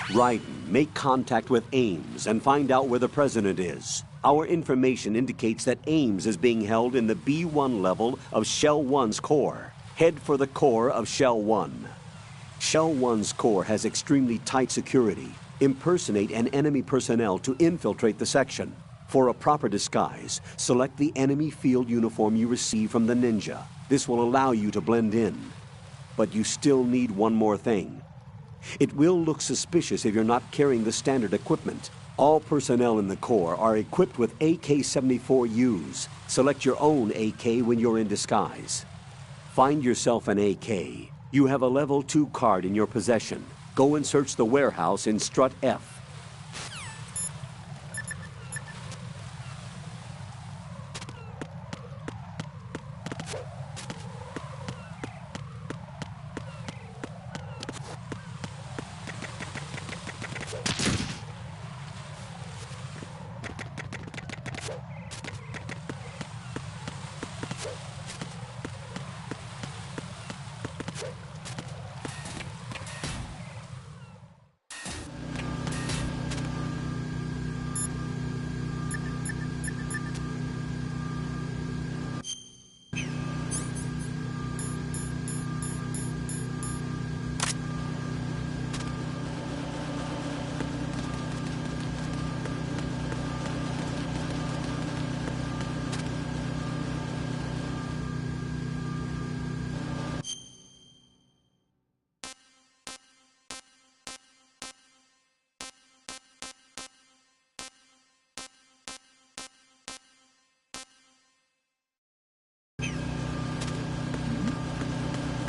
Raiden, make contact with Ames and find out where the president is. Our information indicates that Ames is being held in the B1 level of Shell 1's core. Head for the core of Shell 1. Shell 1's core has extremely tight security. Impersonate an enemy personnel to infiltrate the section. For a proper disguise, select the enemy field uniform you receive from the ninja. This will allow you to blend in. But you still need one more thing. It will look suspicious if you're not carrying the standard equipment. All personnel in the Corps are equipped with AK-74Us. Select your own AK when you're in disguise. Find yourself an AK. You have a level 2 card in your possession. Go and search the warehouse in Strut F.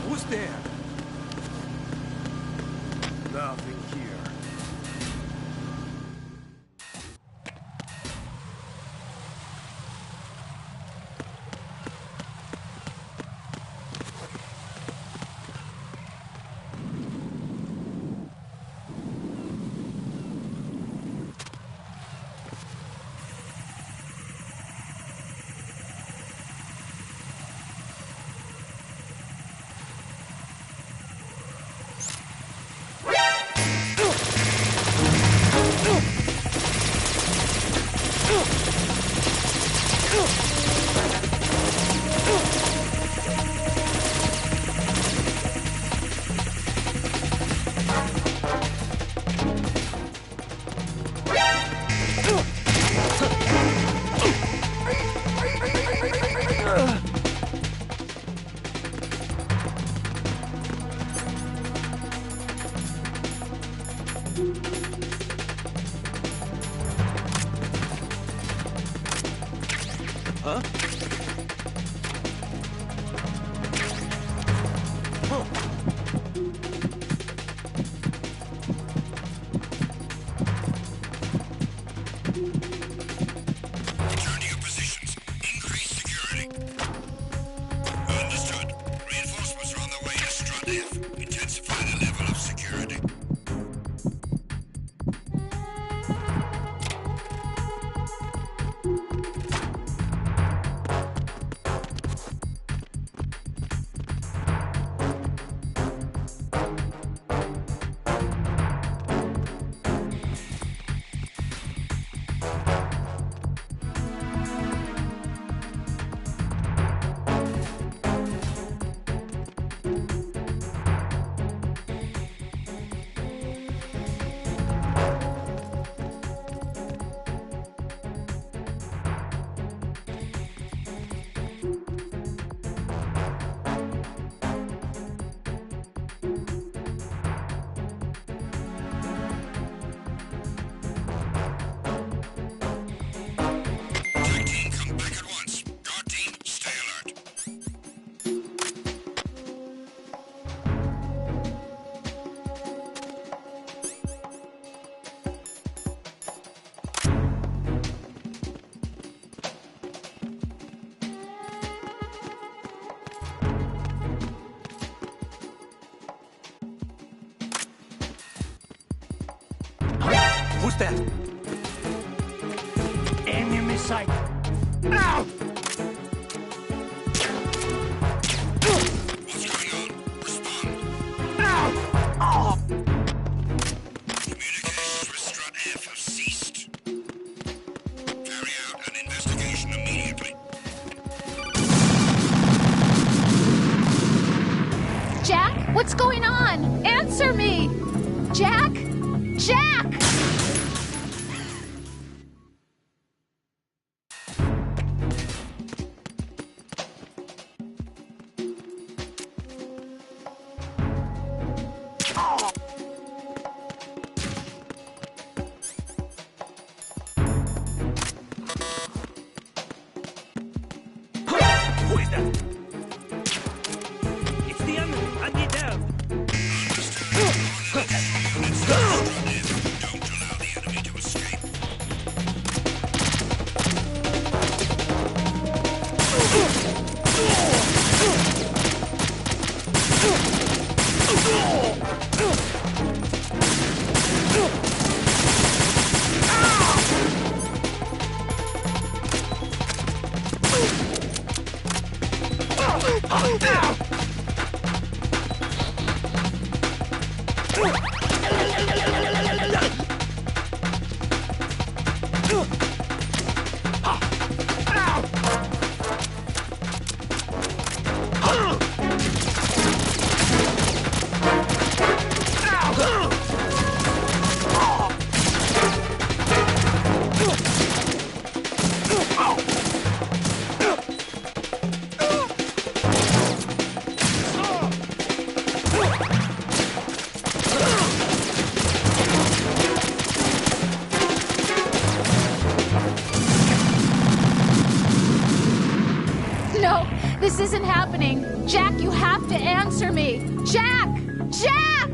Who's there? Nothing here. Huh? Return to your positions. Increase security. Understood. Reinforcements are on their way to Strut F. Intensify the level of security. Who's that? Enemy sight. Ow! What's going on? Respond. Ow! Oh! Communicate. Jack? Jack! Who is that? It's the enemy. I need help. Don't allow the enemy to escape. No, this isn't happening. Jack, you have to answer me. Jack! Jack!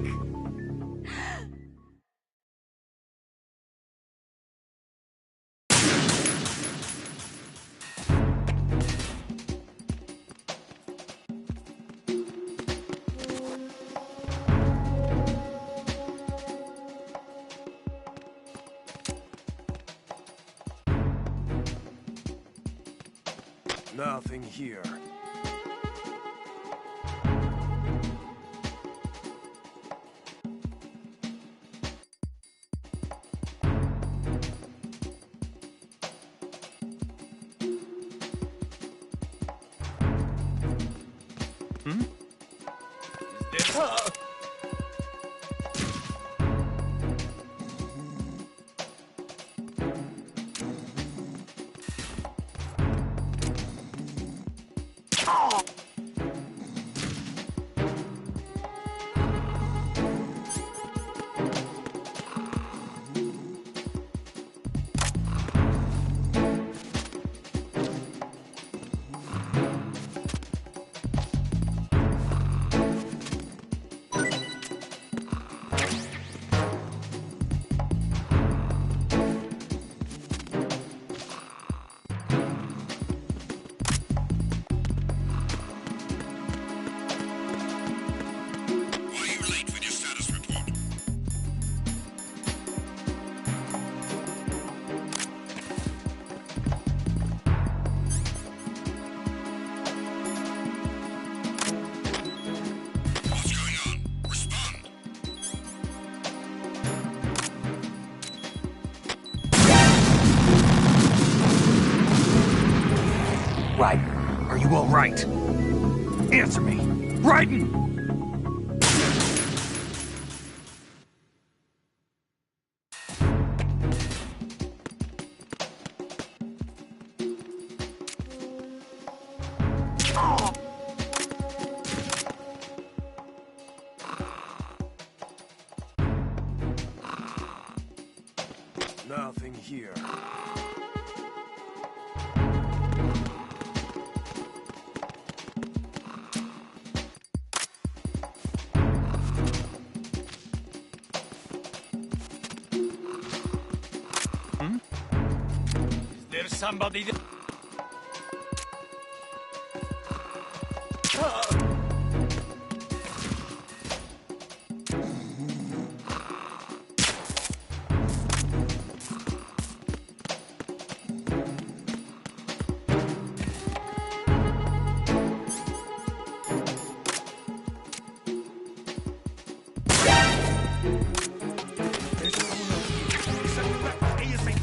Nothing here. Is this? Why are you late with your status report? What's going on? Respond. Raiden, are you all right? Answer me. Raiden! Nothing here. Is there somebody there? There's someone else here. Send me back ASAP.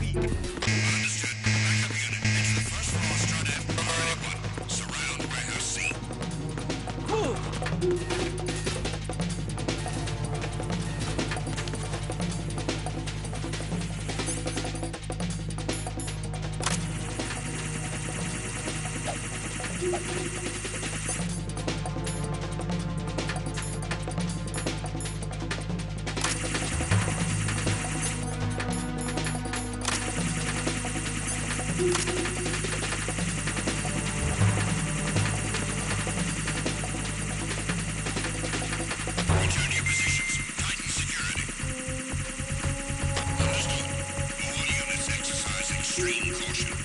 Understood. Backup unit. Return to your positions. Tighten security. Understood. All units exercise extreme caution.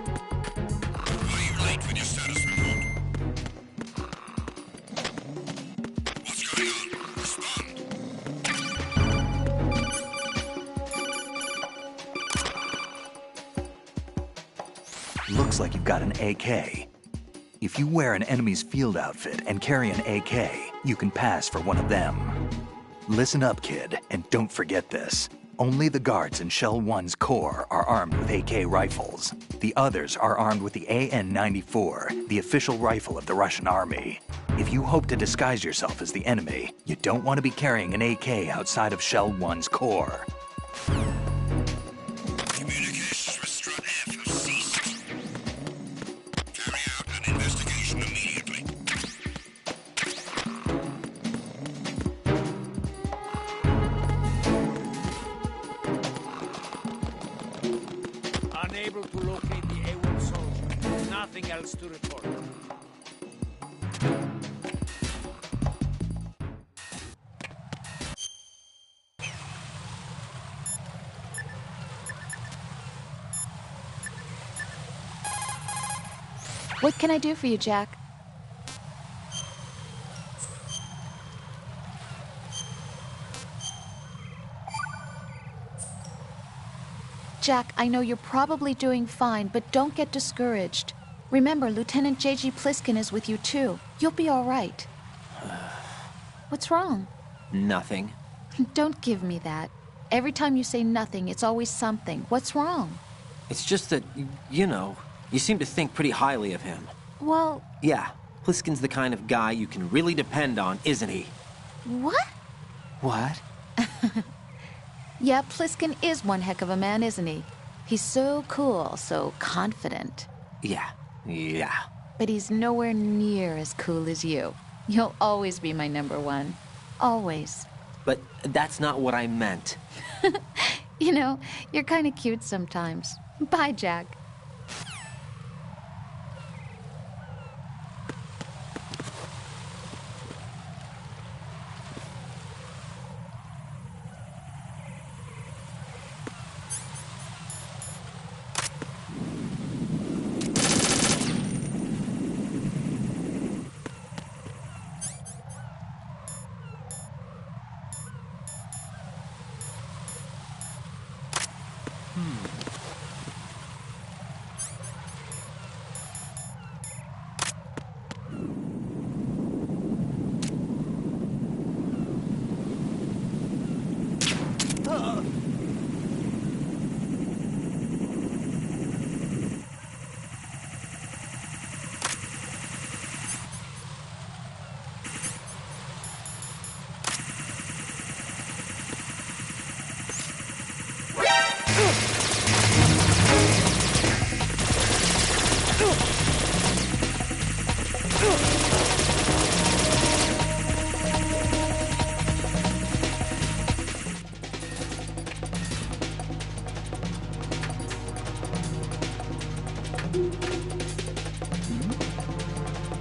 Why are you late with your status report? What's going on? Respond. Looks like you've got an AK. If you wear an enemy's field outfit and carry an AK, you can pass for one of them. Listen up, kid, and don't forget this. Only the guards in Shell 1's core are armed with AK rifles. The others are armed with the AN-94, the official rifle of the Russian army. If you hope to disguise yourself as the enemy, you don't want to be carrying an AK outside of Shell 1's core. Communications with Strut F have ceased. Carry out an investigation immediately. Unable to locate the A1 soldier. Nothing else to report. What can I do for you, Jack? Jack, I know you're probably doing fine, but don't get discouraged. Remember, Lieutenant J.G. Pliskin is with you, too. You'll be all right. What's wrong? Nothing. Don't give me that. Every time you say nothing, it's always something. What's wrong? It's just that, you know, you seem to think pretty highly of him. Well, Yeah, Pliskin's the kind of guy you can really depend on, isn't he? what? What? Yeah, Pliskin is one heck of a man, isn't he? He's so cool, so confident. Yeah. But he's nowhere near as cool as you. You'll always be my number one. Always. But that's not what I meant. You know, you're kind of cute sometimes. Bye, Jack.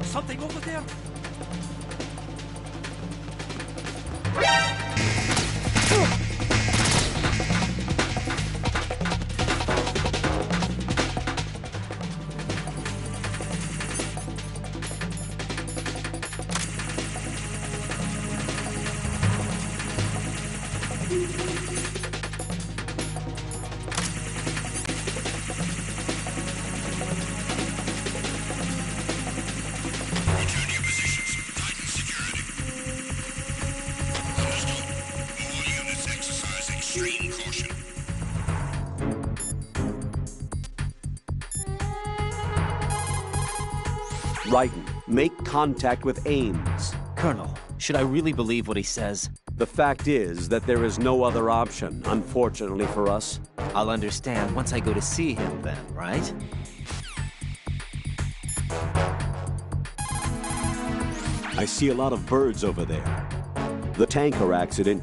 Something over there? Raiden, make contact with Ames. Colonel, should I really believe what he says? The fact is that there is no other option, unfortunately for us. I'll understand once I go to see him then, right? I see a lot of birds over there. The tanker accident.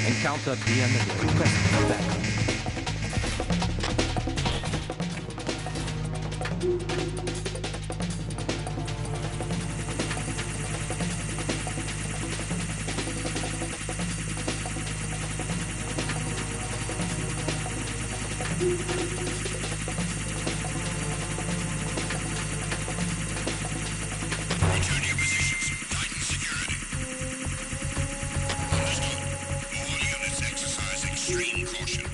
Encounter the enemy. Request backup. Return to your positions. Tighten security. Understood. All units exercise extreme caution.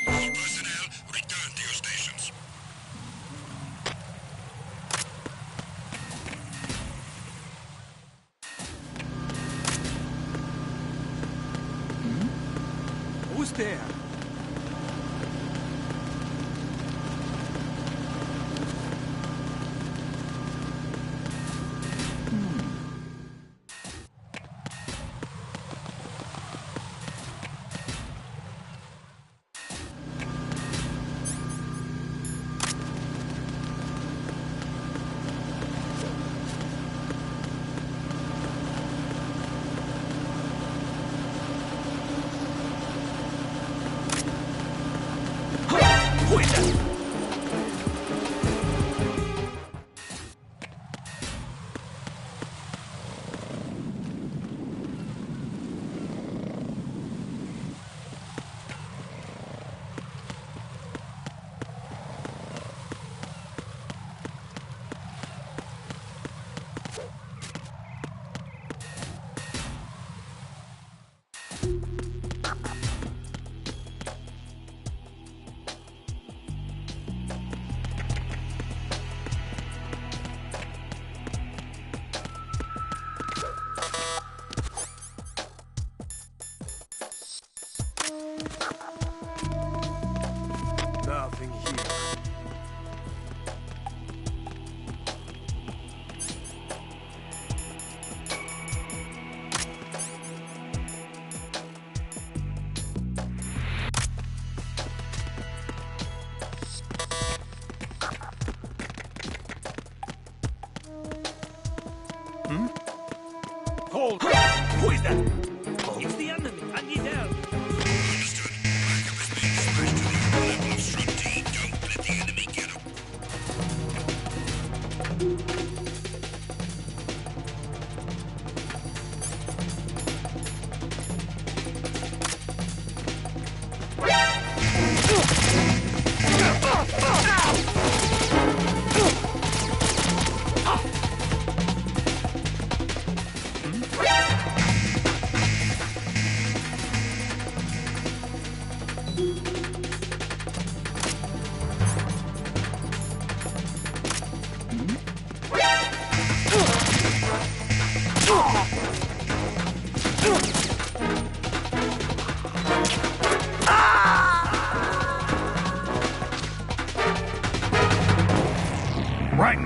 All personnel, return to your stations. Who's there? Who is that? Nothing here. Hold! Who is that? It's the enemy. I need help. Understood. Backup is being dispatched to the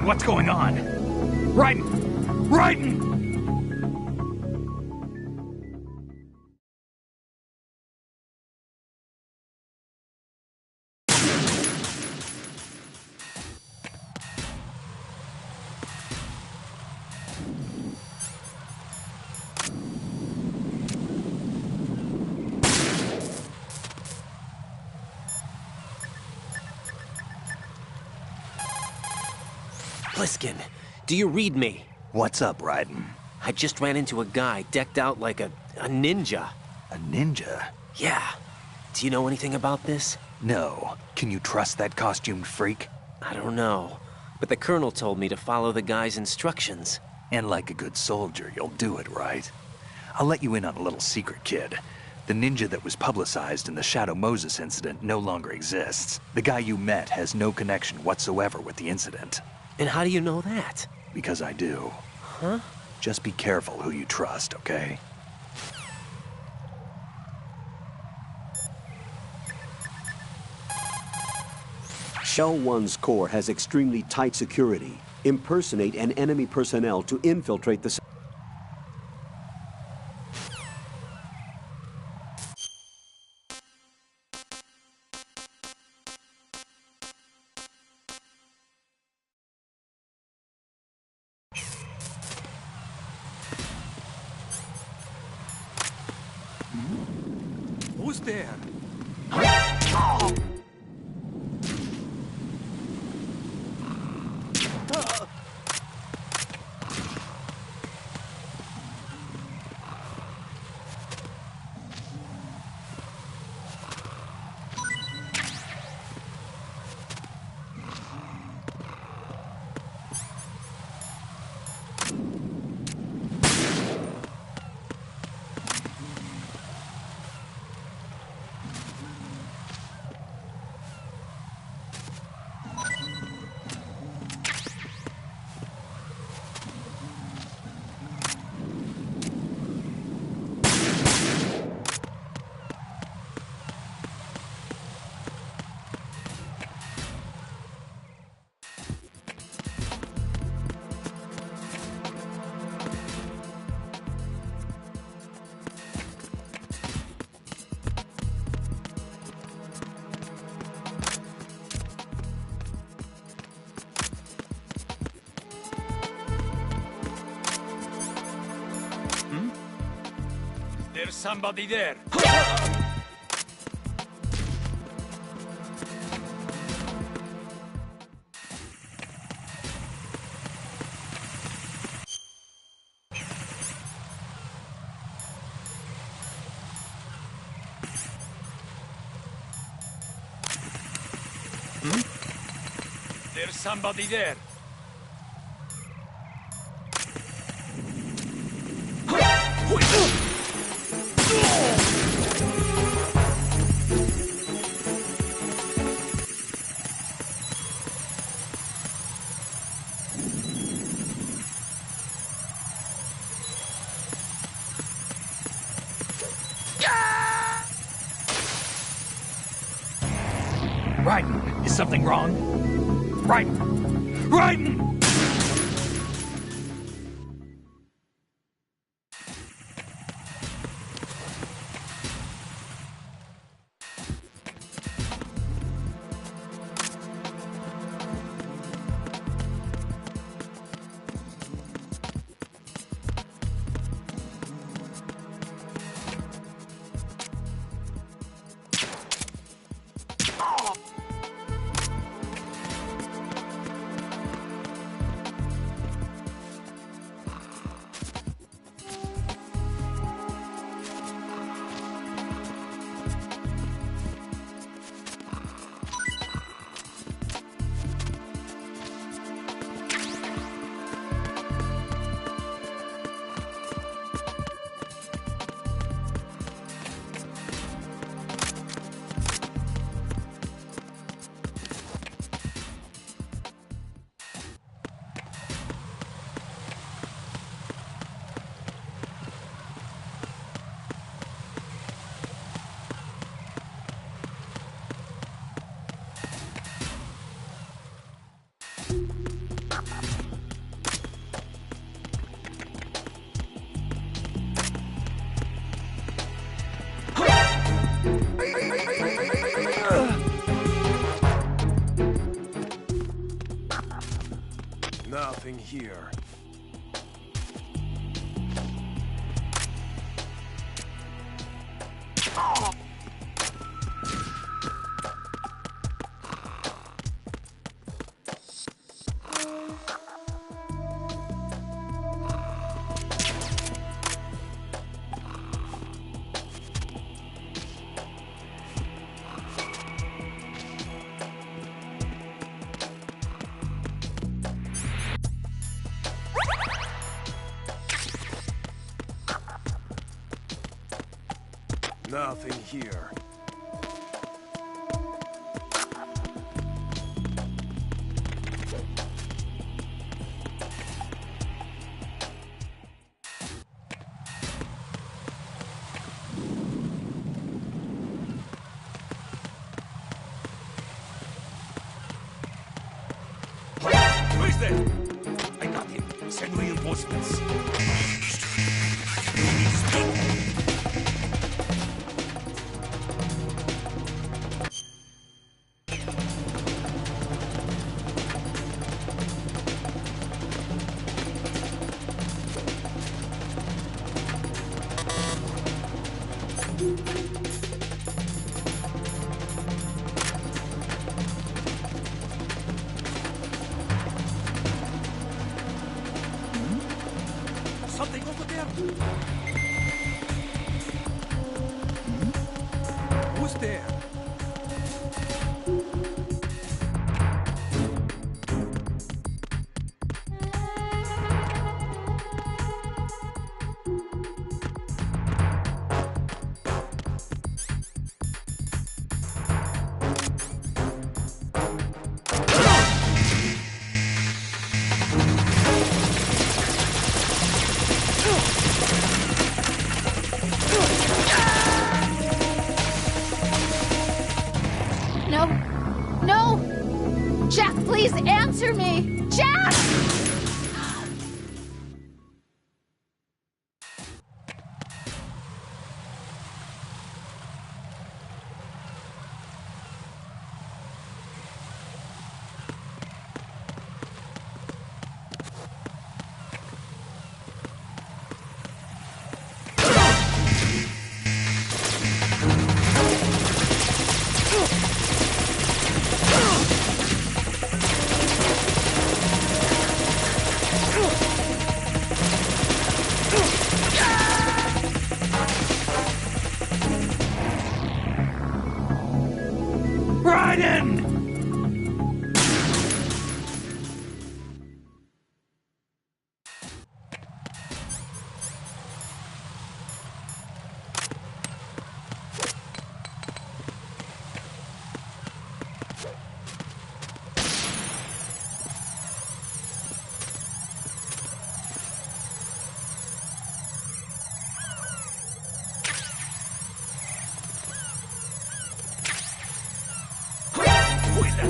what's going on? Raiden! Raiden! Pliskin, do you read me? What's up, Raiden? I just ran into a guy decked out like a ninja. A ninja? Yeah. Do you know anything about this? No. Can you trust that costumed freak? I don't know. But the colonel told me to follow the guy's instructions. And like a good soldier, you'll do it, right? I'll let you in on a little secret, kid. The ninja that was publicized in the Shadow Moses incident no longer exists. The guy you met has no connection whatsoever with the incident. And how do you know that? Because I do. Huh? Just be careful who you trust, okay? Shell 1's core has extremely tight security. Impersonate an enemy personnel to infiltrate the... Who's there? There's somebody there. There's somebody there. Raiden, is something wrong? Raiden! Raiden! Nothing here. Nothing here. Who's there? I got him. Send reinforcements. Something over there. Who's there? No. No! Jack, please answer me! Jack! Raiden! Who is that?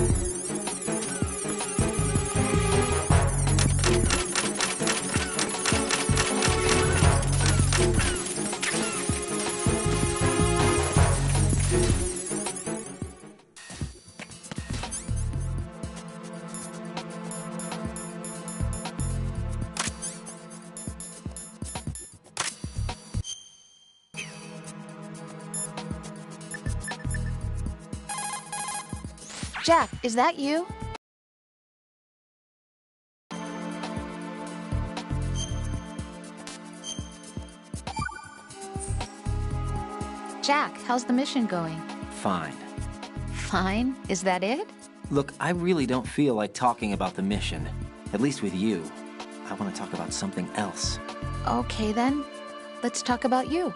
Jack, is that you? Jack, how's the mission going? Fine. Fine? Is that it? Look, I really don't feel like talking about the mission. At least with you. I want to talk about something else. Okay then. Let's talk about you.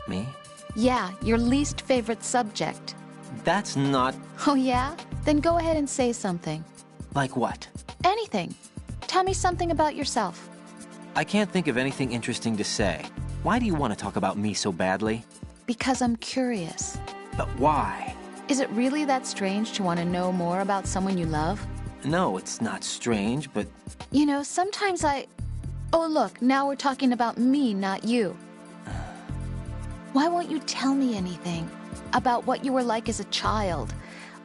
Me? Yeah, your least favorite subject. That's not... Oh yeah? Then go ahead and say something. Like what? Anything. Tell me something about yourself. I can't think of anything interesting to say. Why do you want to talk about me so badly? Because I'm curious. But why? Is it really that strange to want to know more about someone you love? No, it's not strange, but... You know, sometimes I... Oh, look, now we're talking about me, not you. Why won't you tell me anything? About what you were like as a child?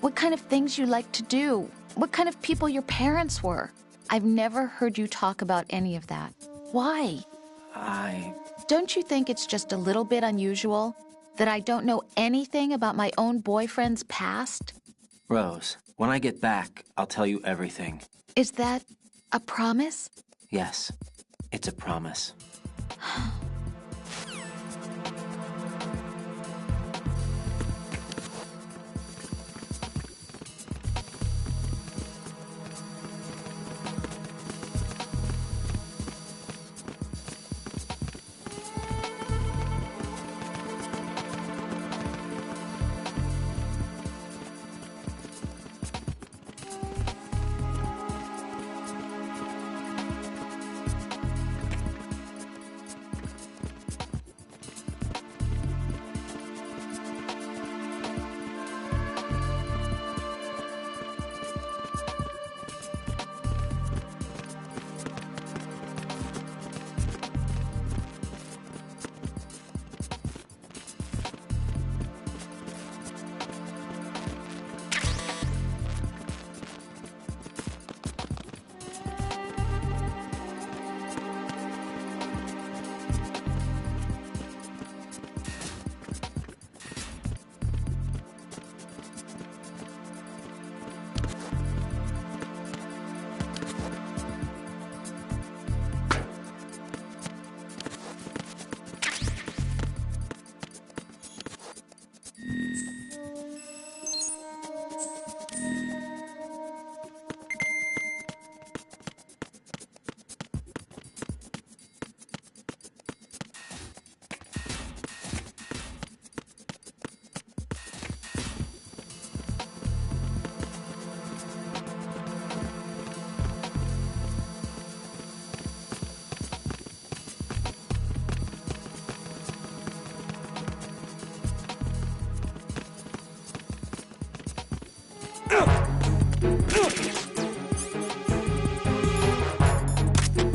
What kind of things you liked to do? What kind of people your parents were? I've never heard you talk about any of that. Why? Don't you think it's just a little bit unusual that I don't know anything about my own boyfriend's past? Rose, when I get back, I'll tell you everything. Is that a promise? Yes, it's a promise.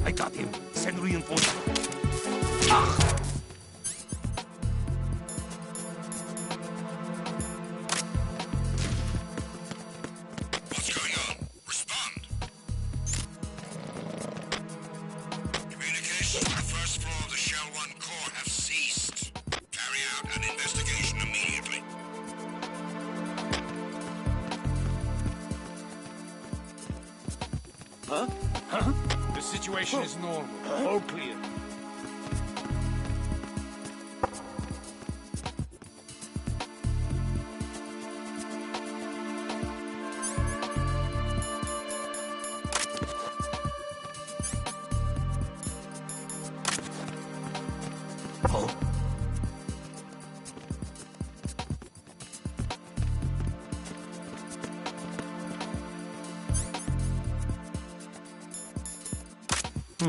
I got him. Send reinforcements. What's going on? Respond. Communications with the first floor of the Shell 1 core have ceased. Carry out an investigation immediately. The situation is normal. All clear.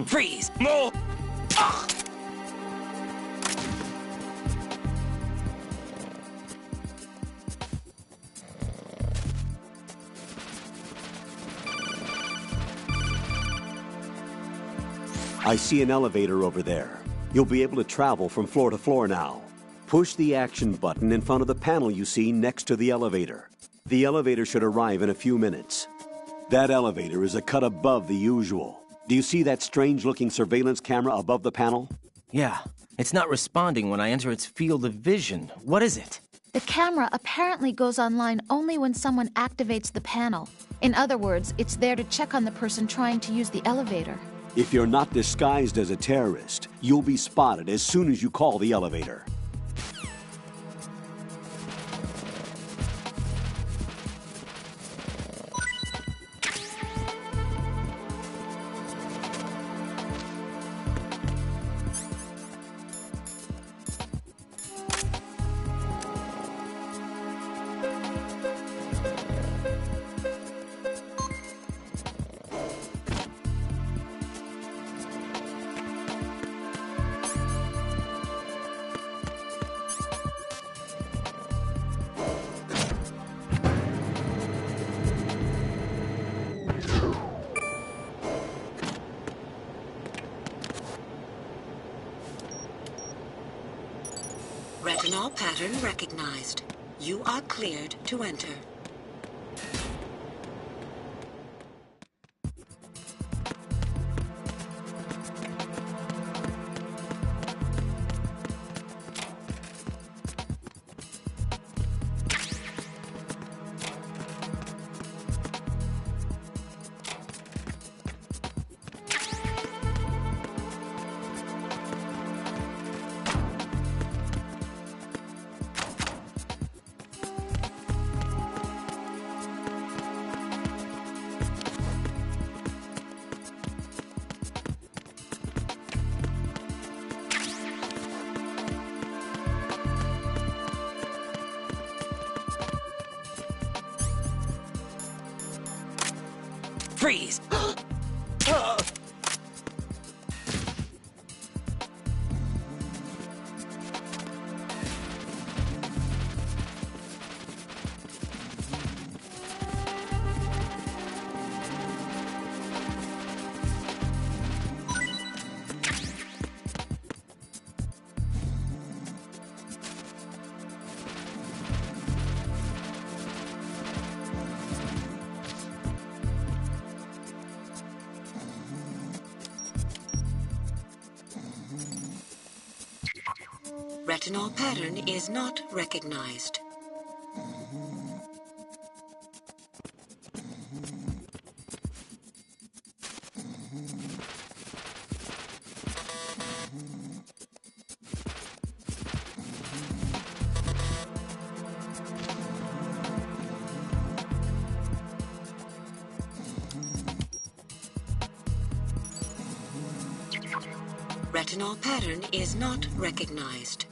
Freeze! No! I see an elevator over there. You'll be able to travel from floor to floor now. Push the action button in front of the panel you see next to the elevator. The elevator should arrive in a few minutes. That elevator is a cut above the usual. Do you see that strange-looking surveillance camera above the panel? Yeah, it's not responding when I enter its field of vision. What is it? The camera apparently goes online only when someone activates the panel. In other words, it's there to check on the person trying to use the elevator. If you're not disguised as a terrorist, you'll be spotted as soon as you call the elevator. Retinol pattern recognized. You are cleared to enter. Freeze! Retinol pattern is not recognized. Retinol pattern is not recognized.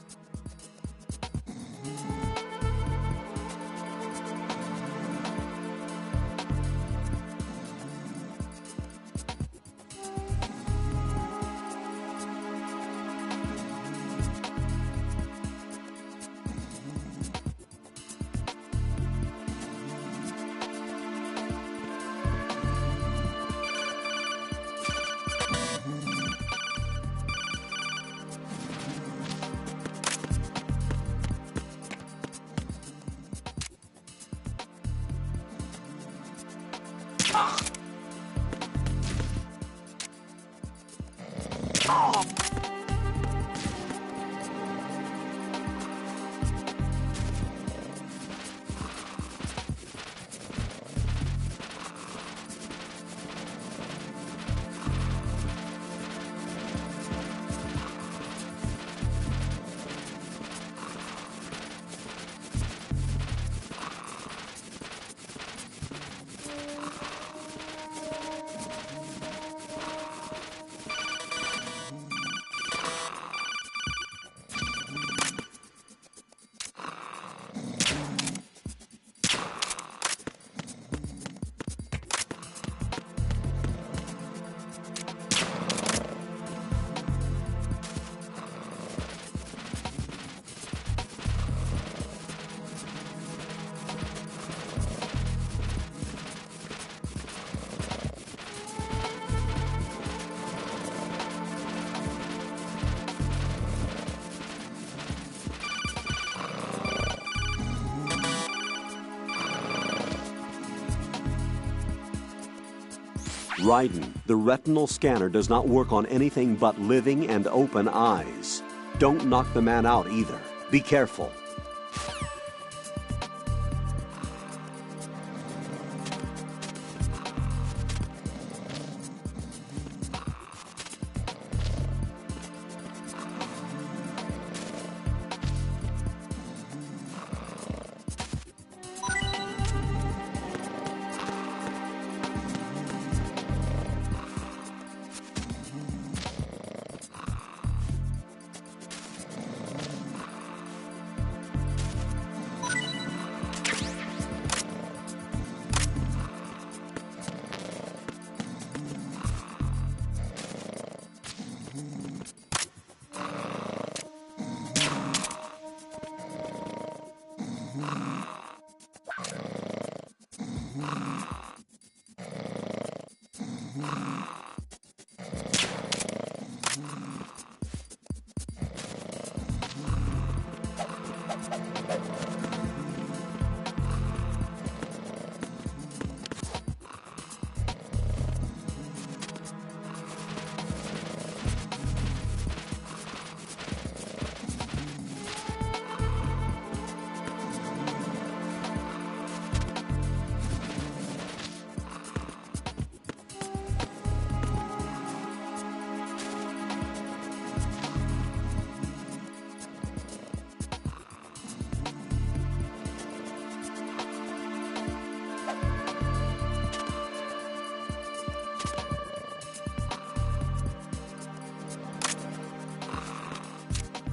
Raiden, the retinal scanner does not work on anything but living and open eyes. Don't knock the man out either. Be careful.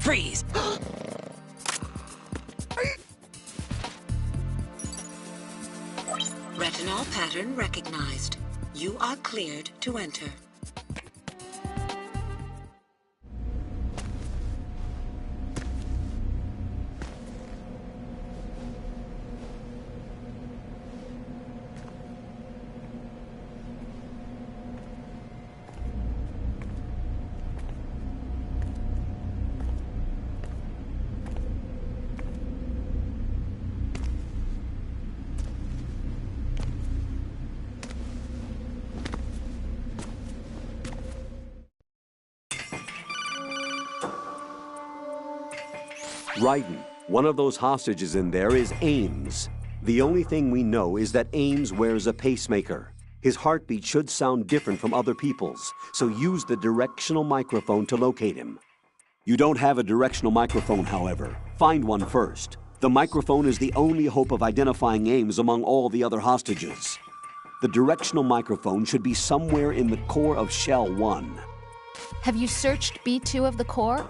Freeze! Retinol pattern recognized. You are cleared to enter. Raiden, one of those hostages in there is Ames. The only thing we know is that Ames wears a pacemaker. His heartbeat should sound different from other people's, so use the directional microphone to locate him. You don't have a directional microphone, however. Find one first. The microphone is the only hope of identifying Ames among all the other hostages. The directional microphone should be somewhere in the core of Shell 1. Have you searched B2 of the core?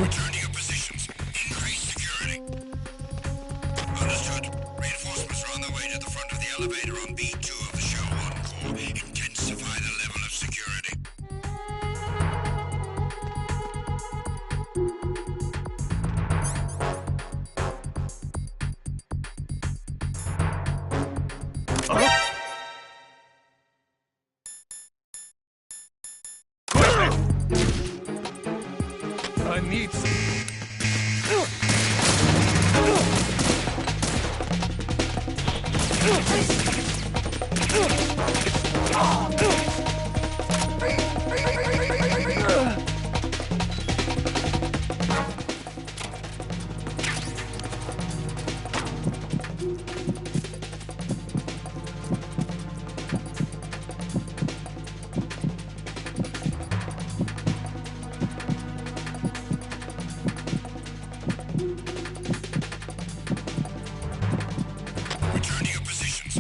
Return to your positions. Increase security. Understood. Reinforcements are on their way to the front of the elevator on B2 of the Shell 1 core. Intensify the level of security. I need Return to your positions.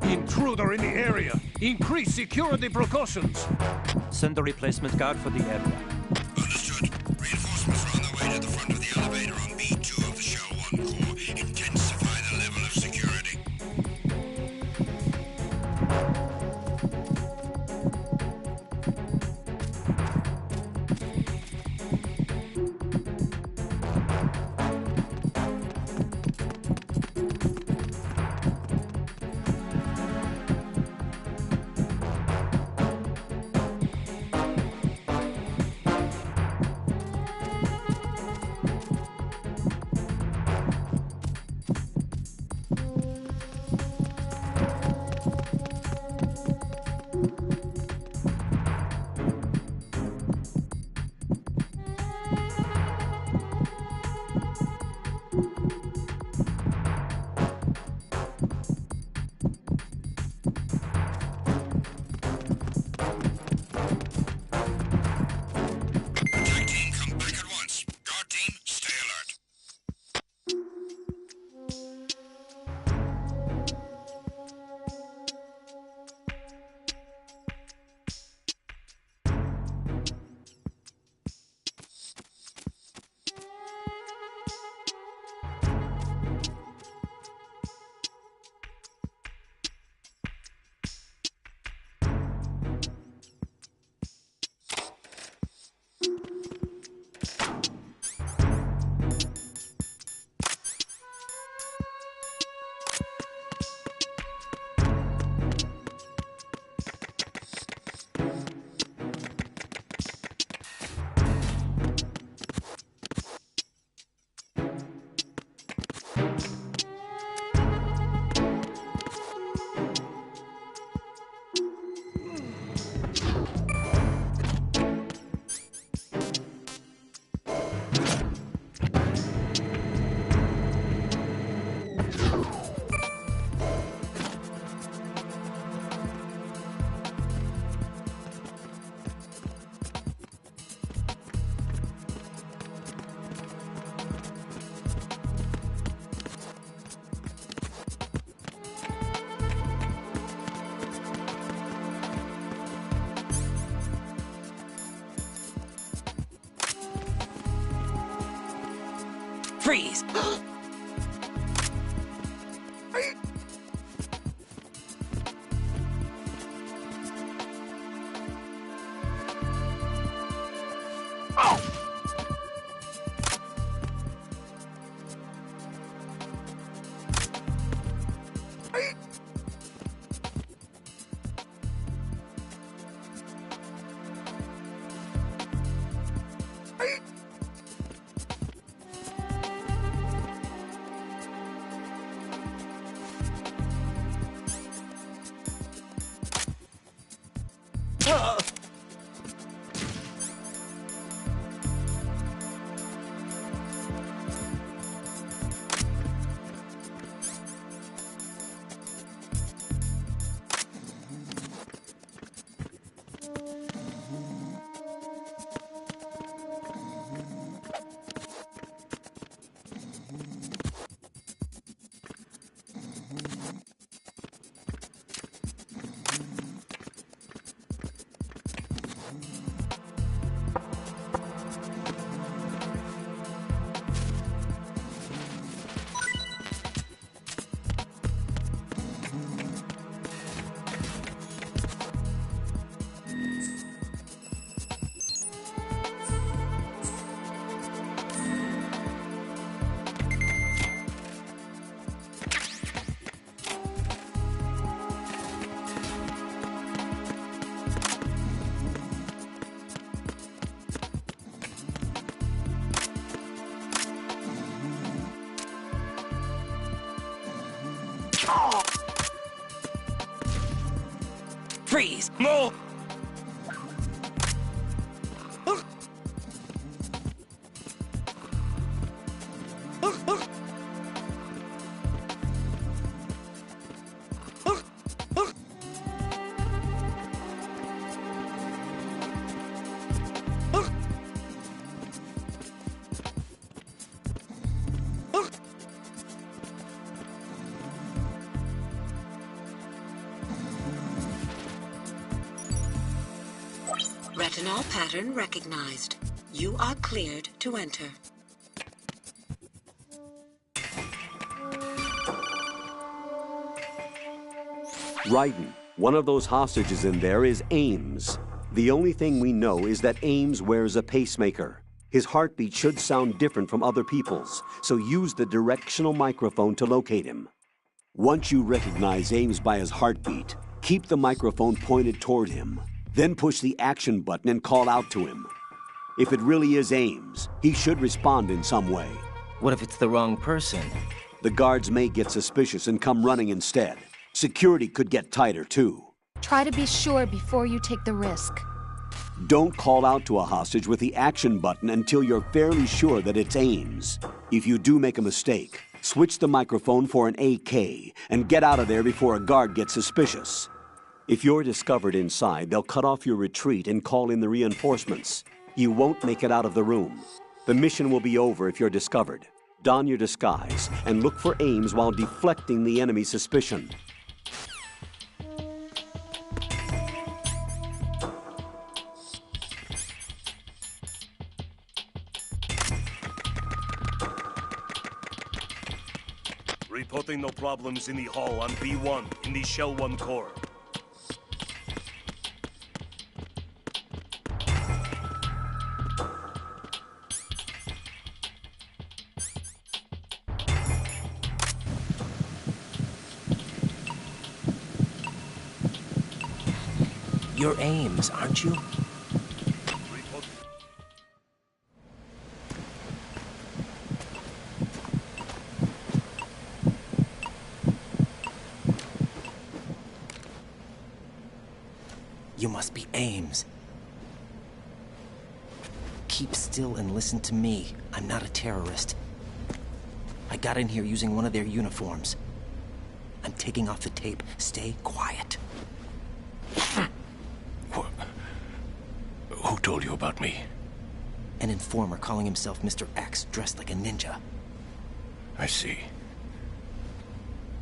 Intruder in the area. Increase security precautions. Send a replacement guard for the area. Understood. Reinforcements are on their way to the front of the elevator on B2 of the Shell 1 core. Intensify the level of security. Attack team, come back at once. Guard team, stay alert. Freeze! Freeze! No! Retinol pattern recognized. You are cleared to enter. Raiden, one of those hostages in there is Ames. The only thing we know is that Ames wears a pacemaker. His heartbeat should sound different from other people's, so use the directional microphone to locate him. Once you recognize Ames by his heartbeat, keep the microphone pointed toward him. Then push the action button and call out to him. If it really is Ames, he should respond in some way. What if it's the wrong person? The guards may get suspicious and come running instead. Security could get tighter, too. Try to be sure before you take the risk. Don't call out to a hostage with the action button until you're fairly sure that it's Ames. If you do make a mistake, switch the microphone for an AK and get out of there before a guard gets suspicious. If you're discovered inside, they'll cut off your retreat and call in the reinforcements. You won't make it out of the room. The mission will be over if you're discovered. Don your disguise and look for Ames while deflecting the enemy's suspicion. Reporting no problems in the hall on B1 in the Shell 1 core. You're Ames, aren't you? You must be Ames. Keep still and listen to me. I'm not a terrorist. I got in here using one of their uniforms. I'm taking off the tape. Stay quiet. Who told you about me? An informer calling himself Mr. X, dressed like a ninja. I see.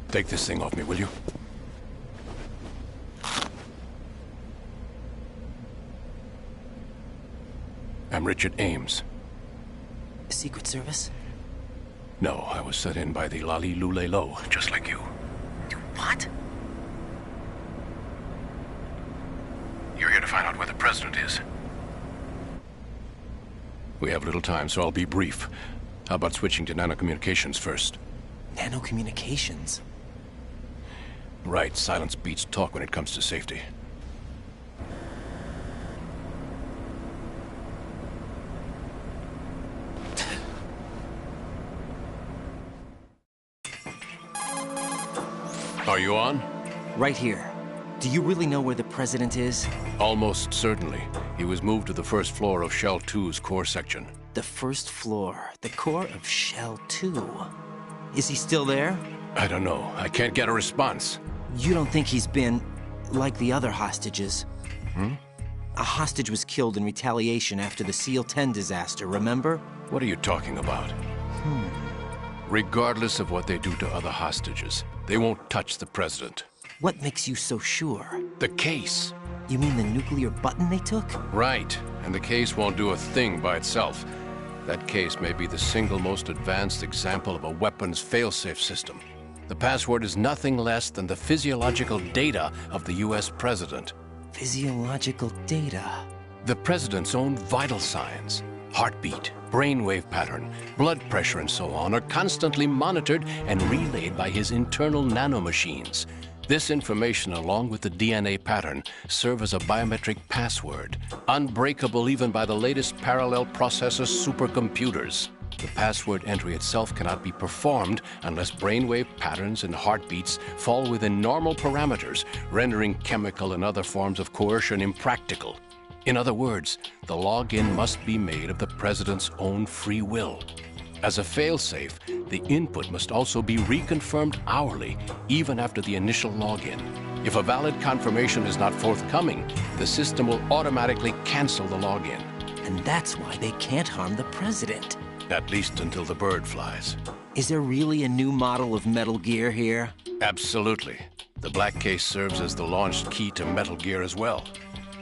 Take this thing off me, will you? I'm Richard Ames. Secret Service? No, I was set in by the Lali Lule Lo, just like you. What? You're here to find out where the president is. We have little time, so I'll be brief. How about switching to nanocommunications first? Nanocommunications? Right, silence beats talk when it comes to safety. Are you on? Right here. Do you really know where the president is? Almost certainly. He was moved to the first floor of Shell 2's core section. The first floor. The core of Shell 2. Is he still there? I don't know. I can't get a response. You don't think he's been like the other hostages? A hostage was killed in retaliation after the SEAL 10 disaster, remember? What are you talking about? Regardless of what they do to other hostages, they won't touch the president. What makes you so sure? The case. You mean the nuclear button they took? Right. And the case won't do a thing by itself. That case may be the single most advanced example of a weapons failsafe system. The password is nothing less than the physiological data of the US president. Physiological data? The president's own vital signs, heartbeat, brainwave pattern, blood pressure, and so on, are constantly monitored and relayed by his internal nanomachines. This information, along with the DNA pattern, serve as a biometric password, unbreakable even by the latest parallel processor supercomputers. The password entry itself cannot be performed unless brainwave patterns and heartbeats fall within normal parameters, rendering chemical and other forms of coercion impractical. In other words, the login must be made of the president's own free will. As a failsafe, the input must also be reconfirmed hourly, even after the initial login. If a valid confirmation is not forthcoming, the system will automatically cancel the login. And that's why they can't harm the president. At least until the bird flies. Is there really a new model of Metal Gear here? Absolutely. The black case serves as the launch key to Metal Gear as well.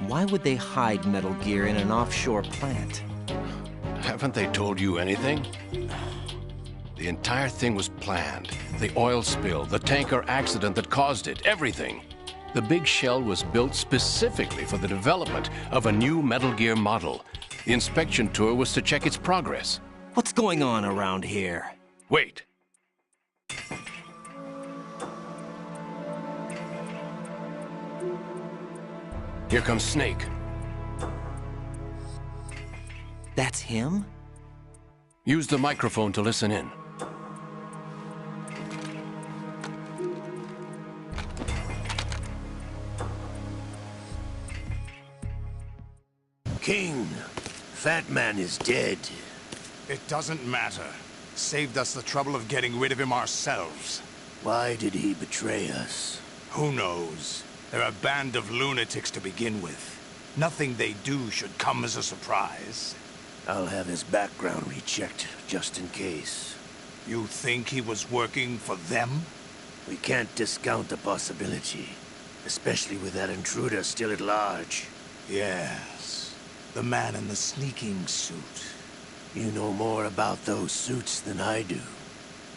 Why would they hide Metal Gear in an offshore plant? Haven't they told you anything? The entire thing was planned. The oil spill, the tanker accident that caused it, everything. The big shell was built specifically for the development of a new Metal Gear model. The inspection tour was to check its progress. What's going on around here? Wait. Here comes Snake. That's him? Use the microphone to listen in. King, Fat Man is dead. It doesn't matter. Saved us the trouble of getting rid of him ourselves. Why did he betray us? Who knows? They're a band of lunatics to begin with. Nothing they do should come as a surprise. I'll have his background rechecked, just in case. You think he was working for them? We can't discount the possibility. Especially with that intruder still at large. Yes. The man in the sneaking suit. You know more about those suits than I do.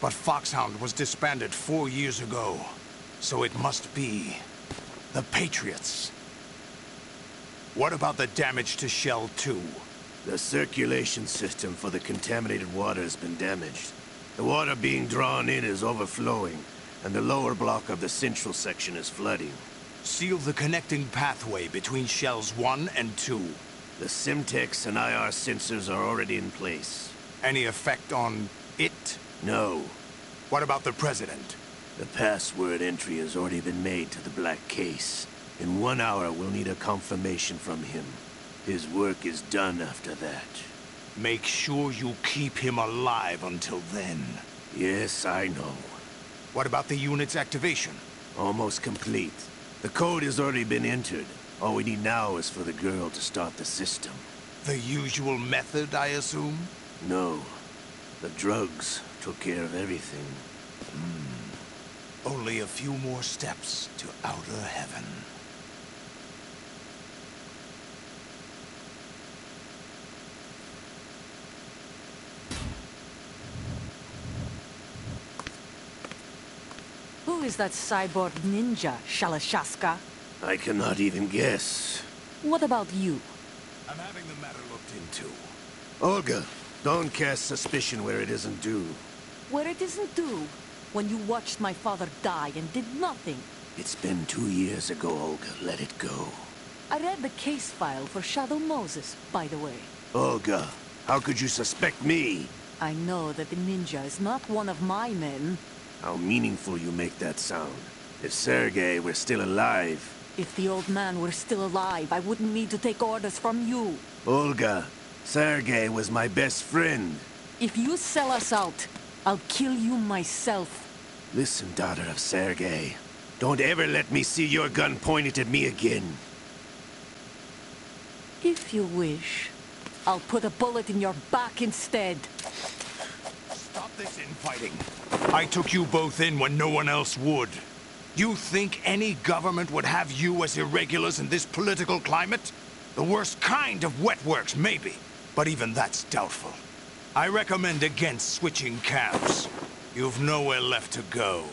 But Foxhound was disbanded 4 years ago. So it must be the Patriots. What about the damage to Shell 2? The circulation system for the contaminated water has been damaged. The water being drawn in is overflowing, and the lower block of the central section is flooding. Seal the connecting pathway between Shells 1 and 2. The Simtex and IR sensors are already in place. Any effect on it? No. What about the President? The password entry has already been made to the Black Case. In 1 hour, we'll need a confirmation from him. His work is done after that. Make sure you keep him alive until then. Yes, I know. What about the unit's activation? Almost complete. The code has already been entered. All we need now is for the girl to start the system. The usual method, I assume? No. The drugs took care of everything. Only a few more steps to outer heaven. Who is that cyborg ninja, Shalashaska? I cannot even guess. What about you? I'm having the matter looked into. Olga, don't cast suspicion where it isn't due. Where it isn't due? When you watched my father die and did nothing. It's been 2 years ago, Olga. Let it go. I read the case file for Shadow Moses, by the way. Olga, how could you suspect me? I know that the ninja is not one of my men. How meaningful you make that sound. If Sergei were still alive... If the old man were still alive, I wouldn't need to take orders from you. Olga, Sergei was my best friend. If you sell us out, I'll kill you myself. Listen, daughter of Sergei. Don't ever let me see your gun pointed at me again. If you wish, I'll put a bullet in your back instead. Stop this infighting. I took you both in when no one else would. You think any government would have you as irregulars in this political climate? The worst kind of wet works, maybe. But even that's doubtful. I recommend against switching camps. You've nowhere left to go.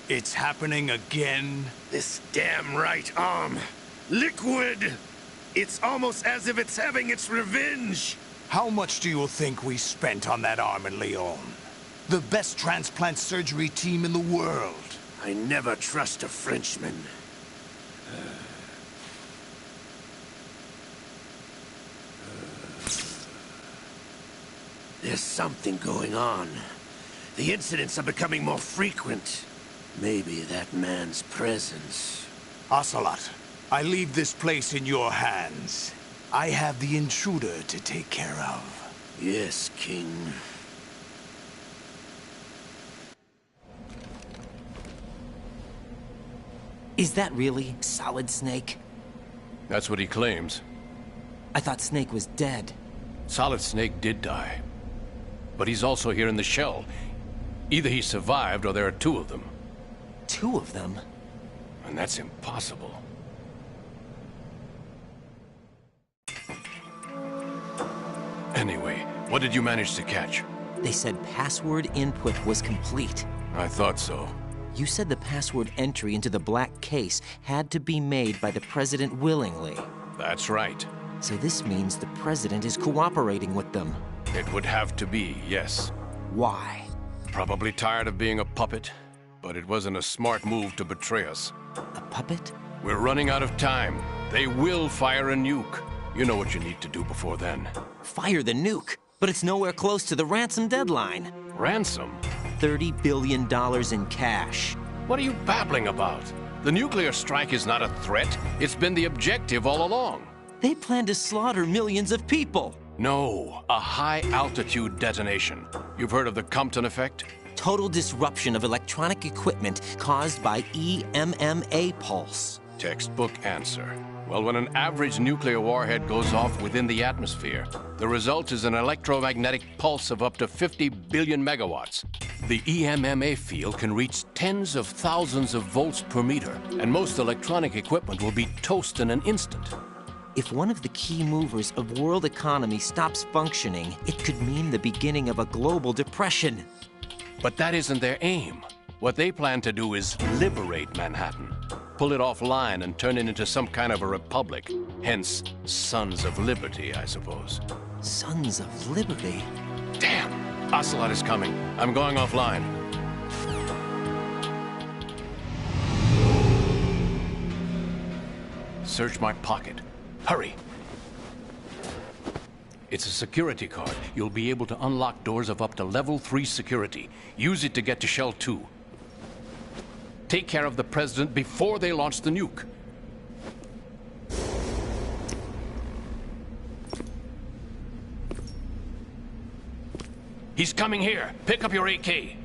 It's happening again? This damn right arm. Liquid! It's almost as if it's having its revenge. How much do you think we spent on that arm in Lyon? The best transplant surgery team in the world. I never trust a Frenchman. There's something going on. The incidents are becoming more frequent. Maybe that man's presence. Ocelot, I leave this place in your hands. I have the intruder to take care of. Yes, King. Is that really Solid Snake? That's what he claims. I thought Snake was dead. Solid Snake did die. But he's also here in the shell. Either he survived or there are two of them. Two of them? And that's impossible. Anyway, what did you manage to catch? They said password input was complete. I thought so. You said the password entry into the black case had to be made by the President willingly. That's right. So this means the President is cooperating with them. It would have to be, yes. Why? Probably tired of being a puppet, but it wasn't a smart move to betray us. A puppet? We're running out of time. They will fire a nuke. You know what you need to do before then. Fire the nuke? But it's nowhere close to the ransom deadline. Ransom? $30 billion in cash. What are you babbling about? The nuclear strike is not a threat. It's been the objective all along. They plan to slaughter millions of people. No, a high-altitude detonation. You've heard of the Compton effect? Total disruption of electronic equipment caused by EMMA pulse. Textbook answer. Well, when an average nuclear warhead goes off within the atmosphere, the result is an electromagnetic pulse of up to 50 billion megawatts. The EMMA field can reach tens of thousands of volts per meter, and most electronic equipment will be toast in an instant. If one of the key movers of world economy stops functioning, it could mean the beginning of a global depression. But that isn't their aim. What they plan to do is liberate Manhattan. Pull it offline and turn it into some kind of a republic. Hence, Sons of Liberty, I suppose. Sons of Liberty? Damn! Ocelot is coming. I'm going offline. Search my pocket. Hurry! It's a security card. You'll be able to unlock doors of up to level 3 security. Use it to get to Shell 2. Take care of the President before they launch the nuke. He's coming here. Pick up your AK.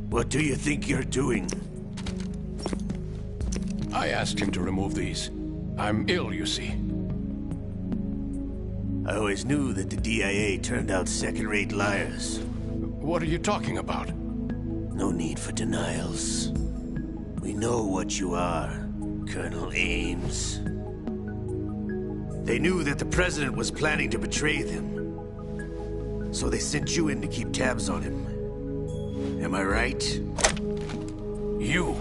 What do you think you're doing? I asked him to remove these. I'm ill, you see. I always knew that the DIA turned out second-rate liars. What are you talking about? No need for denials. We know what you are, Colonel Ames. They knew that the President was planning to betray them. So they sent you in to keep tabs on him. Am I right? You.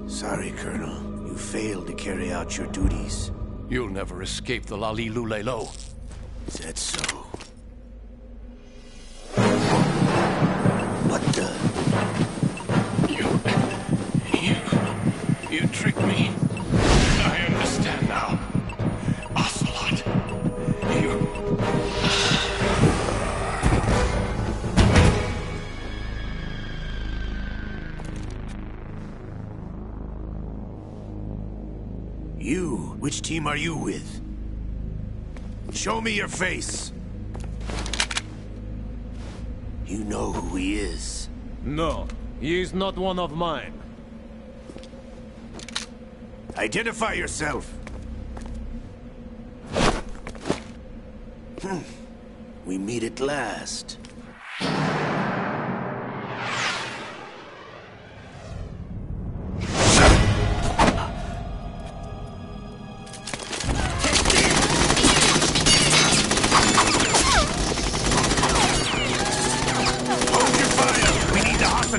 Sorry, Colonel. You failed to carry out your duties. You'll never escape the Lali-Lu-Le-Lo. Is that so? What the? You tricked me. I understand now. Ocelot. You? Which team are you with? Show me your face. You know who he is. No, he is not one of mine. Identify yourself. We meet at last.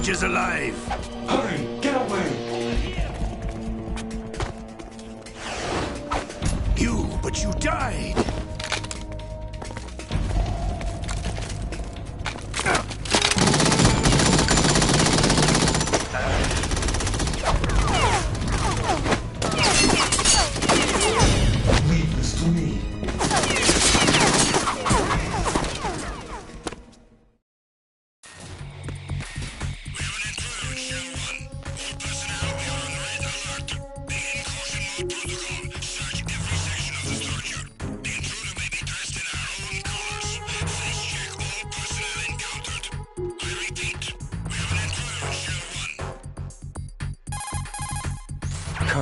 Is alive. Hurry, get away. But you died. Leave this to me.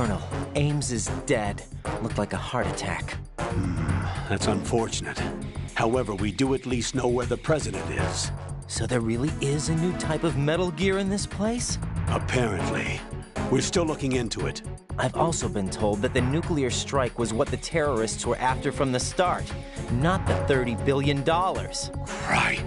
Colonel, Ames is dead. Looked like a heart attack. That's unfortunate. However, we do at least know where the president is. So there really is a new type of Metal Gear in this place? Apparently. We're still looking into it. I've also been told that the nuclear strike was what the terrorists were after from the start, not the $30 billion. Right.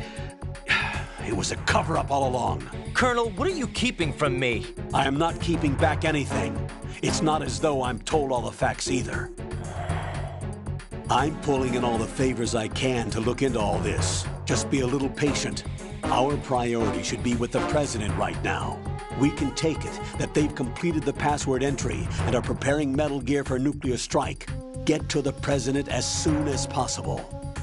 It was a cover-up all along. Colonel, what are you keeping from me? I am not keeping back anything. It's not as though I'm told all the facts either. I'm pulling in all the favors I can to look into all this. Just be a little patient. Our priority should be with the president right now. We can take it that they've completed the password entry and are preparing Metal Gear for nuclear strike. Get to the president as soon as possible.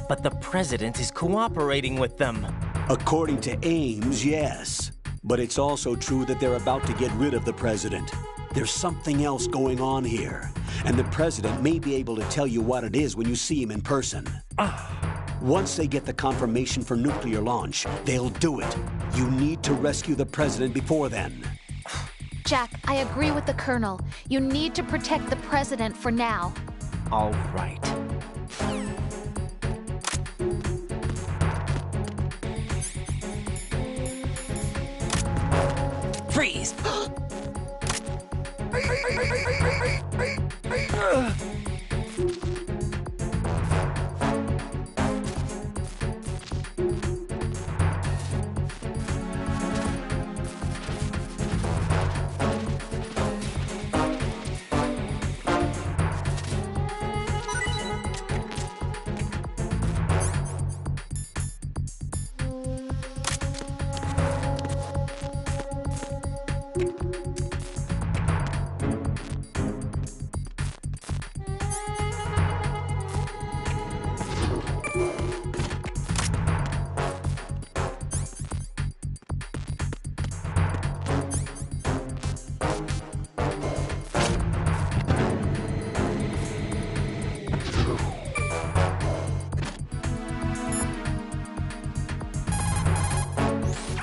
But the president is cooperating with them. According to Ames, yes. But it's also true that they're about to get rid of the president. There's something else going on here, and the president may be able to tell you what it is when you see him in person. Once they get the confirmation for nuclear launch, they'll do it. You need to rescue the president before then. Jack, I agree with the Colonel. You need to protect the president for now. All right. Freeze!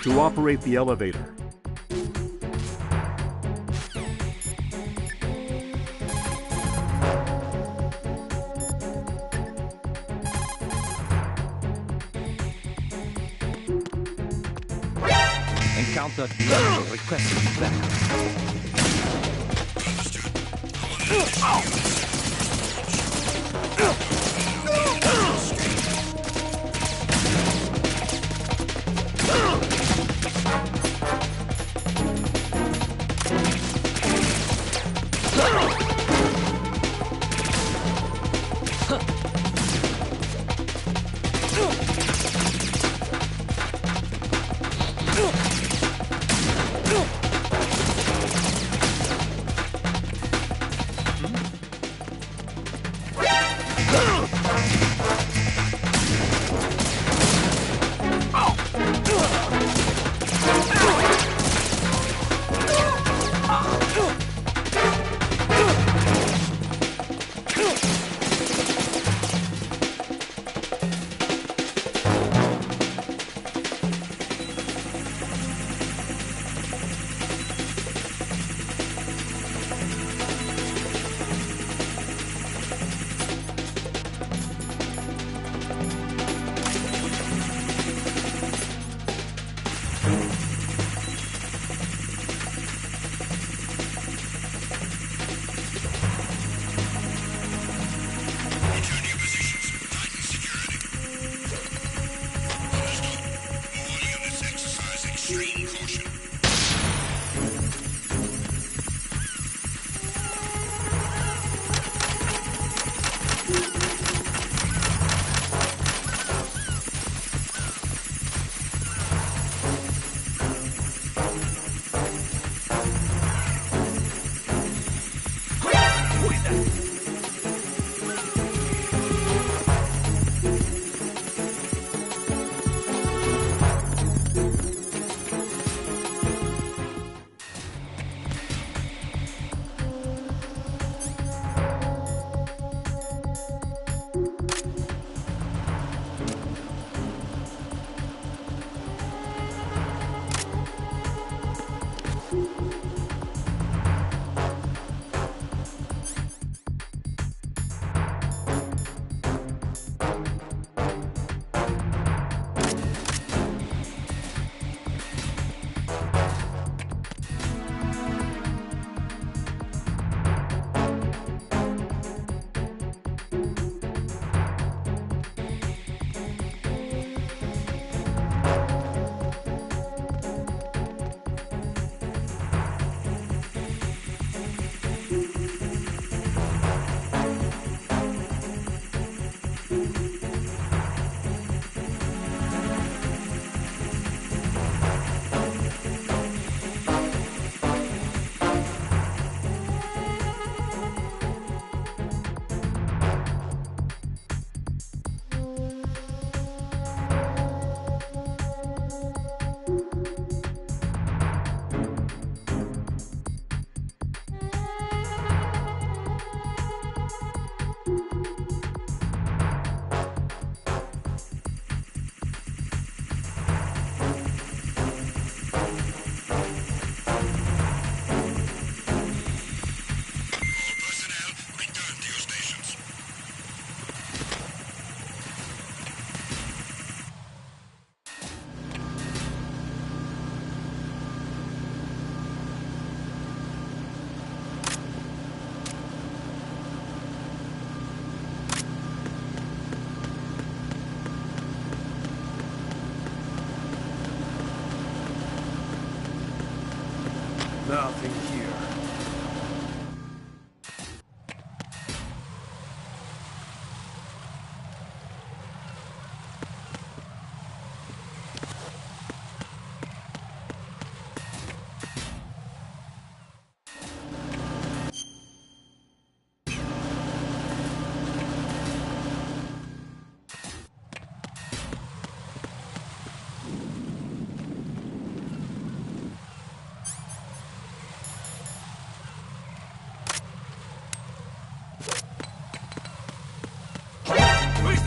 To operate the elevator, Encounter requesting backup.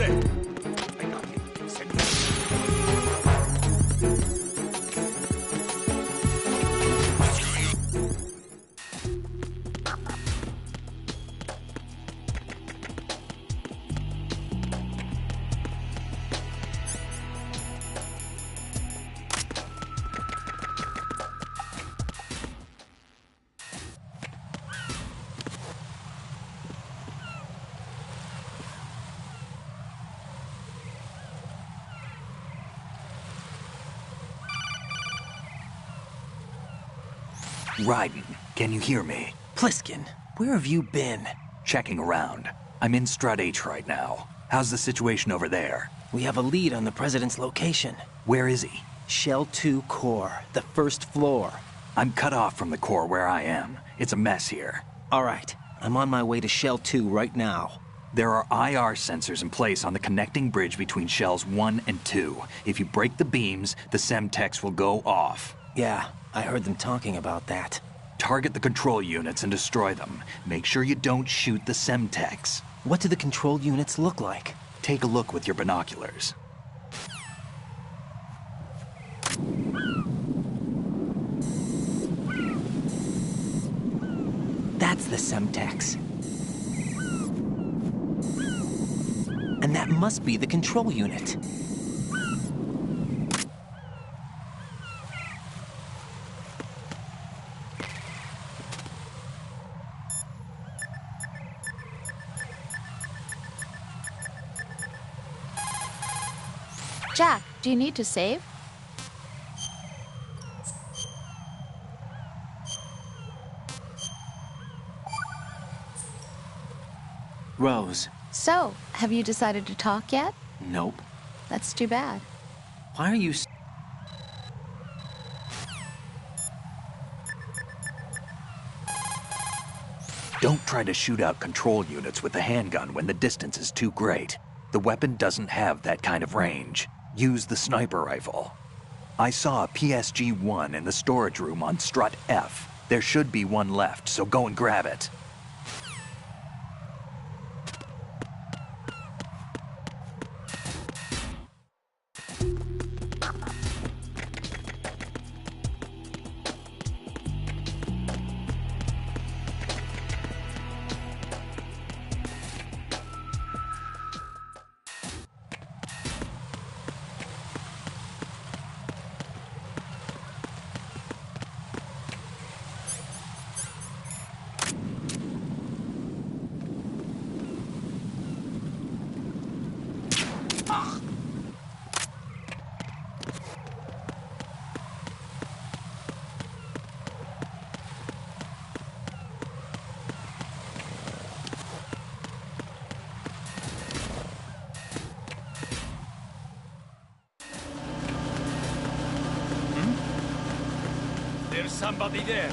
there? I got him. Send him. Raiden, can you hear me? Pliskin, where have you been? Checking around. I'm in Strut H right now. How's the situation over there? We have a lead on the President's location. Where is he? Shell 2 core, the first floor. I'm cut off from the core where I am. It's a mess here. All right, I'm on my way to Shell 2 right now. There are IR sensors in place on the connecting bridge between Shells 1 and 2. If you break the beams, the Semtex will go off. Yeah, I heard them talking about that. Target the control units and destroy them. Make sure you don't shoot the Semtex. What do the control units look like? Take a look with your binoculars. That's the Semtex. And that must be the control unit. Jack, do you need to save? Rose. So, have you decided to talk yet? Nope. That's too bad. Why are you... Don't try to shoot out control units with the handgun when the distance is too great. The weapon doesn't have that kind of range. Use the sniper rifle. I saw a PSG-1 in the storage room on Strut F. There should be one left, so go and grab it. There's somebody there.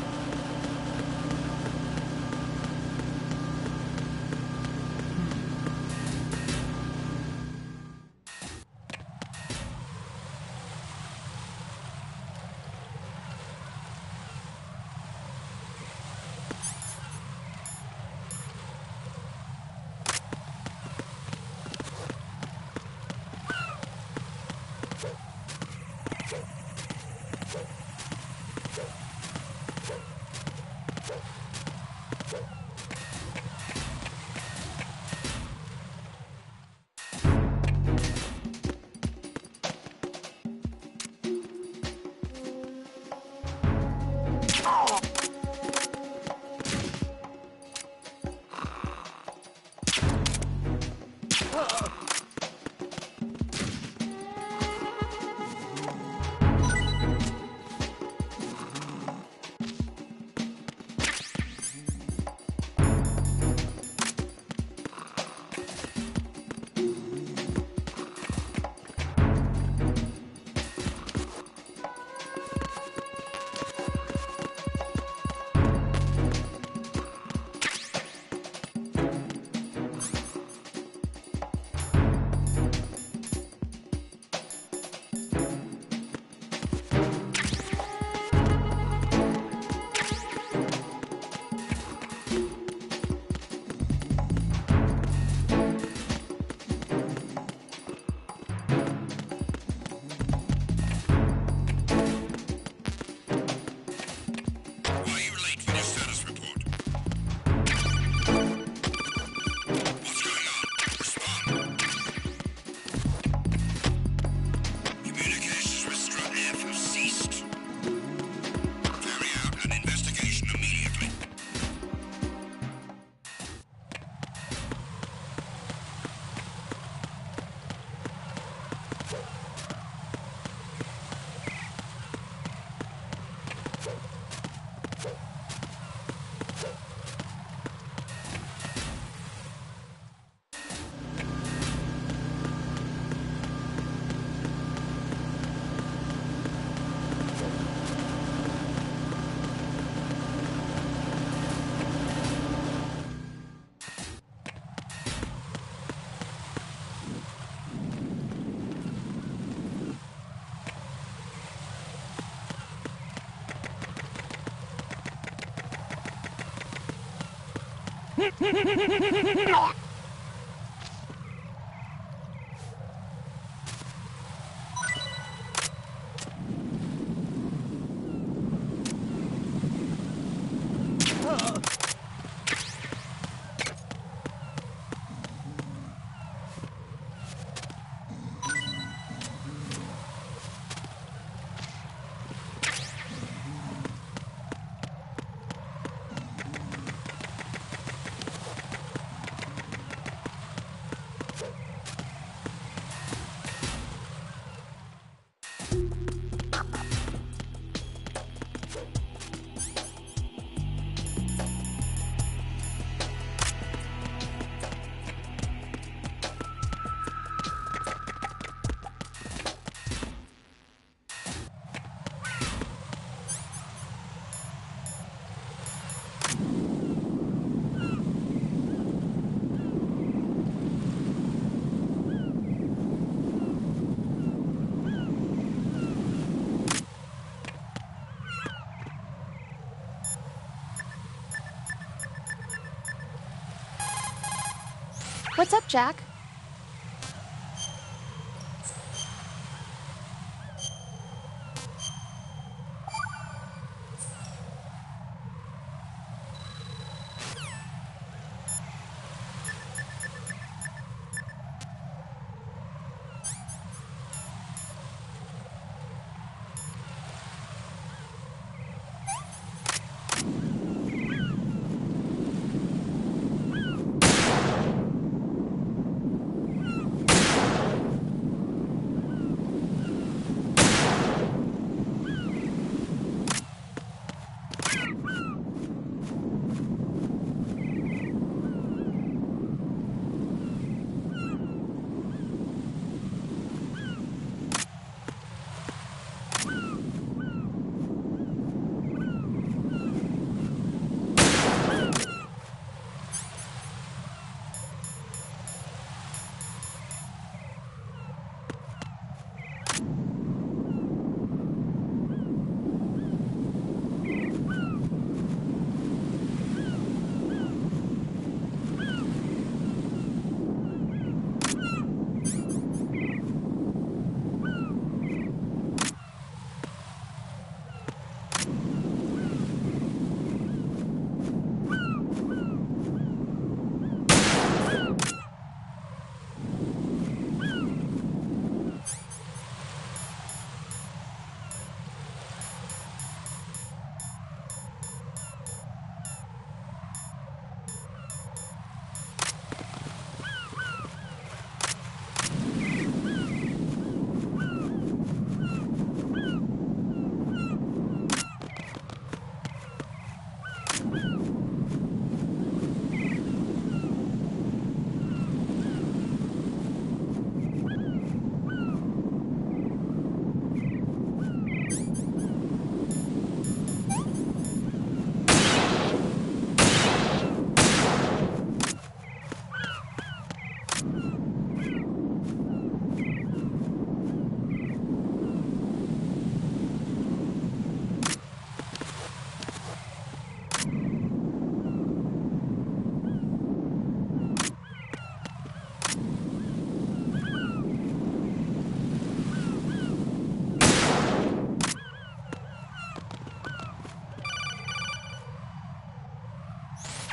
What's up, Jack?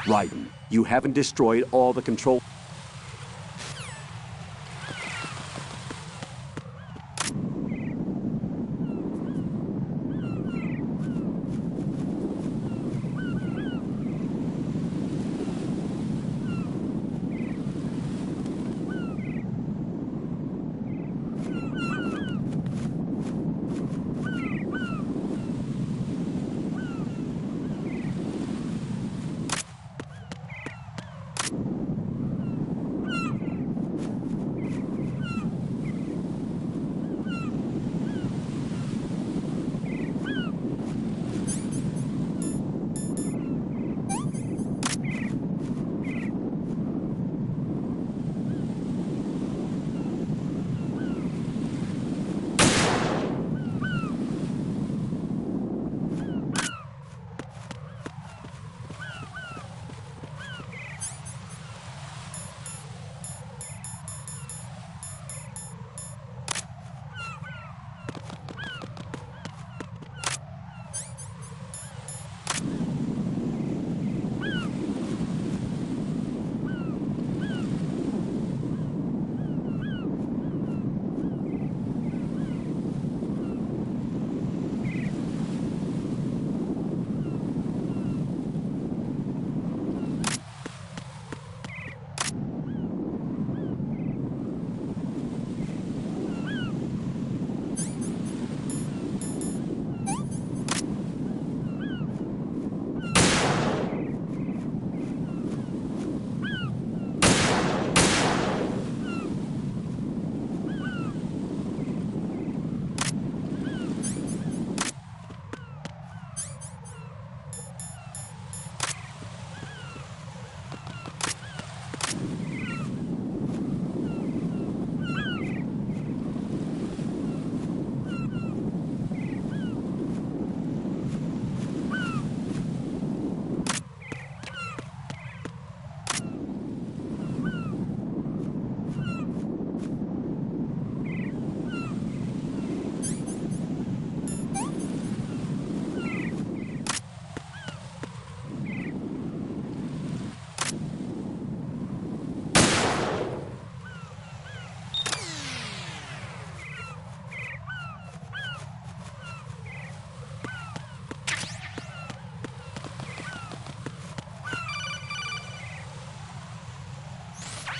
Raiden, you haven't destroyed all the control...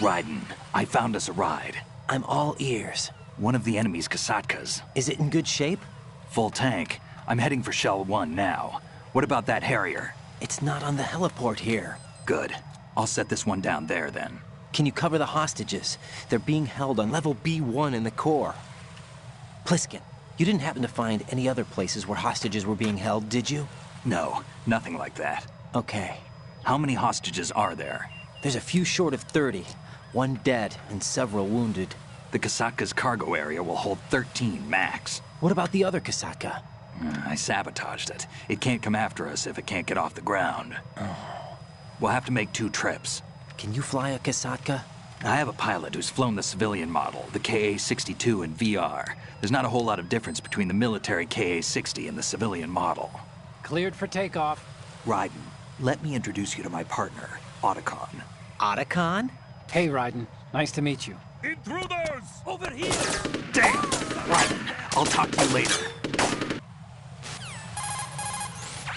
Raiden, I found us a ride. I'm all ears. One of the enemy's Kasatkas. Is it in good shape? Full tank. I'm heading for Shell 1 now. What about that Harrier? It's not on the heliport here. Good. I'll set this one down there then. Can you cover the hostages? They're being held on level B1 in the core. Pliskin, you didn't happen to find any other places where hostages were being held, did you? No, nothing like that. Okay. How many hostages are there? There's a few short of 30. One dead and several wounded. The Kasatka's cargo area will hold 13 max. What about the other Kasatka? I sabotaged it. It can't come after us if it can't get off the ground. We'll have to make 2 trips. Can you fly a Kasatka? I have a pilot who's flown the civilian model, the KA-62 in VR. There's not a whole lot of difference between the military KA-60 and the civilian model. Cleared for takeoff. Raiden, let me introduce you to my partner, Otacon. Otacon? Hey, Raiden. Nice to meet you. Intruders! Over here! Damn! Raiden, I'll talk to you later.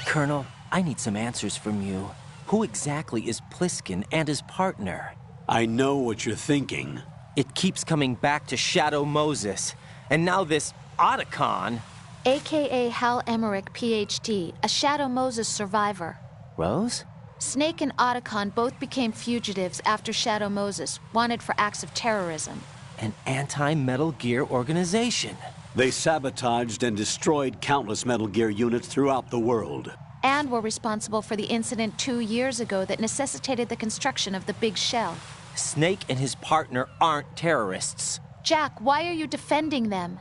Colonel, I need some answers from you. Who exactly is Pliskin and his partner? I know what you're thinking. It keeps coming back to Shadow Moses. And now this Otacon. AKA Hal Emmerich, PhD, a Shadow Moses survivor. Rose? Snake and Otacon both became fugitives after Shadow Moses, wanted for acts of terrorism. An anti-Metal Gear organization. They sabotaged and destroyed countless Metal Gear units throughout the world. And were responsible for the incident 2 years ago that necessitated the construction of the Big Shell. Snake and his partner aren't terrorists. Jack, why are you defending them?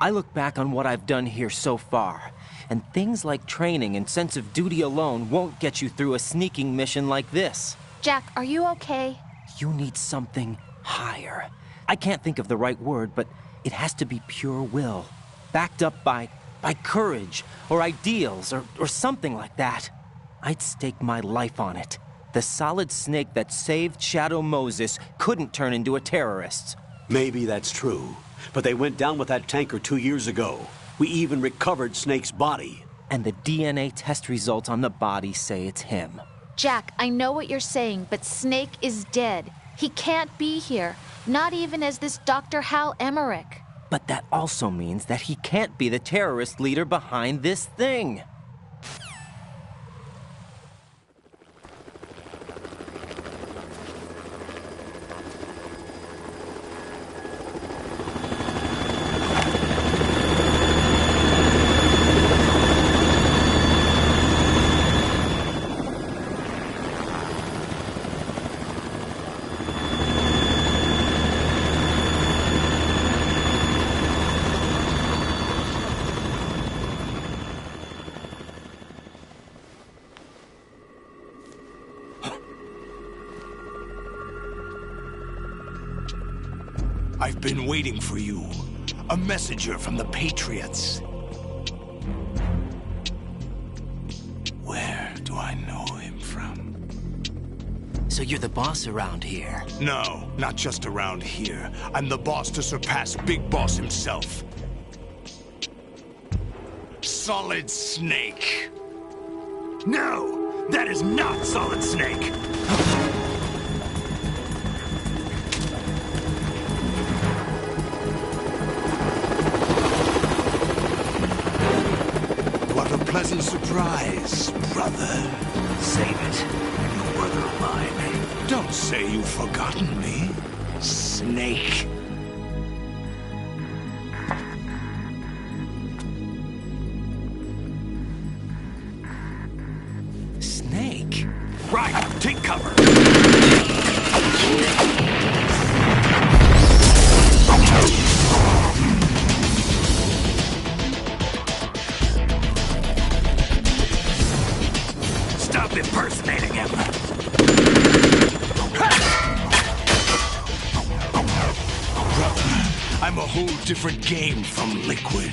I look back on what I've done here so far, and things like training and sense of duty alone won't get you through a sneaking mission like this. Jack, are you okay? You need something higher. I can't think of the right word, but it has to be pure will, backed up by courage, or ideals, or something like that. I'd stake my life on it. The solid Snake that saved Shadow Moses couldn't turn into a terrorist. Maybe that's true, but they went down with that tanker 2 years ago. We even recovered Snake's body. And the DNA test results on the body say it's him. Jack, I know what you're saying, but Snake is dead. He can't be here, not even as this Dr. Hal Emmerich. But that also means that he can't be the terrorist leader behind this thing. I've been waiting for you. A messenger from the Patriots. Where do I know him from? So you're the boss around here? No, not just around here. I'm the boss to surpass Big Boss himself. Solid Snake. No! That is not Solid Snake! What a pleasant surprise, brother. Save it. You brother of mine. Don't say you've forgotten me, Snake. Snake? Right, take cover. Stop impersonating him. Brother, I'm a whole different game from Liquid.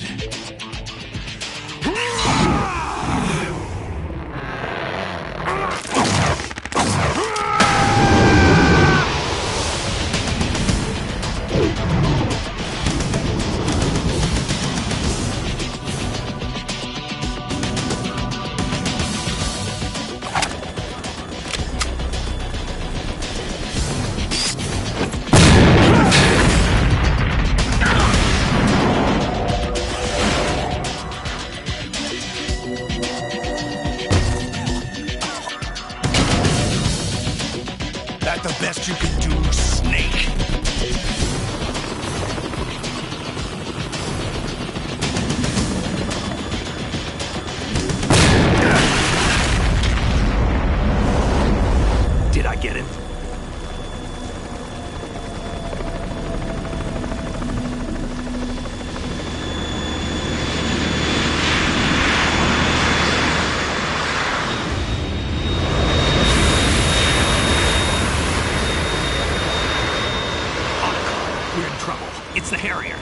It's the Harrier.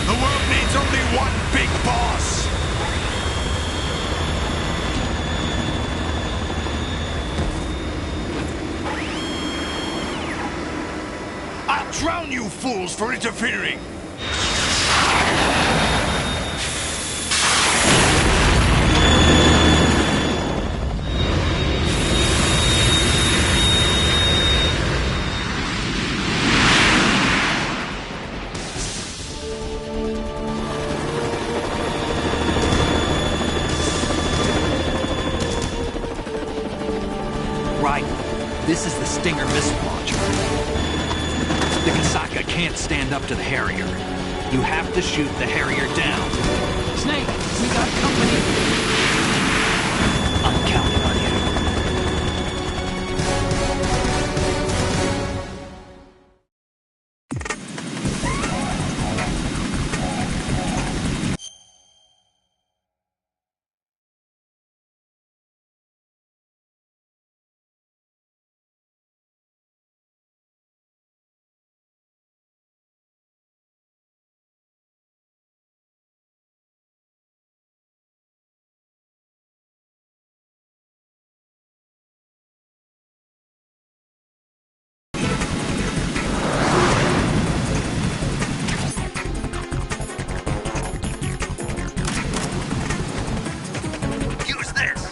The world needs only one big boss! I'll drown you fools for interfering! Right. This is the Stinger missile launcher. The Kasaka can't stand up to the Harrier. You have to shoot the Harrier down. Snake, we got company. I'm counting on you. Use this!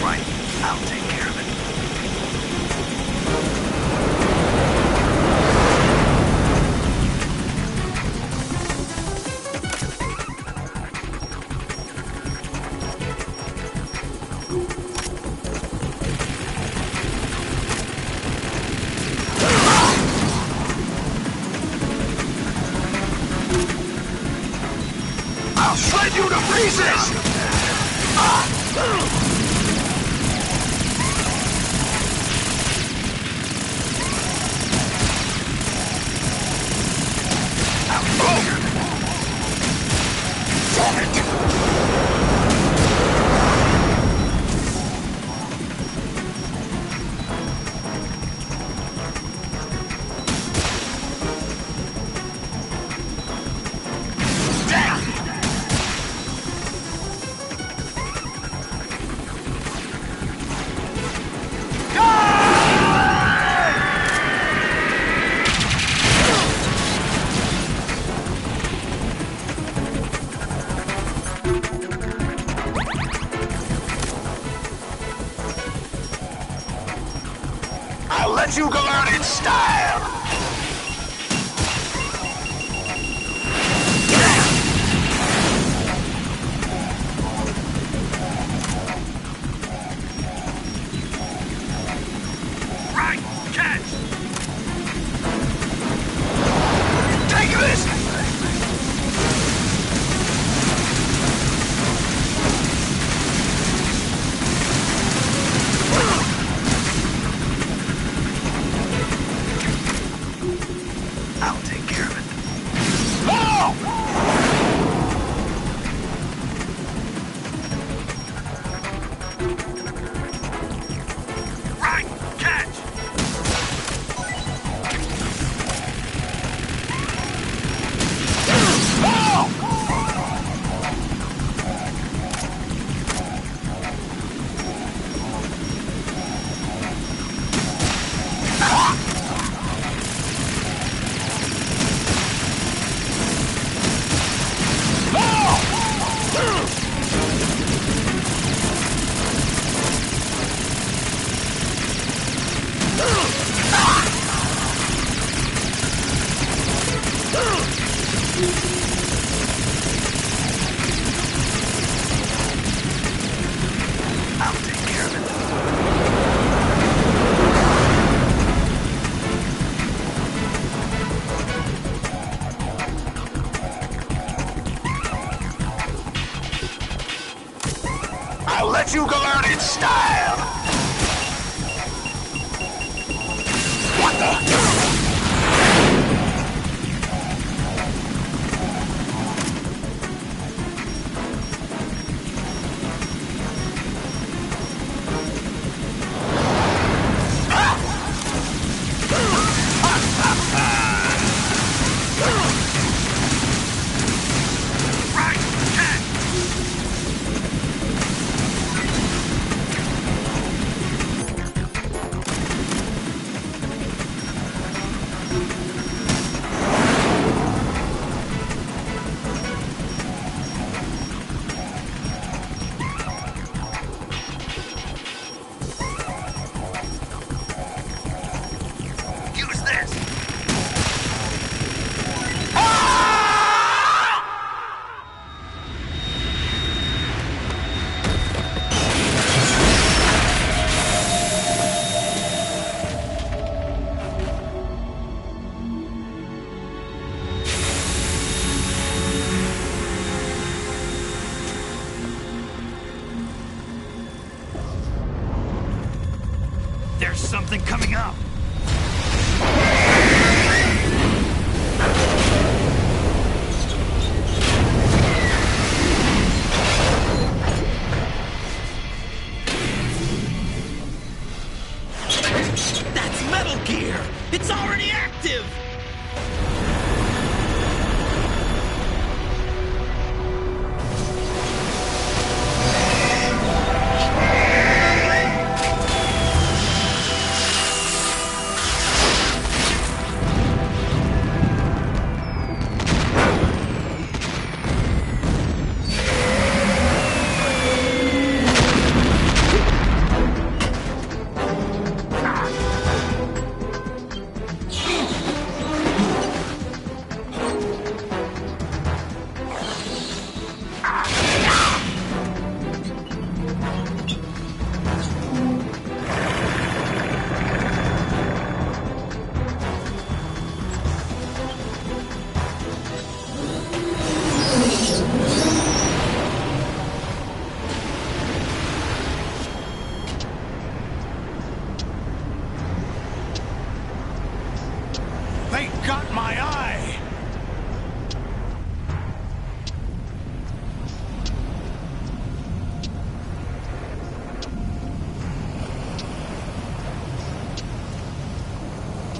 Right. I'll take care of it. I'll shred you to pieces! I'll let you go out in style! Right! Catch! Take this! let you go out in style! What the? There's something coming up! That's Metal Gear! It's already active! They got my eye!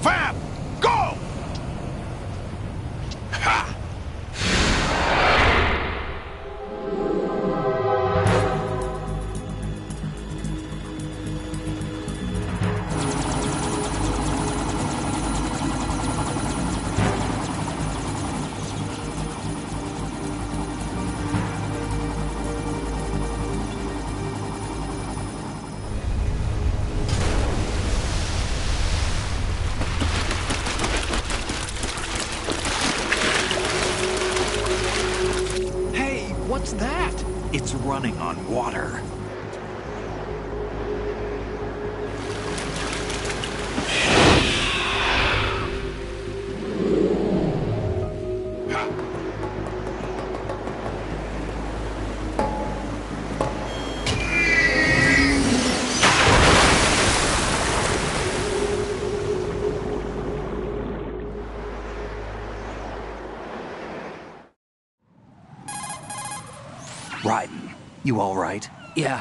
Fab! Go! Ha! What's that? It's running on water. Raiden, you all right? Yeah.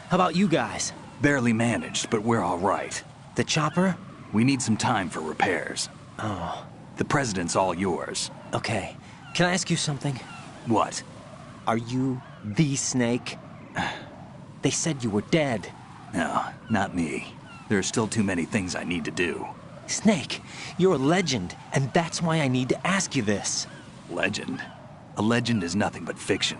How about you guys? Barely managed, but we're all right. The chopper? We need some time for repairs. Oh. The president's all yours. Okay. Can I ask you something? What? Are you the Snake? They said you were dead. No, not me. There are still too many things I need to do. Snake, you're a legend, and that's why I need to ask you this. Legend? A legend is nothing but fiction.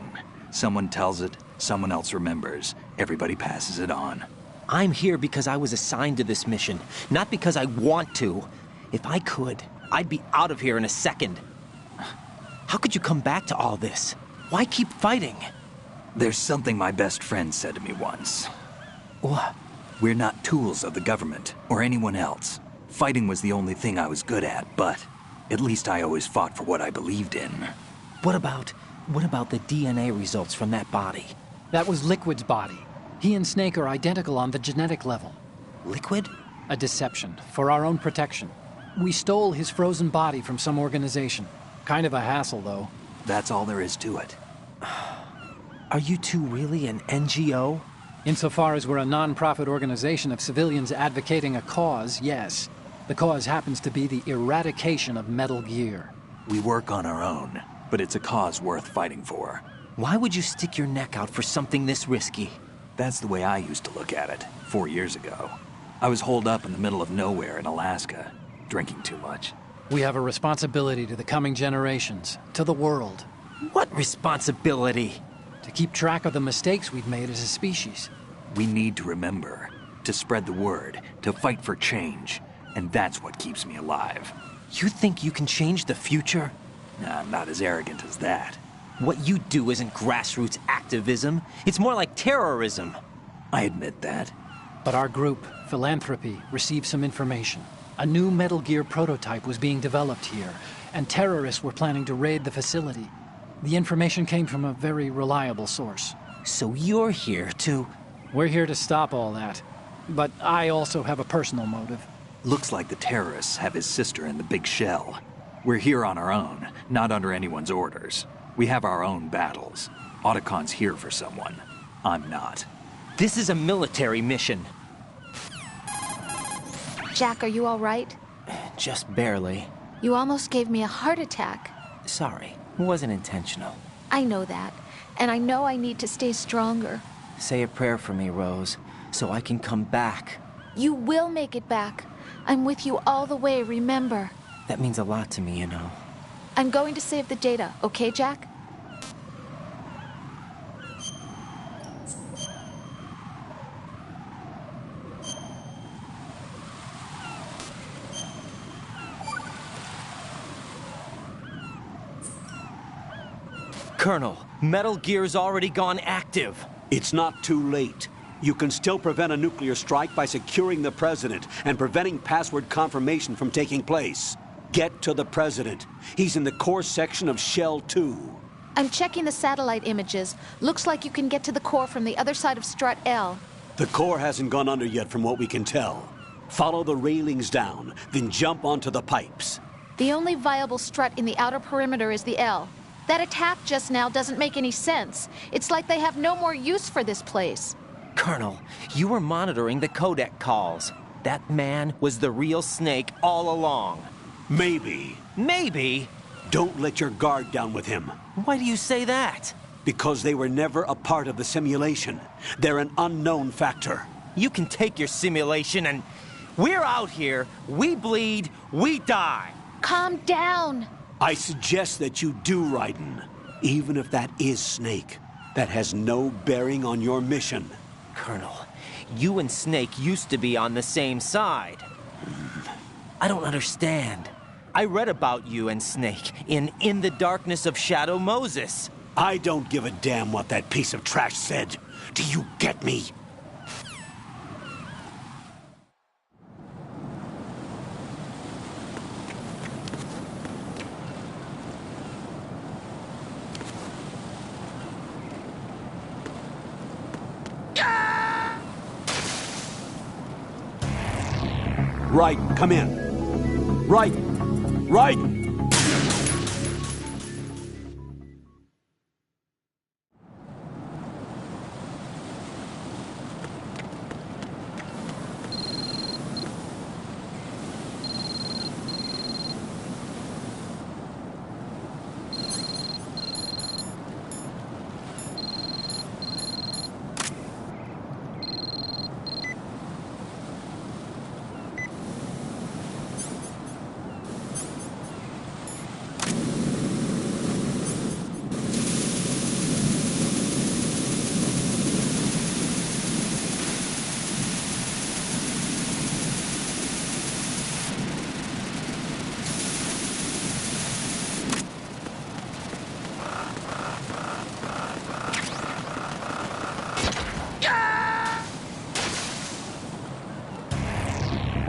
Someone tells it, someone else remembers. Everybody passes it on. I'm here because I was assigned to this mission, not because I want to. If I could, I'd be out of here in a second. How could you come back to all this? Why keep fighting? There's something my best friend said to me once. What? We're not tools of the government or anyone else. Fighting was the only thing I was good at, but at least I always fought for what I believed in. What about the DNA results from that body? That was Liquid's body. He and Snake are identical on the genetic level. Liquid? A deception, for our own protection. We stole his frozen body from some organization. Kind of a hassle, though. That's all there is to it. Are you two really an NGO? Insofar as we're a non-profit organization of civilians advocating a cause, yes. The cause happens to be the eradication of Metal Gear. We work on our own, but it's a cause worth fighting for. Why would you stick your neck out for something this risky? That's the way I used to look at it, 4 years ago. I was holed up in the middle of nowhere in Alaska, drinking too much. We have a responsibility to the coming generations, to the world. What responsibility? To keep track of the mistakes we've made as a species. We need to remember, to spread the word, to fight for change. And that's what keeps me alive. You think you can change the future? Nah, I'm not as arrogant as that. What you do isn't grassroots activism. It's more like terrorism. I admit that. But our group, Philanthropy, received some information. A new Metal Gear prototype was being developed here, and terrorists were planning to raid the facility. The information came from a very reliable source. So you're here to... We're here to stop all that. But I also have a personal motive. Looks like the terrorists have his sister in the big shell. We're here on our own, not under anyone's orders. We have our own battles. Otacon's here for someone. I'm not. This is a military mission. Jack, are you all right? Just barely. You almost gave me a heart attack. Sorry, it wasn't intentional. I know that, and I know I need to stay stronger. Say a prayer for me, Rose, so I can come back. You will make it back. I'm with you all the way, remember? That means a lot to me, you know. I'm going to save the data, okay, Jack? Colonel, Metal Gear's already gone active. It's not too late. You can still prevent a nuclear strike by securing the President and preventing password confirmation from taking place. Get to the President. He's in the core section of Shell 2. I'm checking the satellite images. Looks like you can get to the core from the other side of Strut L. The core hasn't gone under yet from what we can tell. Follow the railings down, then jump onto the pipes. The only viable strut in the outer perimeter is the L. That attack just now doesn't make any sense. It's like they have no more use for this place. Colonel, you were monitoring the codec calls. That man was the real Snake all along. Maybe. Maybe? Don't let your guard down with him. Why do you say that? Because they were never a part of the simulation. They're an unknown factor. You can take your simulation and... We're out here, we bleed, we die. Calm down. I suggest that you do, Raiden. Even if that is Snake. That has no bearing on your mission. Colonel, you and Snake used to be on the same side. I don't understand. I read about you and Snake in the Darkness of Shadow Moses. I don't give a damn what that piece of trash said. Do you get me? Raiden, come in. Raiden! Raiden!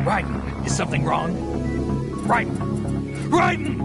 Raiden, is something wrong? Raiden! Raiden!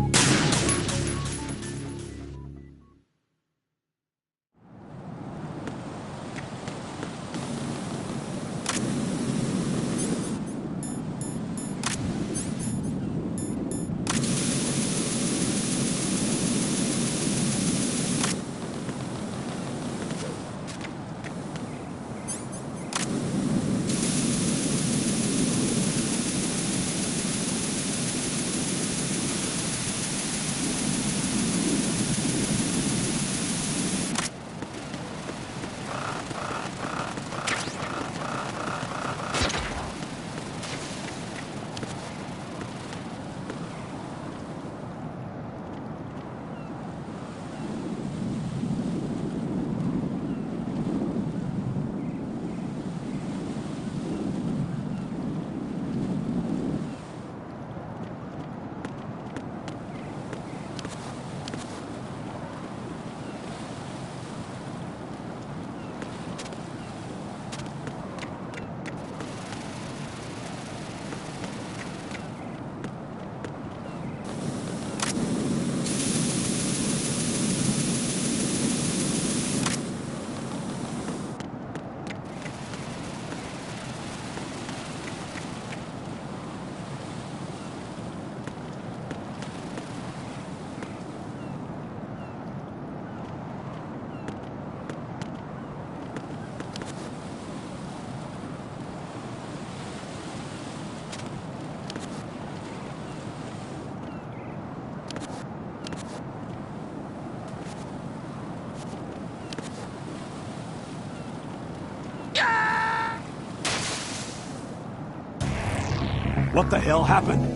What the hell happened?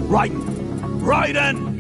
Raiden! Raiden!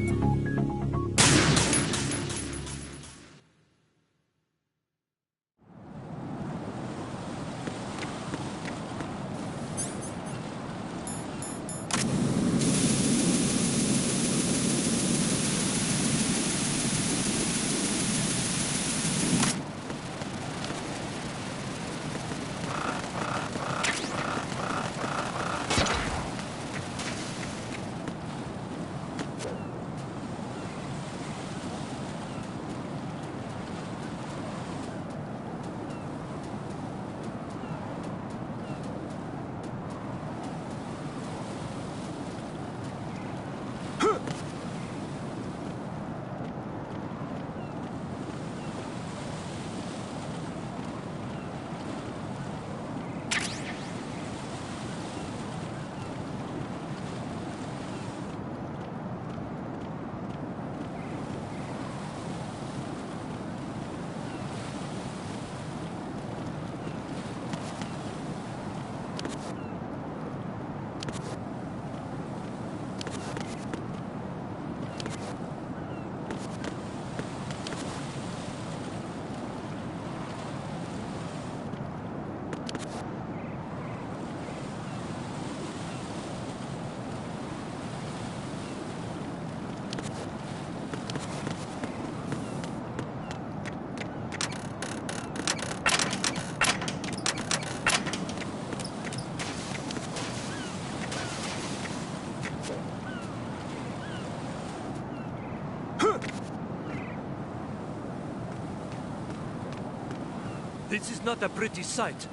This is not a pretty sight.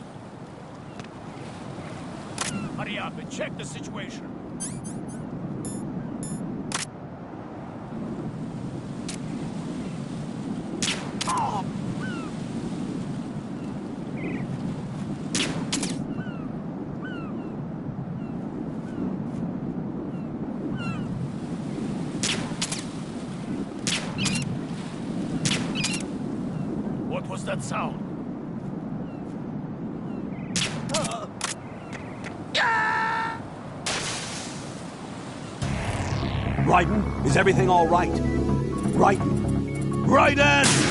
Hurry up and check the situation. What was that sound? Raiden, is everything all right? Raiden! Raiden!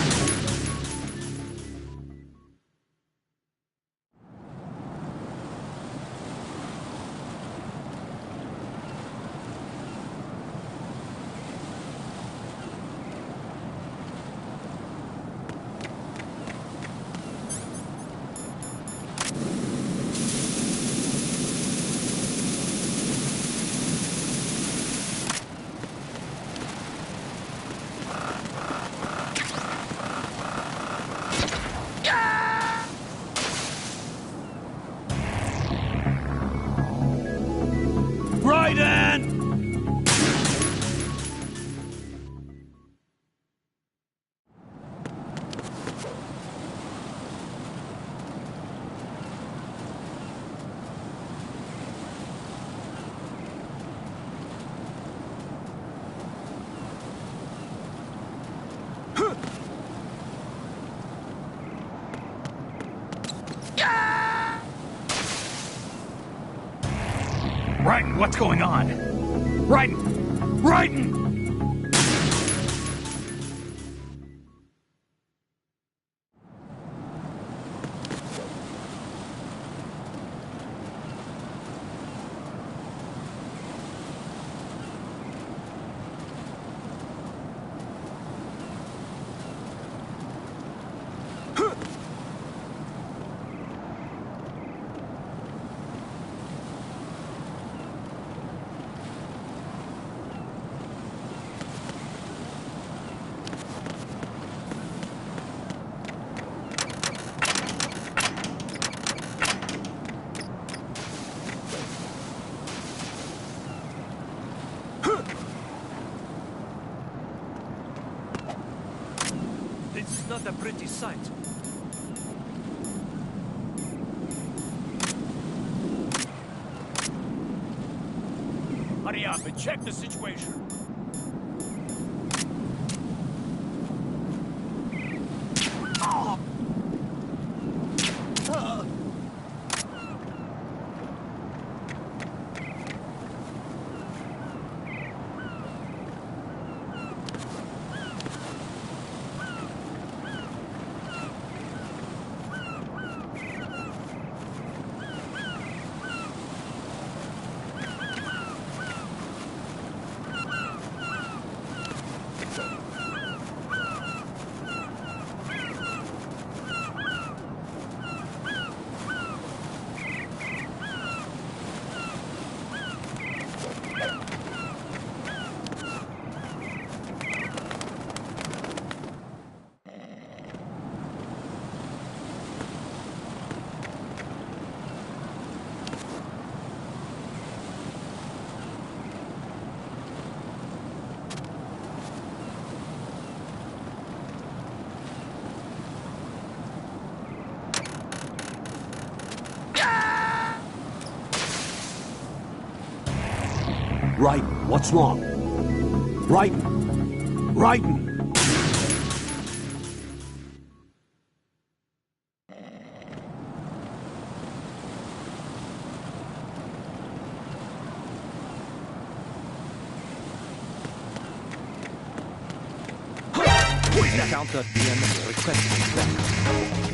Raiden, what's going on? Raiden! Raiden! This is not a pretty sight. Hurry up and check the situation. Raiden, what's wrong? Raiden! Raiden! Counter DM requesting backup.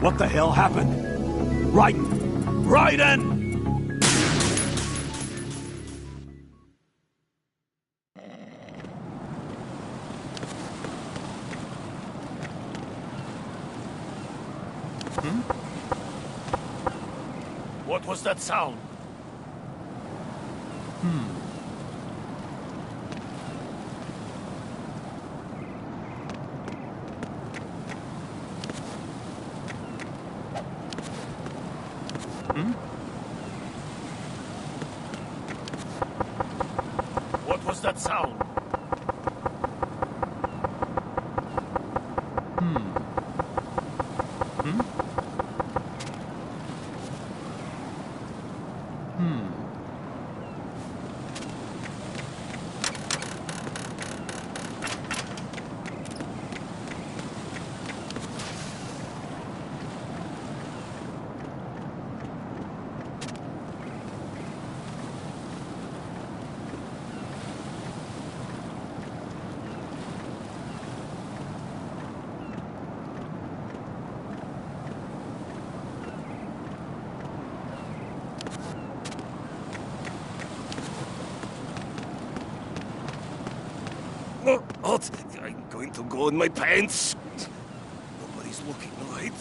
What the hell happened? Raiden! Raiden! What was that sound? What was that sound? What? I'm going to go in my pants. Nobody's looking, right?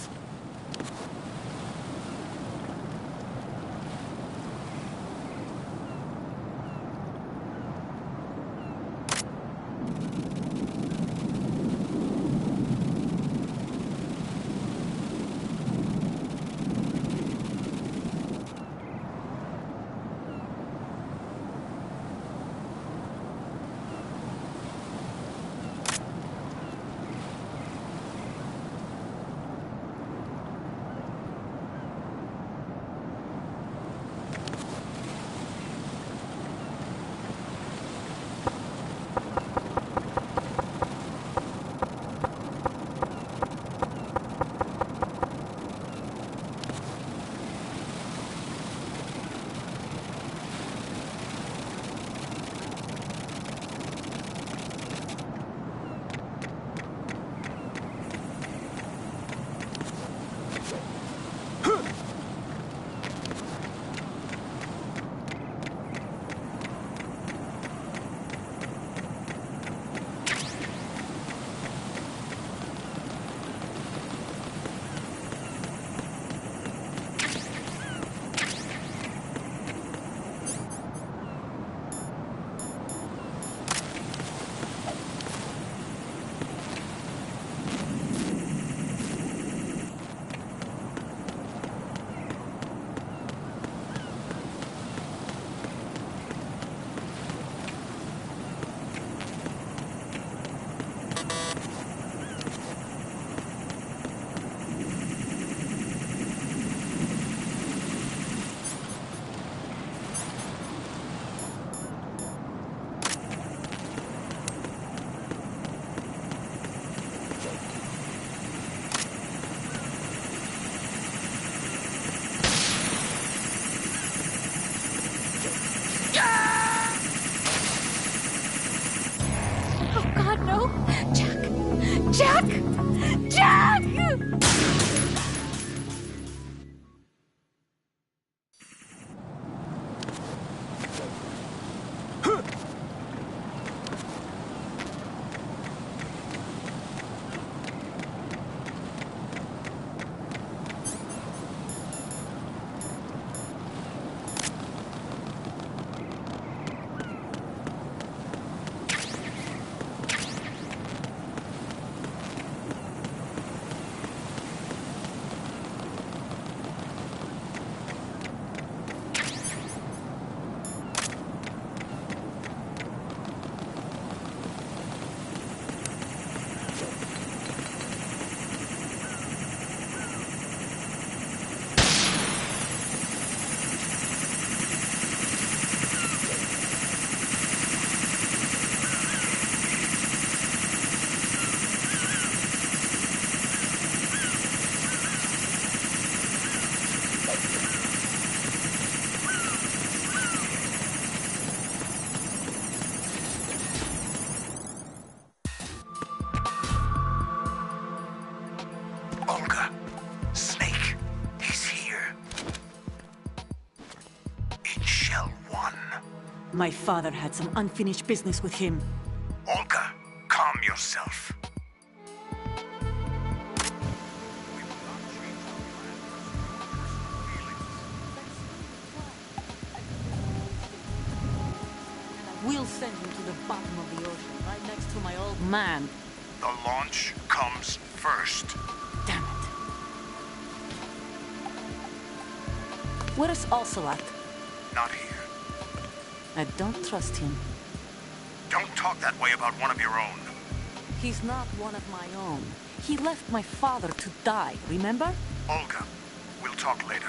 Jack! Jack! My father had some unfinished business with him. Olga, calm yourself. We'll send him to the bottom of the ocean, right next to my old man. The launch comes first. Damn it. Where's Ocelot? Not here. I don't trust him. Don't talk that way about one of your own. He's not one of my own. He left my father to die, remember? Olga, we'll talk later.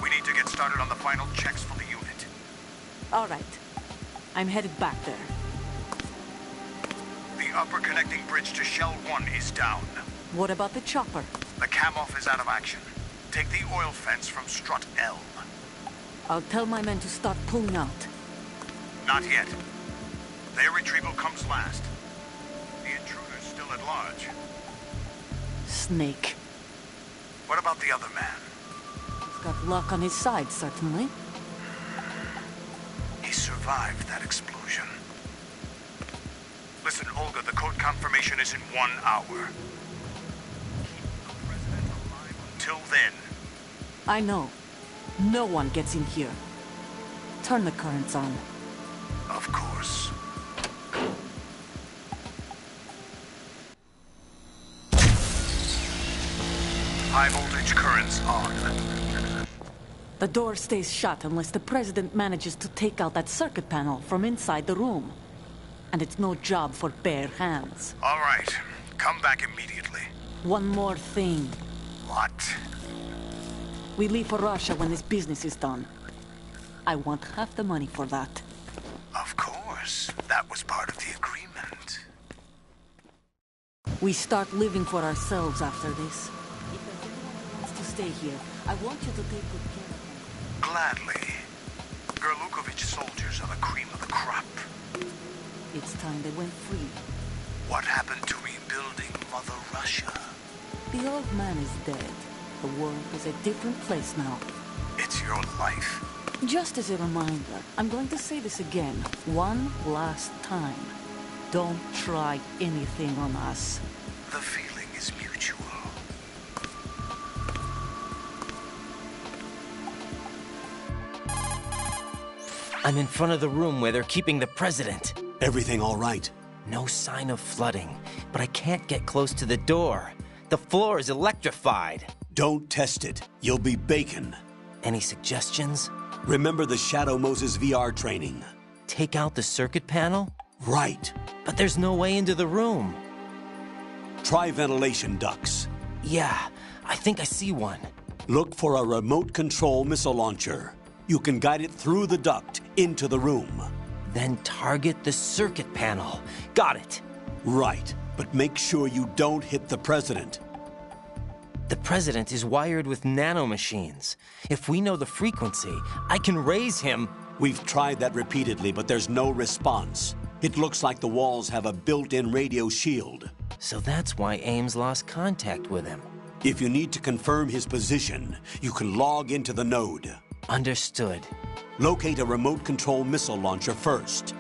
We need to get started on the final checks for the unit. All right. I'm headed back there. The upper connecting bridge to Shell 1 is down. What about the chopper? The cam-off is out of action. Take the oil fence from strut L. I'll tell my men to start pulling out. Not yet. Their retrieval comes last. The intruder's still at large. Snake. What about the other man? He's got luck on his side, certainly. He survived that explosion. Listen, Olga, the code confirmation is in 1 hour. Keep the president alive until then. I know. No one gets in here. Turn the currents on. Of course. High voltage currents on. The door stays shut unless the president manages to take out that circuit panel from inside the room. And it's no job for bare hands. All right. Come back immediately. One more thing. What? We leave for Russia when this business is done. I want half the money for that. Of course. That was part of the agreement. We start living for ourselves after this. If there's anyone who wants to stay here, I want you to take good care of them. Gladly. Gerlukovich soldiers are the cream of the crop. It's time they went free. What happened to rebuilding Mother Russia? The old man is dead. The world is a different place now. It's your life. Just as a reminder, I'm going to say this again, one last time. Don't try anything on us. The feeling is mutual. I'm in front of the room where they're keeping the president. Everything all right? No sign of flooding, but I can't get close to the door. The floor is electrified. Don't test it. You'll be bacon. Any suggestions? Remember the Shadow Moses VR training. Take out the circuit panel? Right. But there's no way into the room. Try ventilation ducts. Yeah, I think I see one. Look for a remote control missile launcher. You can guide it through the duct into the room. Then target the circuit panel. Got it. Right, but make sure you don't hit the president. The president is wired with nanomachines. If we know the frequency, I can raise him. We've tried that repeatedly, but there's no response. It looks like the walls have a built-in radio shield. So that's why Ames lost contact with him. If you need to confirm his position, you can log into the node. Understood. Locate a remote control missile launcher first.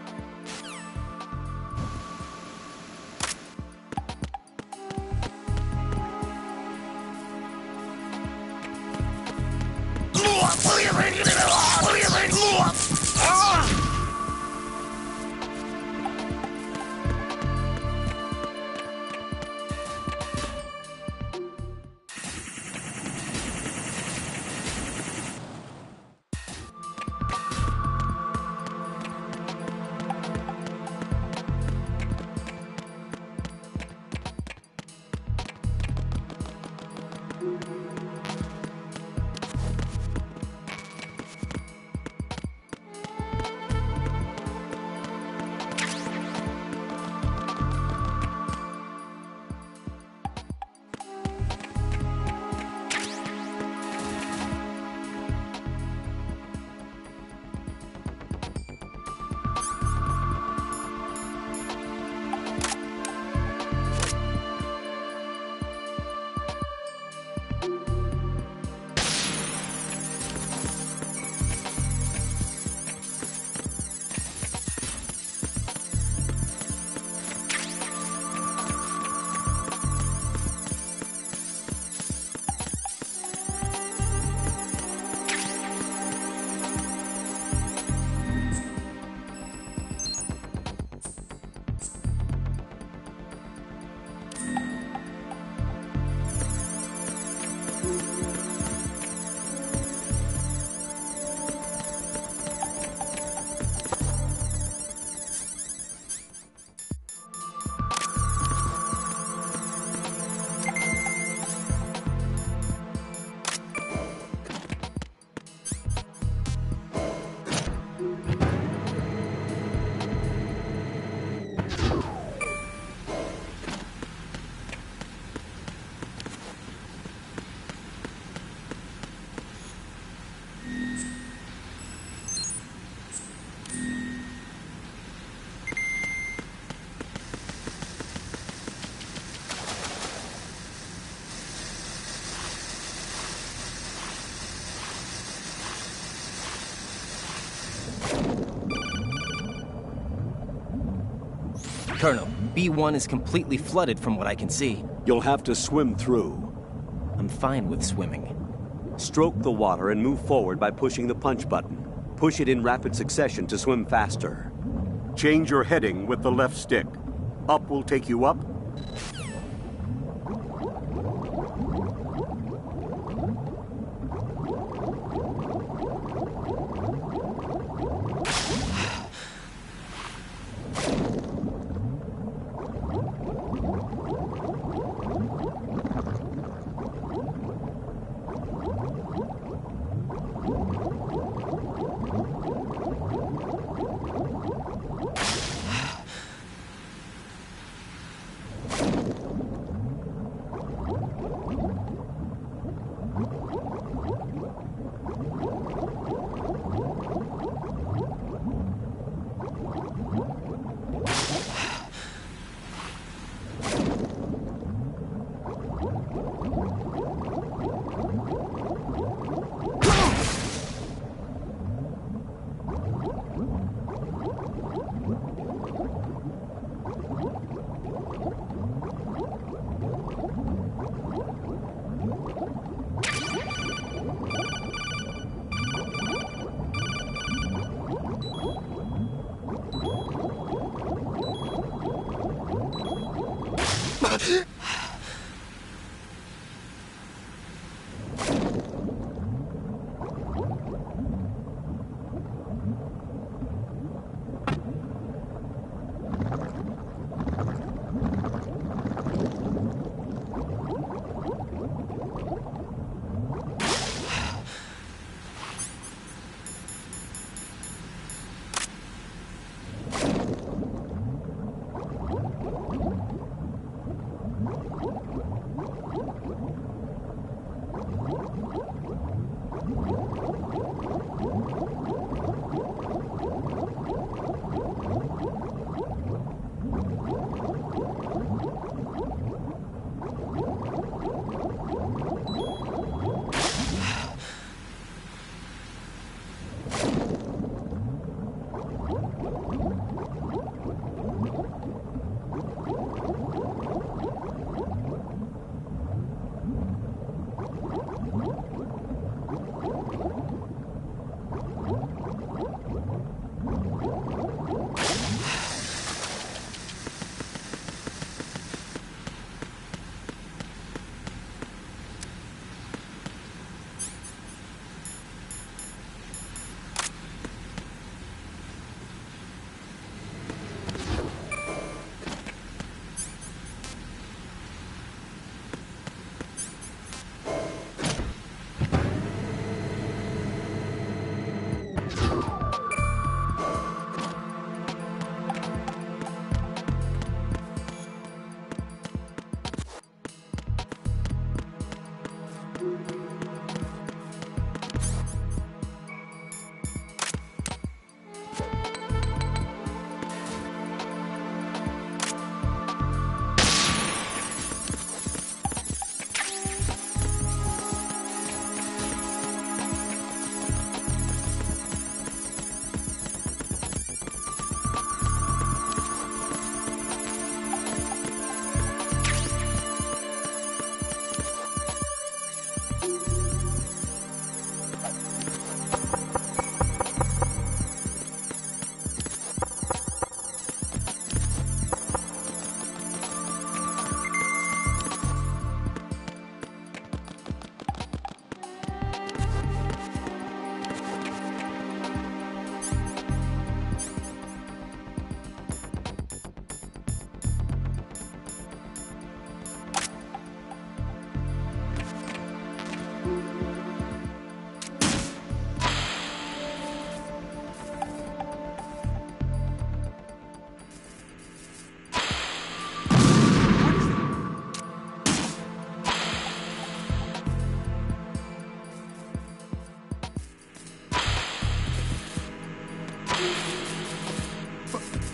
Colonel, B1 is completely flooded from what I can see. You'll have to swim through. I'm fine with swimming. Stroke the water and move forward by pushing the punch button. Push it in rapid succession to swim faster. Change your heading with the left stick. Up will take you up.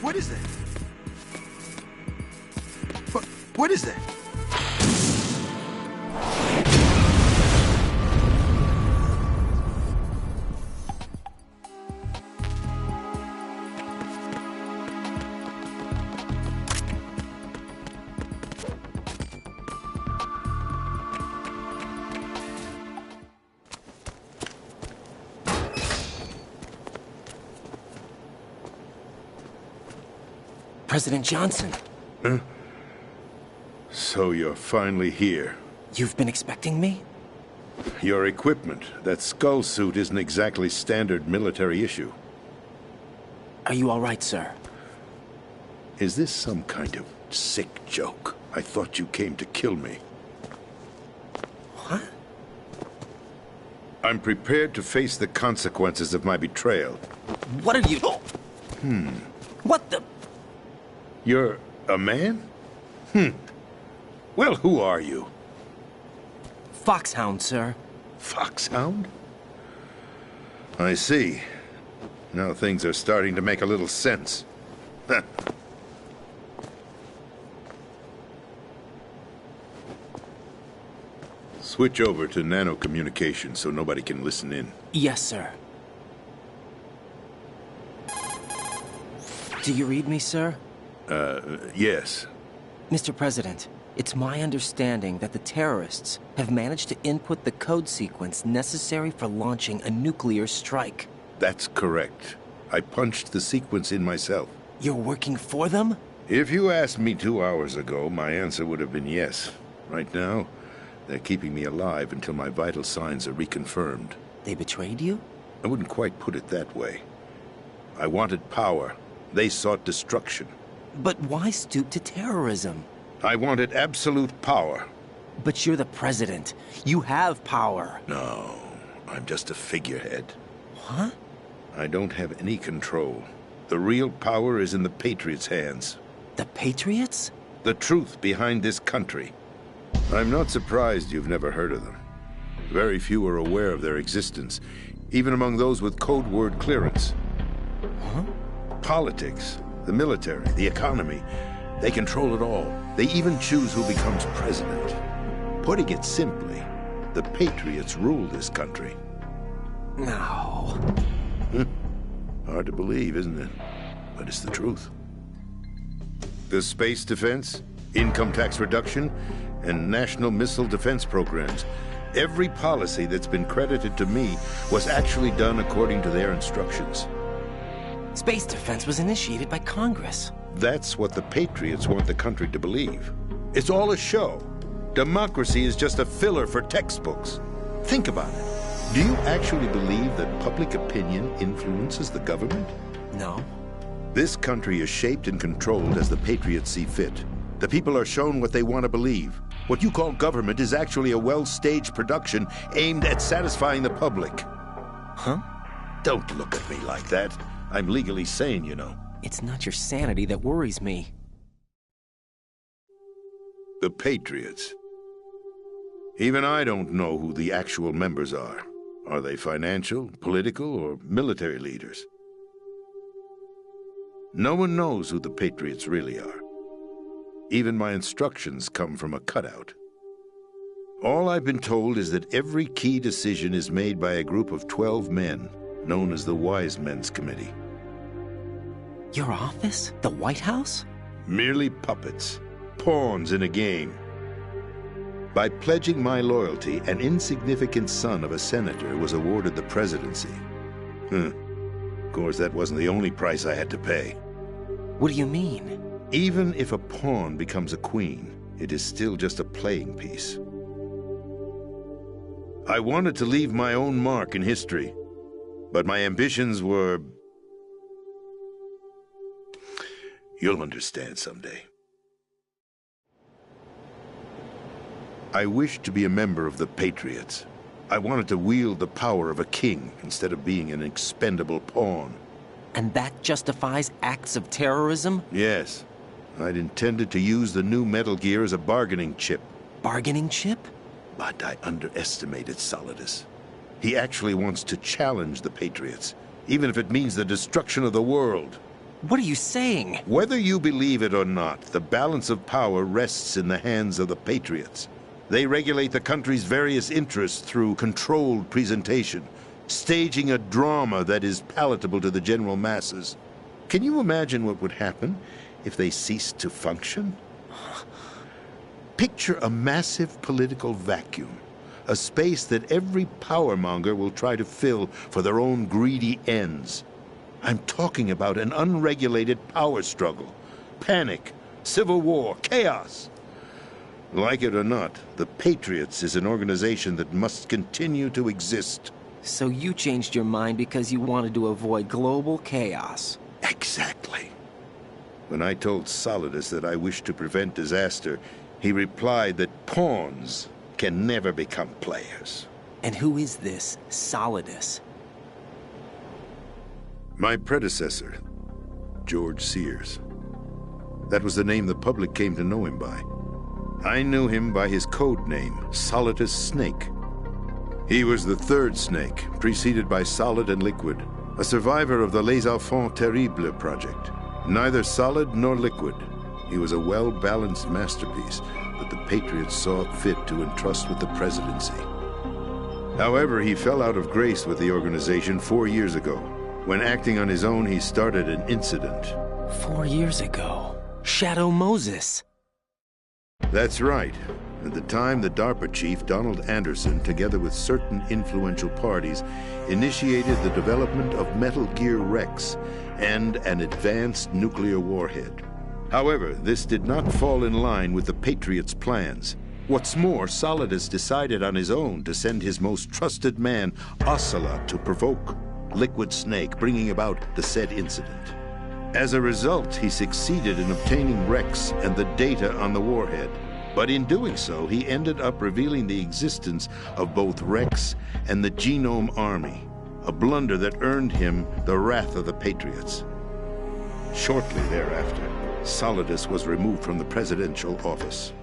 What is that? What is that? President Johnson. Huh? So you're finally here. You've been expecting me? Your equipment, that skull suit, isn't exactly standard military issue. Are you all right, sir? Is this some kind of sick joke? I thought you came to kill me. What? I'm prepared to face the consequences of my betrayal. What are you... What the... You're a man? Well, who are you? Foxhound, sir. Foxhound? I see. Now things are starting to make a little sense. Switch over to nano-communication so nobody can listen in. Yes, sir. Do you read me, sir? Yes. Mr. President, it's my understanding that the terrorists have managed to input the code sequence necessary for launching a nuclear strike. That's correct. I punched the sequence in myself. You're working for them? If you asked me 2 hours ago, my answer would have been yes. Right now, they're keeping me alive until my vital signs are reconfirmed. They betrayed you? I wouldn't quite put it that way. I wanted power. They sought destruction. But why stoop to terrorism? I wanted absolute power. But you're the president. You have power. No, I'm just a figurehead. What? I don't have any control. The real power is in the Patriots' hands. The Patriots? The truth behind this country. I'm not surprised you've never heard of them. Very few are aware of their existence, even among those with code word clearance. Huh? Politics, the military, the economy, they control it all. They even choose who becomes president. Putting it simply, the Patriots rule this country. No. Hard to believe, isn't it? But it's the truth. The space defense, income tax reduction, and national missile defense programs. Every policy that's been credited to me was actually done according to their instructions. Space defense was initiated by Congress. That's what the Patriots want the country to believe. It's all a show. Democracy is just a filler for textbooks. Think about it. Do you actually believe that public opinion influences the government? No. This country is shaped and controlled as the Patriots see fit. The people are shown what they want to believe. What you call government is actually a well-staged production aimed at satisfying the public. Huh? Don't look at me like that. I'm legally sane, you know. It's not your sanity that worries me. The Patriots. Even I don't know who the actual members are. Are they financial, political, or military leaders? No one knows who the Patriots really are. Even my instructions come from a cutout. All I've been told is that every key decision is made by a group of 12 men, known as the Wise Men's Committee. Your office? The White House? Merely puppets, pawns in a game. By pledging my loyalty, an insignificant son of a senator was awarded the presidency. Of course, that wasn't the only price I had to pay. What do you mean? Even if a pawn becomes a queen, it is still just a playing piece. I wanted to leave my own mark in history, but my ambitions were... You'll understand someday. I wished to be a member of the Patriots. I wanted to wield the power of a king instead of being an expendable pawn. And that justifies acts of terrorism? Yes. I'd intended to use the new Metal Gear as a bargaining chip. Bargaining chip? But I underestimated Solidus. He actually wants to challenge the Patriots, even if it means the destruction of the world. What are you saying? Whether you believe it or not, the balance of power rests in the hands of the Patriots. They regulate the country's various interests through controlled presentation, staging a drama that is palatable to the general masses. Can you imagine what would happen if they ceased to function? Picture a massive political vacuum, a space that every powermonger will try to fill for their own greedy ends. I'm talking about an unregulated power struggle, panic, civil war, chaos. Like it or not, the Patriots is an organization that must continue to exist. So you changed your mind because you wanted to avoid global chaos. Exactly. When I told Solidus that I wished to prevent disaster, he replied that pawns can never become players. And who is this Solidus? My predecessor, George Sears. That was the name the public came to know him by. I knew him by his code name, Solidus Snake. He was the third Snake, preceded by Solid and Liquid, a survivor of the Les Enfants Terribles project. Neither solid nor liquid, he was a well-balanced masterpiece that the Patriots saw fit to entrust with the presidency. However, he fell out of grace with the organization 4 years ago. When acting on his own, he started an incident. 4 years ago? Shadow Moses. That's right. At the time, the DARPA chief, Donald Anderson, together with certain influential parties, initiated the development of Metal Gear Rex and an advanced nuclear warhead. However, this did not fall in line with the Patriots' plans. What's more, Solidus decided on his own to send his most trusted man, Ocelot, to provoke Liquid Snake, bringing about the said incident. As a result, he succeeded in obtaining Rex and the data on the warhead. But in doing so, he ended up revealing the existence of both Rex and the Genome Army, a blunder that earned him the wrath of the Patriots. Shortly thereafter, Solidus was removed from the presidential office.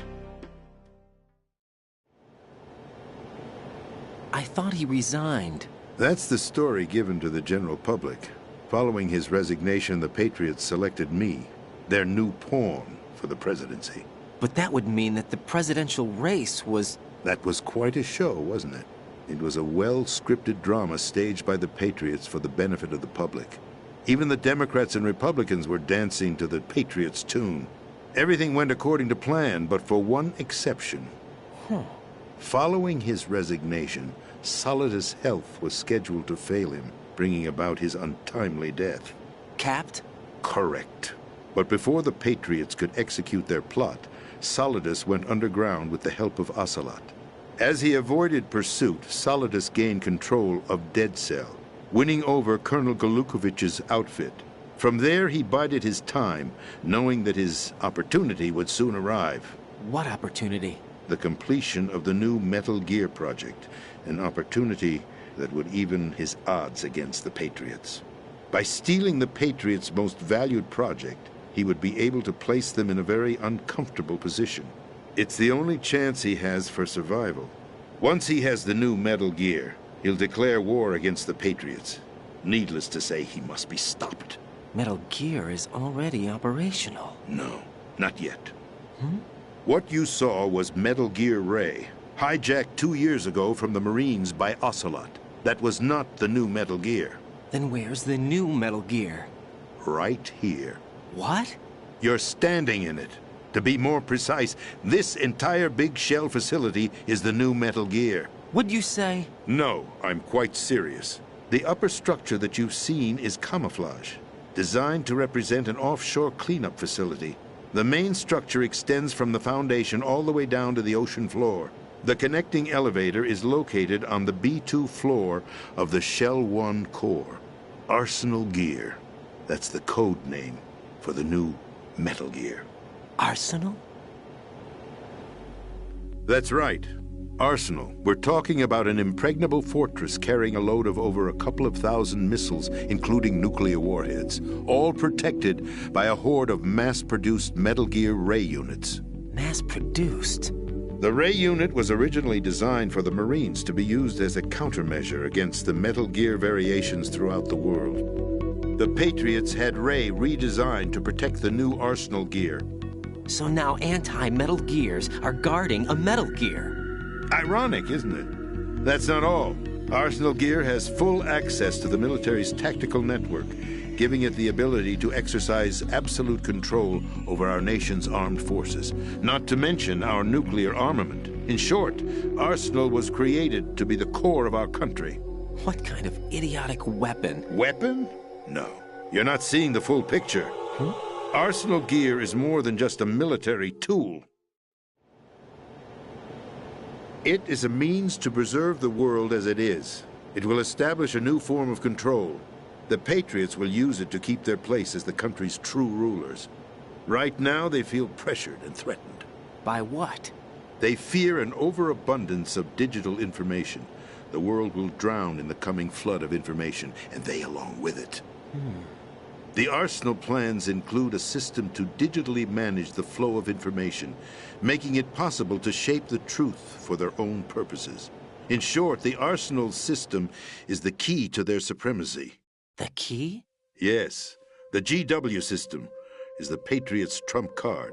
I thought he resigned. That's the story given to the general public. Following his resignation, the Patriots selected me, their new pawn, for the presidency. But that would mean that the presidential race was... That was quite a show, wasn't it? It was a well-scripted drama staged by the Patriots for the benefit of the public. Even the Democrats and Republicans were dancing to the Patriots' tune. Everything went according to plan, but for one exception. Following his resignation, Solidus' health was scheduled to fail him, bringing about his untimely death. Capped? Correct. But before the Patriots could execute their plot, Solidus went underground with the help of Ocelot. As he avoided pursuit, Solidus gained control of Dead Cell, winning over Colonel Golukovich's outfit. From there, he bided his time, knowing that his opportunity would soon arrive. What opportunity? The completion of the new Metal Gear project, an opportunity that would even his odds against the Patriots. By stealing the Patriots' most valued project, he would be able to place them in a very uncomfortable position. It's the only chance he has for survival. Once he has the new Metal Gear, he'll declare war against the Patriots. Needless to say, he must be stopped. Metal Gear is already operational. No, not yet. What you saw was Metal Gear Ray, hijacked 2 years ago from the Marines by Ocelot. That was not the new Metal Gear. Then where's the new Metal Gear? Right here. What? You're standing in it. To be more precise, this entire big shell facility is the new Metal Gear. What'd you say? No, I'm quite serious. The upper structure that you've seen is camouflage, designed to represent an offshore cleanup facility. The main structure extends from the foundation all the way down to the ocean floor. The connecting elevator is located on the B2 floor of the Shell 1 core. Arsenal Gear. That's the code name for the new Metal Gear. Arsenal? That's right. Arsenal. We're talking about an impregnable fortress carrying a load of over a couple of thousand missiles, including nuclear warheads, all protected by a horde of mass-produced Metal Gear Ray units. Mass-produced? The Ray unit was originally designed for the Marines to be used as a countermeasure against the Metal Gear variations throughout the world. The Patriots had Ray redesigned to protect the new Arsenal Gear. So now anti-Metal Gears are guarding a Metal Gear. Ironic, isn't it? That's not all. Arsenal Gear has full access to the military's tactical network, giving it the ability to exercise absolute control over our nation's armed forces, not to mention our nuclear armament. In short, Arsenal was created to be the core of our country. What kind of idiotic weapon? Weapon? No. You're not seeing the full picture. Arsenal gear is more than just a military tool. It is a means to preserve the world as it is. It will establish a new form of control. The Patriots will use it to keep their place as the country's true rulers. Right now, they feel pressured and threatened. By what? They fear an overabundance of digital information. The world will drown in the coming flood of information, and they along with it. The Arsenal plans include a system to digitally manage the flow of information, making it possible to shape the truth for their own purposes. In short, the Arsenal system is the key to their supremacy. The key? Yes. The GW system is the Patriots' trump card.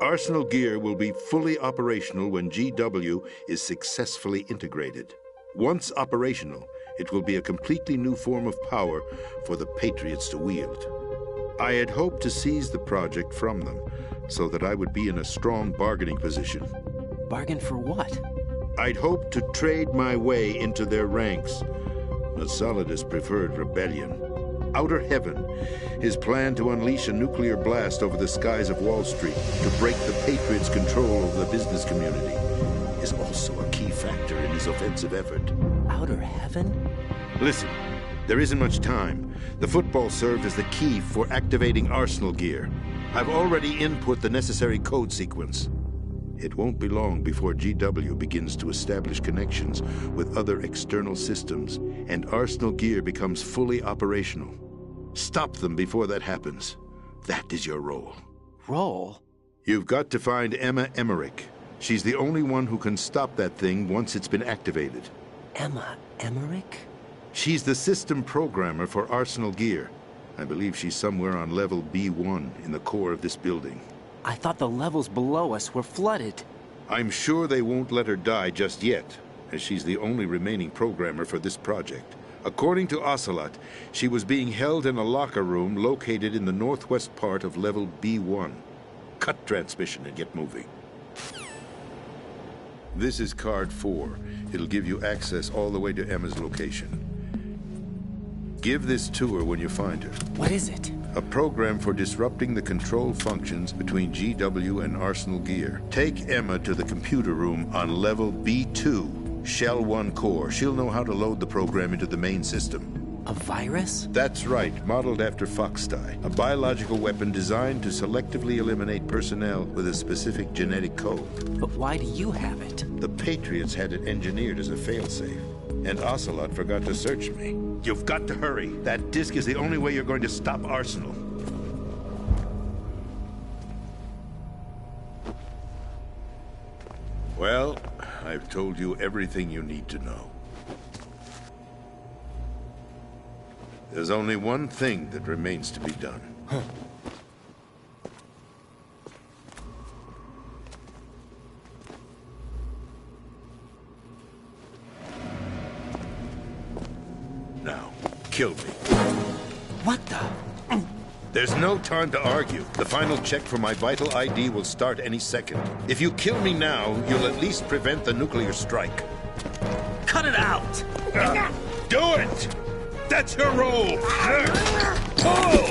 Arsenal gear will be fully operational when GW is successfully integrated. Once operational, it will be a completely new form of power for the Patriots to wield. I had hoped to seize the project from them, so that I would be in a strong bargaining position. Bargain for what? I'd hoped to trade my way into their ranks. Nasalidas preferred rebellion. Outer Heaven, his plan to unleash a nuclear blast over the skies of Wall Street to break the Patriots' control over the business community, is also a key factor in his offensive effort. Outer Heaven? Listen, there isn't much time. The football served as the key for activating Arsenal gear. I've already input the necessary code sequence. It won't be long before GW begins to establish connections with other external systems, and Arsenal gear becomes fully operational. Stop them before that happens. That is your role. Role? You've got to find Emma Emmerich. She's the only one who can stop that thing once it's been activated. Emma Emmerich? She's the system programmer for Arsenal gear. I believe she's somewhere on level B1 in the core of this building. I thought the levels below us were flooded. I'm sure they won't let her die just yet, as she's the only remaining programmer for this project. According to Ocelot, she was being held in a locker room located in the northwest part of level B1. Cut transmission and get moving. This is card 4. It'll give you access all the way to Emma's location. Give this to her when you find her. What is it? A program for disrupting the control functions between GW and Arsenal gear. Take Emma to the computer room on level B2, Shell 1 core. She'll know how to load the program into the main system. A virus? That's right, modeled after Foxdie. A biological weapon designed to selectively eliminate personnel with a specific genetic code. But why do you have it? The Patriots had it engineered as a failsafe. And Ocelot forgot to search me. You've got to hurry. That disk is the only way you're going to stop Arsenal. Well, I've told you everything you need to know. There's only one thing that remains to be done. Now, kill me. What the? There's no time to argue. The final check for my vital ID will start any second. If you kill me now, you'll at least prevent the nuclear strike. Cut it out! Do it! That's your role! Pull!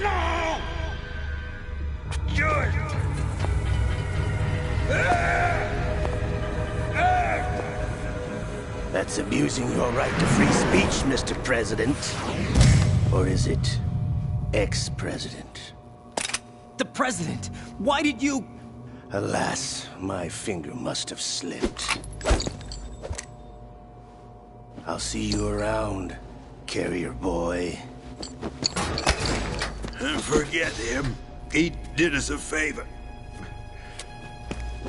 No! Do it! That's abusing your right to free speech, Mr. President. Or is it ex-president? The president! Why did you... Alas, my finger must have slipped. I'll see you around, carrier boy. Forget him. He did us a favor.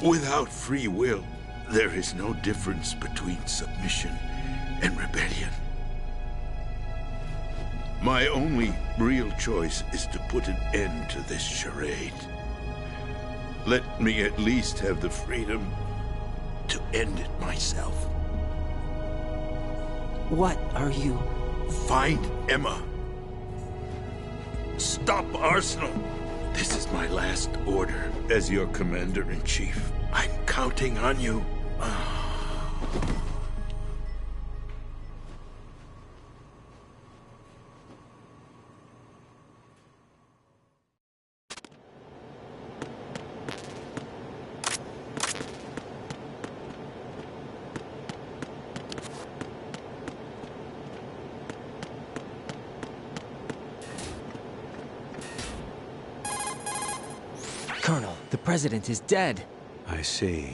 Without free will, there is no difference between submission and rebellion. My only real choice is to put an end to this charade. Let me at least have the freedom to end it myself. What are you... Find Emma. Stop Arsenal. This is my last order as your commander-in-chief. I'm counting on you. president is dead. I see.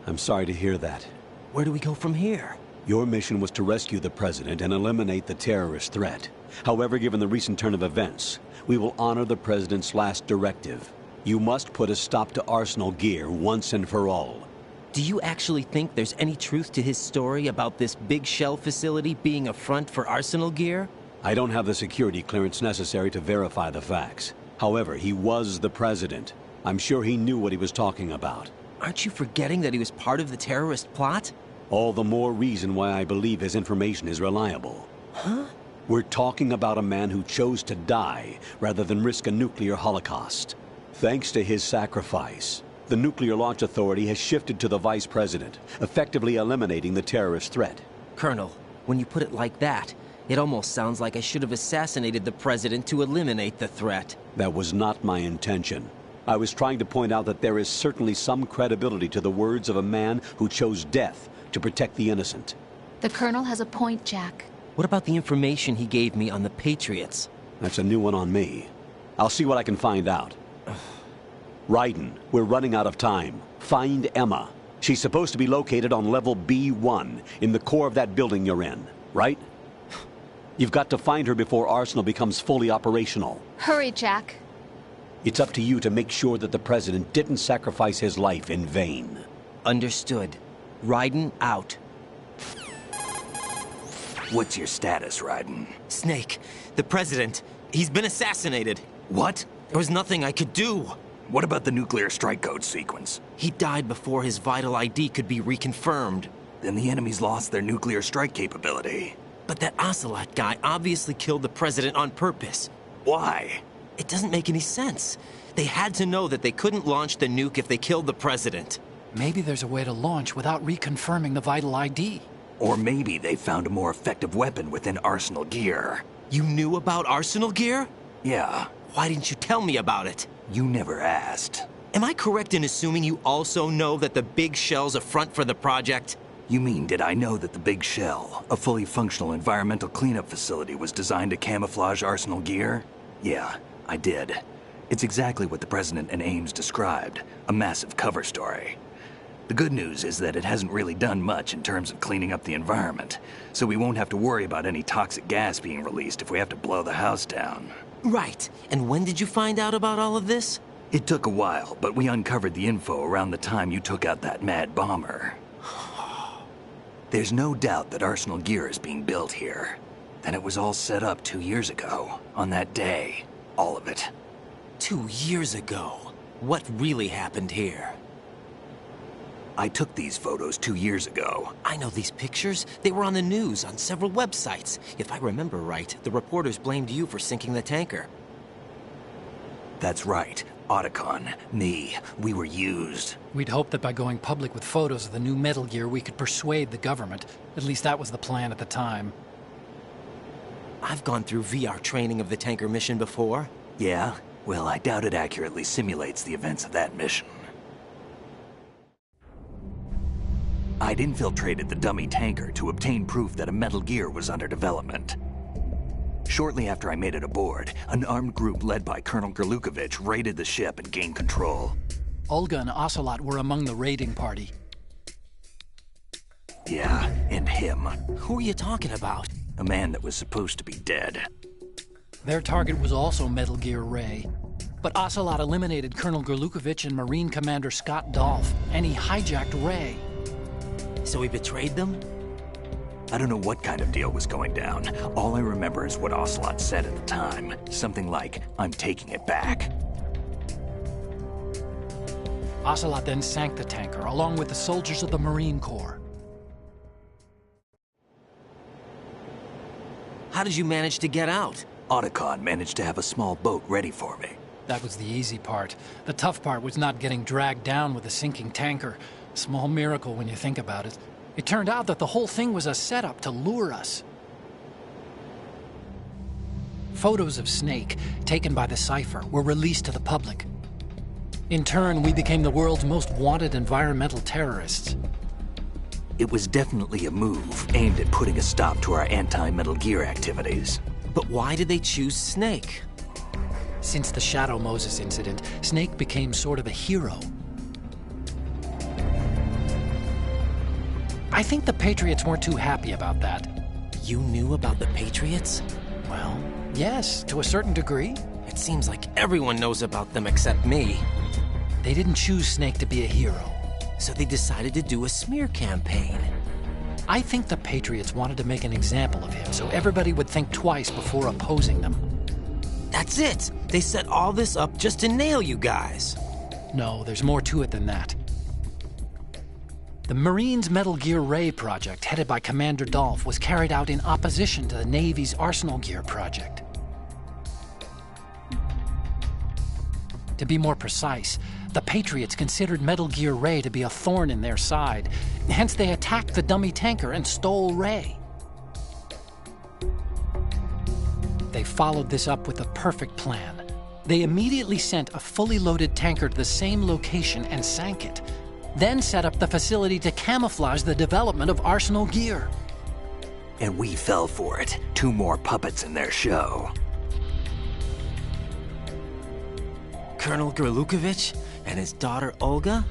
I'm sorry to hear that. Where do we go from here? Your mission was to rescue the president and eliminate the terrorist threat. However, given the recent turn of events, we will honor the president's last directive. You must put a stop to Arsenal Gear once and for all. Do you actually think there's any truth to his story about this big shell facility being a front for Arsenal Gear? I don't have the security clearance necessary to verify the facts. However, he was the president. I'm sure he knew what he was talking about. Aren't you forgetting that he was part of the terrorist plot? All the more reason why I believe his information is reliable. Huh? We're talking about a man who chose to die rather than risk a nuclear holocaust. Thanks to his sacrifice, the Nuclear Launch Authority has shifted to the vice president, effectively eliminating the terrorist threat. Colonel, when you put it like that, it almost sounds like I should have assassinated the president to eliminate the threat. That was not my intention. I was trying to point out that there is certainly some credibility to the words of a man who chose death to protect the innocent. The Colonel has a point, Jack. What about the information he gave me on the Patriots? That's a new one on me. I'll see what I can find out. Raiden, we're running out of time. Find Emma. She's supposed to be located on level B1, in the core of that building you're in, right? You've got to find her before Arsenal becomes fully operational. Hurry, Jack. It's up to you to make sure that the president didn't sacrifice his life in vain. Understood. Raiden out. What's your status, Raiden? Snake, the president, he's been assassinated. What? There was nothing I could do. What about the nuclear strike code sequence? He died before his vital ID could be reconfirmed. Then the enemy's lost their nuclear strike capability. But that Ocelot guy obviously killed the president on purpose. Why? It doesn't make any sense. They had to know that they couldn't launch the nuke if they killed the president. Maybe there's a way to launch without reconfirming the vital ID. Or maybe they found a more effective weapon within Arsenal Gear. You knew about Arsenal Gear? Yeah. Why didn't you tell me about it? You never asked. Am I correct in assuming you also know that the Big Shell's a front for the project? You mean, did I know that the Big Shell, a fully functional environmental cleanup facility, was designed to camouflage Arsenal Gear? Yeah, I did. It's exactly what the President and Ames described, a massive cover story. The good news is that it hasn't really done much in terms of cleaning up the environment, so we won't have to worry about any toxic gas being released if we have to blow the house down. Right. And when did you find out about all of this? It took a while, but we uncovered the info around the time you took out that mad bomber. There's no doubt that Arsenal Gear is being built here. And it was all set up 2 years ago, on that day. All of it. 2 years ago? What really happened here? I took these photos 2 years ago. I know these pictures. They were on the news, on several websites. If I remember right, the reporters blamed you for sinking the tanker. That's right. Otacon, me, we were used. We'd hoped that by going public with photos of the new Metal Gear, we could persuade the government. At least that was the plan at the time. I've gone through VR training of the tanker mission before. Yeah? Well, I doubt it accurately simulates the events of that mission. I'd infiltrated the dummy tanker to obtain proof that a Metal Gear was under development. Shortly after I made it aboard, an armed group led by Colonel Gurlukovich raided the ship and gained control. Olga and Ocelot were among the raiding party. Yeah, and him. Who are you talking about? A man that was supposed to be dead. Their target was also Metal Gear Ray. But Ocelot eliminated Colonel Gurlukovich and Marine Commander Scott Dolph, and he hijacked Ray. So he betrayed them? I don't know what kind of deal was going down. All I remember is what Ocelot said at the time. Something like, "I'm taking it back." Ocelot then sank the tanker, along with the soldiers of the Marine Corps. How did you manage to get out? Otacon managed to have a small boat ready for me. That was the easy part. The tough part was not getting dragged down with a sinking tanker. Small miracle when you think about it. It turned out that the whole thing was a setup to lure us. Photos of Snake, taken by the Cypher, were released to the public. In turn, we became the world's most wanted environmental terrorists. It was definitely a move aimed at putting a stop to our anti-Metal Gear activities. But why did they choose Snake? Since the Shadow Moses incident, Snake became sort of a hero. I think the Patriots weren't too happy about that. You knew about the Patriots? Well, yes, to a certain degree. It seems like everyone knows about them except me. They didn't choose Snake to be a hero. So they decided to do a smear campaign. I think the Patriots wanted to make an example of him so everybody would think twice before opposing them. That's it! They set all this up just to nail you guys. No, there's more to it than that. The Marines' Metal Gear Ray project, headed by Commander Dolph, was carried out in opposition to the Navy's Arsenal Gear project. To be more precise, the Patriots considered Metal Gear Ray to be a thorn in their side. Hence, they attacked the dummy tanker and stole Ray. They followed this up with a perfect plan. They immediately sent a fully loaded tanker to the same location and sank it. Then set up the facility to camouflage the development of Arsenal Gear. And we fell for it. 2 more puppets in their show. Colonel Grlukovich and his daughter Olga?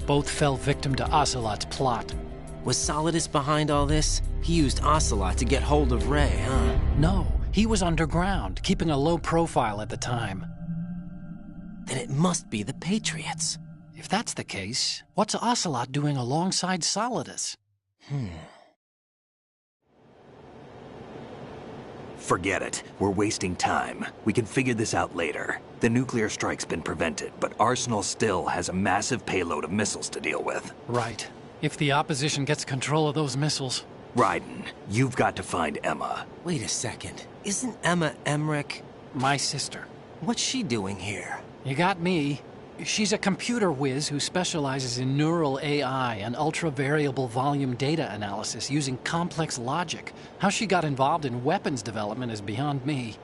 Both fell victim to Ocelot's plot. Was Solidus behind all this? He used Ocelot to get hold of Ray, huh? No, he was underground, keeping a low profile at the time. Then it must be the Patriots. If that's the case, what's Ocelot doing alongside Solidus? Forget it. We're wasting time. We can figure this out later. The nuclear strike's been prevented, but Arsenal still has a massive payload of missiles to deal with. Right. If the opposition gets control of those missiles... Raiden, you've got to find Emma. Wait a second. Isn't Emma Emmerich... my sister? What's she doing here? You got me. She's a computer whiz who specializes in neural AI and ultra-variable volume data analysis using complex logic. How she got involved in weapons development is beyond me.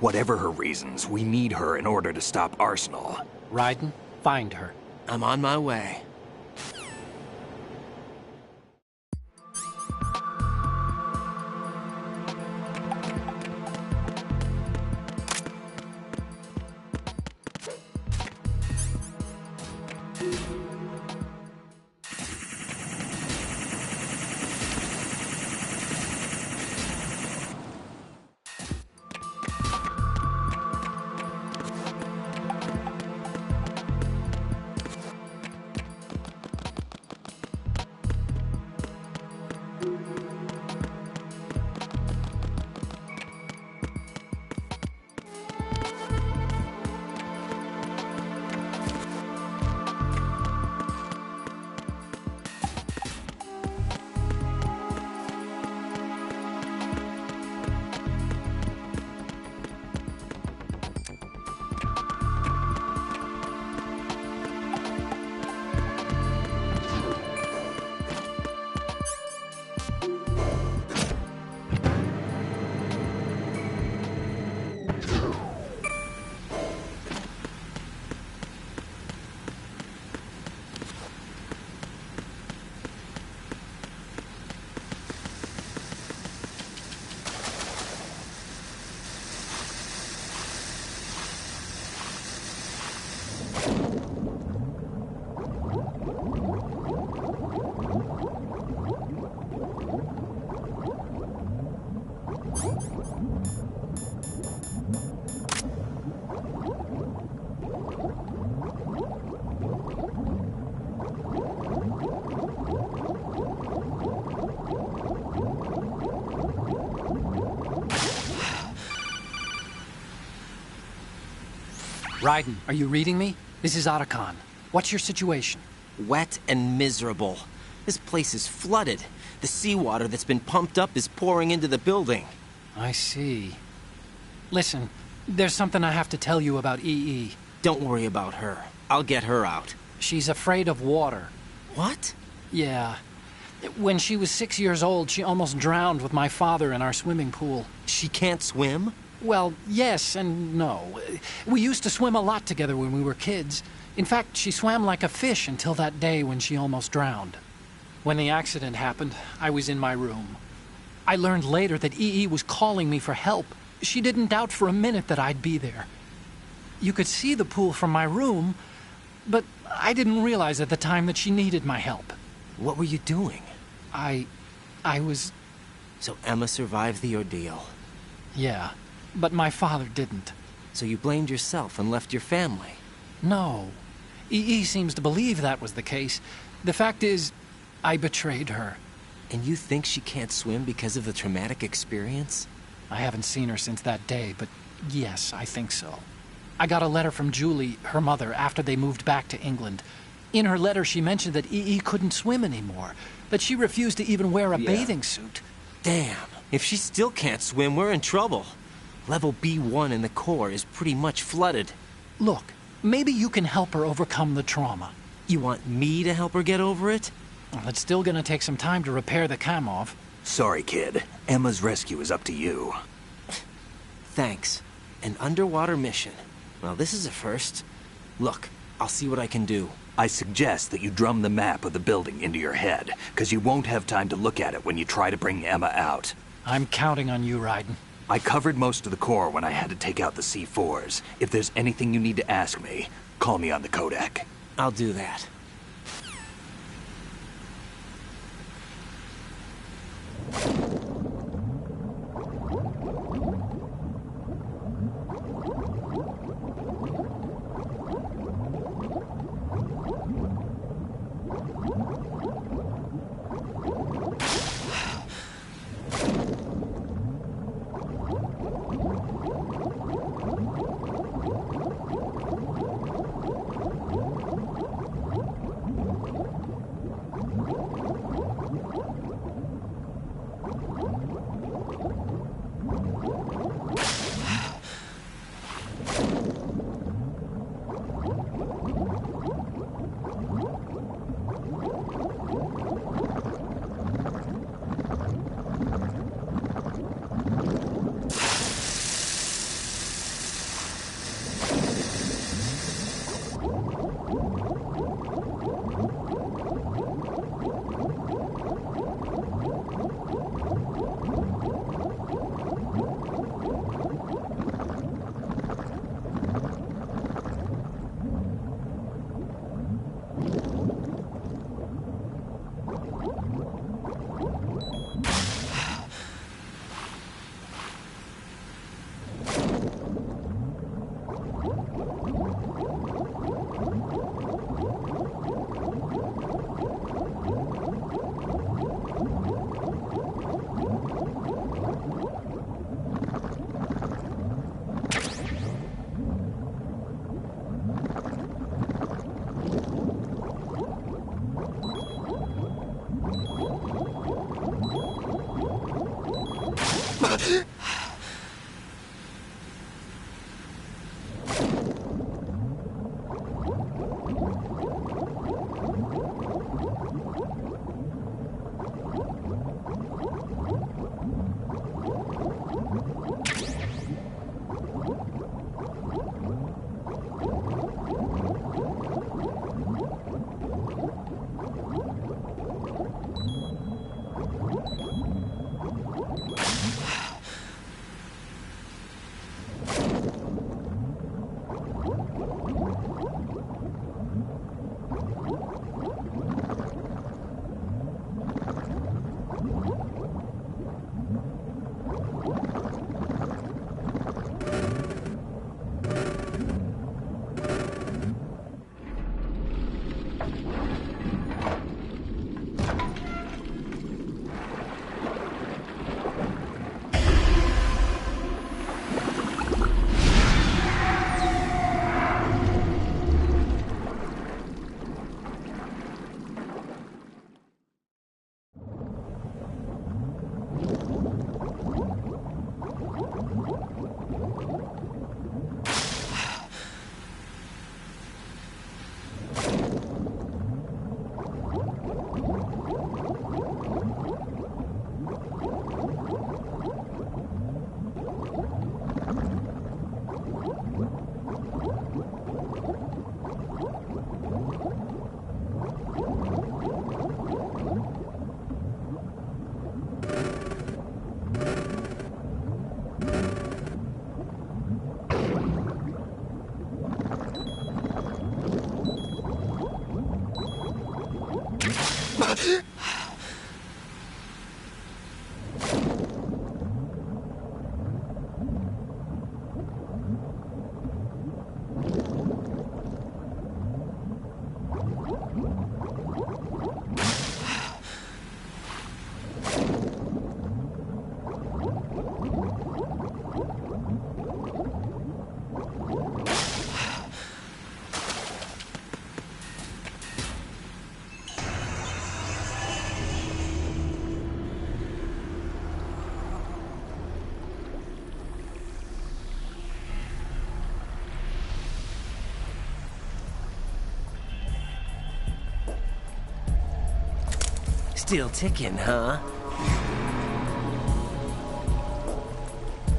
Whatever her reasons, we need her in order to stop Arsenal. Raiden, find her. I'm on my way. Raiden, are you reading me? This is Otacon. What's your situation? Wet and miserable. This place is flooded. The seawater that's been pumped up is pouring into the building. I see. Listen, there's something I have to tell you about EE. Don't worry about her. I'll get her out. She's afraid of water. What? Yeah. When she was 6 years old, she almost drowned with my father in our swimming pool. She can't swim? Well, yes and no. We used to swim a lot together when we were kids. In fact, she swam like a fish until that day when she almost drowned. When the accident happened, I was in my room. I learned later that EE was calling me for help. She didn't doubt for a minute that I'd be there. You could see the pool from my room, but I didn't realize at the time that she needed my help. What were you doing? I was... So Emma survived the ordeal. Yeah, but my father didn't. So you blamed yourself and left your family? No. EE seems to believe that was the case. The fact is, I betrayed her. And you think she can't swim because of the traumatic experience? I haven't seen her since that day, but yes, I think so. I got a letter from Julie, her mother, after they moved back to England. In her letter, she mentioned that EE couldn't swim anymore, that she refused to even wear a bathing suit. Damn, if she still can't swim, we're in trouble. Level B1 in the core is pretty much flooded. Look, maybe you can help her overcome the trauma. You want me to help her get over it? Well, it's still gonna take some time to repair the Kamov. Sorry, kid. Emma's rescue is up to you. Thanks. An underwater mission. Well, this is a first. Look, I'll see what I can do. I suggest that you drum the map of the building into your head, because you won't have time to look at it when you try to bring Emma out. I'm counting on you, Raiden. I covered most of the core when I had to take out the C4s. If there's anything you need to ask me, call me on the codec. I'll do that. Still ticking, huh?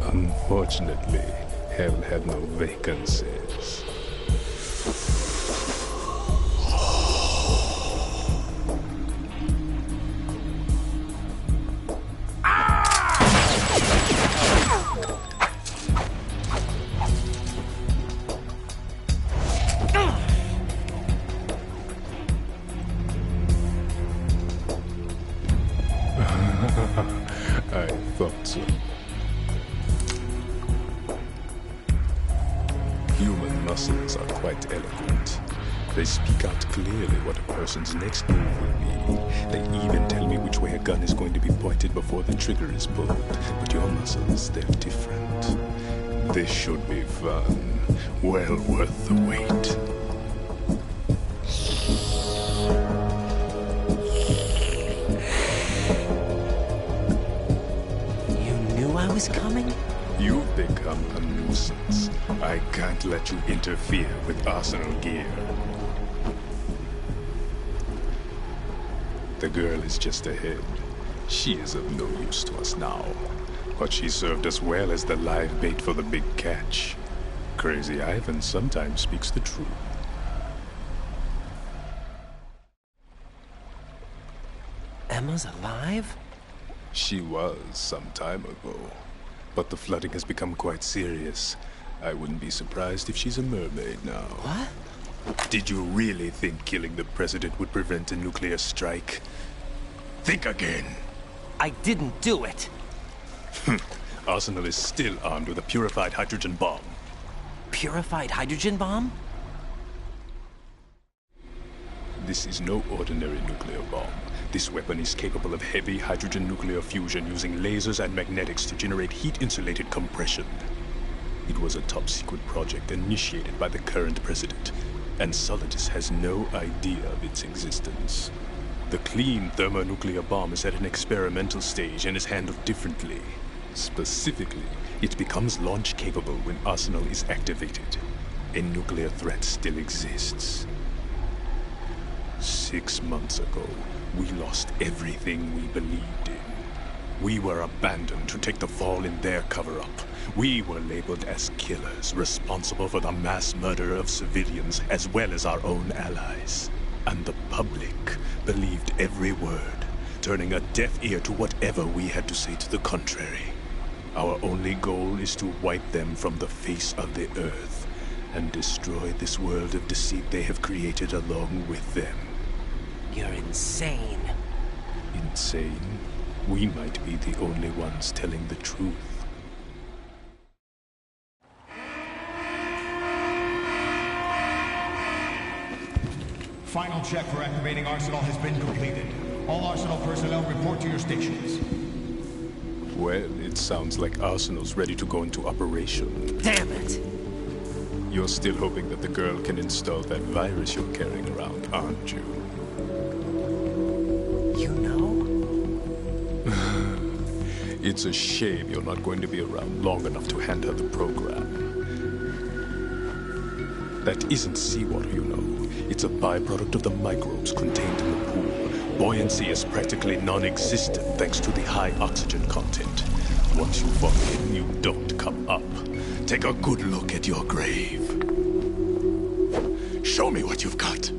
Unfortunately, hell had no vacancies. I thought so. Human muscles are quite eloquent. They speak out clearly what a person's next move will be. They even tell me which way a gun is going to be pointed before the trigger is pulled. But your muscles, they're different. This should be fun. Well worth the wait. I was coming? You've become a nuisance. I can't let you interfere with Arsenal gear. The girl is just ahead. She is of no use to us now. But she served us well as the live bait for the big catch. Crazy Ivan sometimes speaks the truth. Emma's alive? She was some time ago, but the flooding has become quite serious. I wouldn't be surprised if she's a mermaid now. What? Did you really think killing the president would prevent a nuclear strike? Think again. I didn't do it. Arsenal is still armed with a purified hydrogen bomb. Purified hydrogen bomb? This is no ordinary nuclear bomb. This weapon is capable of heavy hydrogen nuclear fusion using lasers and magnetics to generate heat-insulated compression. It was a top-secret project initiated by the current president, and Solidus has no idea of its existence. The clean thermonuclear bomb is at an experimental stage and is handled differently. Specifically, it becomes launch-capable when Arsenal is activated. A nuclear threat still exists. 6 months ago, we lost everything we believed in. We were abandoned to take the fall in their cover-up. We were labeled as killers, responsible for the mass murder of civilians as well as our own allies. And the public believed every word, turning a deaf ear to whatever we had to say to the contrary. Our only goal is to wipe them from the face of the earth and destroy this world of deceit they have created along with them. You're insane. Insane? We might be the only ones telling the truth. Final check for activating Arsenal has been completed. All Arsenal personnel report to your stations. Well, it sounds like Arsenal's ready to go into operation. Damn it! You're still hoping that the girl can install that virus you're carrying around, aren't you? You know? It's a shame you're not going to be around long enough to hand her the program. That isn't seawater, you know. It's a byproduct of the microbes contained in the pool. Buoyancy is practically non-existent thanks to the high oxygen content. Once you fall in, you don't come up. Take a good look at your grave. Show me what you've got.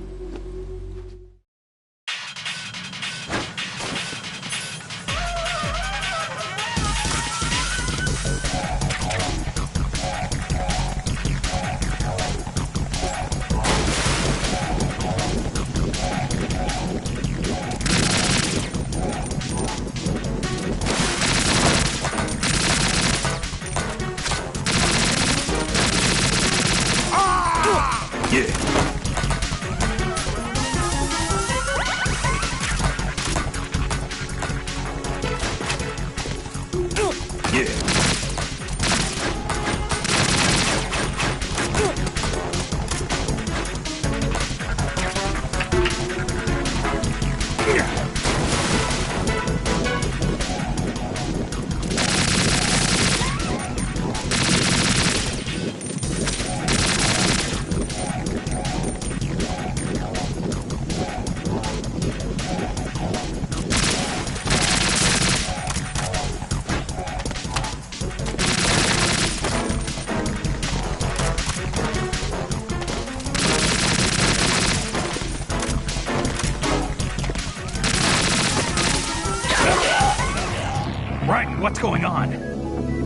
Raiden, what's going on?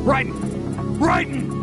Raiden! Raiden!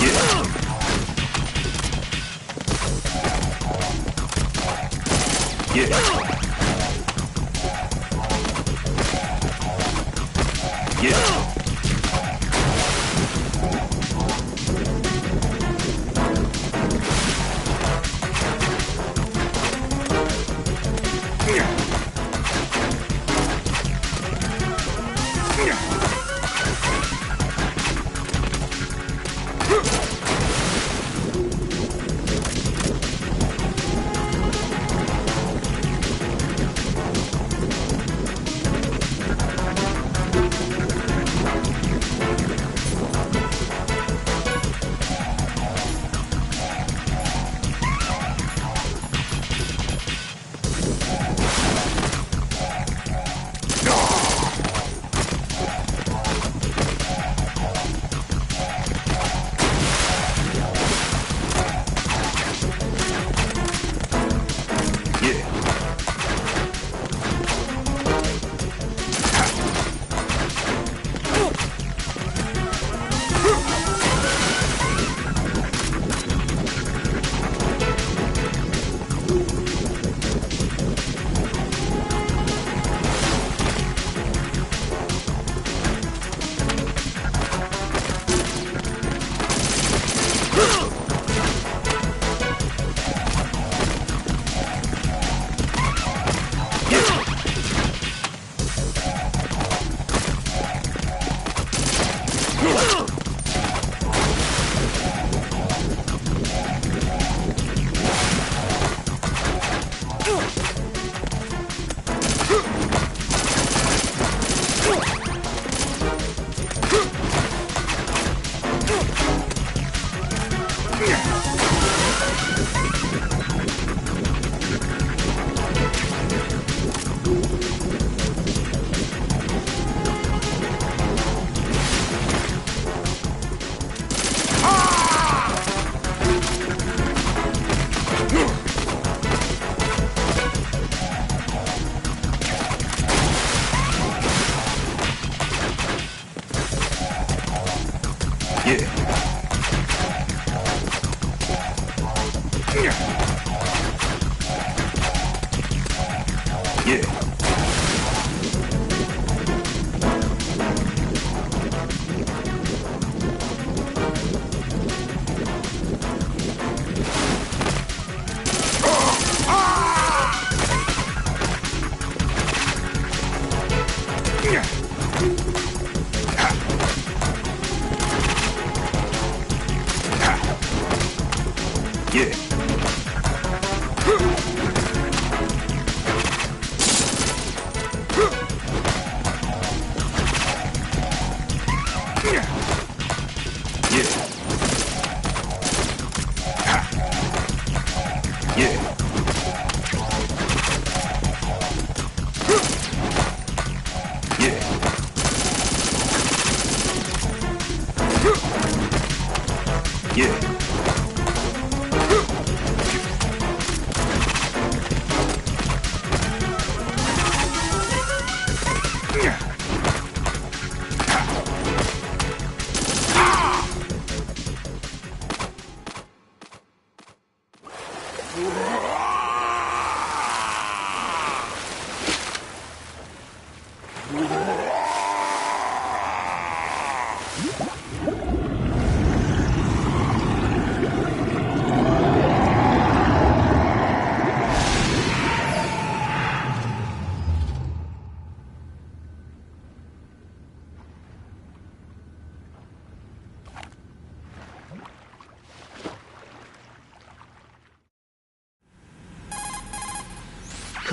Yeah.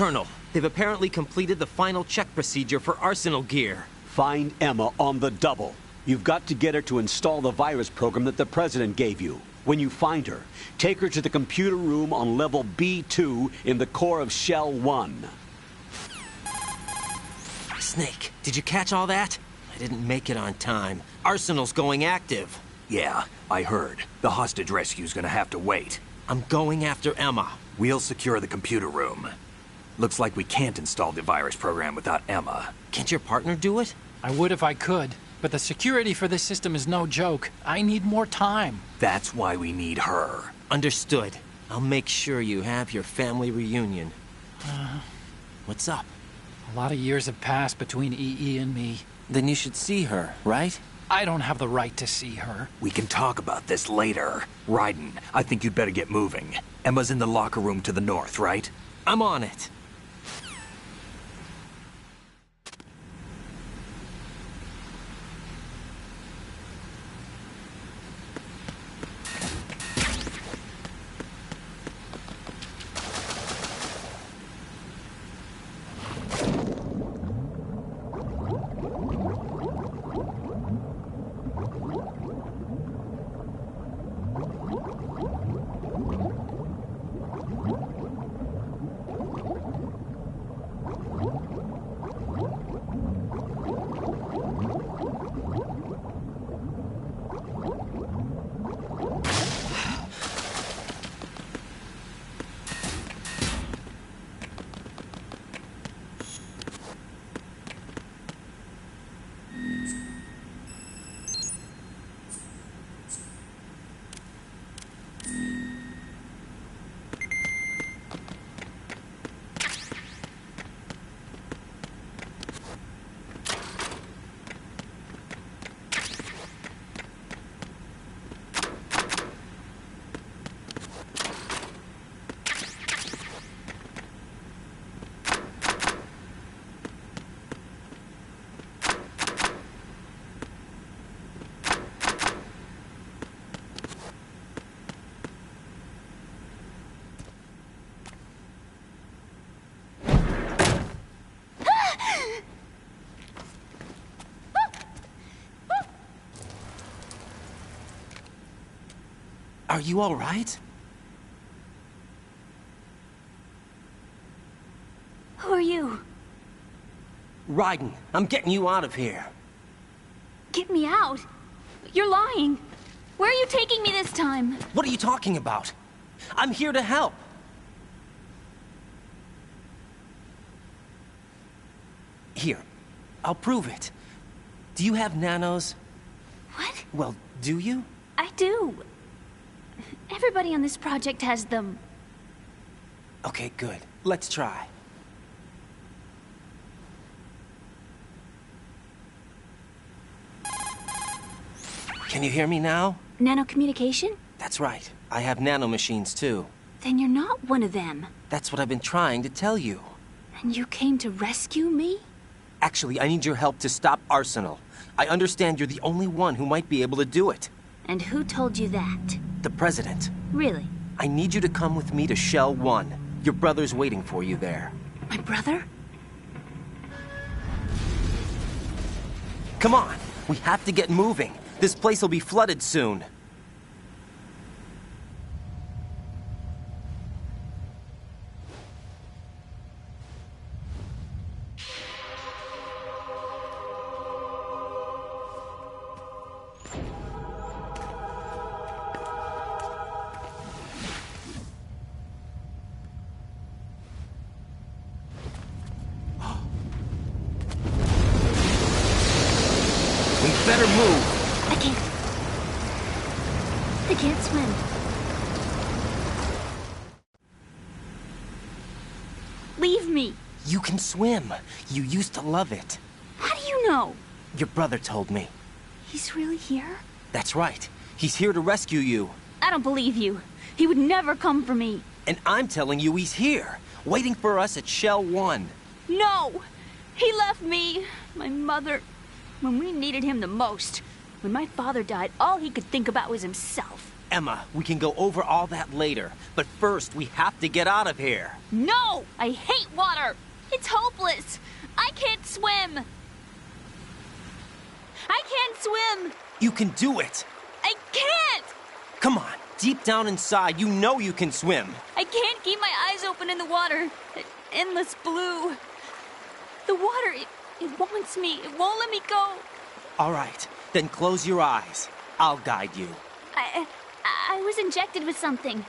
Colonel, they've apparently completed the final check procedure for Arsenal gear. Find Emma on the double. You've got to get her to install the virus program that the President gave you. When you find her, take her to the computer room on level B2 in the core of Shell 1. Snake, did you catch all that? I didn't make it on time. Arsenal's going active. Yeah, I heard. The hostage rescue's gonna have to wait. I'm going after Emma. We'll secure the computer room. Looks like we can't install the virus program without Emma. Can't your partner do it? I would if I could, but the security for this system is no joke. I need more time. That's why we need her. Understood. I'll make sure you have your family reunion. What's up? A lot of years have passed between EE and me. Then you should see her, right? I don't have the right to see her. We can talk about this later. Raiden, I think you'd better get moving. Emma's in the locker room to the north, right? I'm on it. Are you all right? Who are you? Raiden, I'm getting you out of here. Get me out? You're lying. Where are you taking me this time? What are you talking about? I'm here to help. Here, I'll prove it. Do you have nanos? What? Well, do you? I do. Everybody on this project has them. Okay, good. Let's try. Can you hear me now? Nanocommunication? That's right. I have nanomachines too. Then you're not one of them. That's what I've been trying to tell you. And you came to rescue me? Actually, I need your help to stop Arsenal. I understand you're the only one who might be able to do it. And who told you that? The President. Really? I need you to come with me to Shell 1. Your brother's waiting for you there. My brother? Come on! We have to get moving. This place will be flooded soon. Better move. I can't swim. Leave me. You can swim. You used to love it. How do you know? Your brother told me. He's really here? That's right. He's here to rescue you. I don't believe you. He would never come for me. And I'm telling you he's here, waiting for us at Shell 1. No! He left me, my mother, when we needed him the most. When my father died, all he could think about was himself. Emma, we can go over all that later. But first, we have to get out of here. No! I hate water! It's hopeless! I can't swim! I can't swim! You can do it! I can't! Come on, deep down inside, you know you can swim. I can't keep my eyes open in the water. Endless blue. The water, it wants me. It won't let me go. All right, then close your eyes. I'll guide you. I was injected with something.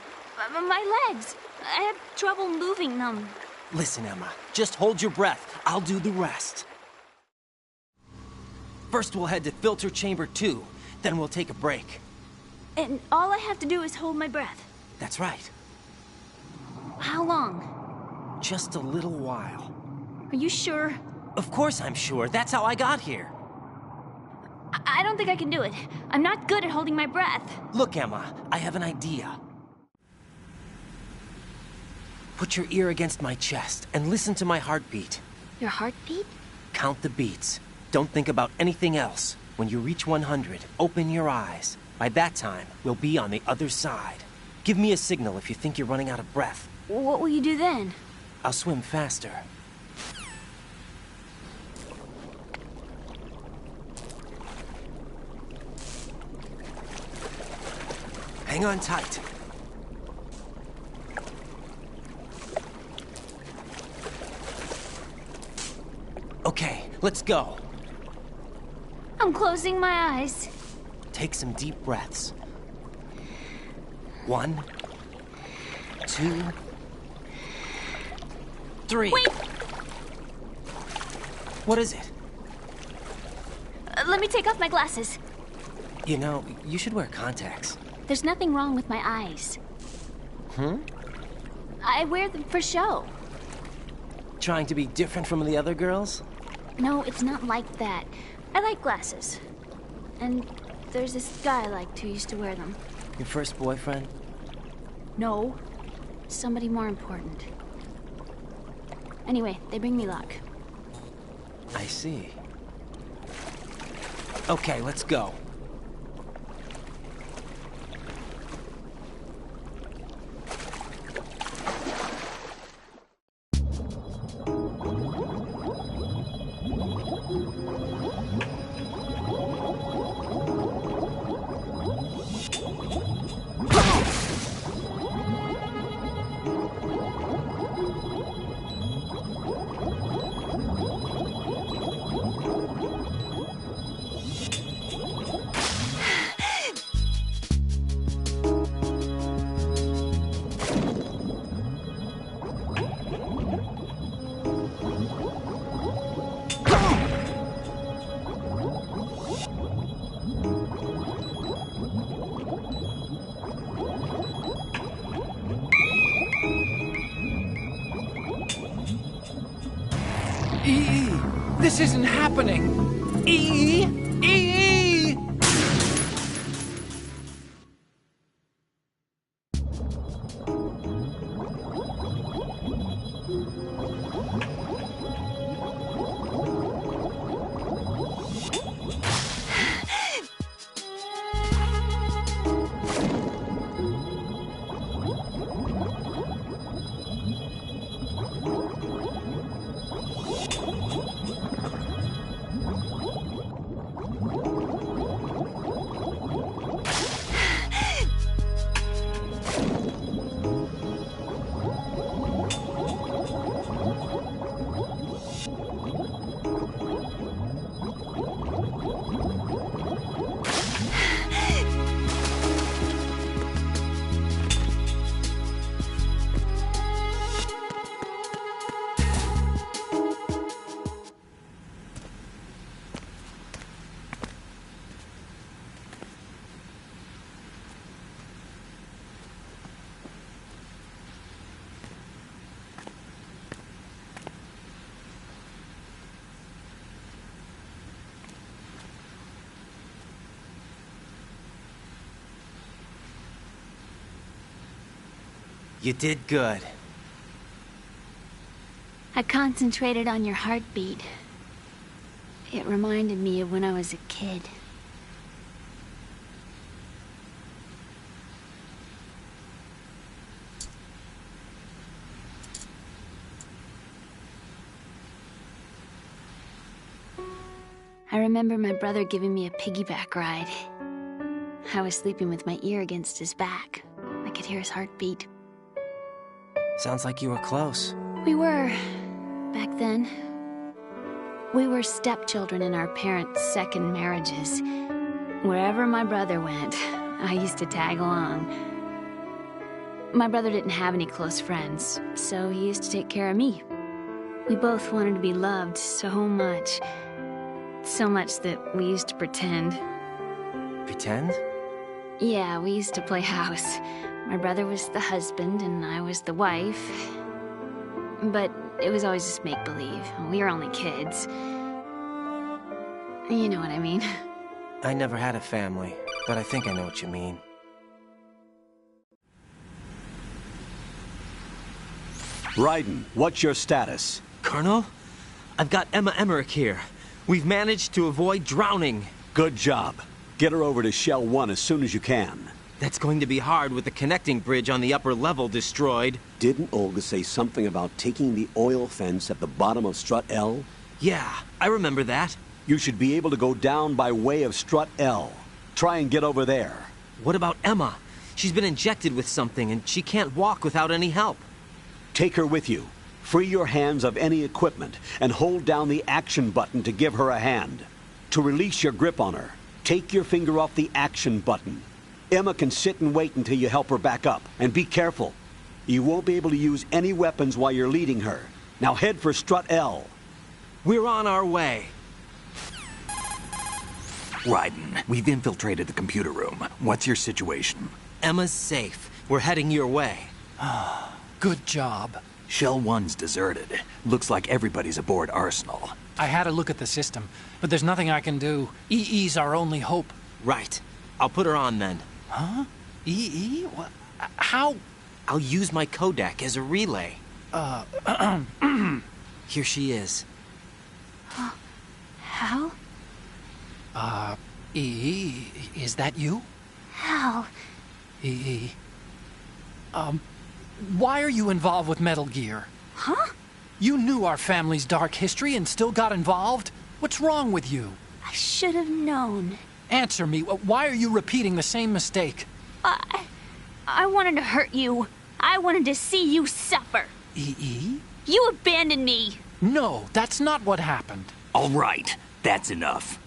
My legs. I have trouble moving them. Listen, Emma, just hold your breath. I'll do the rest. First, we'll head to Filter Chamber 2. Then we'll take a break. And all I have to do is hold my breath. That's right. How long? just a little while. Are you sure? Of course I'm sure. That's how I got here. I don't think I can do it. I'm not good at holding my breath. Look, Emma, I have an idea. Put your ear against my chest and listen to my heartbeat. Your heartbeat? Count the beats. Don't think about anything else. When you reach 100, open your eyes. By that time, we'll be on the other side. Give me a signal if you think you're running out of breath. What will you do then? I'll swim faster. Hang on tight. Okay, let's go. I'm closing my eyes. Take some deep breaths. 1, 2, 3. Wait! What is it? Let me take off my glasses. You know, you should wear contacts. There's nothing wrong with my eyes. I wear them for show. Trying to be different from the other girls? No, it's not like that. I like glasses. And there's this guy I liked who used to wear them. Your first boyfriend? No. Somebody more important. Anyway, they bring me luck. I see. Okay, let's go. This isn't happening! E! You did good. I concentrated on your heartbeat. It reminded me of when I was a kid. I remember my brother giving me a piggyback ride. I was sleeping with my ear against his back. I could hear his heartbeat. Sounds like you were close. We were, back then. We were stepchildren in our parents' second marriages. Wherever my brother went, I used to tag along. My brother didn't have any close friends, so he used to take care of me. We both wanted to be loved so much. So much that we used to pretend. Pretend? Yeah, we used to play house. My brother was the husband, and I was the wife. But it was always just make-believe. We were only kids. You know what I mean. I never had a family, but I think I know what you mean. Raiden, what's your status? Colonel? I've got Emma Emmerich here. We've managed to avoid drowning. Good job. Get her over to Shell 1 as soon as you can. That's going to be hard with the connecting bridge on the upper level destroyed. Didn't Olga say something about taking the oil fence at the bottom of Strut L? Yeah, I remember that. You should be able to go down by way of Strut L. Try and get over there. What about Emma? She's been injected with something and she can't walk without any help. Take her with you. Free your hands of any equipment and hold down the action button to give her a hand. To release your grip on her, take your finger off the action button. Emma can sit and wait until you help her back up. And be careful. You won't be able to use any weapons while you're leading her. Now head for Strut L. We're on our way. Raiden, we've infiltrated the computer room. What's your situation? Emma's safe. We're heading your way. Good job. Shell 1's deserted. Looks like everybody's aboard Arsenal. I had a look at the system, but there's nothing I can do. EE's our only hope. Right. I'll put her on then. Huh? EE? What? How? I'll use my Kodak as a relay. Here she is. Hal? EE, is that you? Hal. EE. Why are you involved with Metal Gear? Huh? You knew our family's dark history and still got involved? What's wrong with you? I should have known. Answer me. Why are you repeating the same mistake? I wanted to hurt you. I wanted to see you suffer. EE? You abandoned me. No, that's not what happened. All right, that's enough.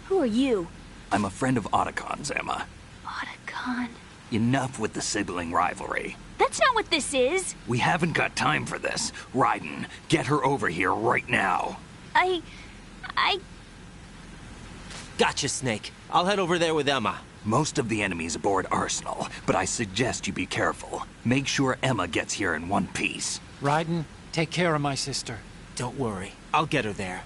Who are you? I'm a friend of Otacon's, Emma. Otacon? Enough with the sibling rivalry. That's not what this is. We haven't got time for this. Raiden, get her over here right now. I... Gotcha, Snake. I'll head over there with Emma. Most of the enemy's aboard Arsenal, but I suggest you be careful. Make sure Emma gets here in one piece. Raiden, take care of my sister. Don't worry. I'll get her there.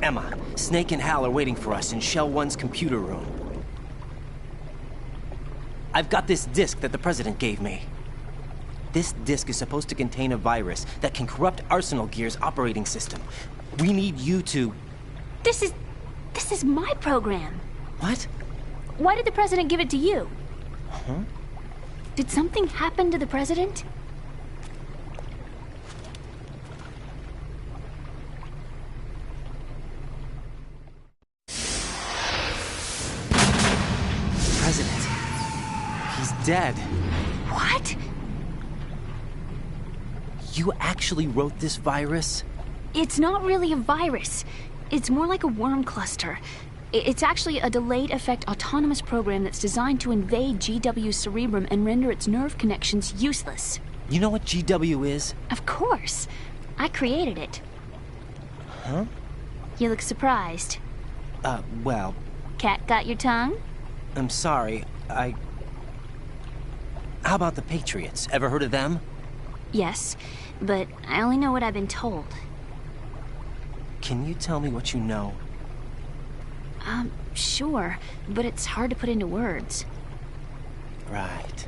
Emma, Snake and Hal are waiting for us in Shell 1's computer room. I've got this disk that the President gave me. This disk is supposed to contain a virus that can corrupt Arsenal Gear's operating system. We need you to... This is my program. What? Why did the President give it to you? Huh? Did something happen to the President? President. He's dead. What? You actually wrote this virus? It's not really a virus. It's more like a worm cluster. It's actually a delayed effect autonomous program that's designed to invade GW's cerebrum and render its nerve connections useless. You know what GW is? Of course. I created it. Huh? You look surprised. Well... Cat got your tongue? I'm sorry, How about the Patriots? Ever heard of them? Yes, but I only know what I've been told. Can you tell me what you know? Sure, but it's hard to put into words. Right.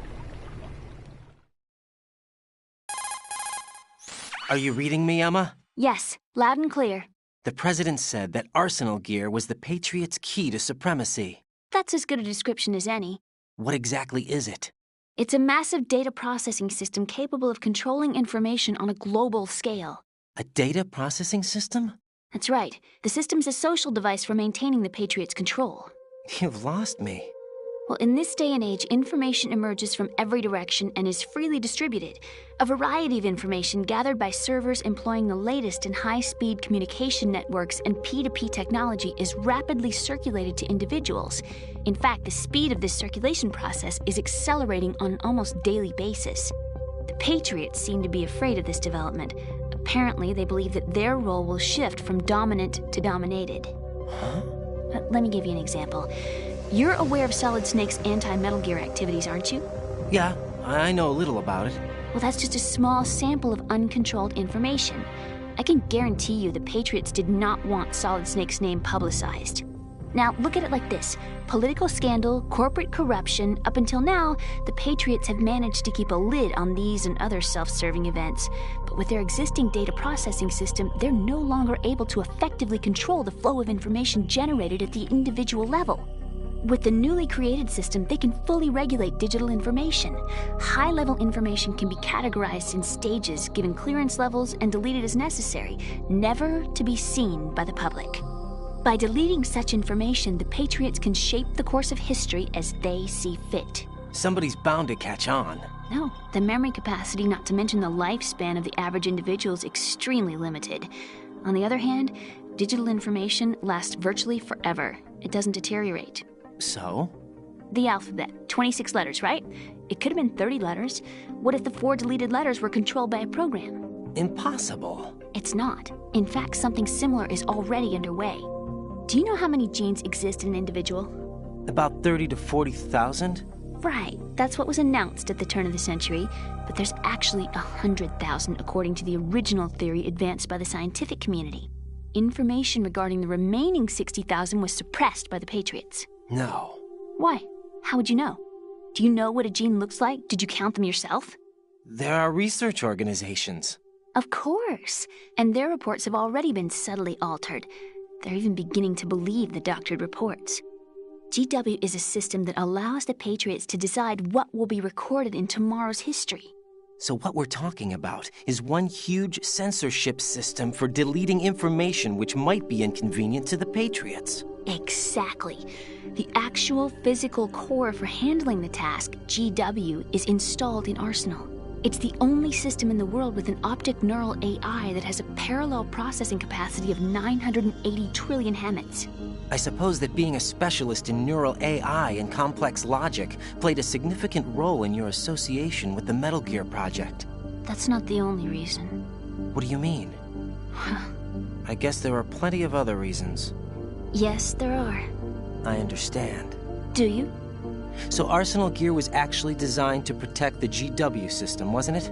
Are you reading me, Emma? Yes, loud and clear. The President said that Arsenal gear was the Patriots' key to supremacy. That's as good a description as any. What exactly is it? It's a massive data processing system capable of controlling information on a global scale. A data processing system? That's right. The system's a social device for maintaining the Patriots' control. You've lost me. Well, in this day and age, information emerges from every direction and is freely distributed. A variety of information gathered by servers employing the latest in high-speed communication networks and P2P technology is rapidly circulated to individuals. In fact, the speed of this circulation process is accelerating on an almost daily basis. The Patriots seem to be afraid of this development. Apparently, they believe that their role will shift from dominant to dominated. Huh? Let me give you an example. You're aware of Solid Snake's anti-Metal Gear activities, aren't you? Yeah, I know a little about it. Well, that's just a small sample of uncontrolled information. I can guarantee you the Patriots did not want Solid Snake's name publicized. Now, look at it like this. Political scandal, corporate corruption, up until now, the Patriots have managed to keep a lid on these and other self-serving events. But with their existing data processing system, they're no longer able to effectively control the flow of information generated at the individual level. With the newly created system, they can fully regulate digital information. High-level information can be categorized in stages, given clearance levels, and deleted as necessary, never to be seen by the public. By deleting such information, the Patriots can shape the course of history as they see fit. Somebody's bound to catch on. No, the memory capacity, not to mention the lifespan of the average individual, is extremely limited. On the other hand, digital information lasts virtually forever. It doesn't deteriorate. So? The alphabet, 26 letters, right? It could have been 30 letters. What if the 4 deleted letters were controlled by a program? Impossible. It's not. In fact, something similar is already underway. Do you know how many genes exist in an individual? About 30 to 40,000? Right. That's what was announced at the turn of the century. But there's actually 100,000 according to the original theory advanced by the scientific community. Information regarding the remaining 60,000 was suppressed by the Patriots. No. Why? How would you know? Do you know what a gene looks like? Did you count them yourself? There are research organizations. Of course. And their reports have already been subtly altered. They're even beginning to believe the doctored reports. GW is a system that allows the Patriots to decide what will be recorded in tomorrow's history. So what we're talking about is one huge censorship system for deleting information which might be inconvenient to the Patriots. Exactly. The actual physical core for handling the task, GW, is installed in Arsenal. It's the only system in the world with an optic neural AI that has a parallel processing capacity of 980 trillion Hammets. I suppose that being a specialist in neural AI and complex logic played a significant role in your association with the Metal Gear project. That's not the only reason. What do you mean? I guess there are plenty of other reasons. Yes, there are. I understand. Do you? So Arsenal gear was actually designed to protect the GW system, wasn't it?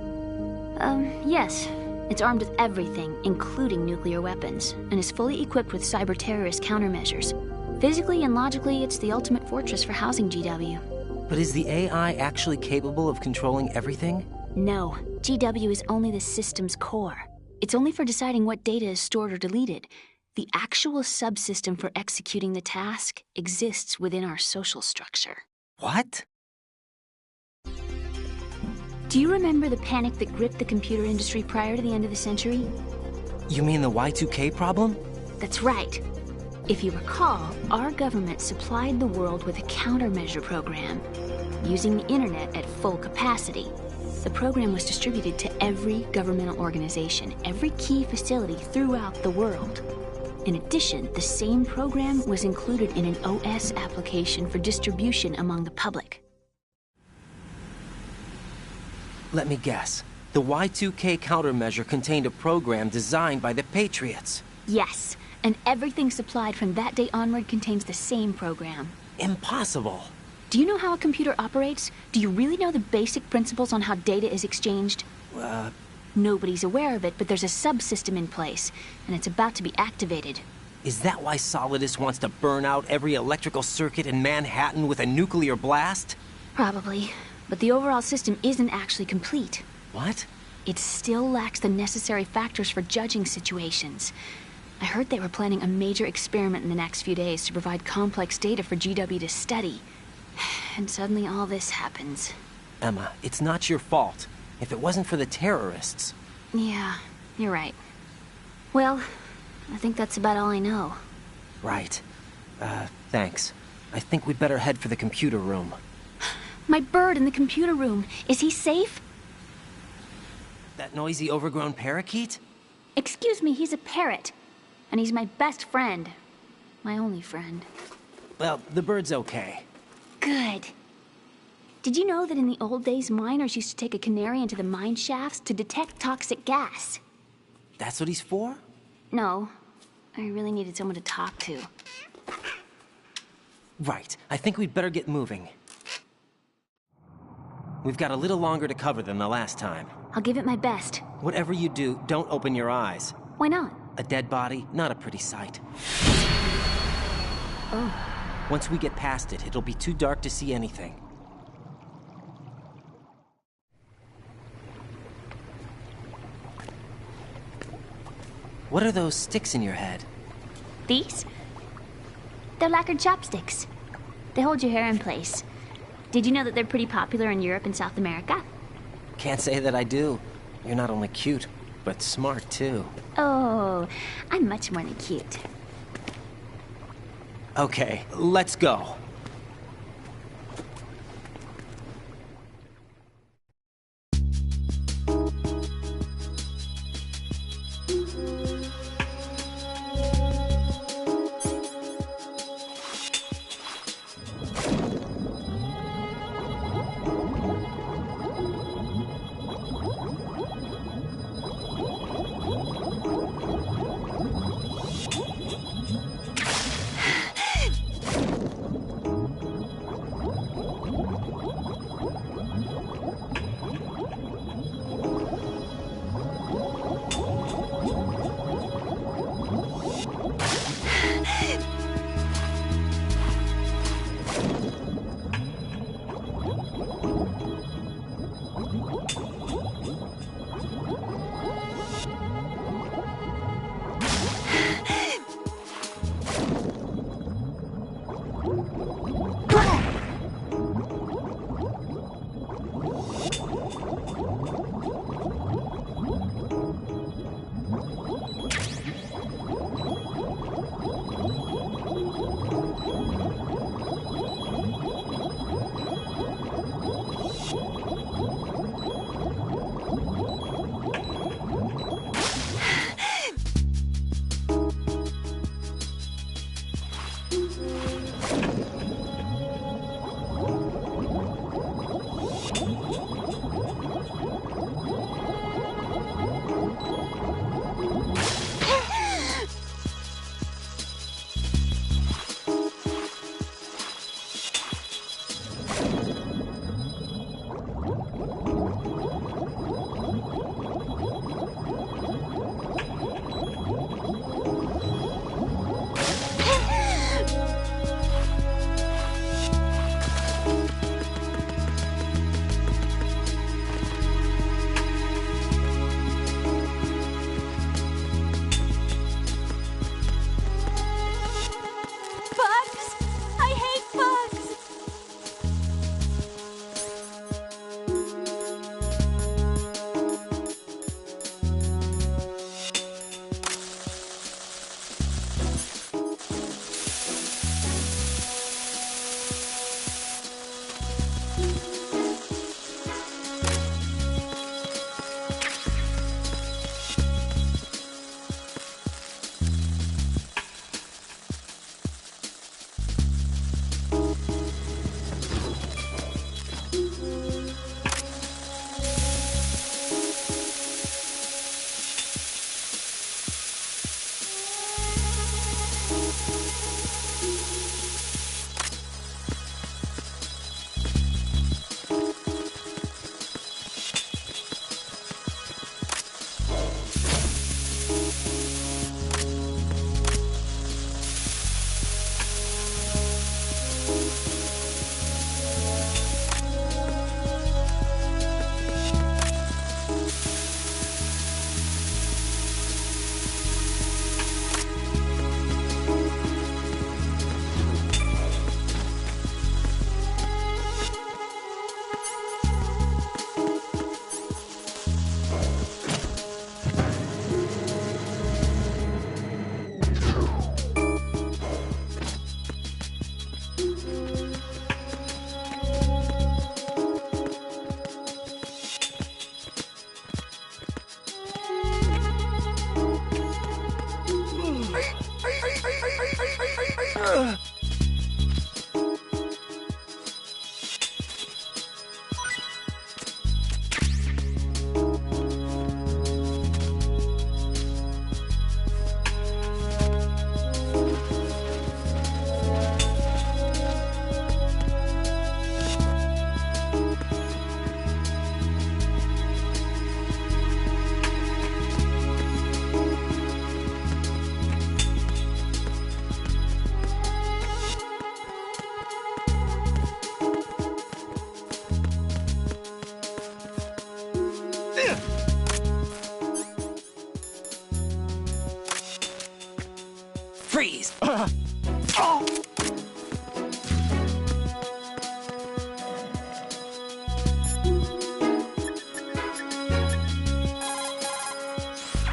Yes. It's armed with everything, including nuclear weapons, and is fully equipped with cyber-terrorist countermeasures. Physically and logically, it's the ultimate fortress for housing GW. But is the AI actually capable of controlling everything? No. GW is only the system's core. It's only for deciding what data is stored or deleted. The actual subsystem for executing the task exists within our social structure. What? Do you remember the panic that gripped the computer industry prior to the end of the century? You mean the Y2K problem? That's right. If you recall, our government supplied the world with a countermeasure program, using the internet at full capacity. The program was distributed to every governmental organization, every key facility throughout the world. In addition, the same program was included in an OS application for distribution among the public. Let me guess. The Y2K countermeasure contained a program designed by the Patriots. Yes, and everything supplied from that day onward contains the same program. Impossible. Do you know how a computer operates? Do you really know the basic principles on how data is exchanged? Nobody's aware of it, but there's a subsystem in place, and it's about to be activated. Is that why Solidus wants to burn out every electrical circuit in Manhattan with a nuclear blast? Probably, but the overall system isn't actually complete. What? It still lacks the necessary factors for judging situations. I heard they were planning a major experiment in the next few days to provide complex data for GW to study. And suddenly all this happens. Emma, it's not your fault. If it wasn't for the terrorists... Yeah, you're right. Well, I think that's about all I know. Right. Thanks. I think we'd better head for the computer room. My bird in the computer room. Is he safe? That noisy, overgrown parakeet? Excuse me, he's a parrot. And he's my best friend. My only friend. Well, the bird's okay. Good. Did you know that in the old days, miners used to take a canary into the mine shafts to detect toxic gas? That's what he's for? No. I really needed someone to talk to. Right. I think we'd better get moving. We've got a little longer to cover than the last time. I'll give it my best. Whatever you do, don't open your eyes. Why not? A dead body, not a pretty sight. Oh. Once we get past it, it'll be too dark to see anything. What are those sticks in your head? These? They're lacquered chopsticks. They hold your hair in place. Did you know that they're pretty popular in Europe and South America? Can't say that I do. You're not only cute, but smart too. Oh, I'm much more than cute. Okay, let's go.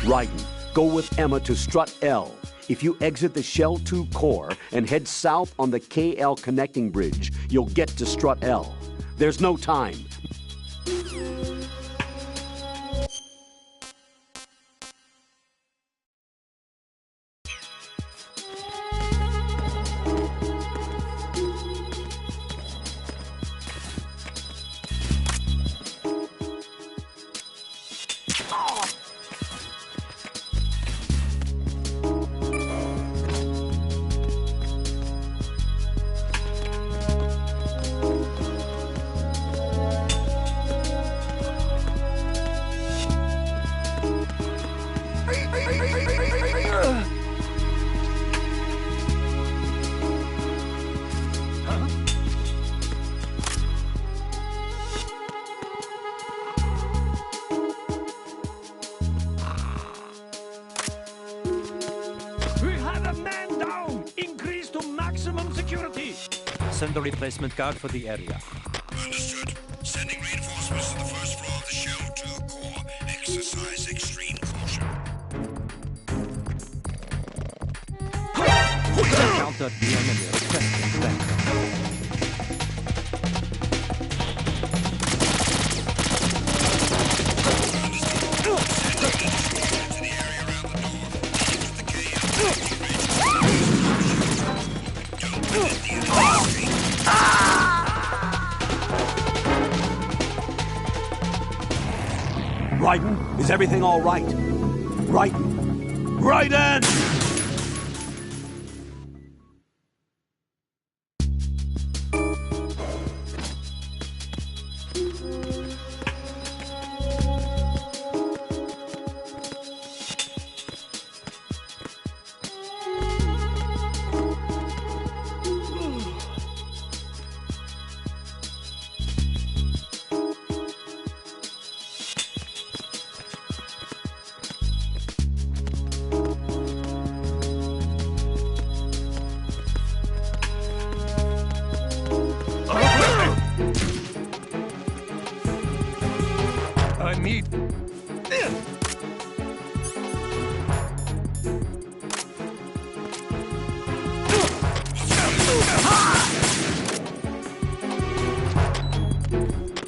Raiden, go with Emma to Strut L. If you exit the Shell 2 core and head south on the KL connecting bridge, you'll get to Strut L. There's no time. Send a replacement guard for the area. Understood. Sending reinforcements to the first floor of the Shell 2 core. Exercise extreme caution. Encounter the enemy requesting backup. Raiden, is everything all right? Raiden! Raiden!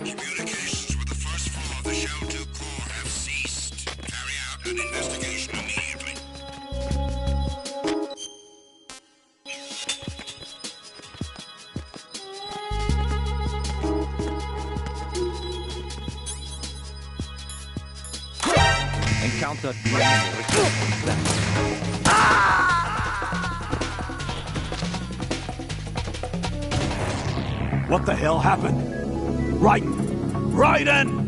Communications with the first floor of the Shell 2 core have ceased. Carry out an investigation immediately. Encounter the enemy requesting backup. What the hell happened? Raiden! Raiden!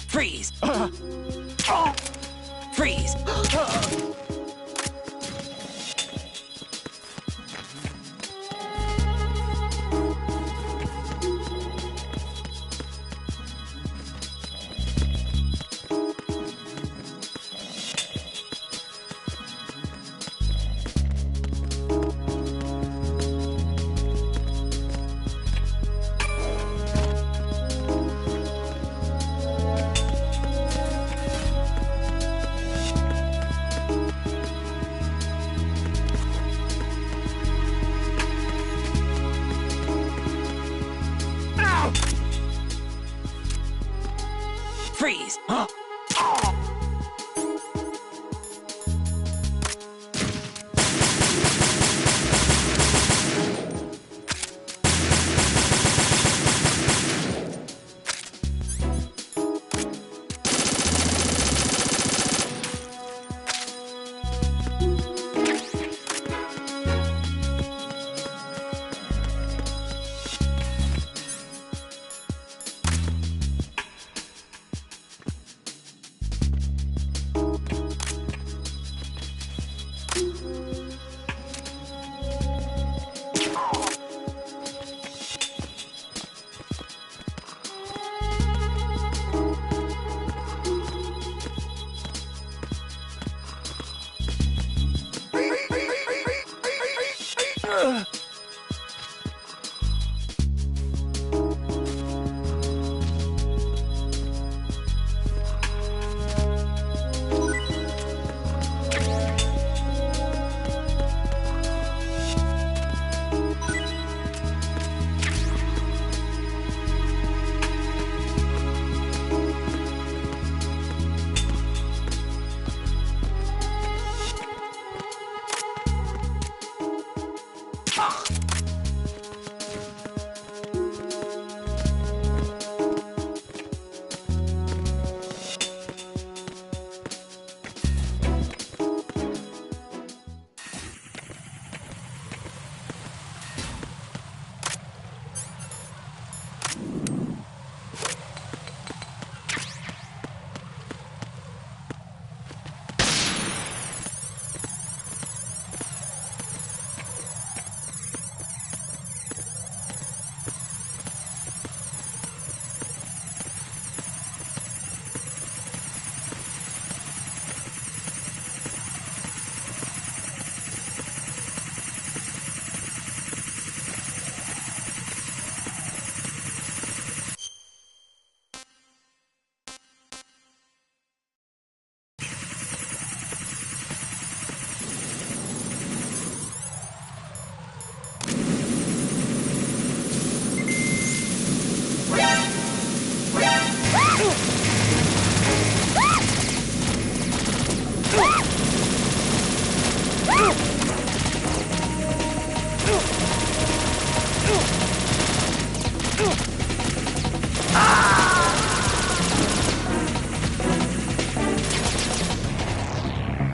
Freeze! Freeze! Freeze!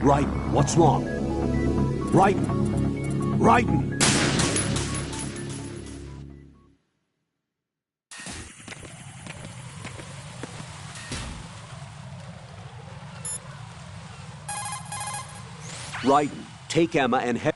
Raiden, what's wrong? Raiden! Raiden! Raiden, take Emma and head...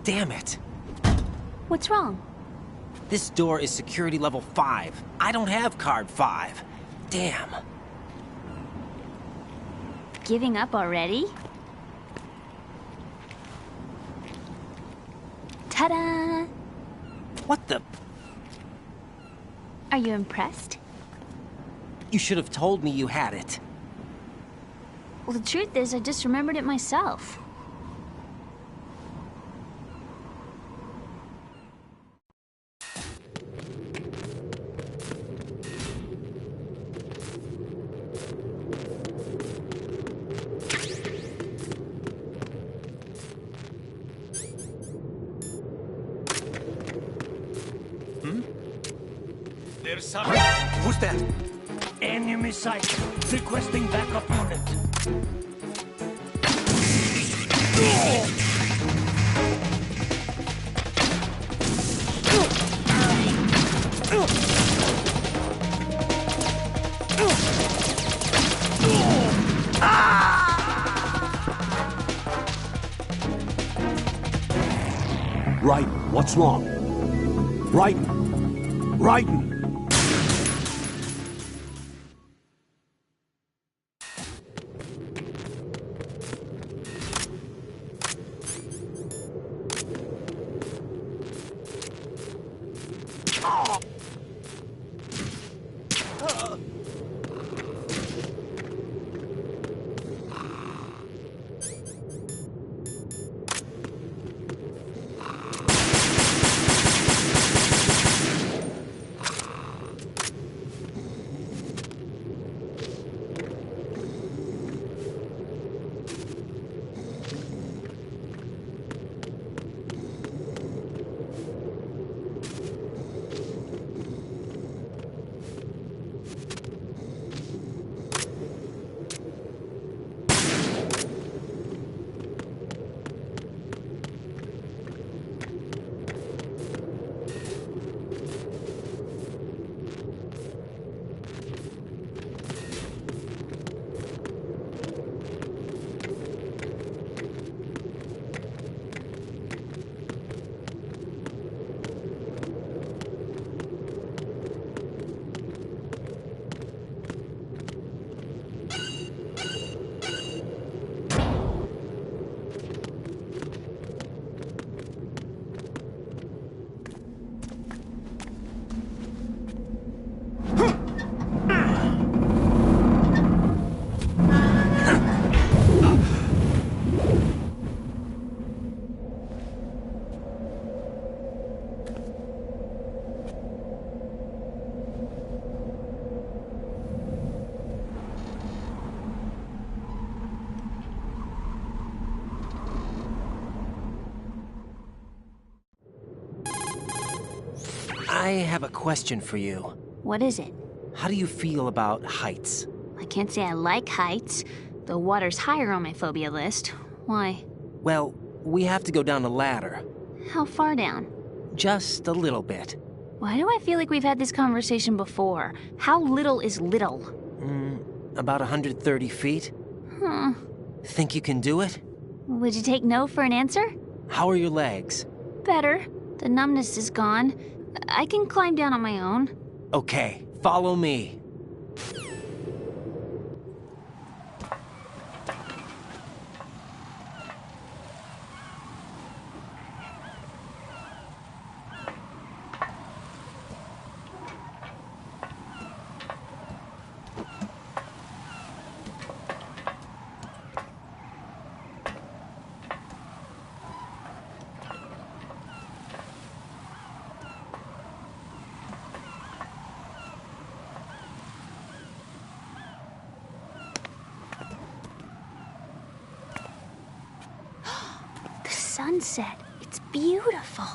Damn it. What's wrong? This door is security level 5. I don't have card 5. Damn. Giving up already? Ta-da! What the? Are you impressed? You should have told me you had it. Well, the truth is, I just remembered it myself. There's some... Who's that? Enemy sight. Requesting backup unit. Right, what's wrong? Right, Raiden! I have a question for you. What is it? How do you feel about heights? I can't say I like heights. The water's higher on my phobia list. Why? Well, we have to go down a ladder. How far down? Just a little bit. Why do I feel like we've had this conversation before? How little is little? About 130 feet. Think you can do it? Would you take no for an answer? How are your legs? Better. The numbness is gone. I can climb down on my own. Okay, follow me. Sunset. It's beautiful.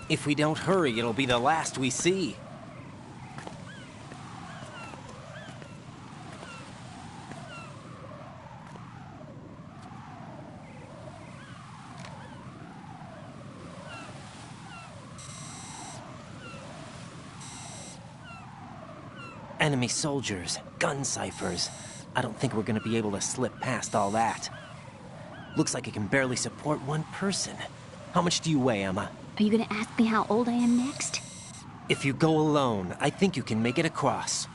If we don't hurry, it'll be the last we see. Enemy soldiers, gun ciphers. I don't think we're gonna be able to slip past all that. Looks like it can barely support one person. How much do you weigh, Emma? Are you gonna ask me how old I am next? If you go alone, I think you can make it across.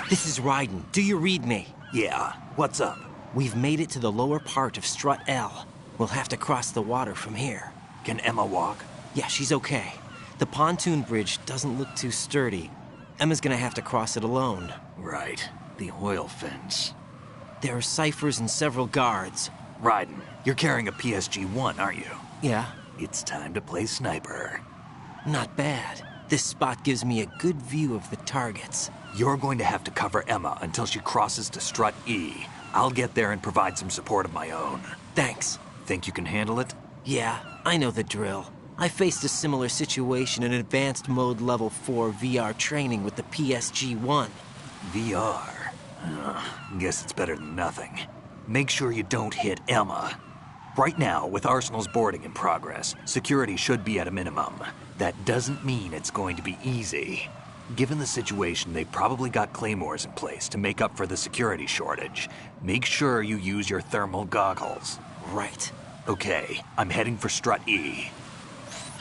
This is Raiden. Do you read me? Yeah, what's up? We've made it to the lower part of Strut L. We'll have to cross the water from here. Can Emma walk? Yeah, she's okay. The pontoon bridge doesn't look too sturdy. Emma's gonna have to cross it alone. Right. The oil fence. There are ciphers and several guards. Raiden, you're carrying a PSG-1, aren't you? Yeah. It's time to play sniper. Not bad. This spot gives me a good view of the targets. You're going to have to cover Emma until she crosses to Strut E. I'll get there and provide some support of my own. Thanks. Think you can handle it? Yeah, I know the drill. I faced a similar situation in Advanced Mode Level 4 VR training with the PSG-1. VR? Guess it's better than nothing. Make sure you don't hit Emma. Right now, with Arsenal's boarding in progress, security should be at a minimum. That doesn't mean it's going to be easy. Given the situation, they've probably got claymores in place to make up for the security shortage. Make sure you use your thermal goggles. Right. Okay, I'm heading for Strut E.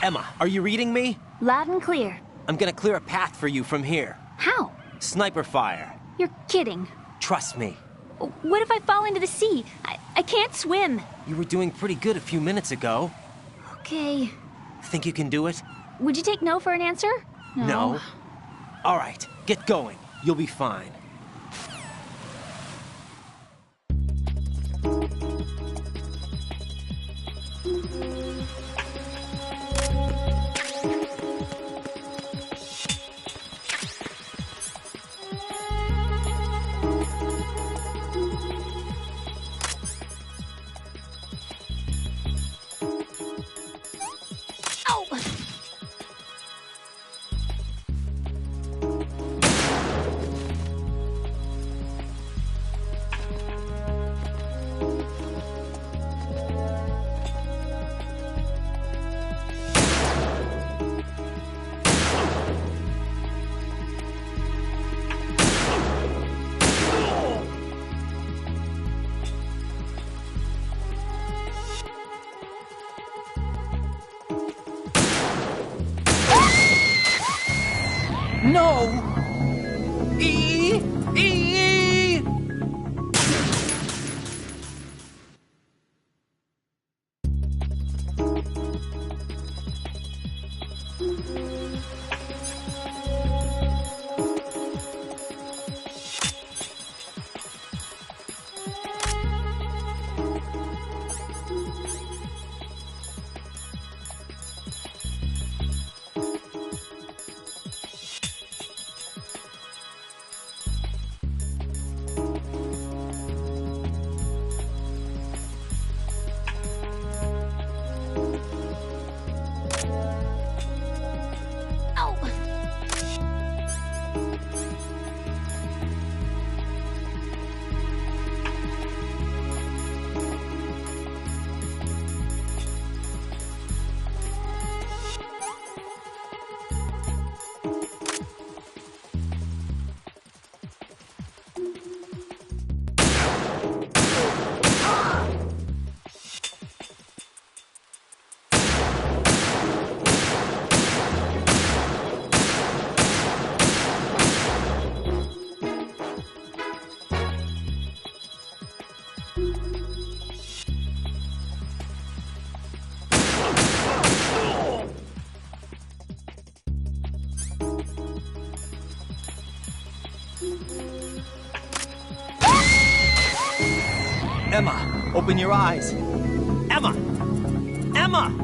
Emma, are you reading me? Loud and clear. I'm gonna clear a path for you from here. How? Sniper fire. You're kidding. Trust me. What if I fall into the sea? I can't swim. You were doing pretty good a few minutes ago. Okay. Think you can do it? Would you take no for an answer? No. All right, get going. You'll be fine. No! E! Emma, open your eyes. Emma! Emma!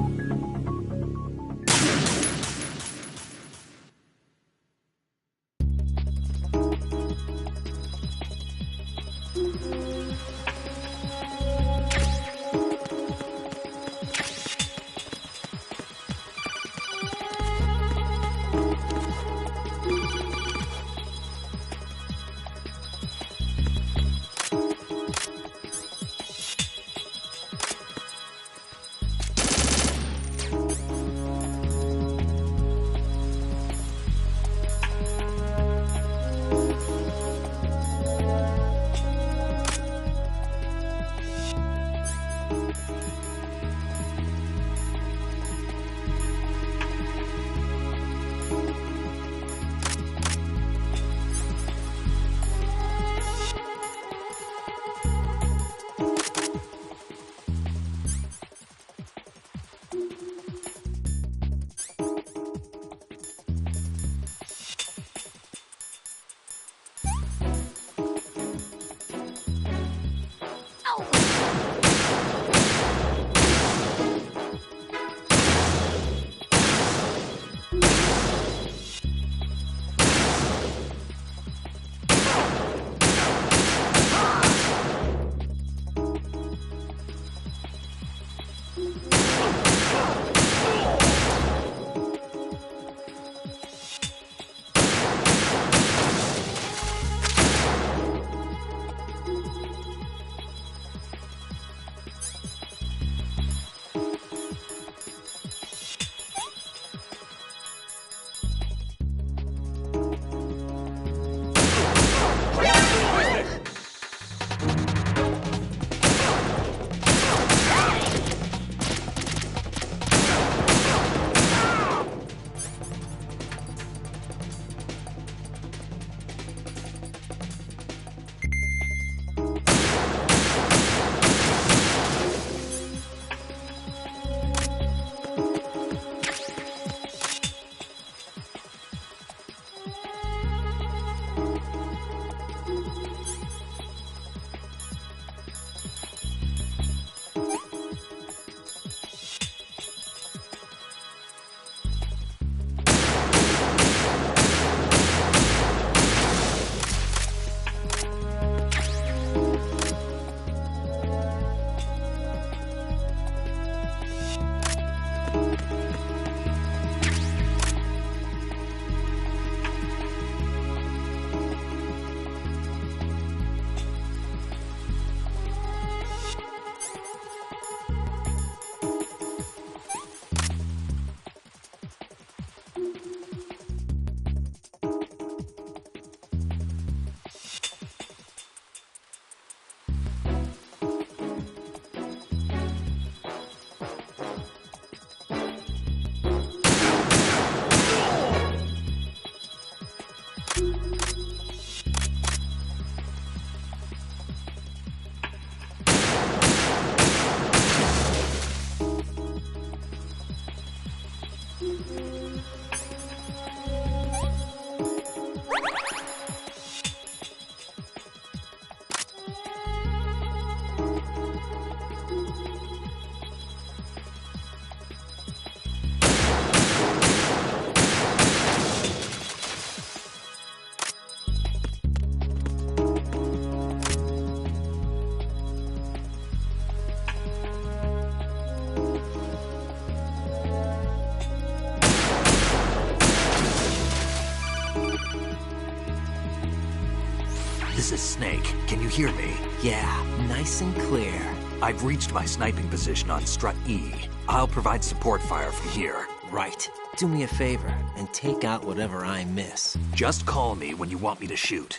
Snake, can you hear me? Yeah, nice and clear. I've reached my sniping position on Strut E. I'll provide support fire from here. Right. Do me a favor and take out whatever I miss. Just call me when you want me to shoot.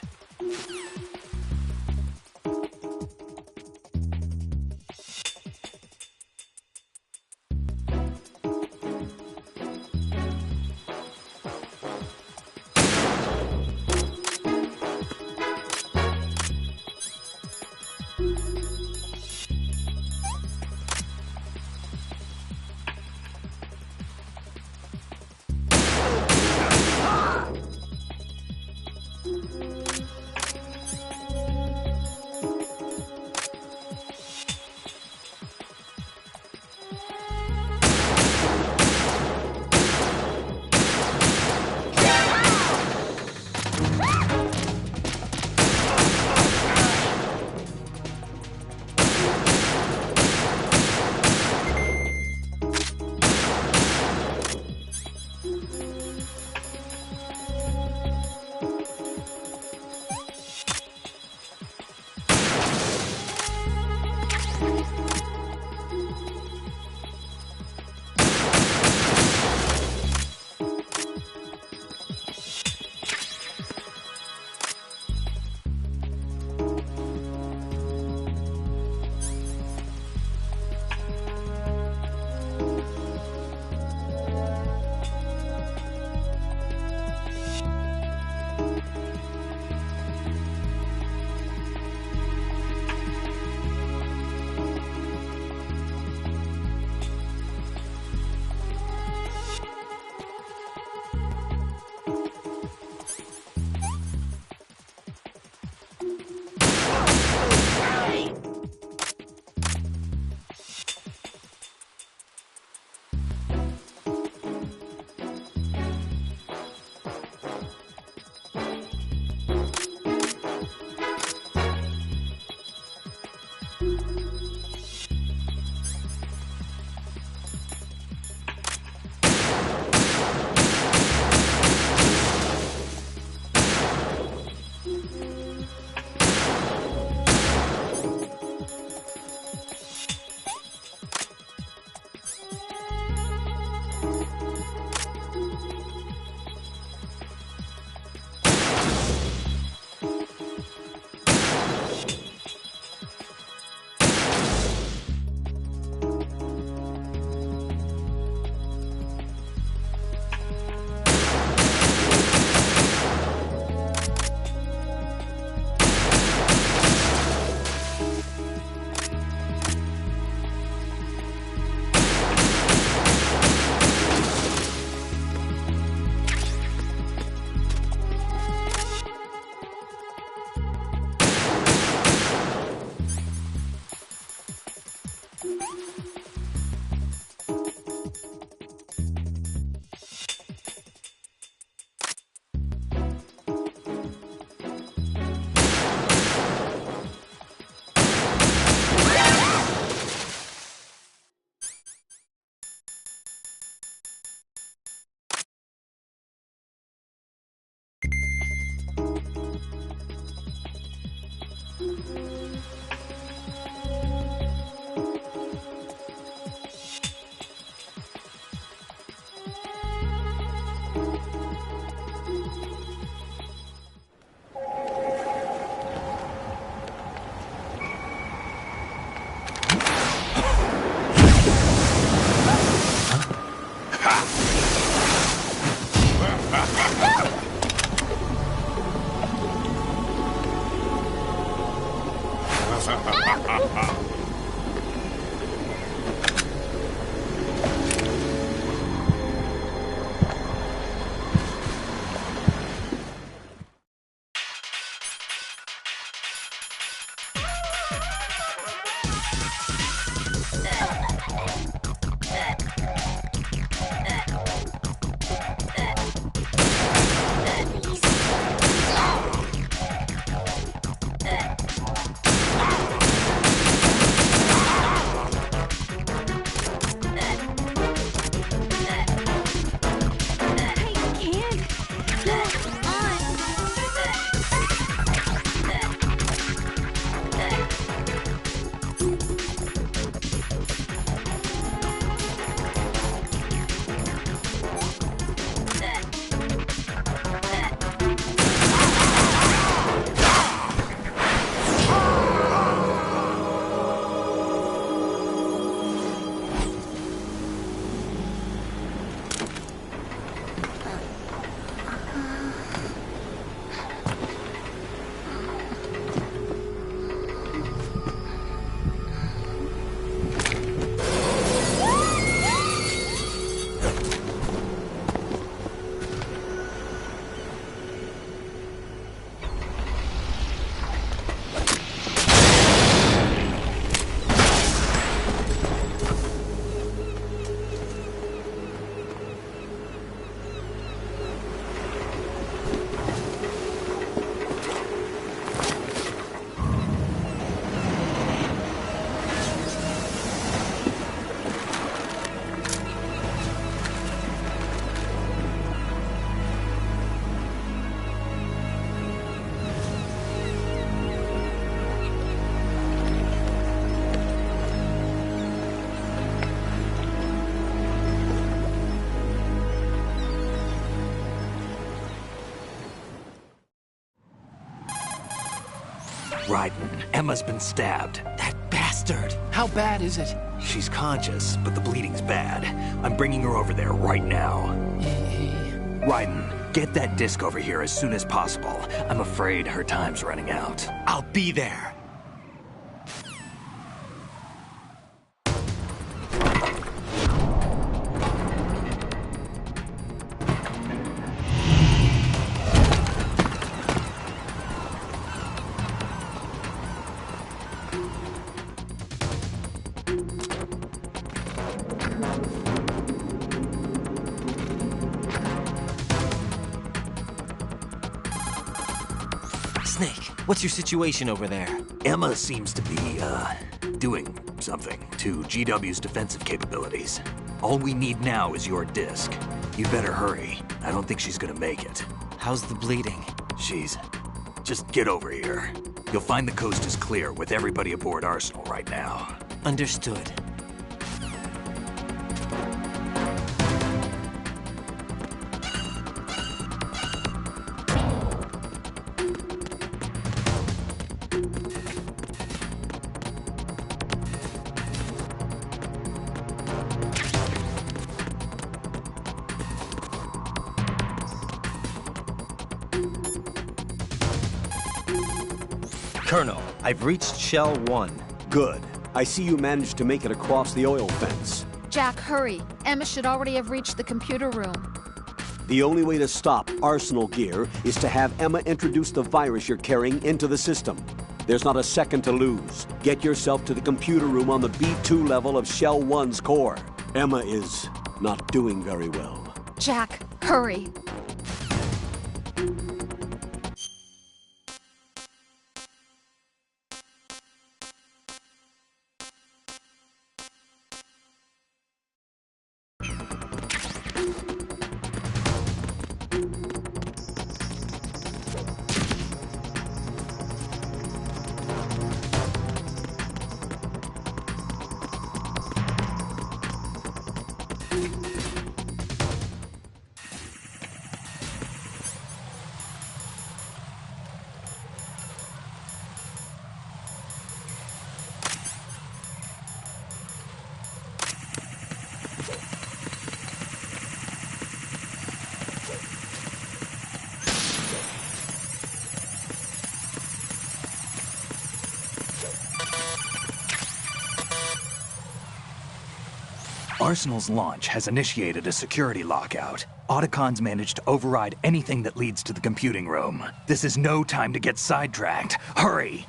Raiden, Emma's been stabbed. That bastard! How bad is it? She's conscious, but the bleeding's bad. I'm bringing her over there right now. Raiden, get that disc over here as soon as possible. I'm afraid her time's running out. I'll be there. Snake, what's your situation over there? Emma seems to be, doing something to GW's defensive capabilities. All we need now is your disc. You better hurry. I don't think she's gonna make it. How's the bleeding? Just get over here. You'll find the coast is clear with everybody aboard Arsenal right now. Understood. Colonel, I've reached Shell 1. Good. I see you managed to make it across the oil fence. Jack, hurry. Emma should already have reached the computer room. The only way to stop Arsenal gear is to have Emma introduce the virus you're carrying into the system. There's not a second to lose. Get yourself to the computer room on the B2 level of Shell 1's core. Emma is not doing very well. Jack, hurry. Arsenal's launch has initiated a security lockout. Otacons managed to override anything that leads to the computing room. This is no time to get sidetracked. Hurry!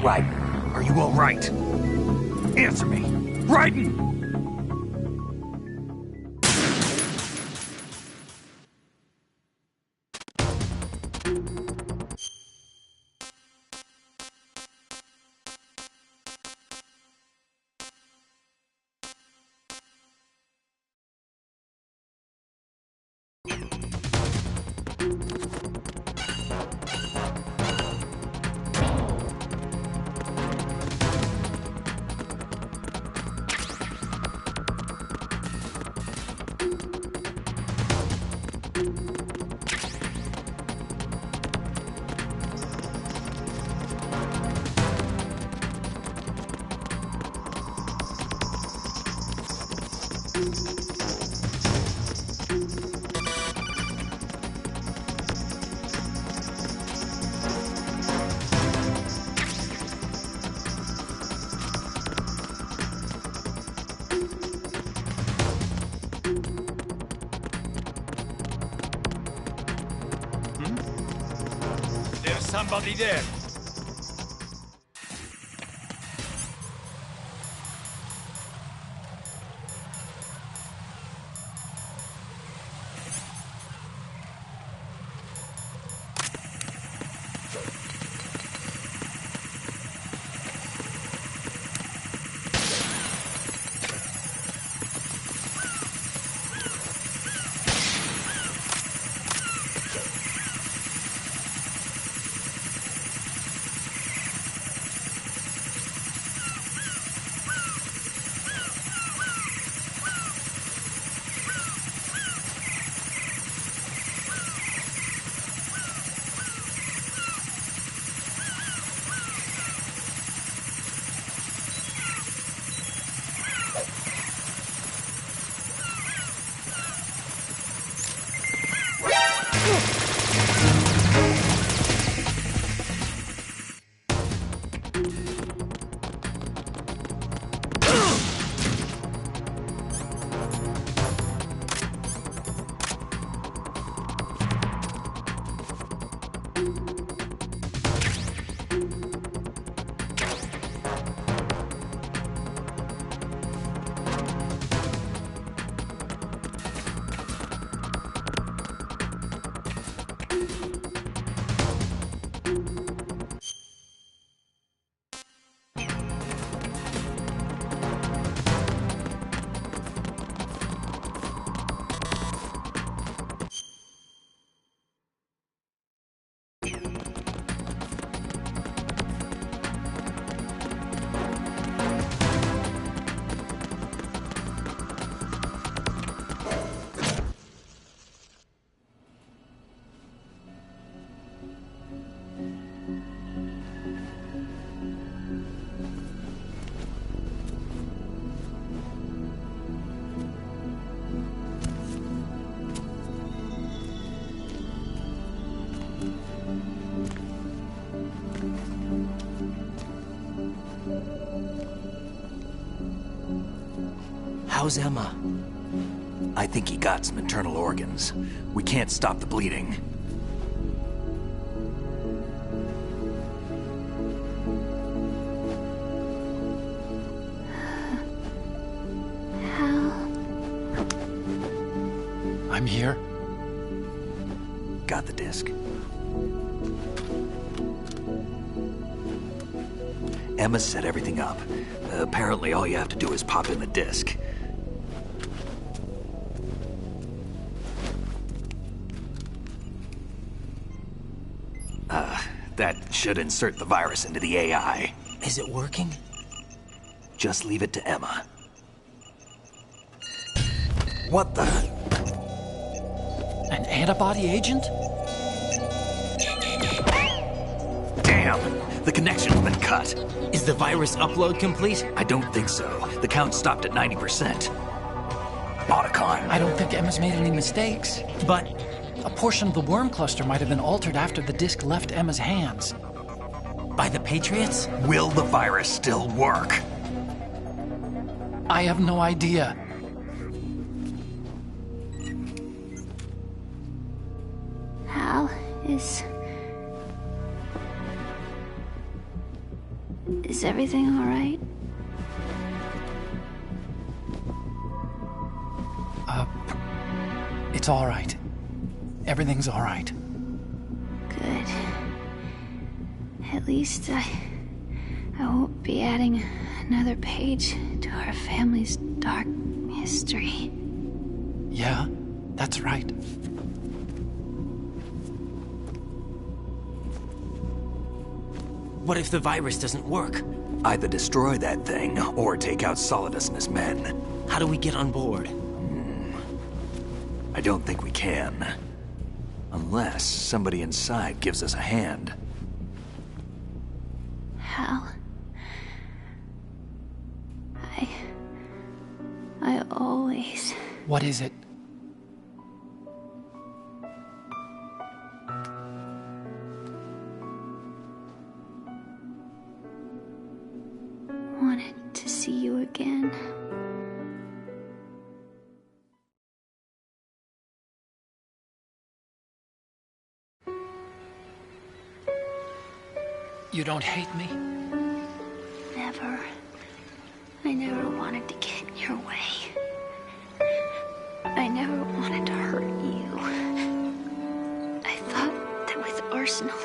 Raiden, are you all right? Answer me! Raiden! There's somebody there. How's Emma? I think he got some internal organs. We can't stop the bleeding. I'm here. Got the disc. Emma set everything up. Apparently all you have to do is pop in the disc. That should insert the virus into the AI. Is it working? Just leave it to Emma. What the? An antibody agent? Damn! The connection's been cut. Is the virus upload complete? I don't think so. The count stopped at 90%. Otacon. I don't think Emma's made any mistakes. But a portion of the worm cluster might have been altered after the disc left Emma's hands. By the Patriots? Will the virus still work? I have no idea. Hal, is everything all right? It's all right. Everything's all right. Good. At least I won't be adding another page to our family's dark history. Yeah, that's right. What if the virus doesn't work? Either destroy that thing, or take out Solidus and his men. How do we get on board? I don't think we can. Unless somebody inside gives us a hand. Hal, I always... What is it? wanted to see you again. You don't hate me? Never. I never wanted to get in your way. I never wanted to hurt you. I thought that with Arsenal,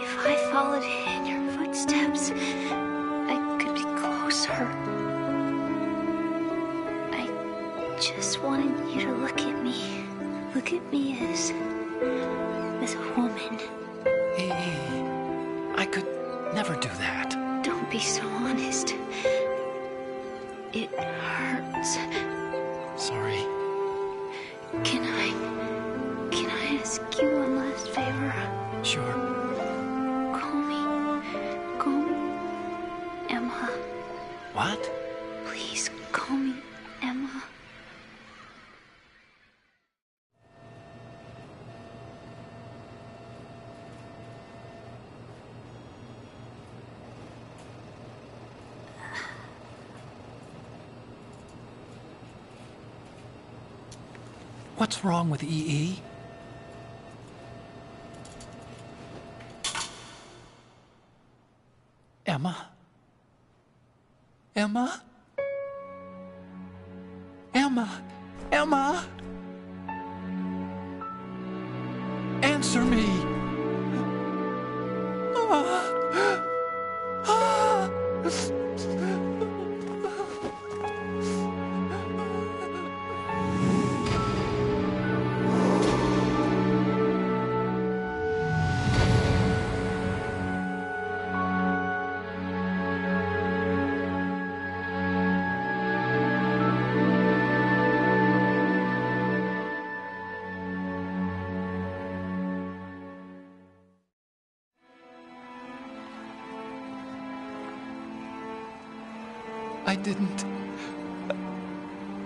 if I followed in your footsteps, I could be closer. I just wanted you to look at me. Look at me as a woman. I could never do that. Don't be so honest. It hurts. Sorry. Can I ask you one last favor? Sure. Call me Emma. What? Please call me Emma. What's wrong with EE? Emma? Emma? Emma? Emma? Answer me!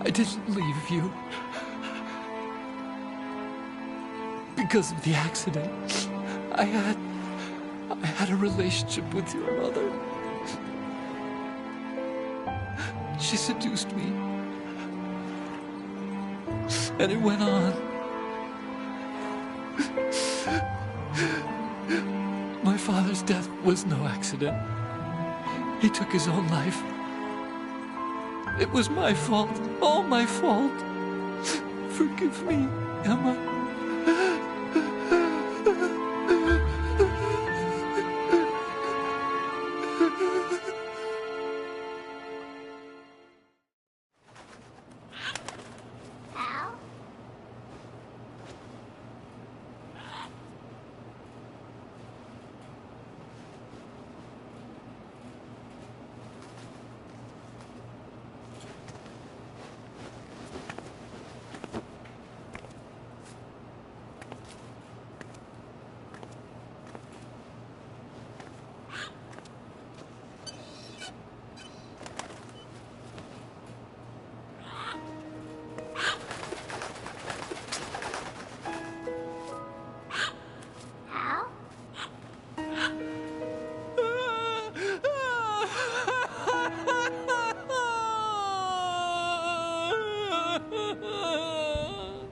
I didn't leave you. Because of the accident, I had a relationship with your mother. She seduced me. And it went on. My father's death was no accident. He took his own life. It was my fault, all my fault. Forgive me, Emma.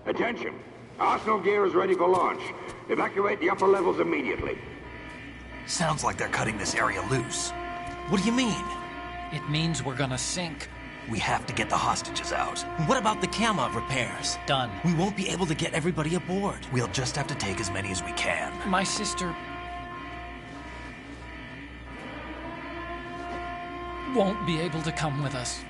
Attention! Arsenal gear is ready for launch. Evacuate the upper levels immediately. Sounds like they're cutting this area loose. What do you mean? It means we're gonna sink. We have to get the hostages out. What about the Kamov repairs? Done. We won't be able to get everybody aboard. We'll just have to take as many as we can. My sister won't be able to come with us.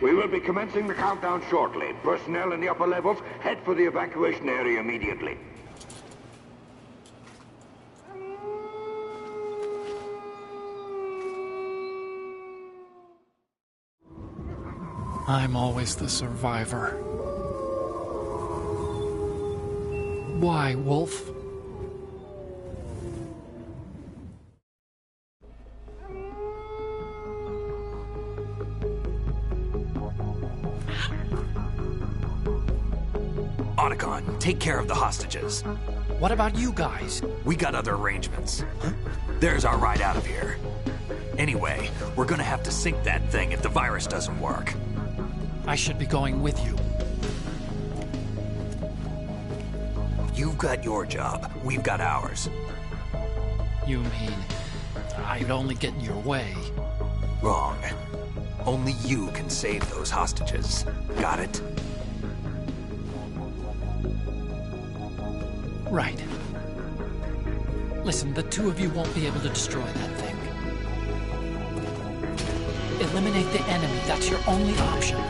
We will be commencing the countdown shortly. Personnel in the upper levels, head for the evacuation area immediately. I'm always the survivor. Why, Wolf? Otacon, take care of the hostages. What about you guys? We got other arrangements. There's our ride out of here. Anyway, we're gonna have to sink that thing if the virus doesn't work. I should be going with you. You've got your job. We've got ours. You mean I'd only get in your way? Wrong. Only you can save those hostages. Got it? Right. Listen, the two of you won't be able to destroy that thing. Eliminate the enemy. That's your only option.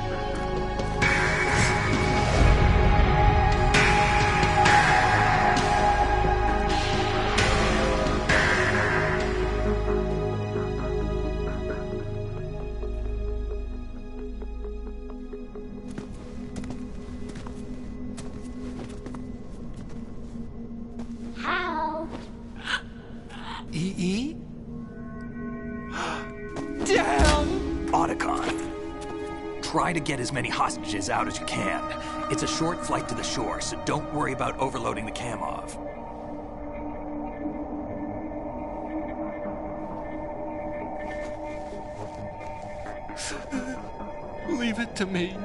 EE? Damn! Otacon, try to get as many hostages out as you can. It's a short flight to the shore, so don't worry about overloading the Kamov. Leave it to me.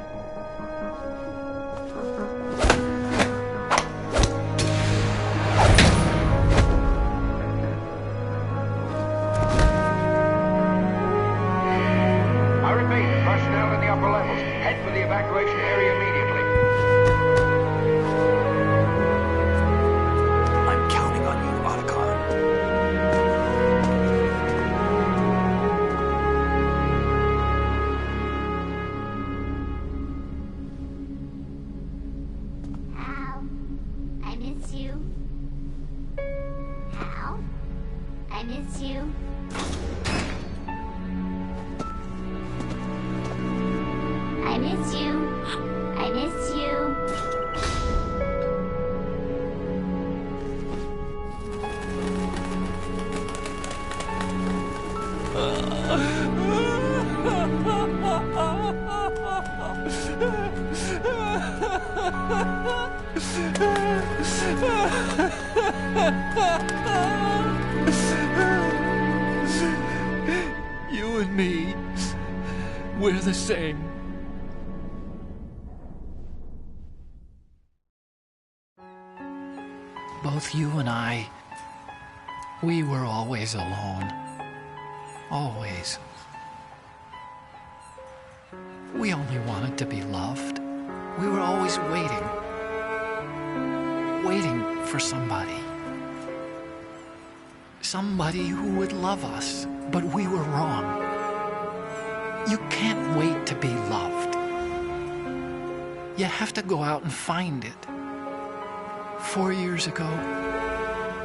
miss you. I miss you. I miss you. You and me, we're the same. Both you and I, we were always alone. Always. We only wanted to be loved. We were always waiting. Waiting for somebody. Somebody who would love us, but we were wrong. You can't wait to be loved. You have to go out and find it. 4 years ago,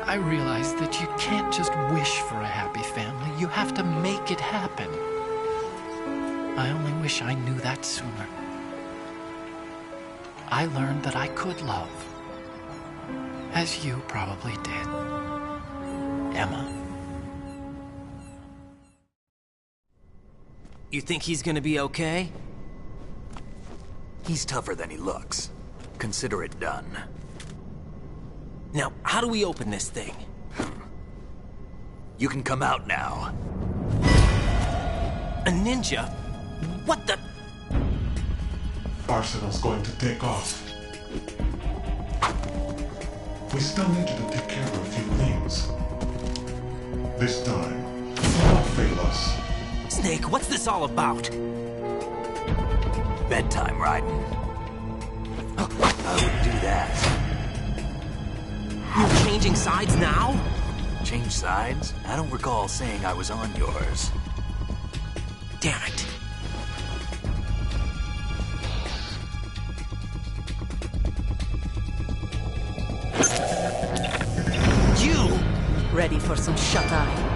I realized that you can't just wish for a happy family. You have to make it happen. I only wish I knew that sooner. I learned that I could love, as you probably did, Emma. You think he's gonna be okay? He's tougher than he looks. Consider it done. Now, how do we open this thing? You can come out now. A ninja? What the? Arsenal's going to take off. We still need you to take care of a few things. This time, do not fail us. Snake, what's this all about? Bedtime, Raiden. I wouldn't do that. You're changing sides now? Change sides? I don't recall saying I was on yours. Damn it. You! Ready for some shut-eye?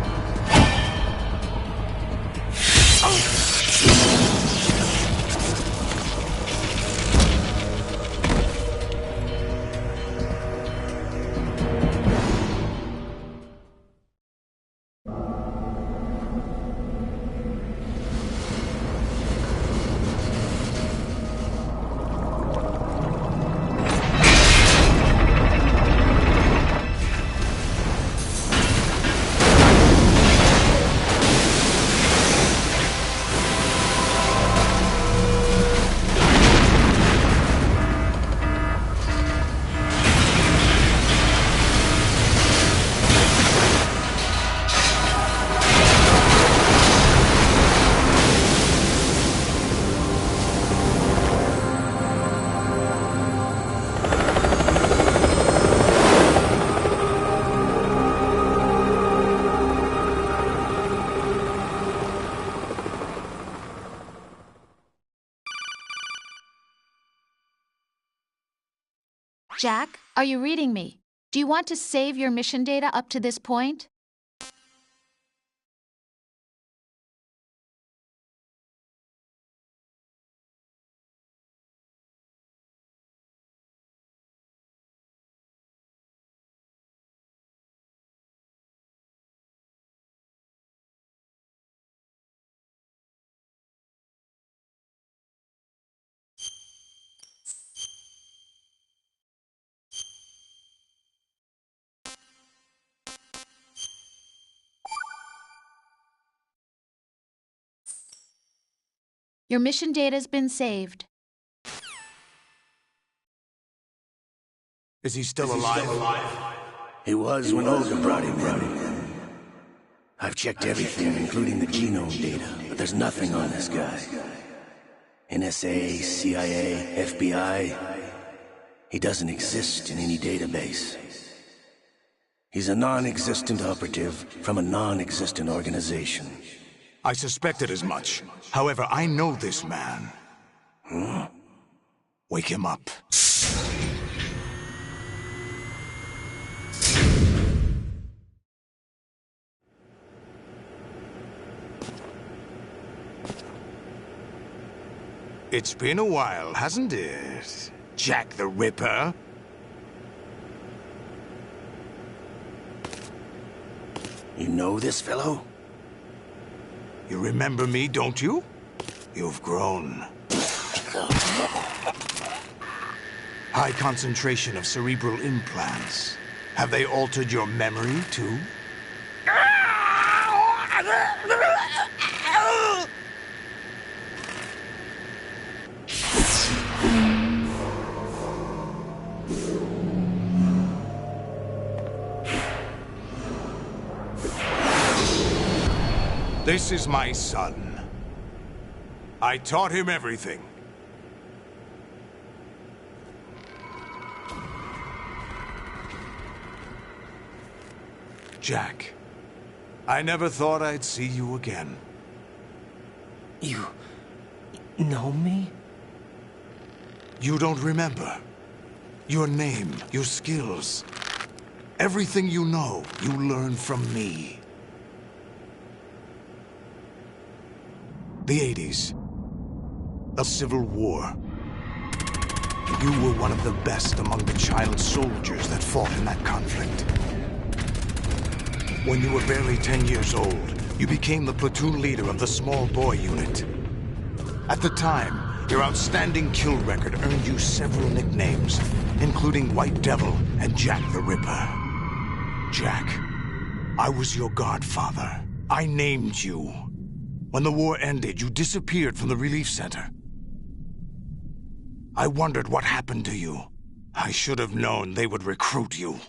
Jack, are you reading me? Do you want to save your mission data up to this point? Your mission data's been saved. Is he still alive? He was when Olga brought him in. I've checked everything, including the genome data, but there's nothing on this guy. NSA, CIA, FBI. He doesn't exist in any database. He's a non-existent operative from a non-existent organization. I suspected as much. However, I know this man. Wake him up. It's been a while, hasn't it, Jack the Ripper? You know this fellow? You remember me, don't you? You've grown. High concentration of cerebral implants. Have they altered your memory, too? This is my son. I taught him everything. Jack, I never thought I'd see you again. You know me? You don't remember. Your name, your skills. Everything you know, you learned from me. The 80s. The Civil War. You were one of the best among the child soldiers that fought in that conflict. When you were barely 10 years old, you became the platoon leader of the Small Boy Unit. At the time, your outstanding kill record earned you several nicknames, including White Devil and Jack the Ripper. Jack, I was your godfather. I named you. When the war ended, you disappeared from the relief center. I wondered what happened to you. I should have known they would recruit you.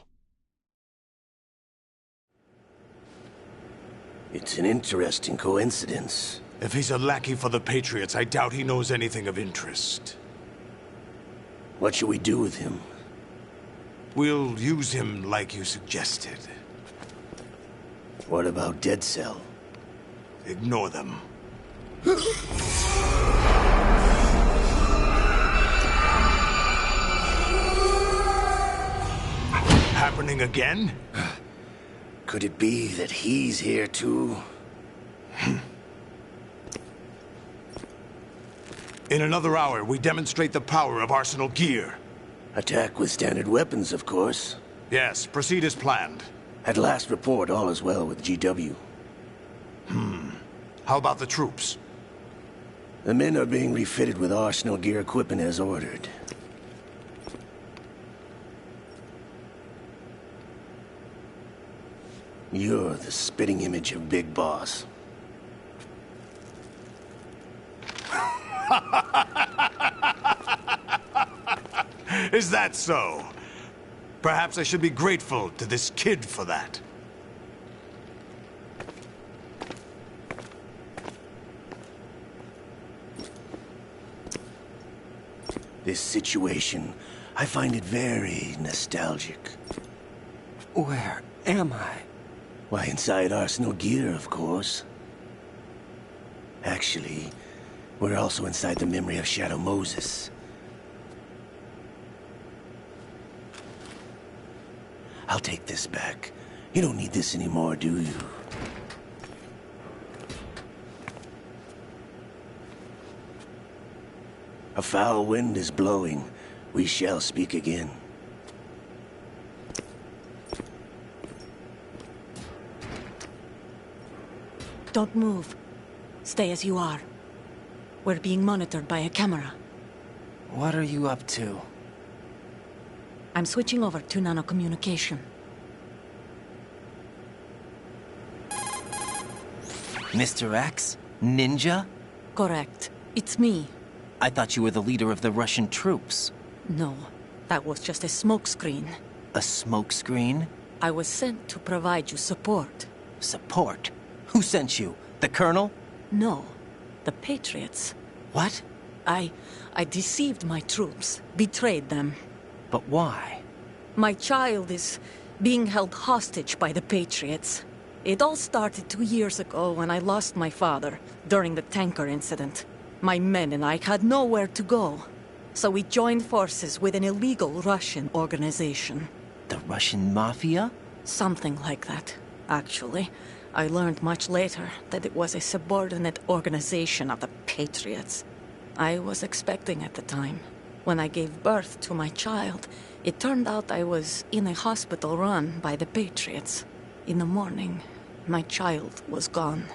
It's an interesting coincidence. If he's a lackey for the Patriots, I doubt he knows anything of interest. What should we do with him? We'll use him like you suggested. What about Dead Cell? Ignore them. Happening again? Could it be that he's here too? In another hour, we demonstrate the power of Arsenal gear. Attack with standard weapons, of course. Yes, proceed as planned. At last report, all is well with GW. How about the troops? The men are being refitted with Arsenal gear equipment as ordered. You're the spitting image of Big Boss. Is that so? Perhaps I should be grateful to this kid for that. This situation, I find it very nostalgic. Where am I? Why, inside Arsenal gear, of course. Actually, we're also inside the memory of Shadow Moses. I'll take this back. You don't need this anymore, do you? A foul wind is blowing. We shall speak again. Don't move. Stay as you are. We're being monitored by a camera. What are you up to? I'm switching over to nanocommunication. Mr. X? Ninja? Correct. It's me. I thought you were the leader of the Russian troops. No, that was just a smokescreen. A smokescreen? I was sent to provide you support. Support? Who sent you? The Colonel? No, the Patriots. What? I deceived my troops, betrayed them. But why? My child is being held hostage by the Patriots. It all started 2 years ago when I lost my father during the tanker incident. My men and I had nowhere to go, so we joined forces with an illegal Russian organization. The Russian Mafia? Something like that, actually. I learned much later that it was a subordinate organization of the Patriots. I was expecting at the time. When I gave birth to my child, it turned out I was in a hospital run by the Patriots. In the morning, my child was gone.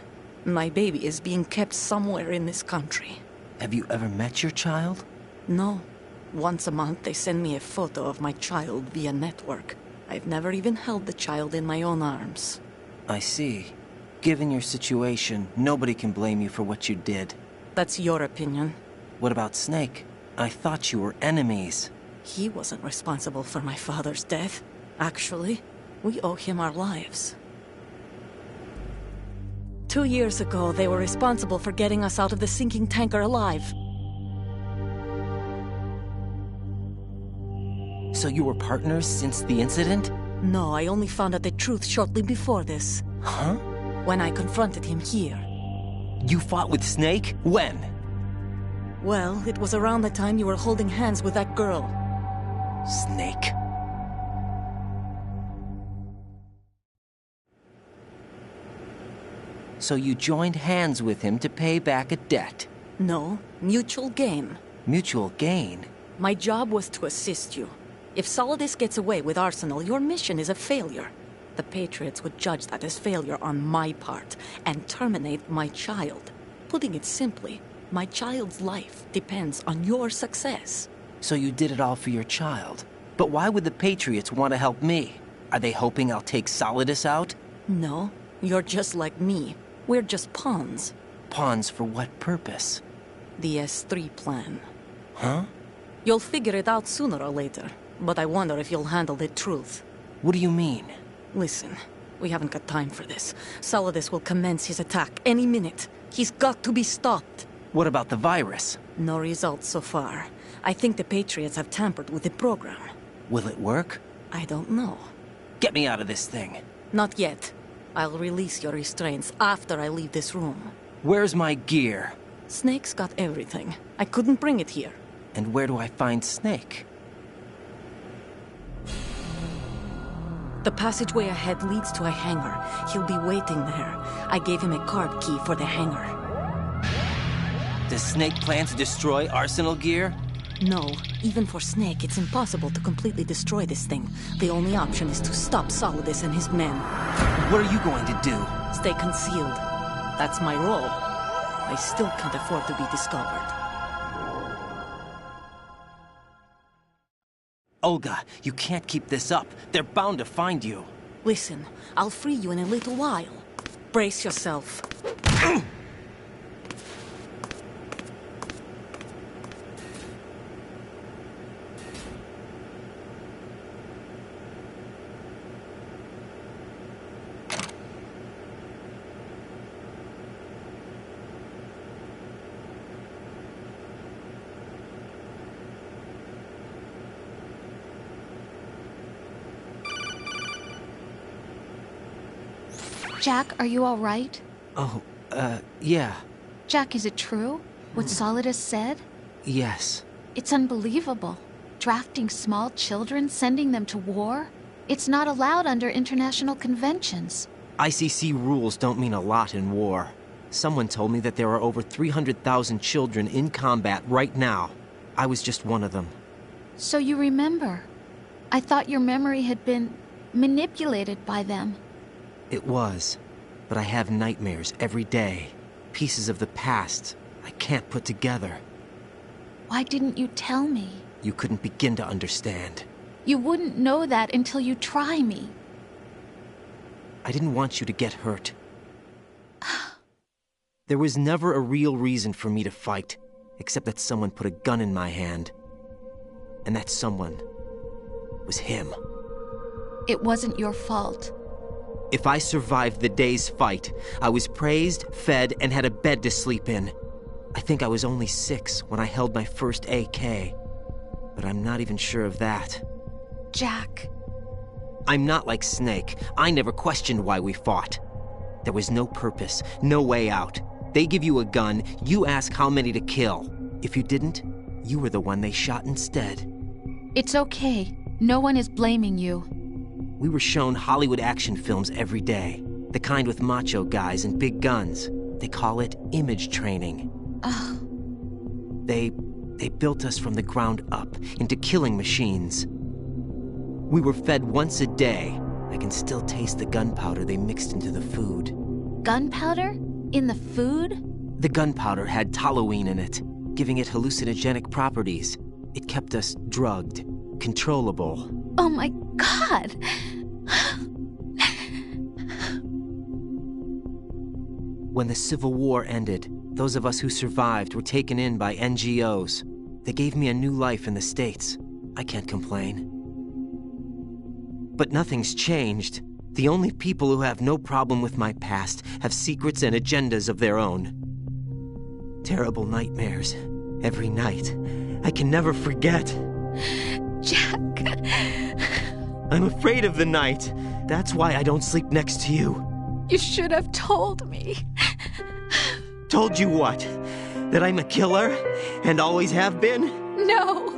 My baby is being kept somewhere in this country. Have you ever met your child? No. Once a month, they send me a photo of my child via network. I've never even held the child in my own arms. I see. Given your situation, nobody can blame you for what you did. That's your opinion. What about Snake? I thought you were enemies. He wasn't responsible for my father's death. Actually, we owe him our lives. 2 years ago, they were responsible for getting us out of the sinking tanker alive. So you were partners since the incident? No, I only found out the truth shortly before this. Huh? When I confronted him here. You fought with Snake? When? Well, it was around the time you were holding hands with that girl. Snake. So you joined hands with him to pay back a debt? No, mutual gain. Mutual gain? My job was to assist you. If Solidus gets away with Arsenal, your mission is a failure. The Patriots would judge that as failure on my part and terminate my child. Putting it simply, my child's life depends on your success. So you did it all for your child. But why would the Patriots want to help me? Are they hoping I'll take Solidus out? No, you're just like me. We're just pawns. Pawns for what purpose? The S3 plan. Huh? You'll figure it out sooner or later, but I wonder if you'll handle the truth. What do you mean? Listen, we haven't got time for this. Solidus will commence his attack any minute. He's got to be stopped. What about the virus? No results so far. I think the Patriots have tampered with the program. Will it work? I don't know. Get me out of this thing. Not yet. I'll release your restraints after I leave this room. Where's my gear? Snake's got everything. I couldn't bring it here. And where do I find Snake? The passageway ahead leads to a hangar. He'll be waiting there. I gave him a card key for the hangar. Does Snake plan to destroy Arsenal gear? No. Even for Snake, it's impossible to completely destroy this thing. The only option is to stop Solidus and his men. What are you going to do? Stay concealed. That's my role. I still can't afford to be discovered. Olga, you can't keep this up. They're bound to find you. Listen, I'll free you in a little while. Brace yourself. Jack, are you all right? Oh, yeah. Jack, is it true? What Solidus said? Yes. It's unbelievable. Drafting small children, sending them to war? It's not allowed under international conventions. ICC rules don't mean a lot in war. Someone told me that there are over 300,000 children in combat right now. I was just one of them. So you remember. I thought your memory had been manipulated by them. It was, but I have nightmares every day. Pieces of the past I can't put together. Why didn't you tell me? You couldn't begin to understand. You wouldn't know that until you try me. I didn't want you to get hurt. There was never a real reason for me to fight, except that someone put a gun in my hand. And that someone was him. It wasn't your fault. If I survived the day's fight, I was praised, fed, and had a bed to sleep in. I think I was only 6 when I held my first AK. But I'm not even sure of that. Jack. I'm not like Snake. I never questioned why we fought. There was no purpose, no way out. They give you a gun, you ask how many to kill. If you didn't, you were the one they shot instead. It's okay. No one is blaming you. We were shown Hollywood action films every day. The kind with macho guys and big guns. They call it image training. They built us from the ground up into killing machines. We were fed once a day. I can still taste the gunpowder they mixed into the food. Gunpowder? In the food? The gunpowder had toluene in it, giving it hallucinogenic properties. It kept us drugged, controllable. Oh my God! When the Civil War ended, those of us who survived were taken in by NGOs. They gave me a new life in the States. I can't complain. But nothing's changed. The only people who have no problem with my past have secrets and agendas of their own. Terrible nightmares. Every night. I can never forget. Jack. I'm afraid of the night. That's why I don't sleep next to you. You should have told me. Told you what? That I'm a killer? And always have been? No.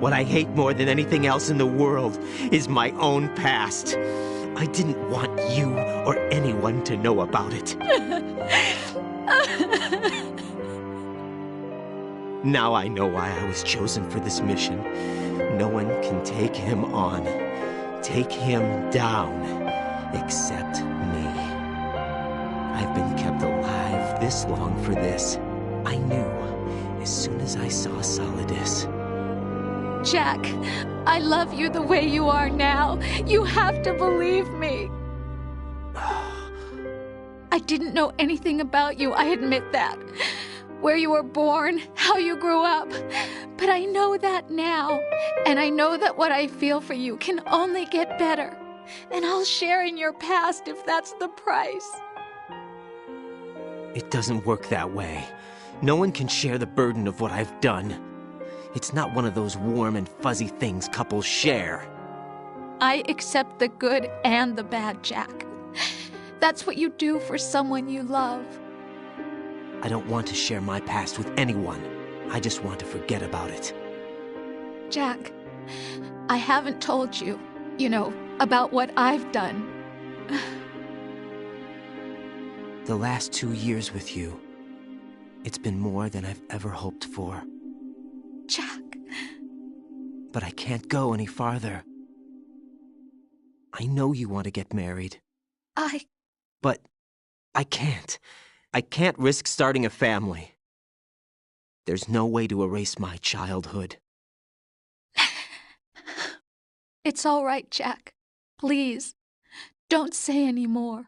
What I hate more than anything else in the world is my own past. I didn't want you or anyone to know about it. Now I know why I was chosen for this mission. No one can take him on, take him down, except me. I've been kept alive this long for this. I knew as soon as I saw Solidus. Jack, I love you the way you are now. You have to believe me. I didn't know anything about you, I admit that. Where you were born, how you grew up. But I know that now. And I know that what I feel for you can only get better. And I'll share in your past if that's the price. It doesn't work that way. No one can share the burden of what I've done. It's not one of those warm and fuzzy things couples share. I accept the good and the bad, Jack. That's what you do for someone you love. I don't want to share my past with anyone. I just want to forget about it. Jack, I haven't told you, about what I've done. The last 2 years with you, it's been more than I've ever hoped for. Jack. But I can't go any farther. I know you want to get married. But I can't. I can't risk starting a family. There's no way to erase my childhood. It's all right, Jack. Please, don't say any more.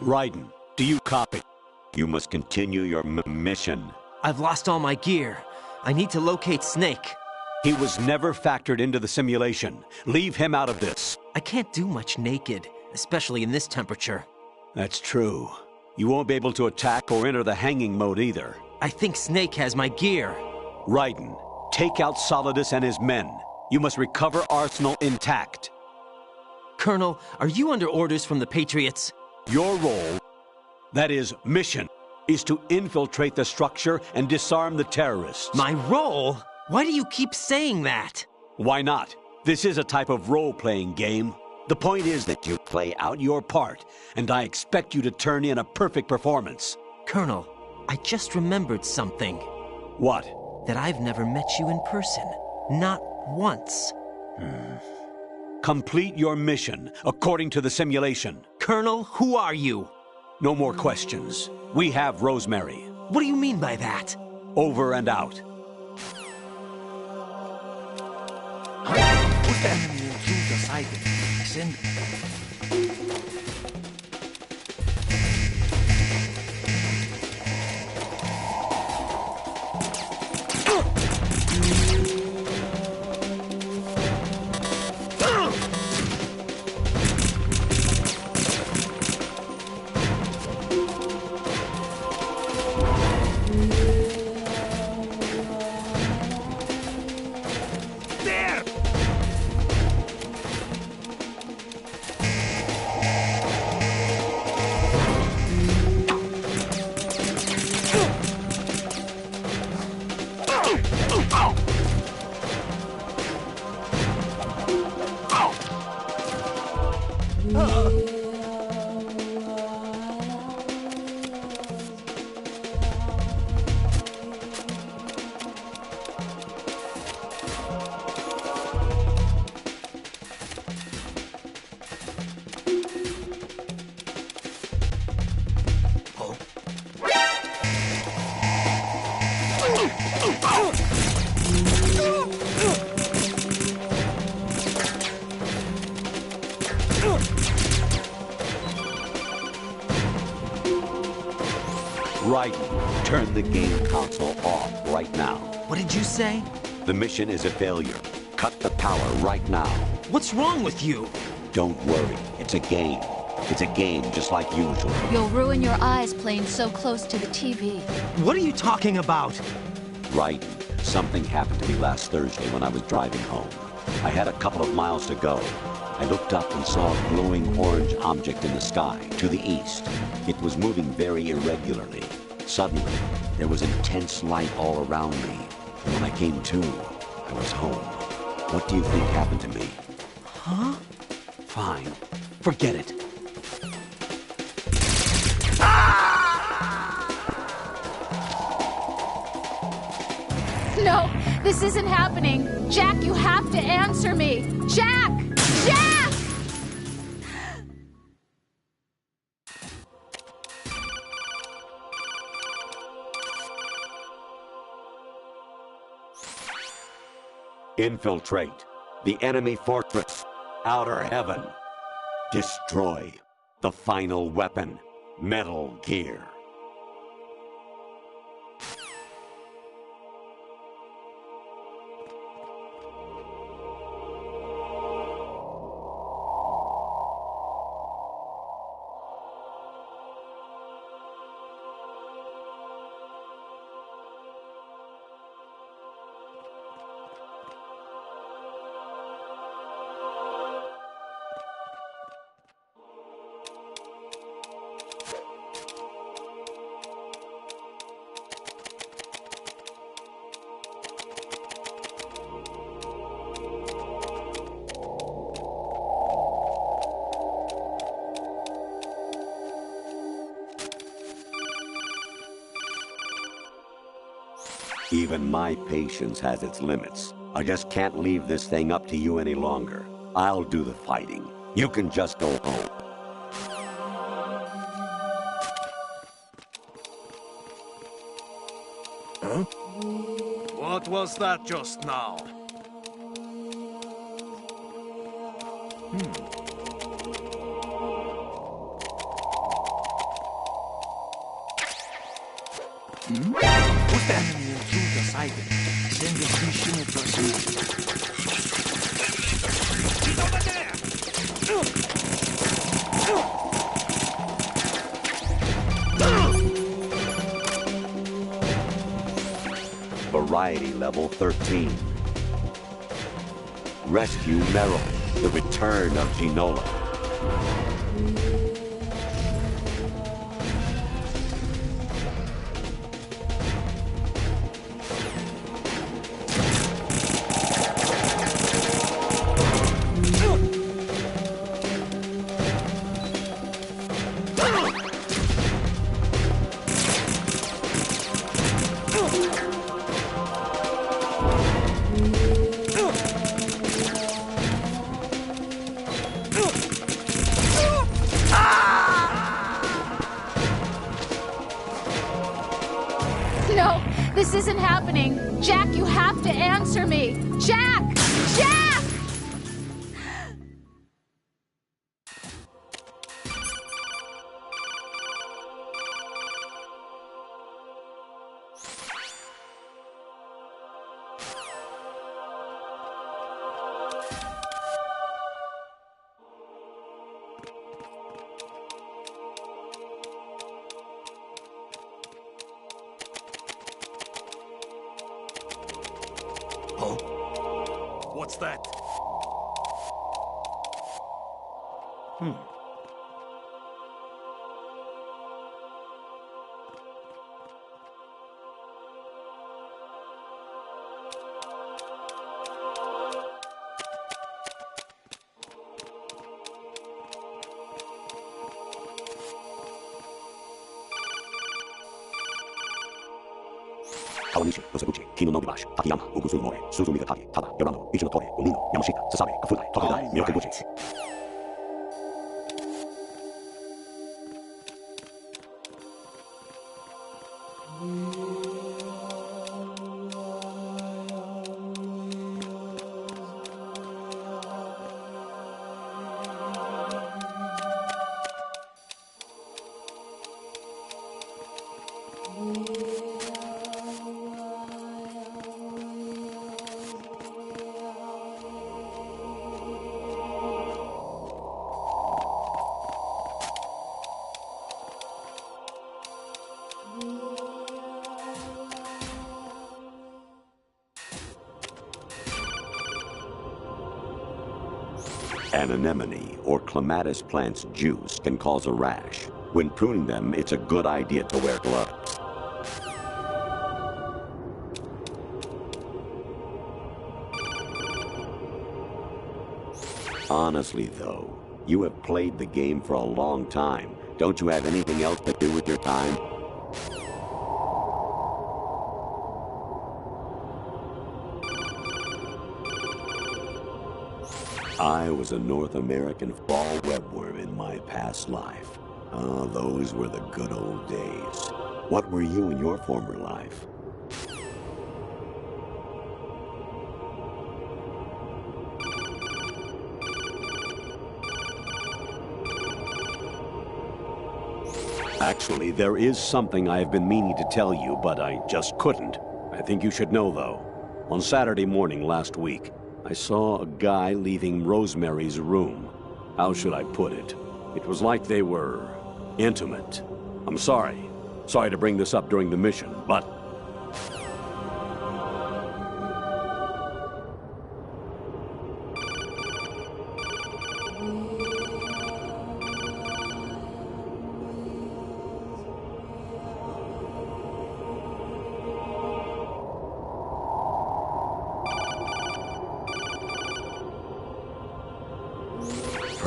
Raiden, do you copy? You must continue your mission. I've lost all my gear. I need to locate Snake. He was never factored into the simulation. Leave him out of this. I can't do much naked, especially in this temperature. That's true. You won't be able to attack or enter the hanging mode either. I think Snake has my gear. Raiden, take out Solidus and his men. You must recover Arsenal intact. Colonel, are you under orders from the Patriots? Your role, that is, mission, is to infiltrate the structure and disarm the terrorists. My role? Why do you keep saying that? Why not? This is a type of role-playing game. The point is that you play out your part, and I expect you to turn in a perfect performance. Colonel, I just remembered something. What? That I've never met you in person. Not once. Complete your mission, according to the simulation. Colonel, who are you? No more questions. We have Rosemary. What do you mean by that? Over and out. Turn the game console off right now. What did you say? The mission is a failure. Cut the power right now. What's wrong with you? Don't worry. It's a game. It's a game just like usual. You'll ruin your eyes playing so close to the TV. What are you talking about? Right. Something happened to me last Thursday when I was driving home. I had a couple of miles to go. I looked up and saw a glowing orange object in the sky, to the east. It was moving very irregularly. Suddenly, there was intense light all around me. And when I came to, I was home. What do you think happened to me? Huh? Fine. Forget it. No, this isn't happening. Jack, you have to answer me. Jack! Jack! Infiltrate the enemy fortress, Outer Heaven. Destroy the final weapon, Metal Gear. Even my patience has its limits. I just can't leave this thing up to you any longer. I'll do the fighting. You can just go home. Huh? What was that just now? Variety level 13. Rescue Meryl, the return of Ginola. No, this isn't happening. Jack, you have to answer me. Jack! Jack! Huh? What's that? Kawanishi, Nosebuchi, Kino no Bibashi, Takayama, Ugusu More, Suzu Migatake, Tada, Yorano, Ichino Tore, Onino, Yamashita, Sasabe, Kafudai, Tokudai, Myokebuchi. An anemone or clematis plant's juice can cause a rash. When pruning them, it's a good idea to wear gloves. Honestly, though, you have played the game for a long time. Don't you have anything else to do with your time? I was a North American fall webworm in my past life. Ah, those were the good old days. What were you in your former life? Actually, there is something I have been meaning to tell you, but I just couldn't. I think you should know, though. On Saturday morning last week, I saw a guy leaving Rosemary's room. How should I put it? It was like they were intimate. I'm sorry. Sorry to bring this up during the mission, but...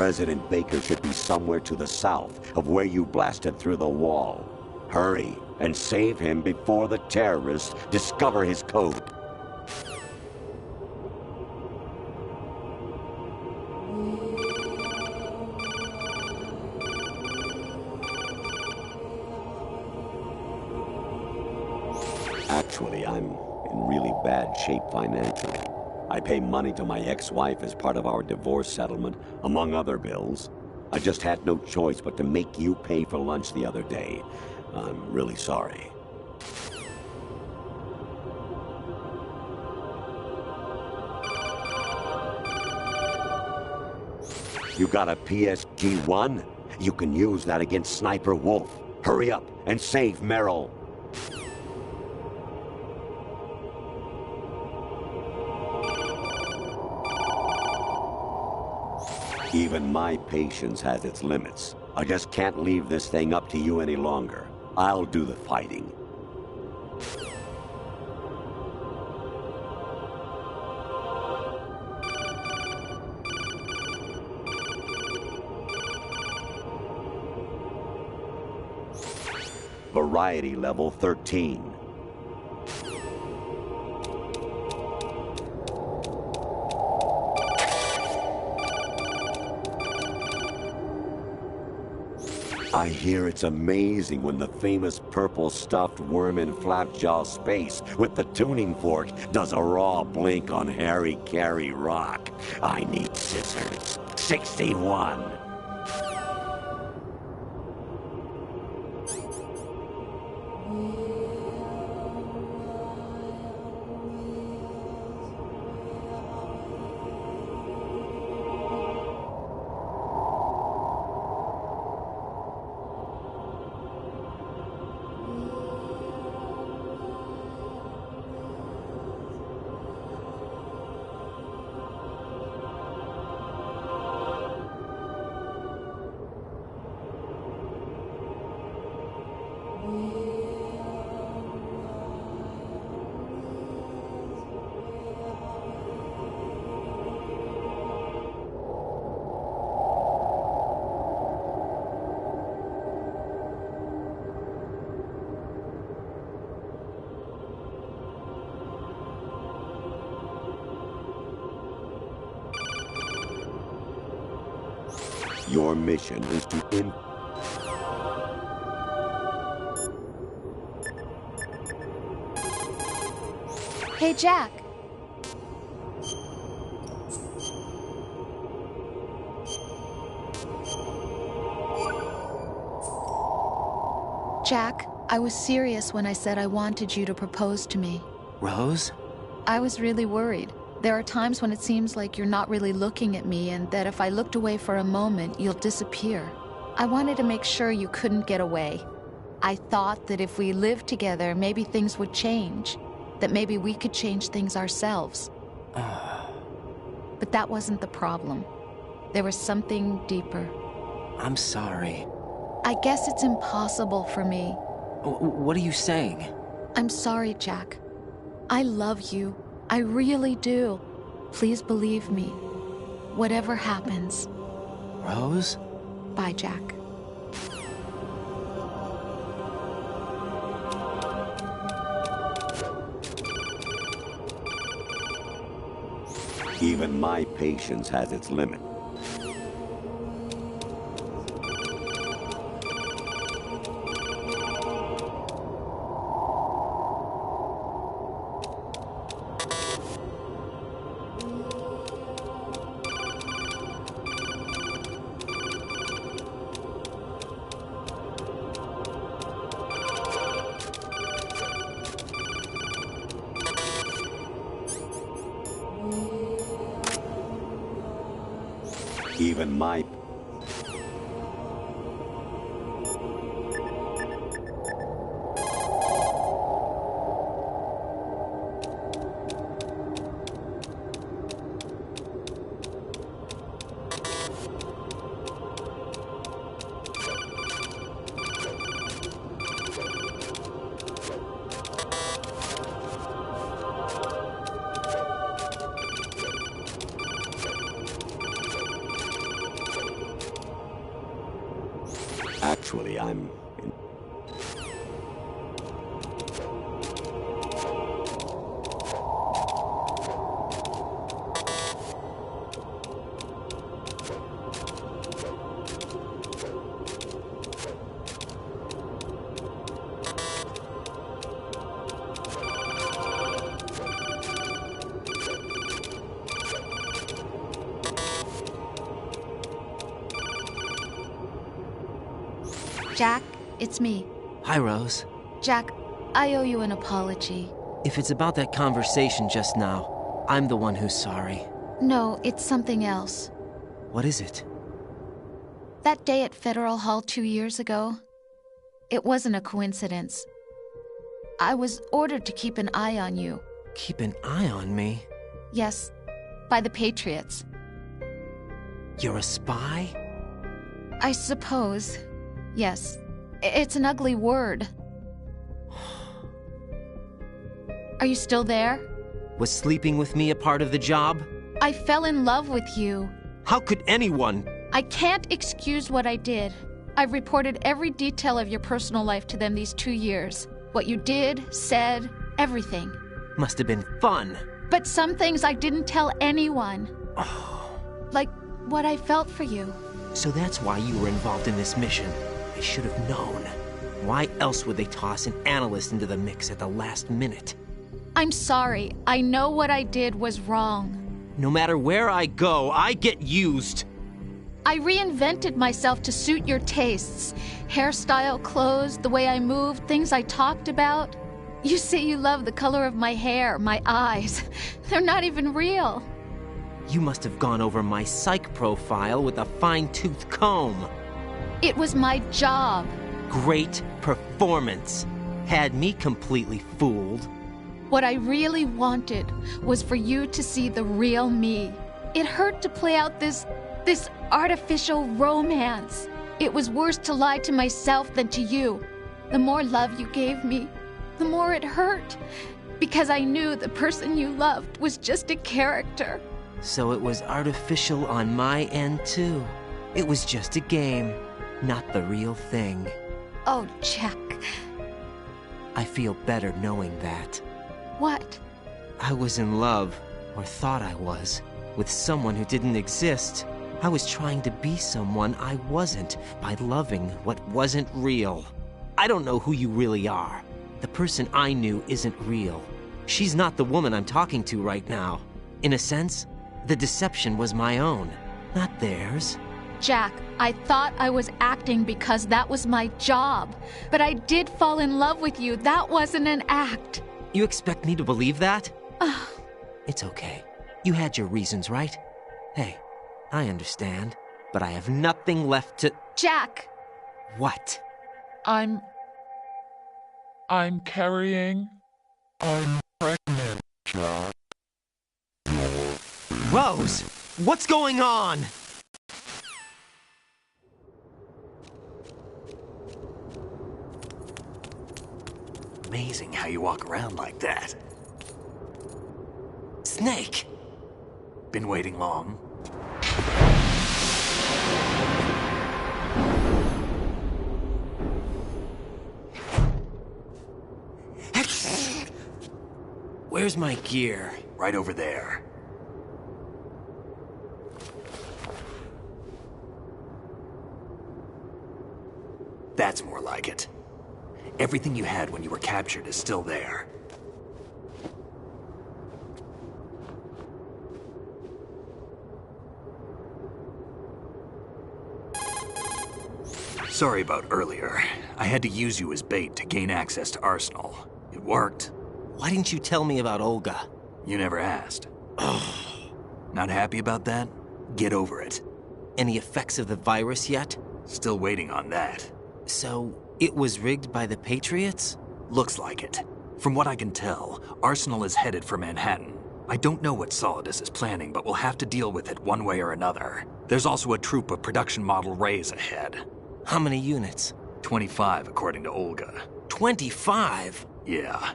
President Baker should be somewhere to the south of where you blasted through the wall. Hurry and save him before the terrorists discover his code. Actually, I'm in really bad shape financially. I pay money to my ex-wife as part of our divorce settlement, among other bills. I just had no choice but to make you pay for lunch the other day. I'm really sorry. You got a PSG-1? You can use that against Sniper Wolf. Hurry up and save Meryl. Even my patience has its limits. I just can't leave this thing up to you any longer. I'll do the fighting. Variety level 13. I hear it's amazing when the famous purple stuffed worm in Flapjaw Space with the tuning fork does a raw blink on Harry Carey Rock. I need scissors. 61. Your mission is to Hey, Jack. Jack, I was serious when I said I wanted you to propose to me. Rose? I was really worried. There are times when it seems like you're not really looking at me and that if I looked away for a moment, you'll disappear. I wanted to make sure you couldn't get away. I thought that if we lived together, maybe things would change. That maybe we could change things ourselves. But that wasn't the problem. There was something deeper. I'm sorry. I guess it's impossible for me. What are you saying? I'm sorry, Jack. I love you. I really do. Please believe me. Whatever happens. Rose? Bye, Jack. Even my patience has its limit. Even my... Actually, I'm... Jack, it's me. Hi, Rose. Jack, I owe you an apology. If it's about that conversation just now, I'm the one who's sorry. No, it's something else. What is it? That day at Federal Hall 2 years ago, it wasn't a coincidence. I was ordered to keep an eye on you. Keep an eye on me? Yes, by the Patriots. You're a spy? I suppose. Yes. It's an ugly word. Are you still there? Was sleeping with me a part of the job? I fell in love with you. How could anyone? I can't excuse what I did. I've reported every detail of your personal life to them these 2 years. What you did, said, everything. Must have been fun. But some things I didn't tell anyone. Like what I felt for you. So that's why you were involved in this mission. I should have known. Why else would they toss an analyst into the mix at the last minute? I'm sorry. I know what I did was wrong. No matter where I go, I get used. I reinvented myself to suit your tastes. Hairstyle, clothes, the way I moved, things I talked about. You say you love the color of my hair, my eyes. They're not even real. You must have gone over my psych profile with a fine-tooth comb. It was my job. Great performance. Had me completely fooled. What I really wanted was for you to see the real me. It hurt to play out this artificial romance. It was worse to lie to myself than to you. The more love you gave me, the more it hurt. Because I knew the person you loved was just a character. So it was artificial on my end, too. It was just a game. Not the real thing. Oh, Jack. I feel better knowing that. What? I was in love, or thought I was, with someone who didn't exist. I was trying to be someone I wasn't by loving what wasn't real. I don't know who you really are. The person I knew isn't real. She's not the woman I'm talking to right now. In a sense, the deception was my own, not theirs. Jack, I thought I was acting because that was my job. But I did fall in love with you. That wasn't an act. You expect me to believe that? It's okay. You had your reasons, right? Hey, I understand. But I have nothing left to... Jack! What? I'm carrying... I'm pregnant, Jack. Rose! What's going on? amazing how you walk around like that. Snake! Been waiting long? Where's my gear? Right over there. That's more like it. Everything you had when you were captured is still there. Sorry about earlier. I had to use you as bait to gain access to Arsenal. It worked. Why didn't you tell me about Olga? You never asked. Not happy about that? Get over it. Any effects of the virus yet? Still waiting on that. So, it was rigged by the Patriots? Looks like it. From what I can tell, Arsenal is headed for Manhattan. I don't know what Solidus is planning, but we'll have to deal with it one way or another. There's also a troop of production model Rays ahead. How many units? 25, according to Olga. 25? Yeah.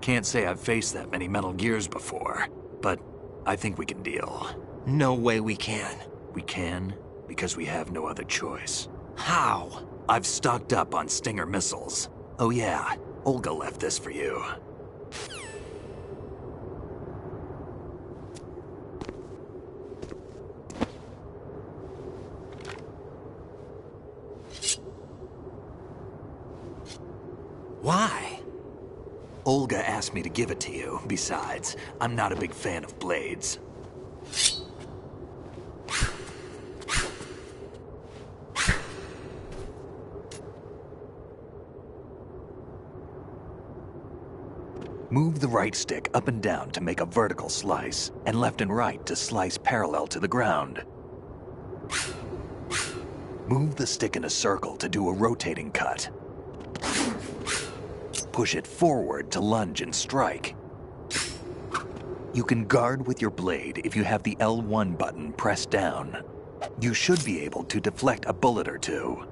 Can't say I've faced that many Metal Gears before, but I think we can deal. No way we can. We can, because we have no other choice. How? I've stocked up on Stinger missiles. Oh yeah, Olga left this for you. Why? Olga asked me to give it to you. Besides, I'm not a big fan of blades. Move the right stick up and down to make a vertical slice, and left and right to slice parallel to the ground. Move the stick in a circle to do a rotating cut. Push it forward to lunge and strike. You can guard with your blade if you have the L1 button pressed down. You should be able to deflect a bullet or two.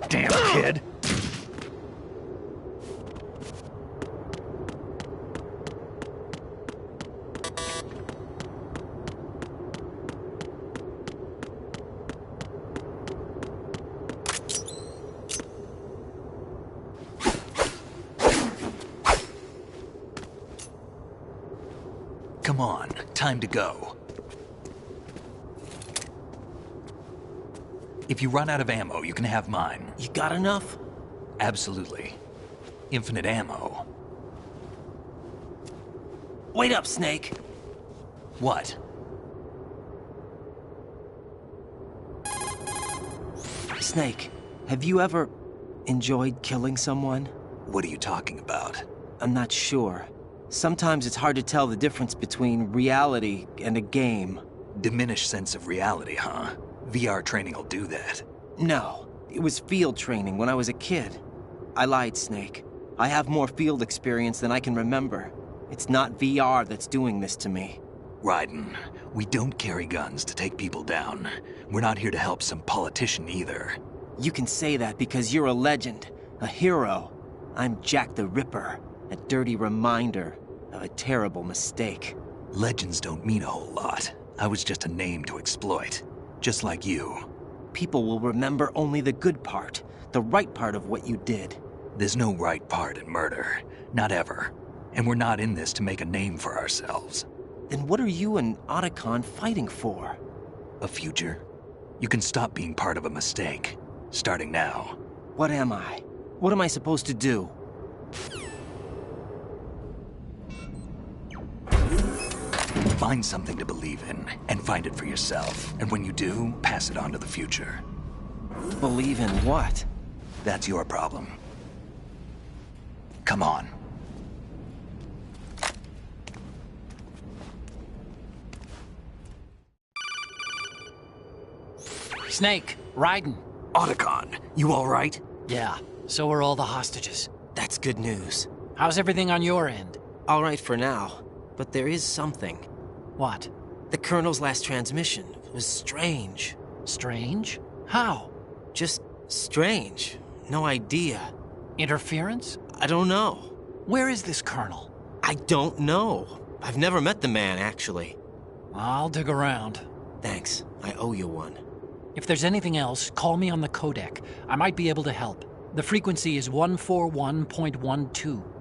Damn kid. Come on, time to go. If you run out of ammo, you can have mine. You got enough? Absolutely. Infinite ammo. Wait up, Snake. What? Snake, have you ever enjoyed killing someone? What are you talking about? I'm not sure. Sometimes it's hard to tell the difference between reality and a game. Diminished sense of reality, huh? VR training will do that. No, it was field training when I was a kid. I lied, Snake. I have more field experience than I can remember. It's not VR that's doing this to me. Raiden, we don't carry guns to take people down. We're not here to help some politician either. You can say that because you're a legend, a hero. I'm Jack the Ripper, a dirty reminder of a terrible mistake. Legends don't mean a whole lot. I was just a name to exploit. Just like you. People will remember only the good part, the right part of what you did. There's no right part in murder. Not ever. And we're not in this to make a name for ourselves. Then what are you and Otacon fighting for? A future. You can stop being part of a mistake. Starting now. What am I? What am I supposed to do? Find something to believe in, and find it for yourself. And when you do, pass it on to the future. Believe in what? That's your problem. Come on. Snake, Raiden. Otacon, you all right? Yeah, so are all the hostages. That's good news. How's everything on your end? All right for now, but there is something. What? The Colonel's last transmission was strange. Strange? How? Just strange. No idea. Interference? I don't know. Where is this Colonel? I don't know. I've never met the man, actually. I'll dig around. Thanks. I owe you one. If there's anything else, call me on the codec. I might be able to help. The frequency is 141.12.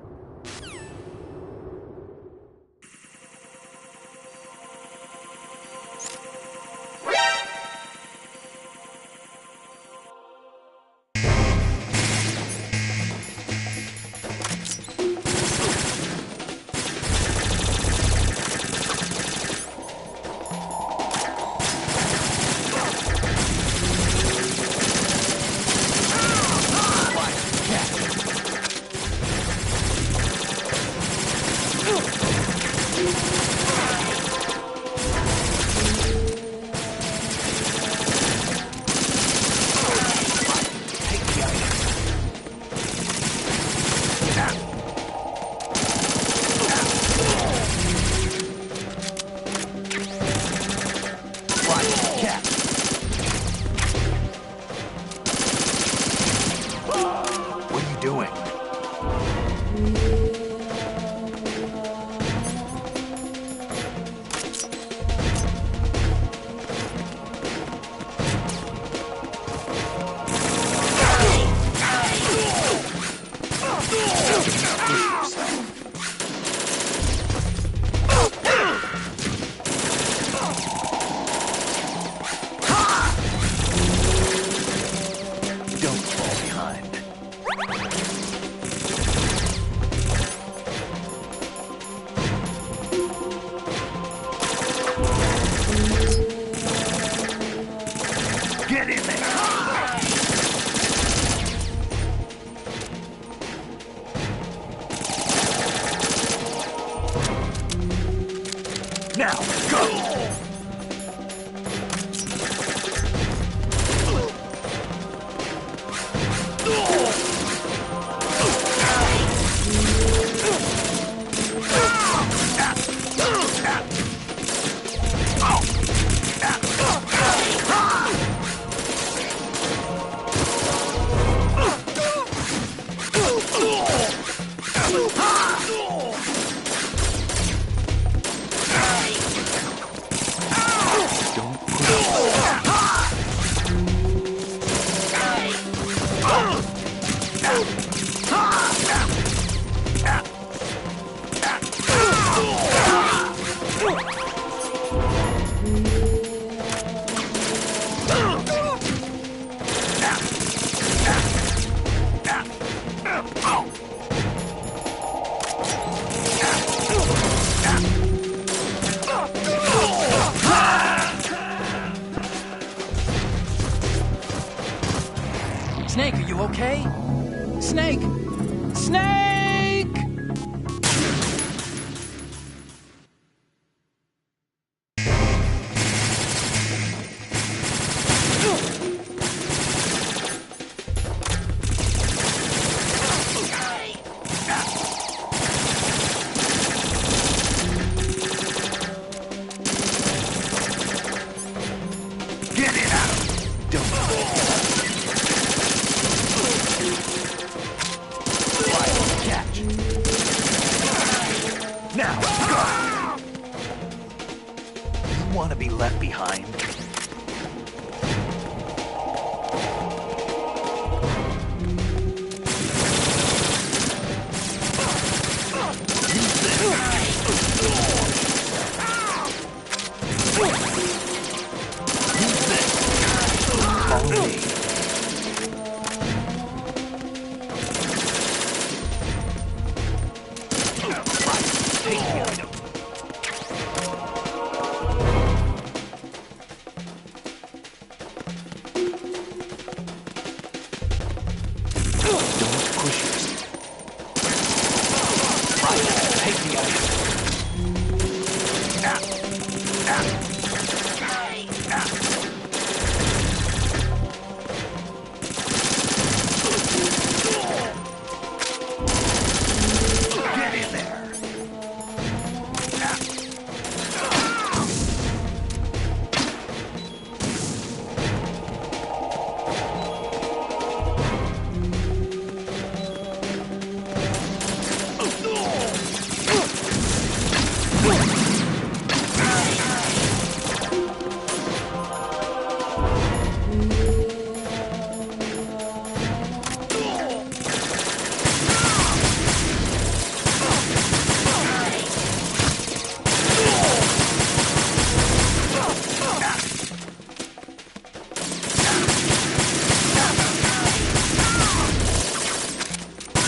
Snake, are you okay? Snake! Snake!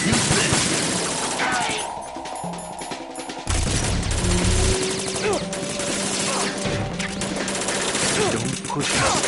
Use this. Don't push us.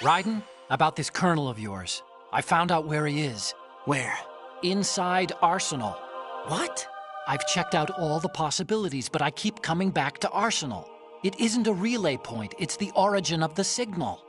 Raiden, about this colonel of yours. I found out where he is. Where? Inside Arsenal. What? I've checked out all the possibilities, but I keep coming back to Arsenal. It isn't a relay point, it's the origin of the signal.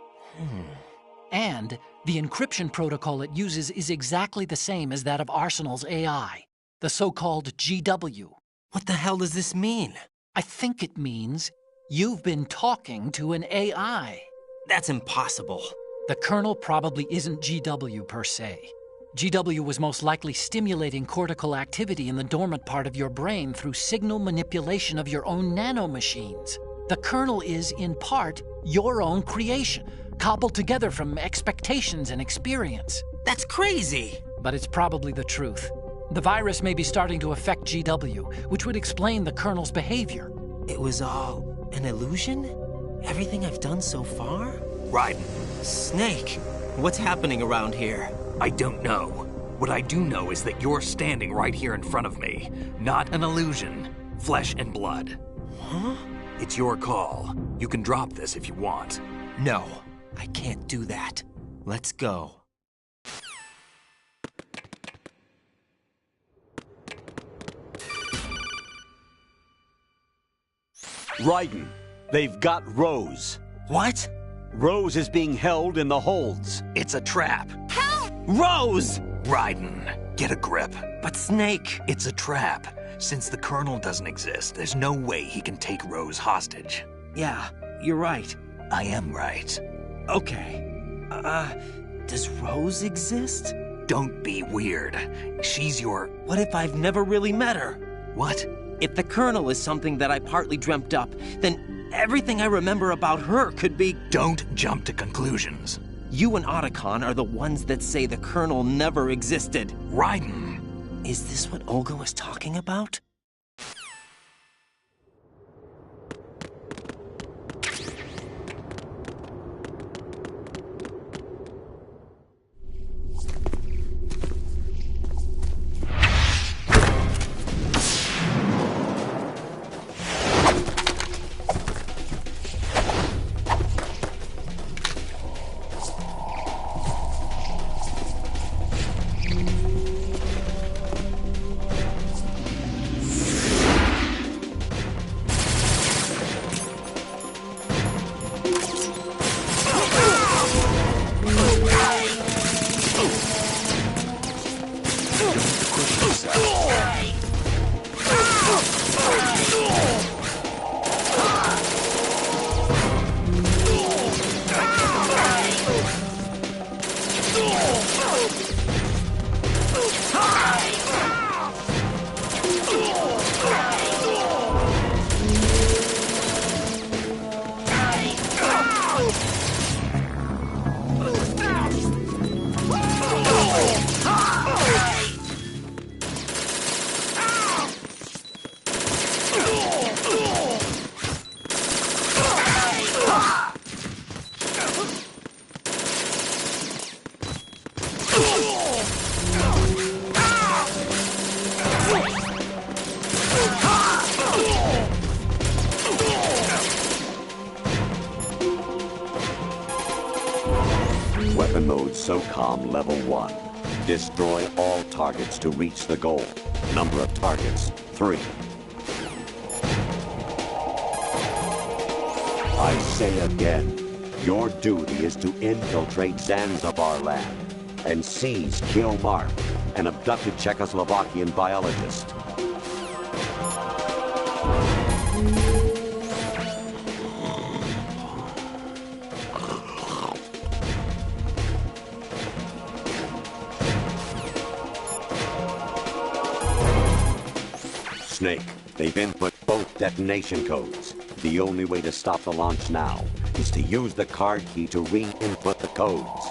And the encryption protocol it uses is exactly the same as that of Arsenal's AI, the so-called GW. What the hell does this mean? I think it means you've been talking to an AI. That's impossible. The kernel probably isn't GW per se. GW was most likely stimulating cortical activity in the dormant part of your brain through signal manipulation of your own nanomachines. The kernel is, in part, your own creation, cobbled together from expectations and experience. That's crazy! But it's probably the truth. The virus may be starting to affect GW, which would explain the kernel's behavior. It was all an illusion? Everything I've done so far? Raiden. Snake, what's happening around here? I don't know. What I do know is that you're standing right here in front of me. Not an illusion. Flesh and blood. Huh? It's your call. You can drop this if you want. No, I can't do that. Let's go. Raiden, they've got Rose. What? Rose is being held in the holds. It's a trap. Help! Rose! Raiden, get a grip. But Snake... It's a trap. Since the Colonel doesn't exist, there's no way he can take Rose hostage. Yeah, you're right. I am right. Okay. Does Rose exist? Don't be weird. She's your... What if I've never really met her? What? If the Colonel is something that I partly dreamt up, then everything I remember about her could be... Don't jump to conclusions. You and Otacon are the ones that say the Colonel never existed. Raiden! Is this what Olga was talking about? Weapon mode SOCOM level 1. Destroy all targets to reach the goal. Number of targets, 3. I say again, your duty is to infiltrate Zanzibar lab and seize Kill Mark, an abducted Czechoslovakian biologist. Snake, they've input both detonation codes. The only way to stop the launch now is to use the card key to re-input the codes.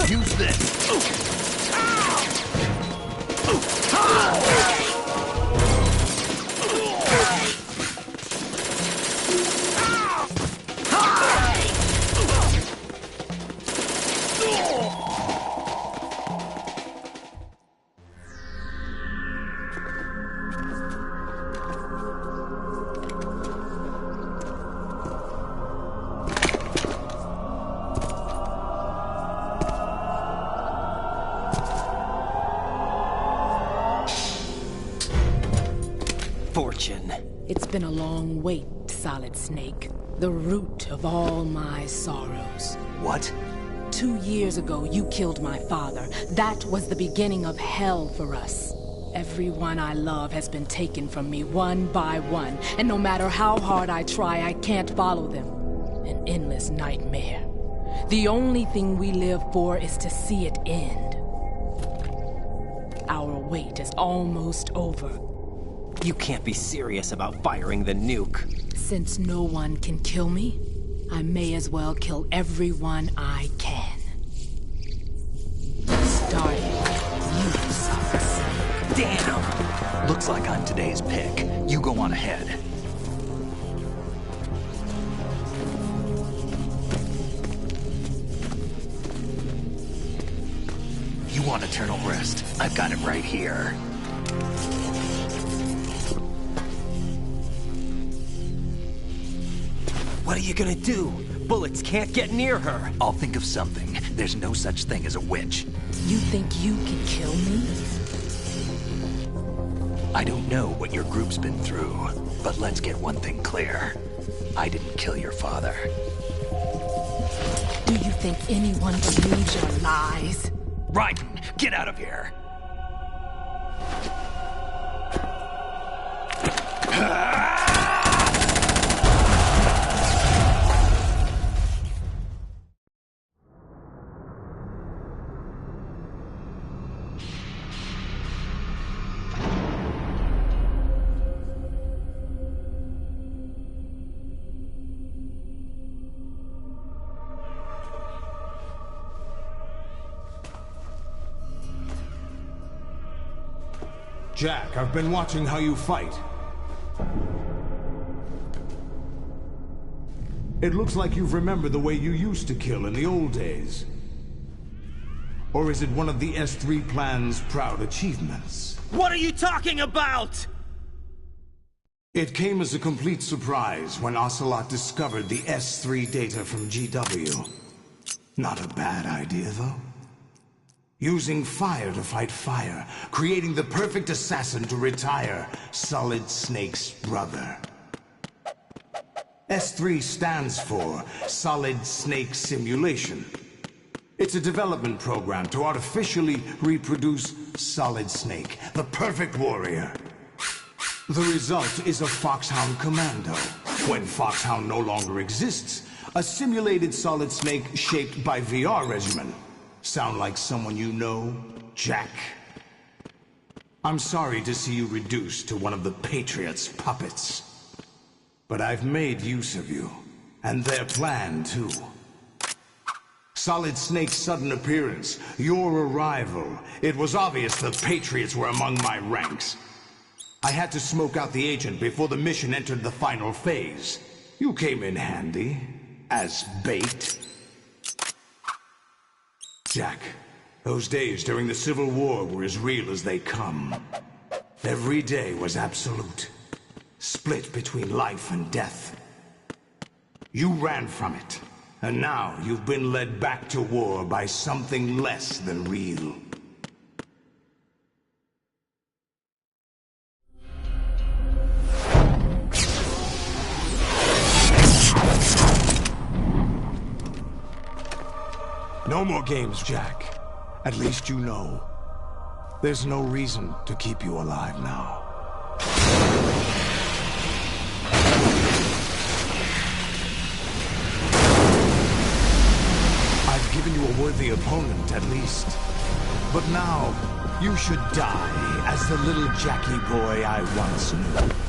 Use this. Fortune. It's been a long wait, Solid Snake. The root of all my sorrows. What? 2 years ago, you killed my father. That was the beginning of hell for us. Everyone I love has been taken from me one by one, and no matter how hard I try, I can't follow them. An endless nightmare. The only thing we live for is to see it end. Our wait is almost over. You can't be serious about firing the nuke. Since no one can kill me, I may as well kill everyone I can. Starting with you, Solid Snake. Damn! Looks like I'm today's pick. You go on ahead. You want eternal rest? I've got it right here. What are you gonna do? Bullets can't get near her. I'll think of something. There's no such thing as a witch. You think you can kill me? I don't know what your group's been through, but let's get one thing clear. I didn't kill your father. Do you think anyone believes your lies? Raiden, get out of here! Jack, I've been watching how you fight. It looks like you've remembered the way you used to kill in the old days. Or is it one of the S3 plan's proud achievements? What are you talking about? It came as a complete surprise when Ocelot discovered the S3 data from GW. Not a bad idea, though. Using fire to fight fire, creating the perfect assassin to retire Solid Snake's brother. S3 stands for Solid Snake Simulation. It's a development program to artificially reproduce Solid Snake, the perfect warrior. The result is a Foxhound Commando. When Foxhound no longer exists, a simulated Solid Snake shaped by VR regimen. Sound like someone you know, Jack? I'm sorry to see you reduced to one of the Patriots' puppets. But I've made use of you, and their plan, too. Solid Snake's sudden appearance, your arrival. It was obvious the Patriots were among my ranks. I had to smoke out the agent before the mission entered the final phase. You came in handy, as bait. Jack, those days during the Civil War were as real as they come. Every day was absolute. split between life and death. You ran from it, and now you've been led back to war by something less than real. No more games, Jack. At least you know. There's no reason to keep you alive now. I've given you a worthy opponent, at least. But now, you should die as the little Jackie boy I once knew.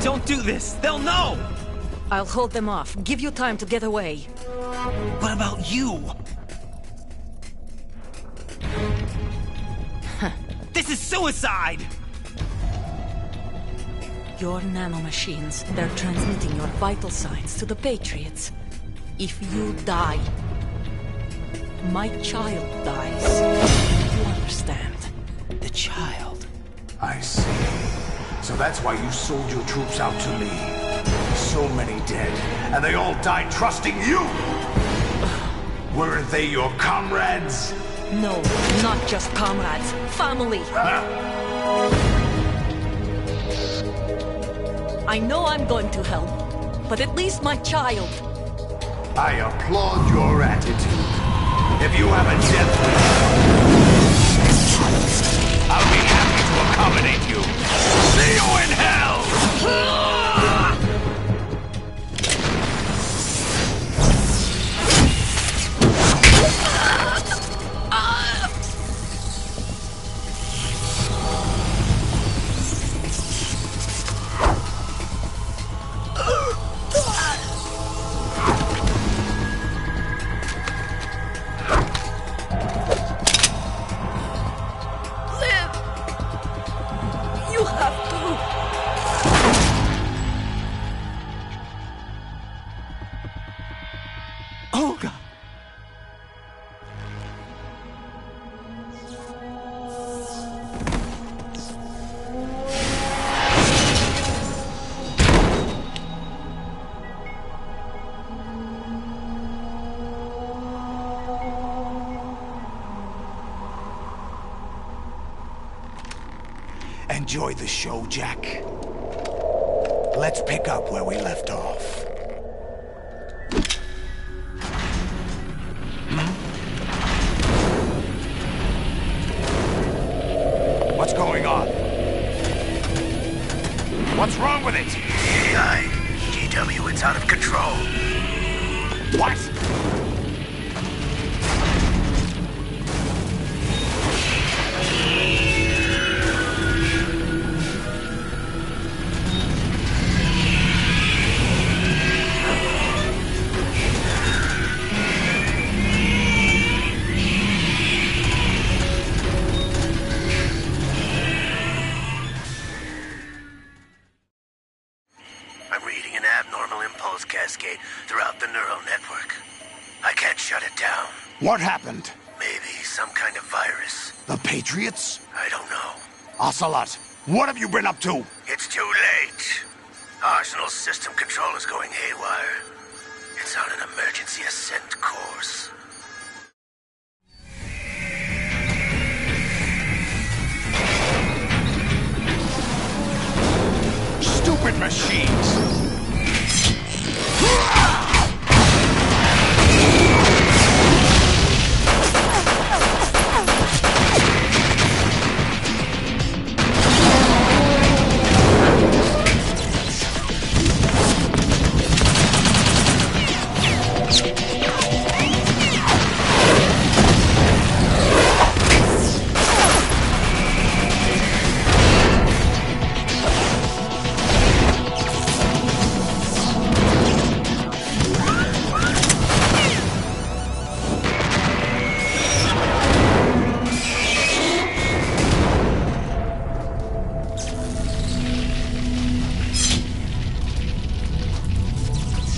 Don't do this! They'll know! I'll hold them off. Give you time to get away. What about you? This is suicide! Your nanomachines, they're transmitting your vital signs to the Patriots. If you die, my child dies. You understand? The child. I see. So that's why you sold your troops out to me. So many dead, and they all died trusting you! Weren't they your comrades? No, not just comrades. Family. I know I'm going to hell, but at least my child. I applaud your attitude. If you have a death wish, I'll be happy to accommodate you. See you in hell! Enjoy the show, Jack. Let's pick up where we left off. What's going on? What's wrong with it? AI, GW, it's out of control. What? Cascade throughout the neural network. I can't shut it down. What happened? Maybe some kind of virus. The Patriots? I don't know. Ocelot, what have you been up to? It's too late. Arsenal's system control is going haywire. It's on an emergency ascent course. Stupid machines!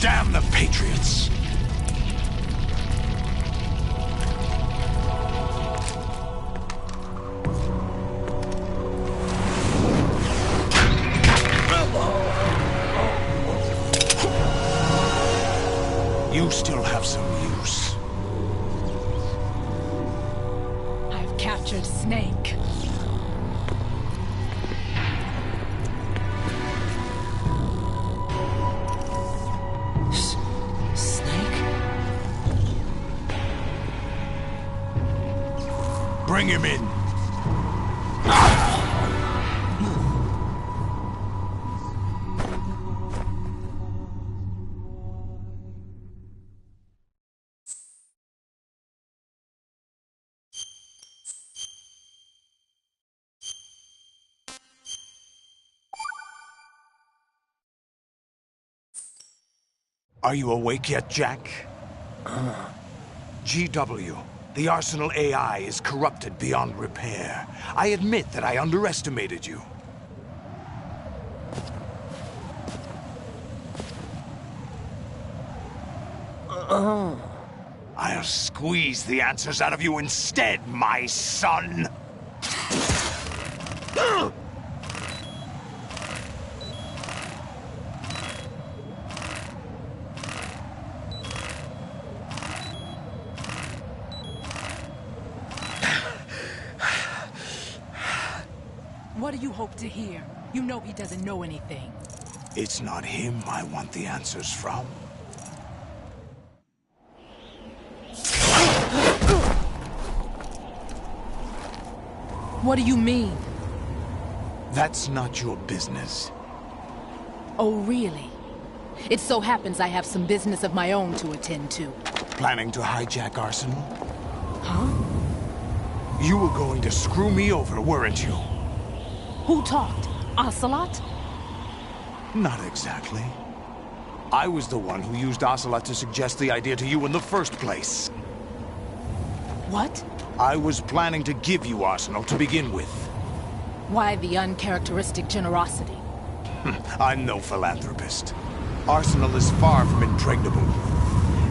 Damn the Patriots! You still have some use. I've captured Snake. Bring him in. Are you awake yet, Jack? GW, the Arsenal AI is corrupted beyond repair. I admit that I underestimated you. I'll squeeze the answers out of you instead, my son! What do you hope to hear? You know he doesn't know anything. It's not him I want the answers from. What do you mean? That's not your business. Oh, really? It so happens I have some business of my own to attend to. Planning to hijack Arsenal? Huh? You were going to screw me over, weren't you? Who talked? Ocelot? Not exactly. I was the one who used Ocelot to suggest the idea to you in the first place. What? I was planning to give you Arsenal to begin with. Why the uncharacteristic generosity? I'm no philanthropist. Arsenal is far from impregnable.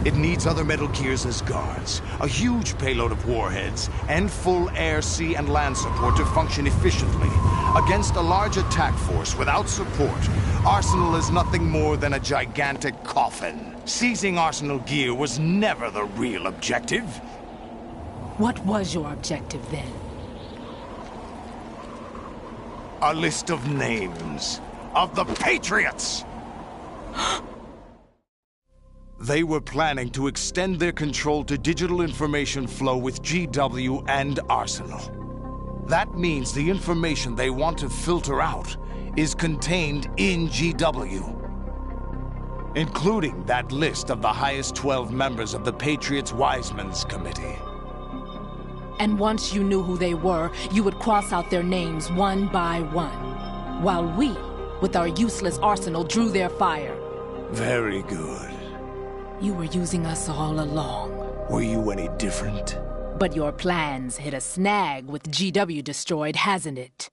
It needs other Metal Gears as guards, a huge payload of warheads, and full air, sea, and land support to function efficiently. Against a large attack force without support, Arsenal is nothing more than a gigantic coffin. Seizing Arsenal gear was never the real objective. What was your objective then? A list of names of the Patriots! They were planning to extend their control to digital information flow with GW and Arsenal. That means the information they want to filter out is contained in GW, including that list of the highest 12 members of the Patriots Wiseman's Committee. And once you knew who they were, you would cross out their names one by one, while we, with our useless arsenal, drew their fire. Very good. You were using us all along. Were you any different? But your plans hit a snag with GW destroyed, hasn't it?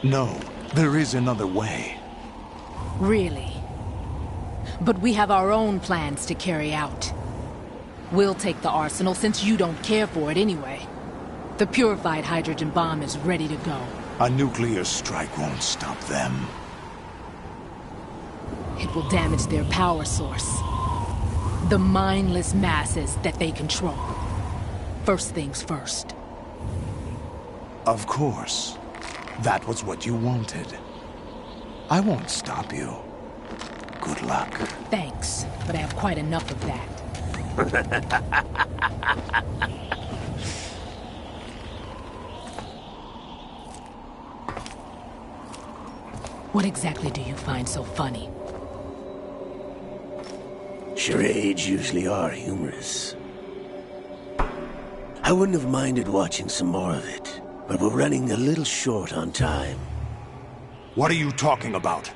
No, there is another way. Really? But we have our own plans to carry out. We'll take the arsenal since you don't care for it anyway. The purified hydrogen bomb is ready to go. A nuclear strike won't stop them. It will damage their power source. The mindless masses that they control. First things first. Of course. That was what you wanted. I won't stop you. Good luck. Thanks, but I have quite enough of that. What exactly do you find so funny? Charades usually are humorous. I wouldn't have minded watching some more of it, but we're running a little short on time. What are you talking about?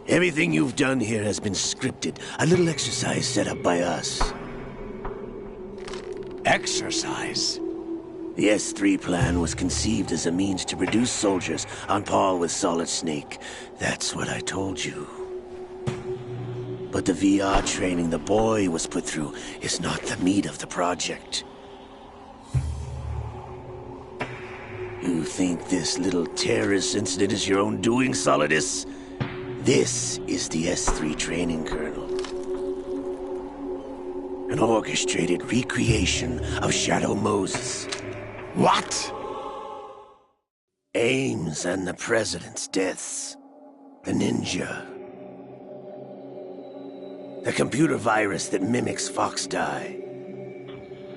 Everything you've done here has been scripted. A little exercise set up by us. Exercise? The S3 plan was conceived as a means to produce soldiers on par with Solid Snake. That's what I told you. But the VR training the boy was put through is not the meat of the project. You think this little terrorist incident is your own doing, Solidus? This is the S3 training kernel. An orchestrated recreation of Shadow Moses. What? Ames and the President's deaths. The ninja. The computer virus that mimics Foxdie.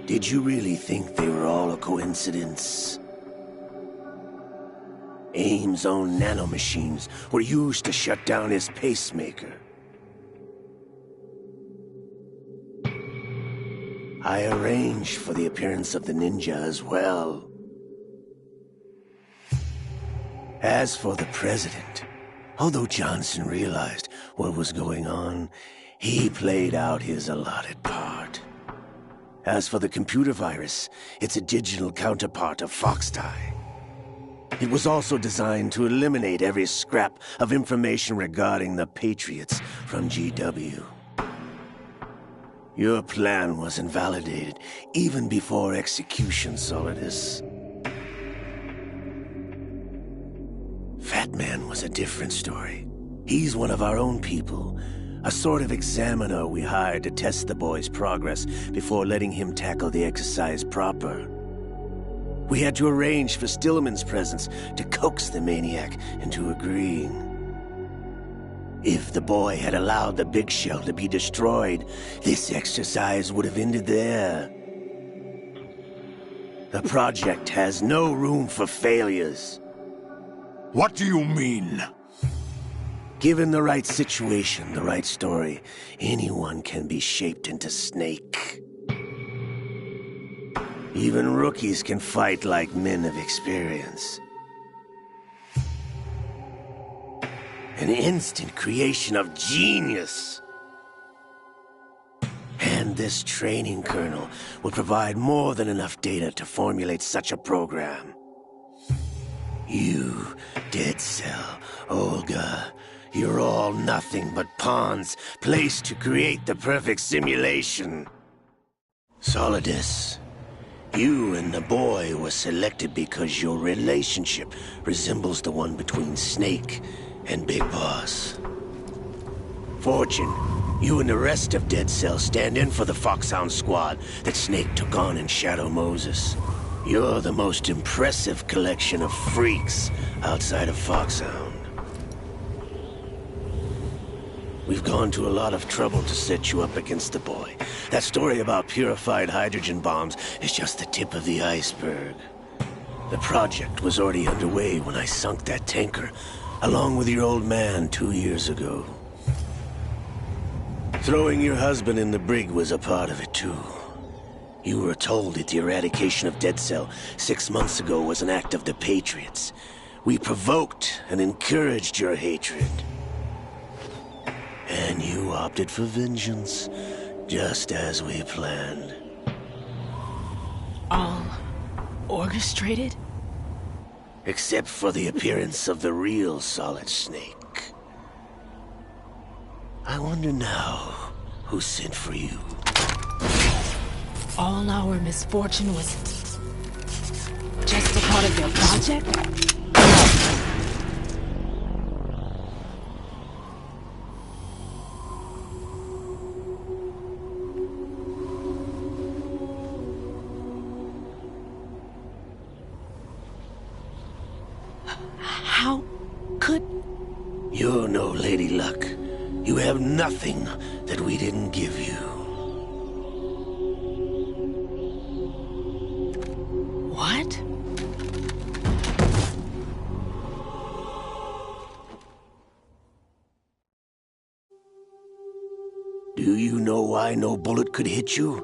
Did you really think they were all a coincidence? Ames' own nanomachines were used to shut down his pacemaker. I arranged for the appearance of the ninja as well. As for the President, although Johnson realized what was going on, he played out his allotted part. As for the computer virus, it's a digital counterpart of Foxdie. It was also designed to eliminate every scrap of information regarding the Patriots from GW. Your plan was invalidated even before execution, Solidus. Fat Man was a different story. He's one of our own people, a sort of examiner we hired to test the boy's progress before letting him tackle the exercise proper. We had to arrange for Stillman's presence to coax the maniac into agreeing. If the boy had allowed the big shell to be destroyed, this exercise would have ended there. The project has no room for failures. What do you mean? Given the right situation, the right story, anyone can be shaped into Snake. Even rookies can fight like men of experience. An instant creation of genius. And this training kernel will provide more than enough data to formulate such a program. You, Dead Cell, Olga, you're all nothing but pawns placed to create the perfect simulation. Solidus, you and the boy were selected because your relationship resembles the one between Snake and Big Boss. Fortune, you and the rest of Dead Cell stand in for the Foxhound squad that Snake took on in Shadow Moses. You're the most impressive collection of freaks outside of Foxhound. We've gone to a lot of trouble to set you up against the boy. That story about purified hydrogen bombs is just the tip of the iceberg. The project was already underway when I sunk that tanker, along with your old man 2 years ago. Throwing your husband in the brig was a part of it too. You were told that the eradication of Dead Cell 6 months ago was an act of the Patriots. We provoked and encouraged your hatred. And you opted for vengeance, just as we planned. All orchestrated? Except for the appearance of the real Solid Snake. I wonder now who sent for you. All our misfortune was just a part of your project? How could... You're no Lady Luck. You have nothing that we didn't give you. What? Do you know why no bullet could hit you?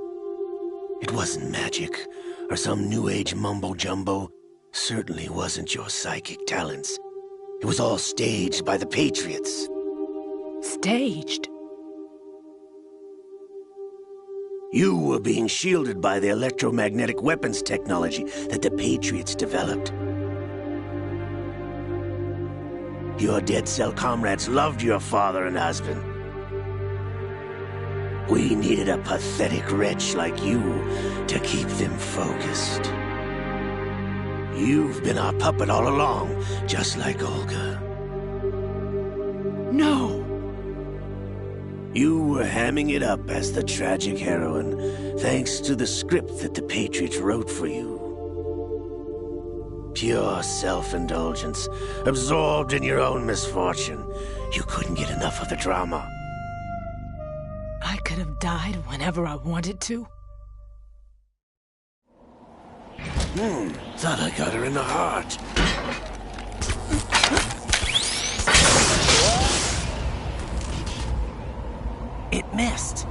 It wasn't magic, or some new age mumbo-jumbo. Certainly wasn't your psychic talents. It was all staged by the Patriots. Staged? You were being shielded by the electromagnetic weapons technology that the Patriots developed. Your Dead Cell comrades loved your father and husband. We needed a pathetic wretch like you to keep them focused. You've been our puppet all along, just like Olga. No! You were hamming it up as the tragic heroine, thanks to the script that the Patriots wrote for you. Pure self-indulgence, absorbed in your own misfortune. You couldn't get enough of the drama. I could have died whenever I wanted to. Thought I got her in the heart. It missed.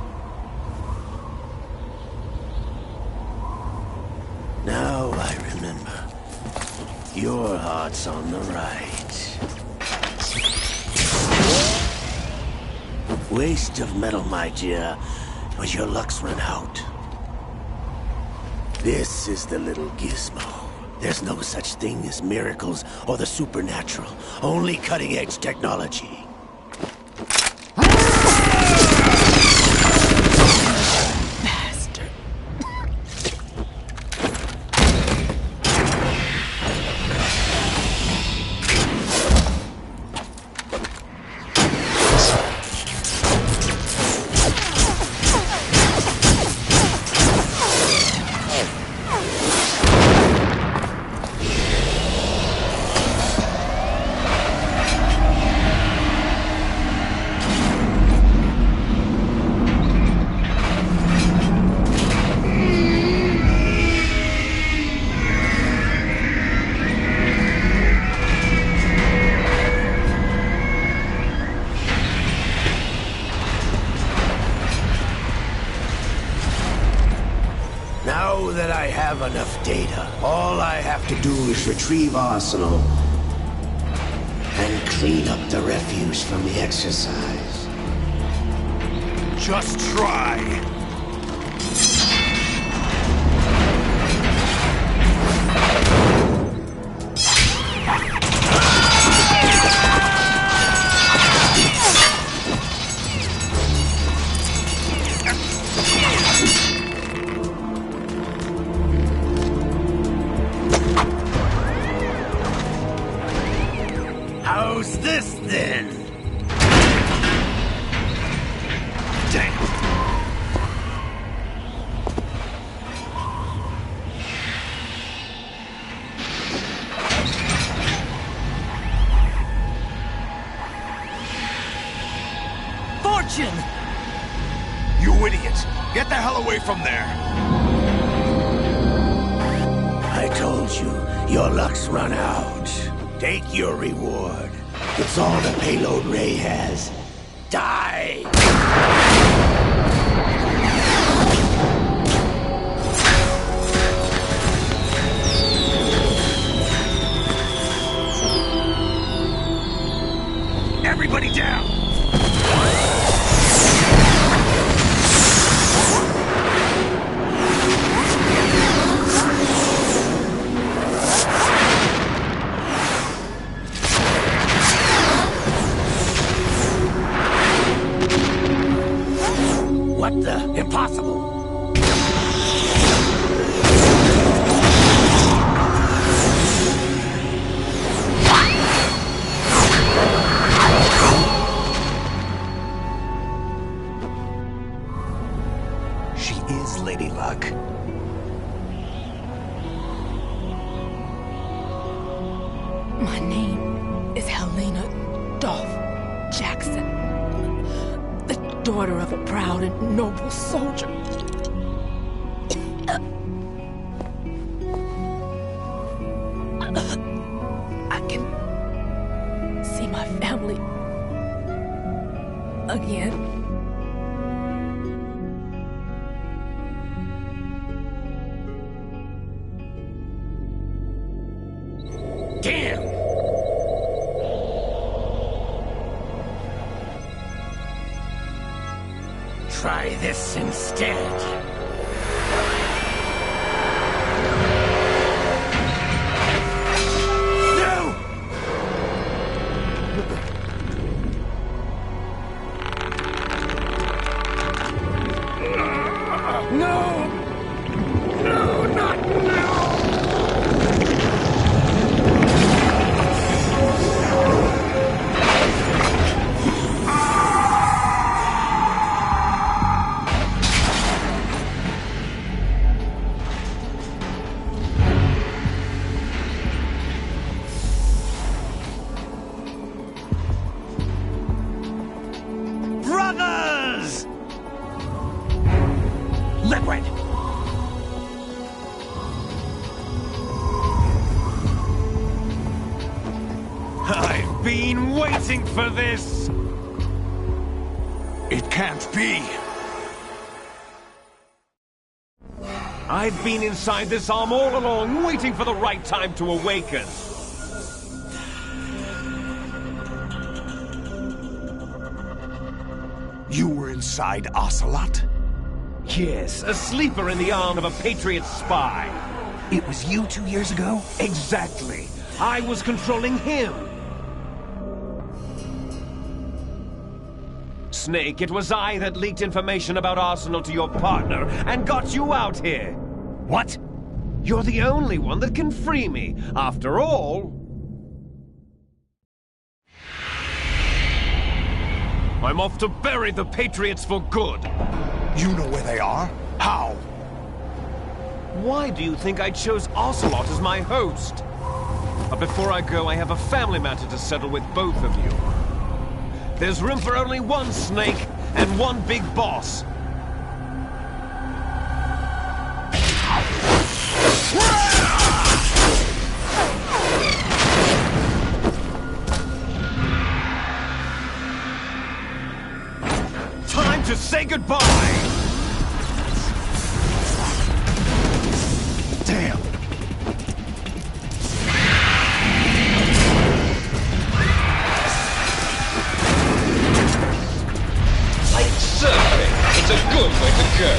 Now I remember. Your heart's on the right. Waste of metal, my dear, but your luck's run out. This is the little gizmo. There's no such thing as miracles or the supernatural, only cutting-edge technology. Now that I have enough data, all I have to do is retrieve Arsenal and clean up the refuse from the exercise. Just try. How's this then? Damn. Fortune! You idiot! Get the hell away from there! I told you, your luck's run out. Take your reward. It's all the payload Ray has. Die! Everybody down! What the? Impossible! She is Lady Luck. My name is Helena Dolph Jackson, the daughter of a proud and noble soldier. I can see my family again. Damn! Try this instead. No! No, not now! Brothers! Liquid! I've been waiting for this! It can't be! I've been inside this arm all along, waiting for the right time to awaken. inside Ocelot? Yes, a sleeper in the arm of a Patriot spy. It was you 2 years ago? Exactly. I was controlling him. Snake, it was I that leaked information about Arsenal to your partner and got you out here. What? You're the only one that can free me. After all... I'm off to bury the Patriots for good. You know where they are? How? Why do you think I chose Ocelot as my host? But before I go, I have a family matter to settle with both of you. There's room for only one Snake and one big boss. Time to say goodbye! Damn! Like surfing, it's a good way to go.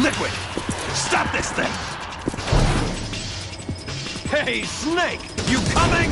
Liquid! Stop this thing! Hey, Snake! You coming?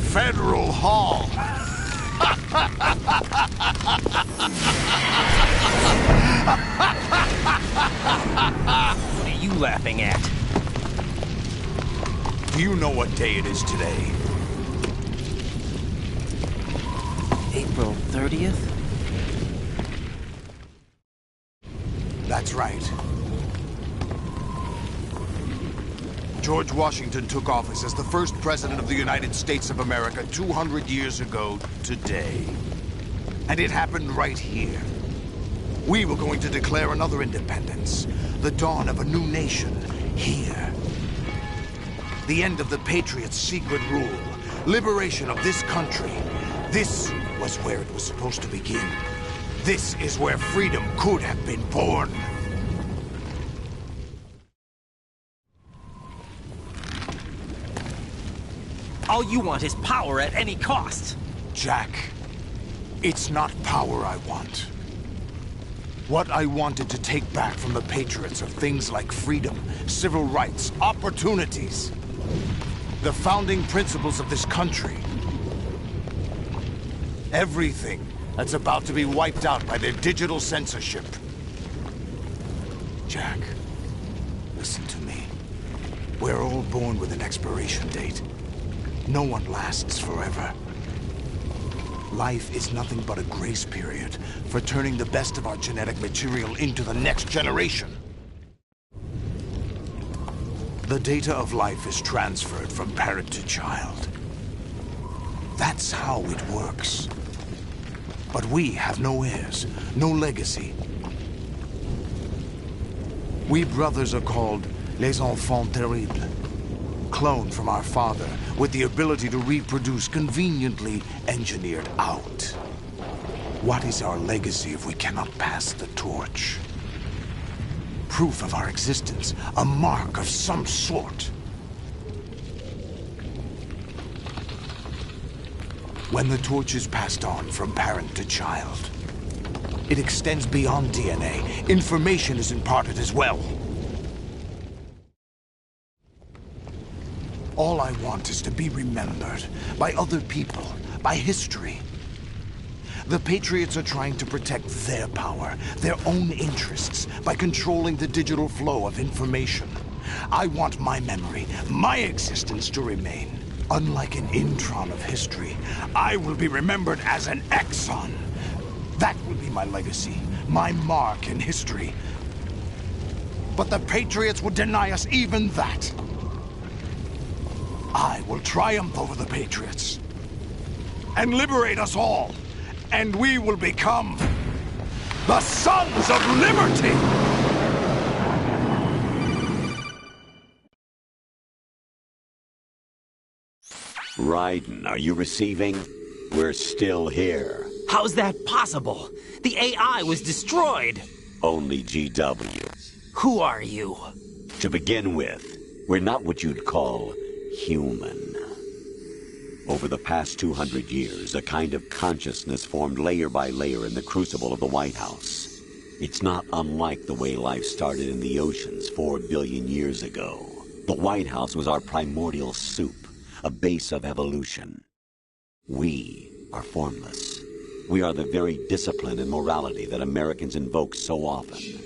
Federal Hall. What are you laughing at? Do you know what day it is today? April 30th? That's right. George Washington took office as the first president of the United States of America 200 years ago today. And it happened right here. We were going to declare another independence, the dawn of a new nation, here. The end of the Patriots' secret rule, liberation of this country. This was where it was supposed to begin. This is where freedom could have been born. All you want is power at any cost. Jack, it's not power I want. What I wanted to take back from the Patriots are things like freedom, civil rights, opportunities. The founding principles of this country. Everything that's about to be wiped out by their digital censorship. Jack, listen to me. We're all born with an expiration date. No one lasts forever. Life is nothing but a grace period for turning the best of our genetic material into the next generation. The data of life is transferred from parent to child. That's how it works. But we have no heirs, no legacy. We brothers are called Les Enfants Terribles. Cloned from our father, with the ability to reproduce conveniently engineered out. What is our legacy if we cannot pass the torch? Proof of our existence, a mark of some sort. When the torch is passed on from parent to child, it extends beyond DNA. Information is imparted as well. All I want is to be remembered by other people, by history. The Patriots are trying to protect their power, their own interests, by controlling the digital flow of information. I want my memory, my existence to remain. Unlike an intron of history, I will be remembered as an exon. That will be my legacy, my mark in history. But the Patriots would deny us even that. I will triumph over the Patriots and liberate us all, and we will become the Sons of Liberty! Raiden, are you receiving? We're still here. How's that possible? The AI was destroyed. Only GW. Who are you? To begin with, we're not what you'd call human. Over the past 200 years, a kind of consciousness formed layer by layer in the crucible of the White House. It's not unlike the way life started in the oceans 4 billion years ago. The White House was our primordial soup, a base of evolution. We are formless. We are the very discipline and morality that Americans invoke so often.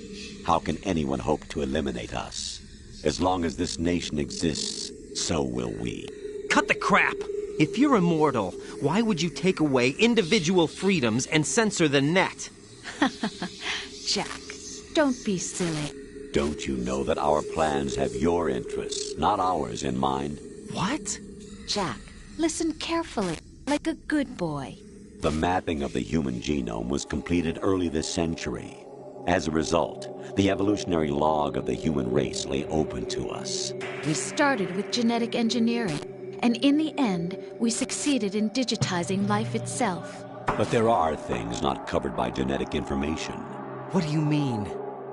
How can anyone hope to eliminate us? As long as this nation exists, so will we. Cut the crap! If you're immortal, why would you take away individual freedoms and censor the net? Jack, don't be silly. Don't you know that our plans have your interests, not ours, in mind? What? Jack, listen carefully, like a good boy. The mapping of the human genome was completed early this century. As a result, the evolutionary log of the human race lay open to us. We started with genetic engineering, and in the end, we succeeded in digitizing life itself. But there are things not covered by genetic information. What do you mean?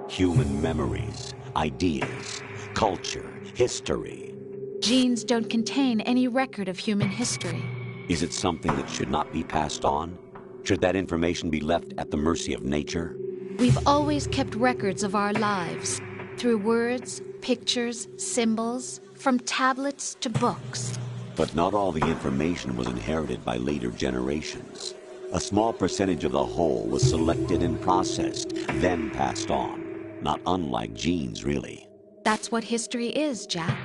Human memories, ideas, culture, history. Genes don't contain any record of human history. Is it something that should not be passed on? Should that information be left at the mercy of nature? We've always kept records of our lives, through words, pictures, symbols, from tablets to books. But not all the information was inherited by later generations. A small percentage of the whole was selected and processed, then passed on. Not unlike genes, really. That's what history is, Jack.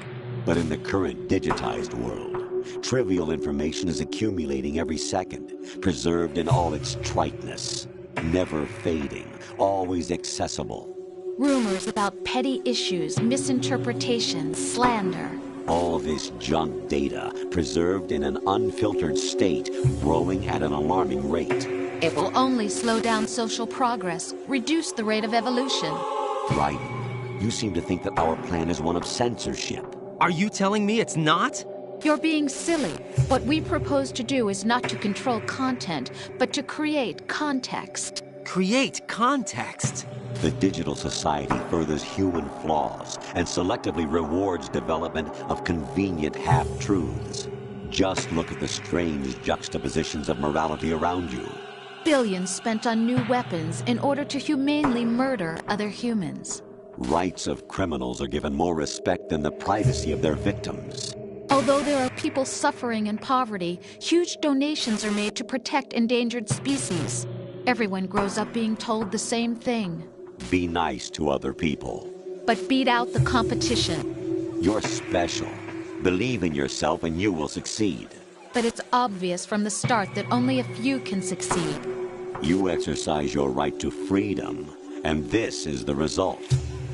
But in the current digitized world, trivial information is accumulating every second, preserved in all its triteness, never fading, always accessible. Rumors about petty issues, misinterpretations, slander. All this junk data, preserved in an unfiltered state, growing at an alarming rate. It will only slow down social progress, reduce the rate of evolution. Right. You seem to think that our plan is one of censorship. Are you telling me it's not? You're being silly. What we propose to do is not to control content, but to create context. Create context? The digital society furthers human flaws and selectively rewards development of convenient half-truths. Just look at the strange juxtapositions of morality around you. Billions spent on new weapons in order to humanely murder other humans. Rights of criminals are given more respect than the privacy of their victims. Although there are people suffering in poverty, huge donations are made to protect endangered species. Everyone grows up being told the same thing. Be nice to other people. But beat out the competition. You're special. Believe in yourself and you will succeed. But it's obvious from the start that only a few can succeed. You exercise your right to freedom, and this is the result.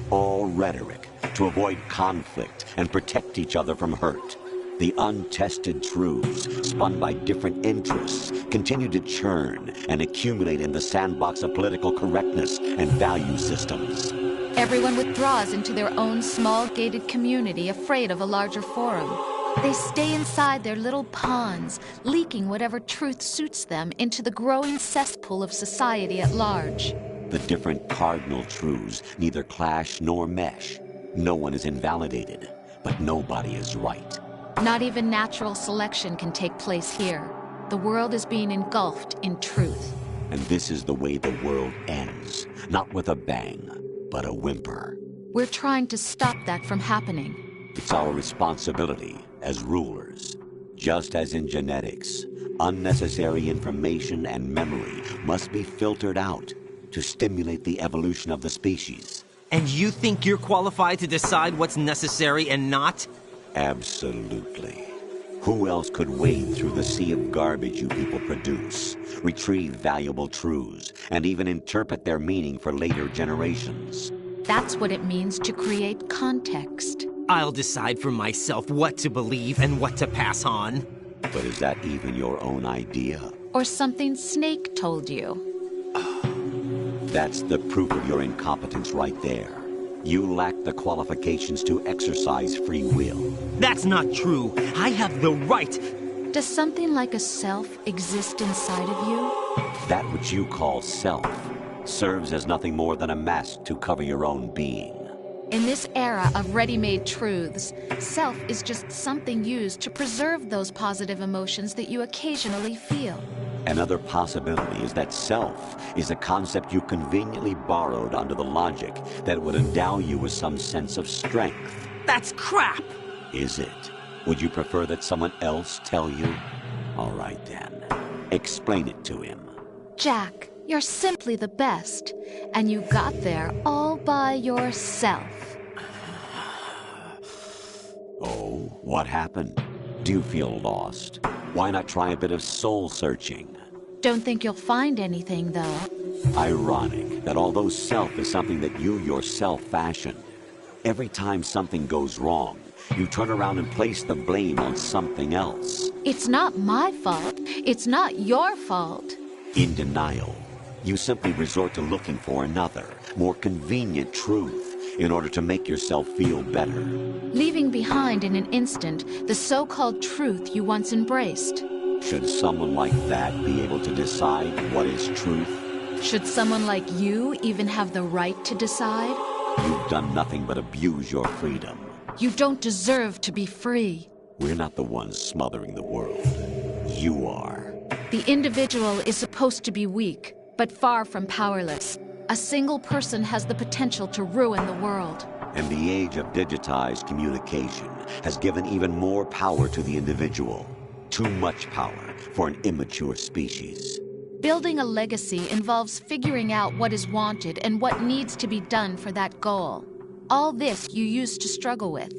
All rhetoric to avoid conflict and protect each other from hurt. The untested truths, spun by different interests, continue to churn and accumulate in the sandbox of political correctness and value systems. Everyone withdraws into their own small gated community, afraid of a larger forum. They stay inside their little ponds, leaking whatever truth suits them into the growing cesspool of society at large. The different cardinal truths neither clash nor mesh. No one is invalidated, but nobody is right. Not even natural selection can take place here. The world is being engulfed in truth. And this is the way the world ends. Not with a bang, but a whimper. We're trying to stop that from happening. It's our responsibility as rulers. Just as in genetics, unnecessary information and memory must be filtered out to stimulate the evolution of the species. And you think you're qualified to decide what's necessary and not? Absolutely. Who else could wade through the sea of garbage you people produce, retrieve valuable truths, and even interpret their meaning for later generations? That's what it means to create context. I'll decide for myself what to believe and what to pass on. But is that even your own idea? Or something Snake told you? That's the proof of your incompetence right there. You lack the qualifications to exercise free will. That's not true. I have the right. Does something like a self exist inside of you? That which you call self serves as nothing more than a mask to cover your own being. In this era of ready-made truths, self is just something used to preserve those positive emotions that you occasionally feel. Another possibility is that self is a concept you conveniently borrowed under the logic that would endow you with some sense of strength. That's crap! Is it? Would you prefer that someone else tell you? All right then. Explain it to him. Jack, you're simply the best. And you got there all by yourself. Oh, what happened? Do you feel lost? Why not try a bit of soul-searching? Don't think you'll find anything, though. Ironic that although self is something that you yourself fashioned, every time something goes wrong, you turn around and place the blame on something else. It's not my fault. It's not your fault. In denial, you simply resort to looking for another, more convenient truth in order to make yourself feel better. Leaving behind in an instant the so-called truth you once embraced. Should someone like that be able to decide what is truth? Should someone like you even have the right to decide? You've done nothing but abuse your freedom. You don't deserve to be free. We're not the ones smothering the world. You are. The individual is supposed to be weak, but far from powerless. A single person has the potential to ruin the world. And the age of digitized communication has given even more power to the individual. Too much power for an immature species. Building a legacy involves figuring out what is wanted and what needs to be done for that goal. All this you used to struggle with.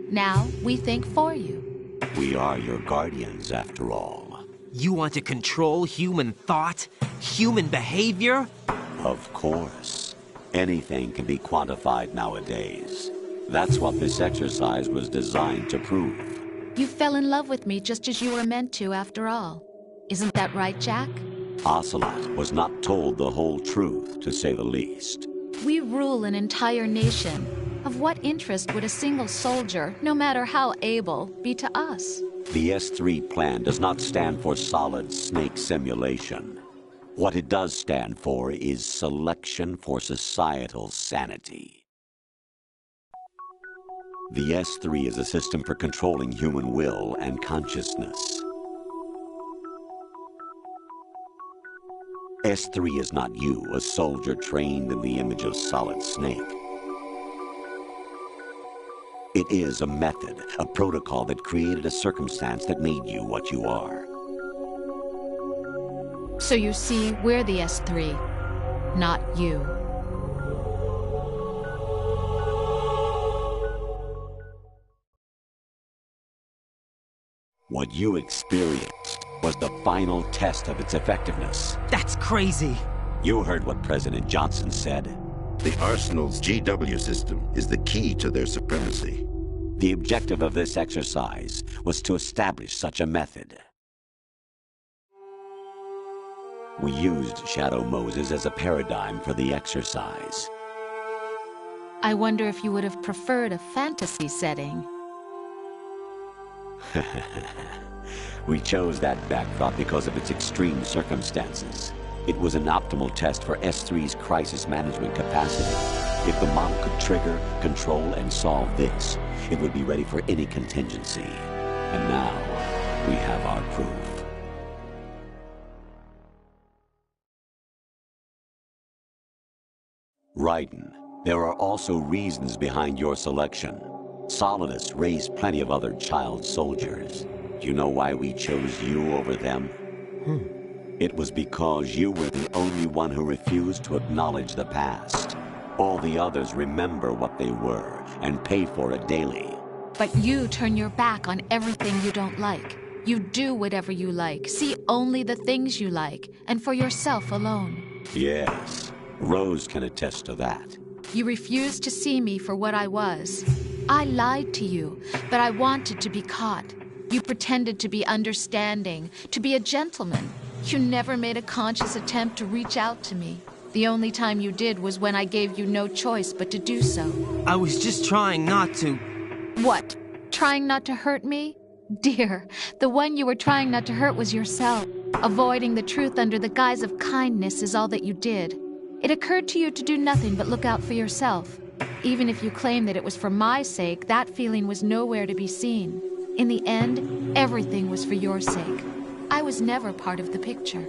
Now we think for you. We are your guardians, after all. You want to control human thought? Human behavior? Of course. Anything can be quantified nowadays. That's what this exercise was designed to prove. You fell in love with me just as you were meant to, after all. Isn't that right, Jack? Ocelot was not told the whole truth, to say the least. We rule an entire nation. Of what interest would a single soldier, no matter how able, be to us? The S3 plan does not stand for solid snake simulation. What it does stand for is selection for societal sanity. The S3 is a system for controlling human will and consciousness. S3 is not you, a soldier trained in the image of Solid Snake. It is a method, a protocol that created a circumstance that made you what you are. So you see, we're the S3, not you. What you experienced was the final test of its effectiveness. That's crazy. You heard what President Johnson said. The Arsenal's GW system is the key to their supremacy. The objective of this exercise was to establish such a method. We used Shadow Moses as a paradigm for the exercise. I wonder if you would have preferred a fantasy setting. We chose that backdrop because of its extreme circumstances. It was an optimal test for S3's crisis management capacity. If the model could trigger, control, and solve this, it would be ready for any contingency. And now, we have our proof. Raiden, there are also reasons behind your selection. Solidus raised plenty of other child soldiers. Do you know why we chose you over them? It was because you were the only one who refused to acknowledge the past. All the others remember what they were and pay for it daily. But you turn your back on everything you don't like. You do whatever you like, see only the things you like, and for yourself alone. Yes, Rose can attest to that. You refused to see me for what I was. I lied to you, but I wanted to be caught. You pretended to be understanding, to be a gentleman. You never made a conscious attempt to reach out to me. The only time you did was when I gave you no choice but to do so. I was just trying not to... What? Trying not to hurt me? Dear, the one you were trying not to hurt was yourself. Avoiding the truth under the guise of kindness is all that you did. It occurred to you to do nothing but look out for yourself. Even if you claim that it was for my sake, that feeling was nowhere to be seen. In the end, everything was for your sake. I was never part of the picture.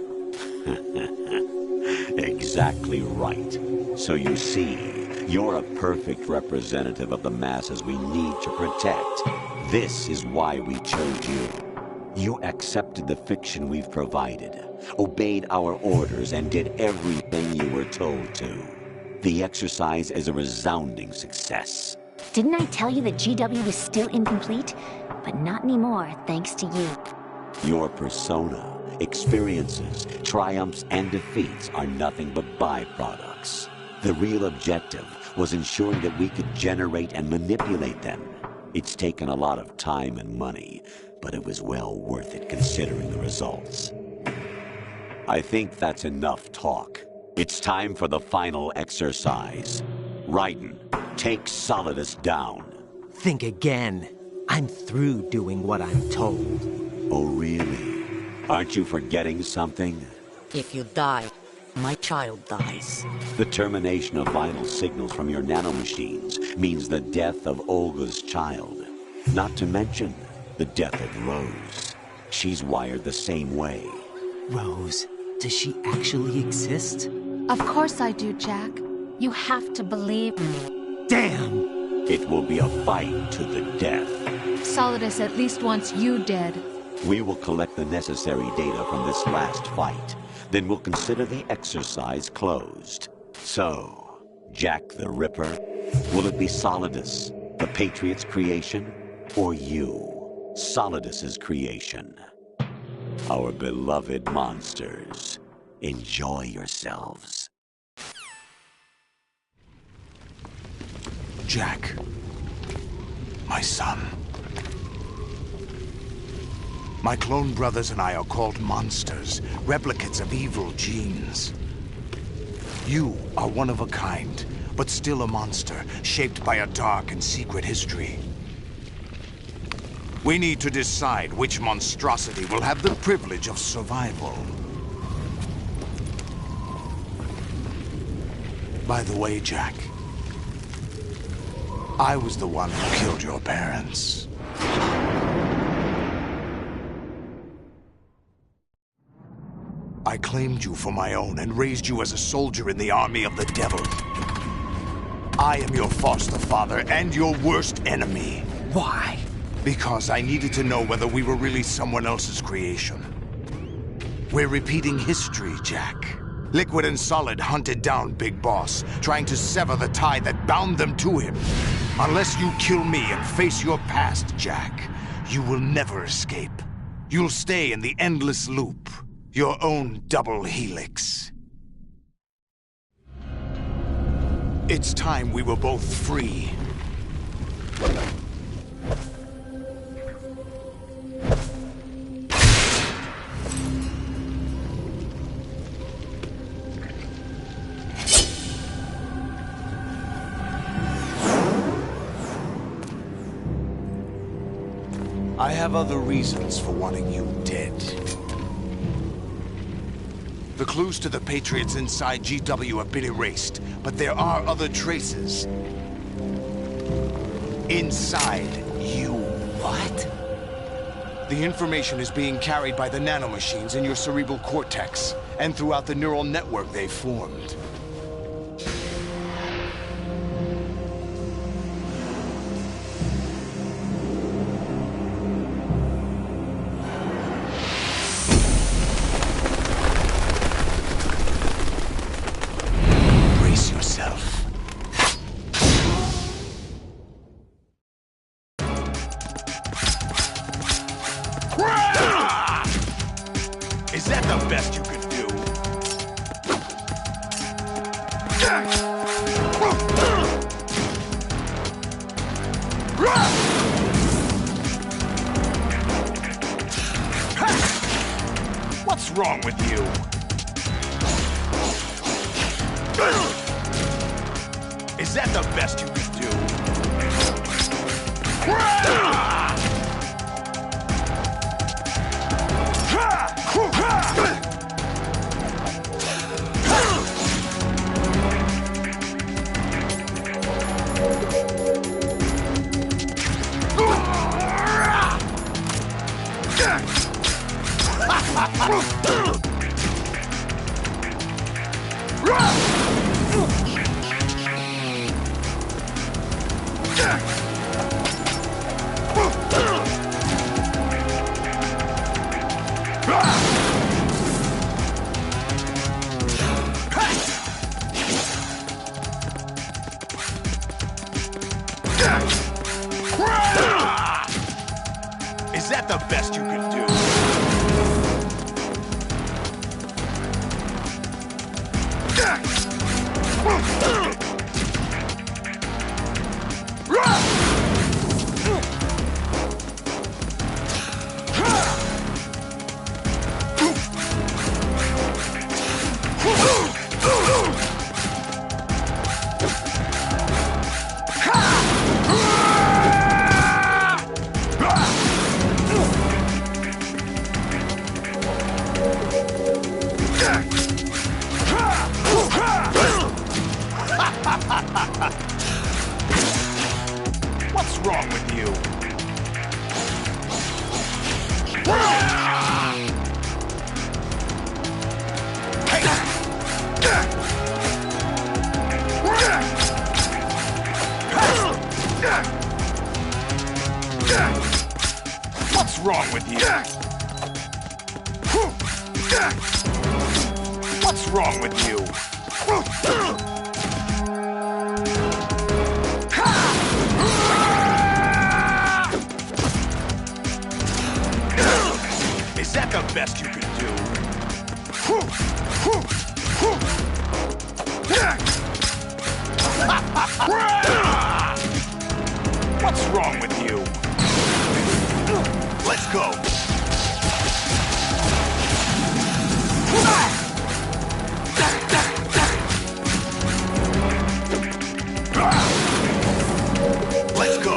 Exactly right. So you see, you're a perfect representative of the masses we need to protect. This is why we chose you. You accepted the fiction we've provided, obeyed our orders, and did everything you were told to. The exercise is a resounding success. Didn't I tell you that GW was still incomplete? But not anymore, thanks to you. Your persona, experiences, triumphs, and defeats are nothing but byproducts. The real objective was ensuring that we could generate and manipulate them. It's taken a lot of time and money, but it was well worth it considering the results. I think that's enough talk. It's time for the final exercise. Raiden, take Solidus down. Think again. I'm through doing what I'm told. Oh, really? Aren't you forgetting something? If you die, my child dies. The termination of vital signals from your nanomachines means the death of Olga's child. Not to mention the death of Rose. She's wired the same way. Rose, does she actually exist? Of course I do, Jack. You have to believe me. Damn! It will be a fight to the death. Solidus at least wants you dead. We will collect the necessary data from this last fight. Then we'll consider the exercise closed. So, Jack the Ripper, will it be Solidus, the Patriot's creation, or you, Solidus's creation? Our beloved monsters, enjoy yourselves. Jack, my son. My clone brothers and I are called monsters, replicates of evil genes. You are one of a kind, but still a monster, shaped by a dark and secret history. We need to decide which monstrosity will have the privilege of survival. By the way, Jack, I was the one who killed your parents. I claimed you for my own and raised you as a soldier in the army of the devil. I am your foster father and your worst enemy. Why? Because I needed to know whether we were really someone else's creation. We're repeating history, Jack. Liquid and Solid hunted down Big Boss, trying to sever the tie that bound them to him. Unless you kill me and face your past, Jack, you will never escape. You'll stay in the endless loop. Your own double helix. It's time we were both free. I have other reasons for wanting you dead. The clues to the Patriots inside GW have been erased, but there are other traces. Inside you. What? The information is being carried by the nanomachines in your cerebral cortex, and throughout the neural network they've formed. Brace yourself. Is that the best you could do? What's wrong with you? Is that the best you could do? Is that the best you could do? What's wrong with you? What's wrong with you? What's wrong with you? Is that the best you could do? What's wrong with you? Let's go. Let's go.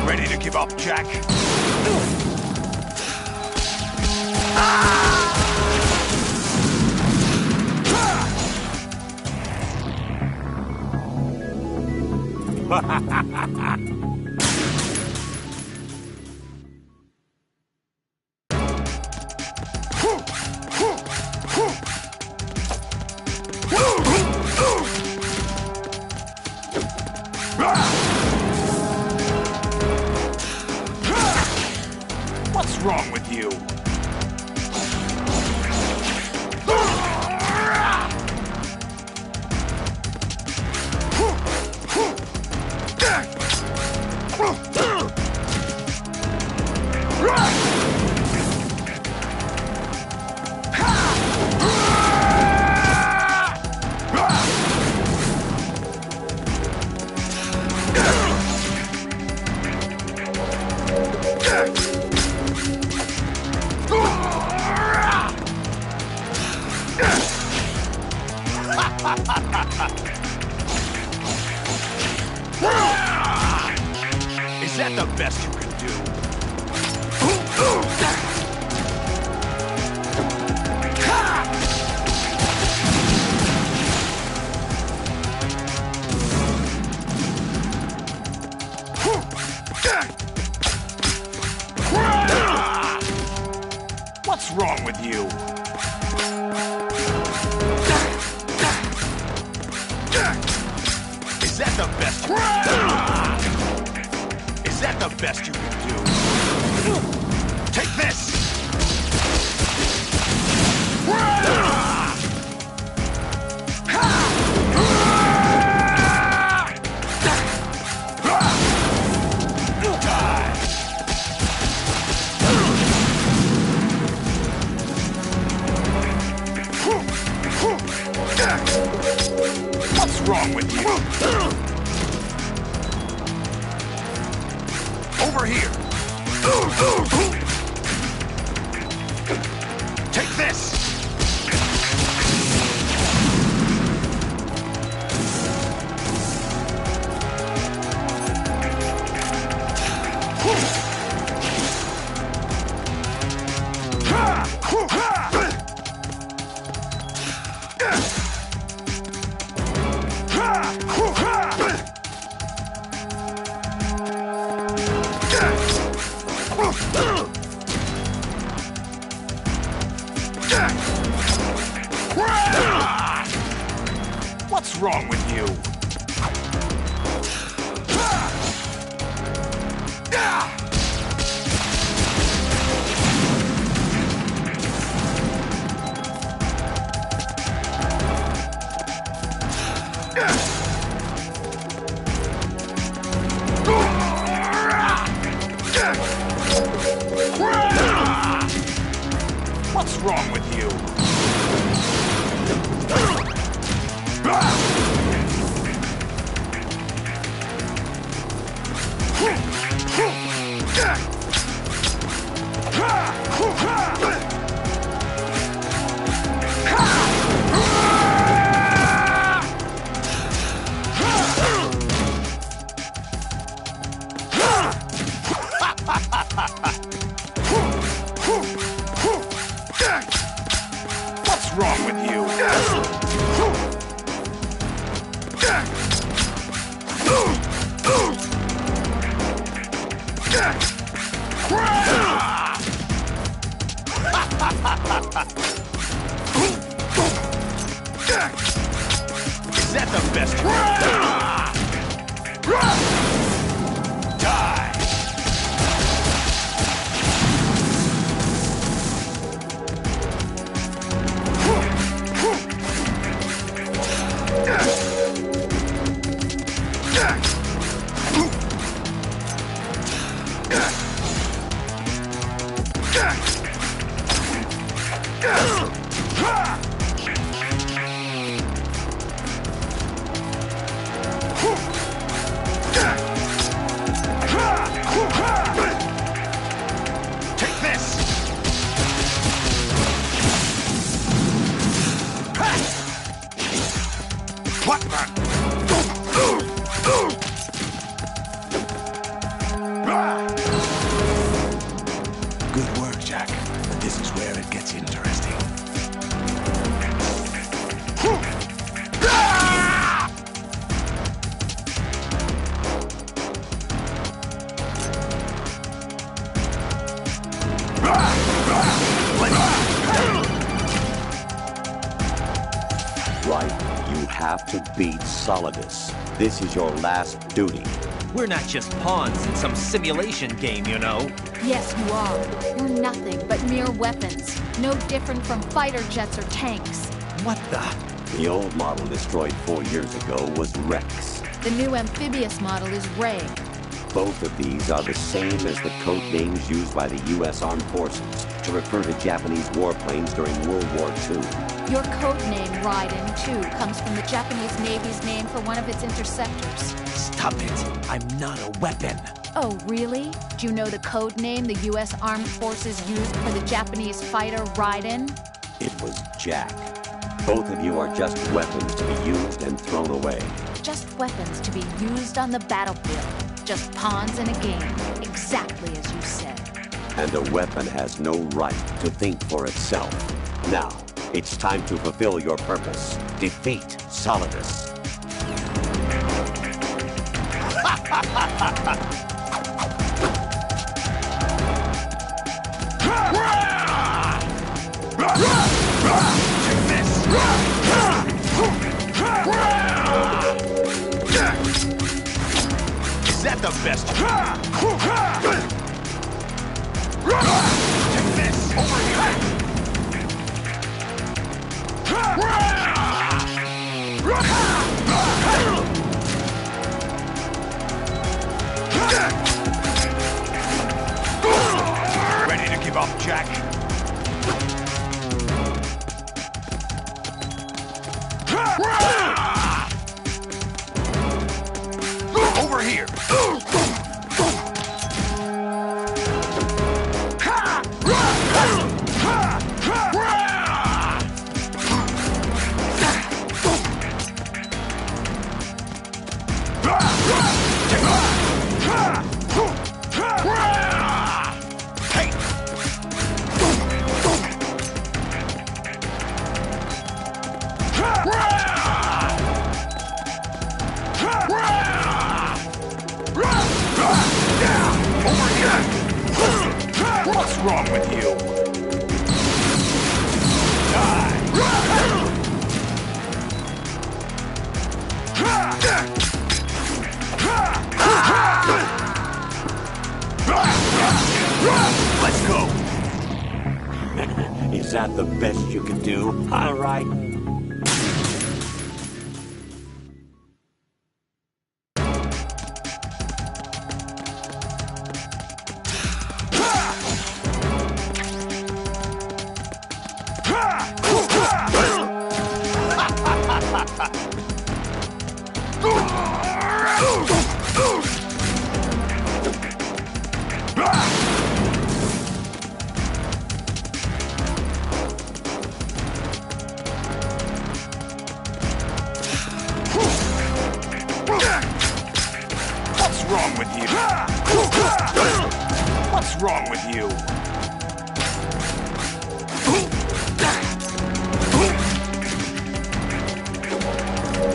Ready to give up, Jack? What's wrong with you? Run! Is that the best you can do? What's wrong with you? Is that the best you can do? Is that the best you can do? Take this! What's wrong with you? Over here! Take this! What's wrong with you? What's wrong with you? What's wrong with you? Is that the best you can do? Die! Take this! What the? Good work, Jack. But this is where it gets interesting. Right. You have to beat Solidus. This is your last duty. We're not just pawns in some simulation game, you know. Yes, you are. You're nothing but mere weapons. No different from fighter jets or tanks. What the? The old model destroyed 4 years ago was Rex. The new amphibious model is Ray. Both of these are the same as the code names used by the U.S. Armed Forces to refer to Japanese warplanes during World War II. Your code name, Raiden, too, comes from the Japanese Navy's name for one of its interceptors. Stop it. I'm not a weapon. Oh, really? Do you know the code name the U.S. Armed Forces used for the Japanese fighter Raiden? It was Jack. Both of you are just weapons to be used and thrown away. Just weapons to be used on the battlefield. Just pawns in a game, exactly as you said. And a weapon has no right to think for itself. Now, it's time to fulfill your purpose. Defeat Solidus. Is that the best? Take this! Over here! Ready to give up, Jack? Over here! What's wrong with you? Let's go. Is that the best you can do? All right. What's wrong with you? What's wrong with you?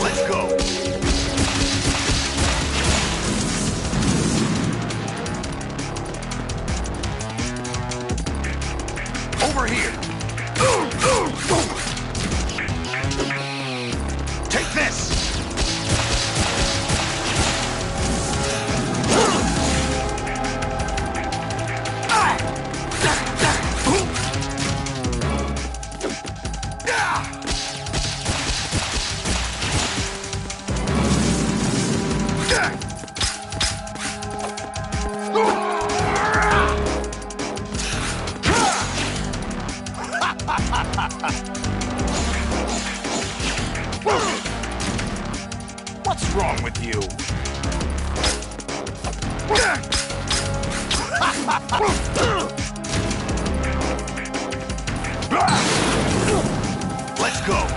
Let's go. Over here. Take this. What's wrong with you? Let's go.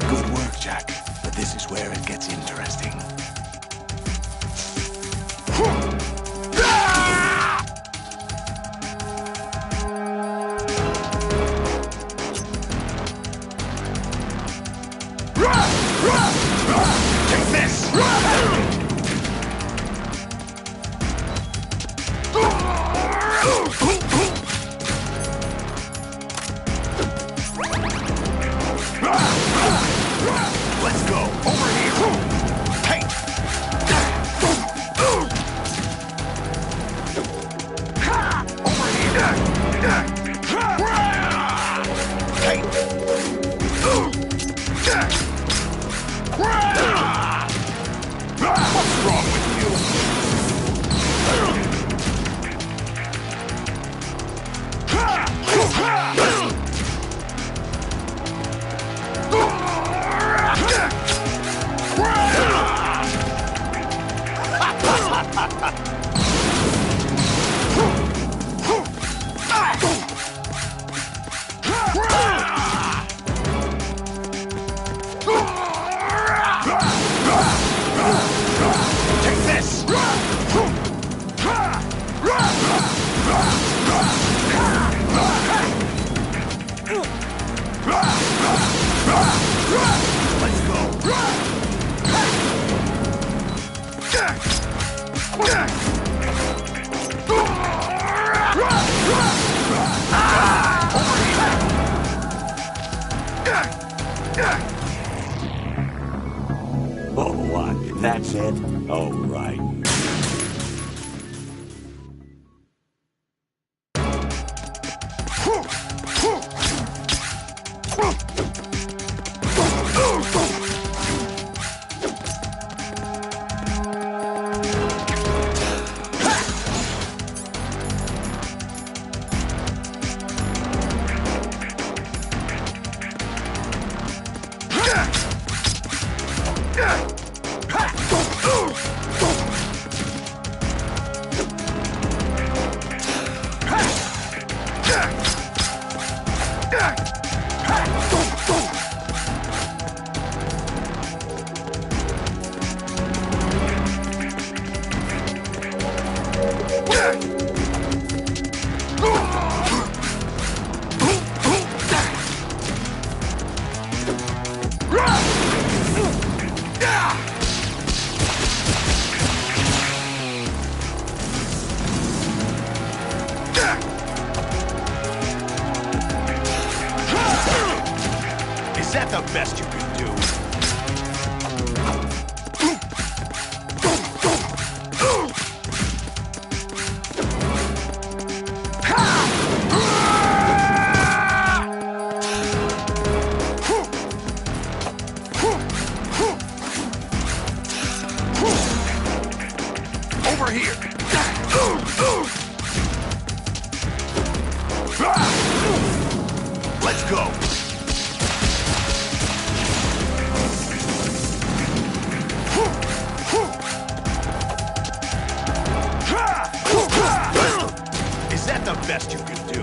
Good work, Jack. But this is where it gets interesting. Take this! Let's go. Over here. Hey! Over here. What's wrong with you? Take this! Let's go! Oh, what? That's it? Oh, right. Is that the best you could do? Over here! Let's go! Is that the best you can do?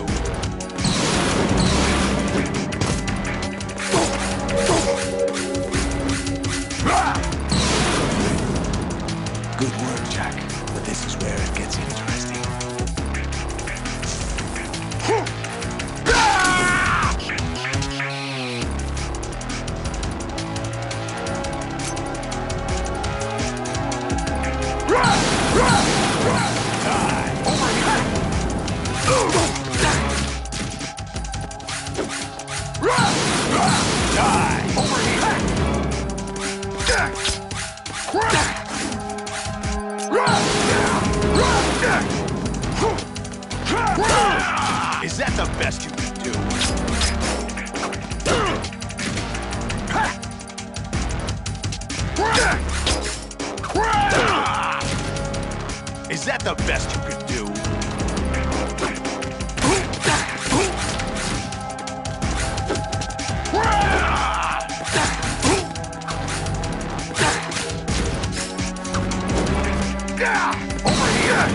Good work, Jack. But this is where it gets interesting. Is that the best you can do? Is that the best you can do? Over here!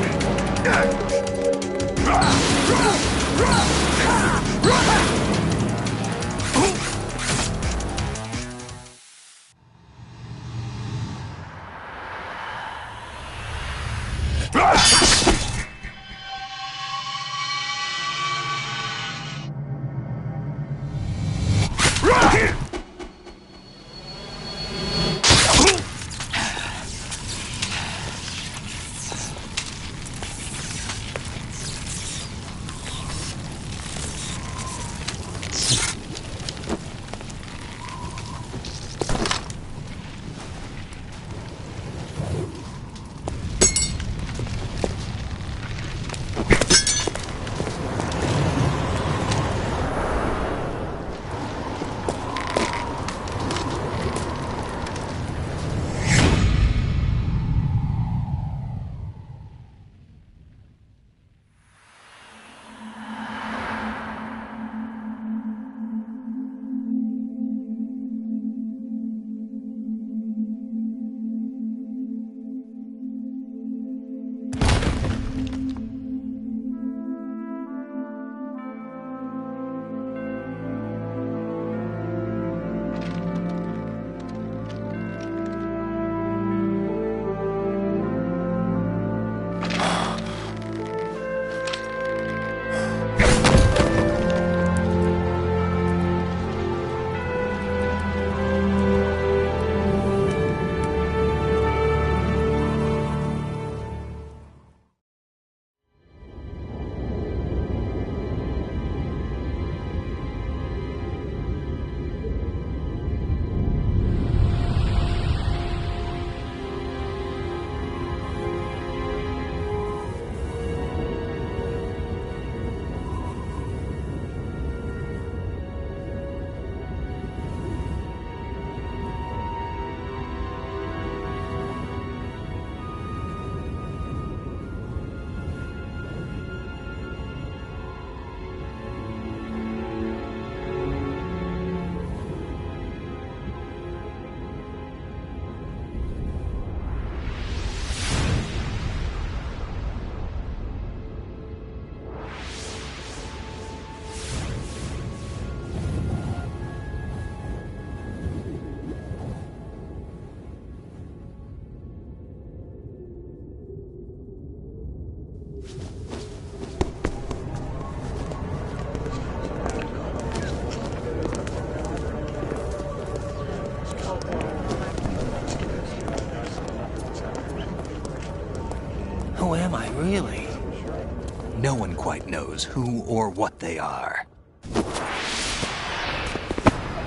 one quite knows who or what they are.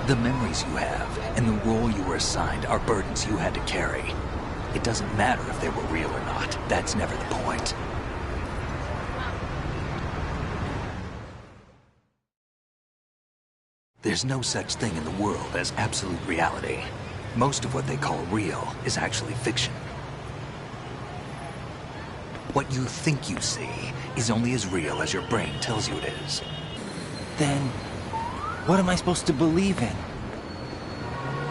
The memories you have and the role you were assigned are burdens you had to carry. It doesn't matter if they were real or not. That's never the point. There's no such thing in the world as absolute reality. Most of what they call real is actually fiction. What you think you see is only as real as your brain tells you it is. Then, what am I supposed to believe in?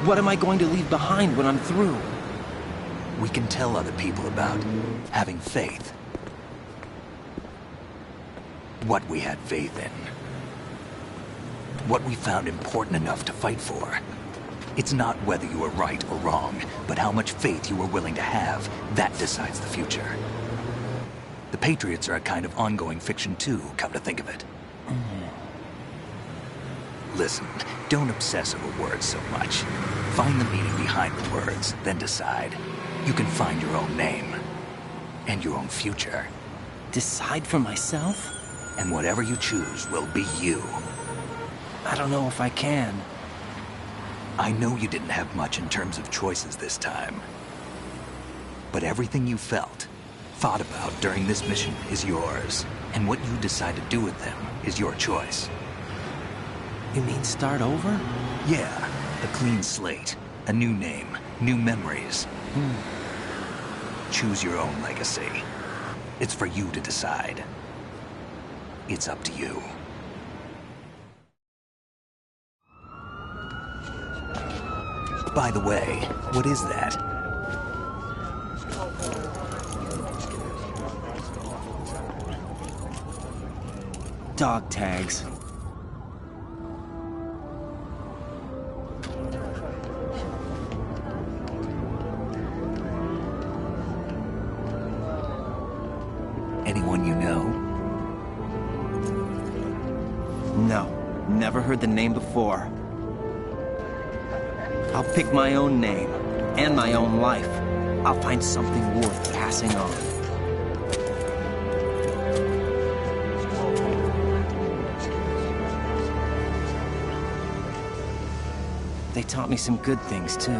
What am I going to leave behind when I'm through? We can tell other people about having faith. What we had faith in. What we found important enough to fight for. It's not whether you were right or wrong, but how much faith you were willing to have. That decides the future. The Patriots are a kind of ongoing fiction too, come to think of it. Listen, don't obsess over words so much. Find the meaning behind the words, then decide. You can find your own name. And your own future. Decide for myself? And whatever you choose will be you. I don't know if I can. I know you didn't have much in terms of choices this time. But everything you felt, thought about during this mission is yours. And what you decide to do with them is your choice. You mean start over? Yeah, a clean slate, a new name, new memories. Choose your own legacy. It's for you to decide. It's up to you. By the way, what is that? Dog tags. Anyone you know? No, never heard the name before. I'll pick my own name, and my own life. I'll find something worth passing on. They taught me some good things, too.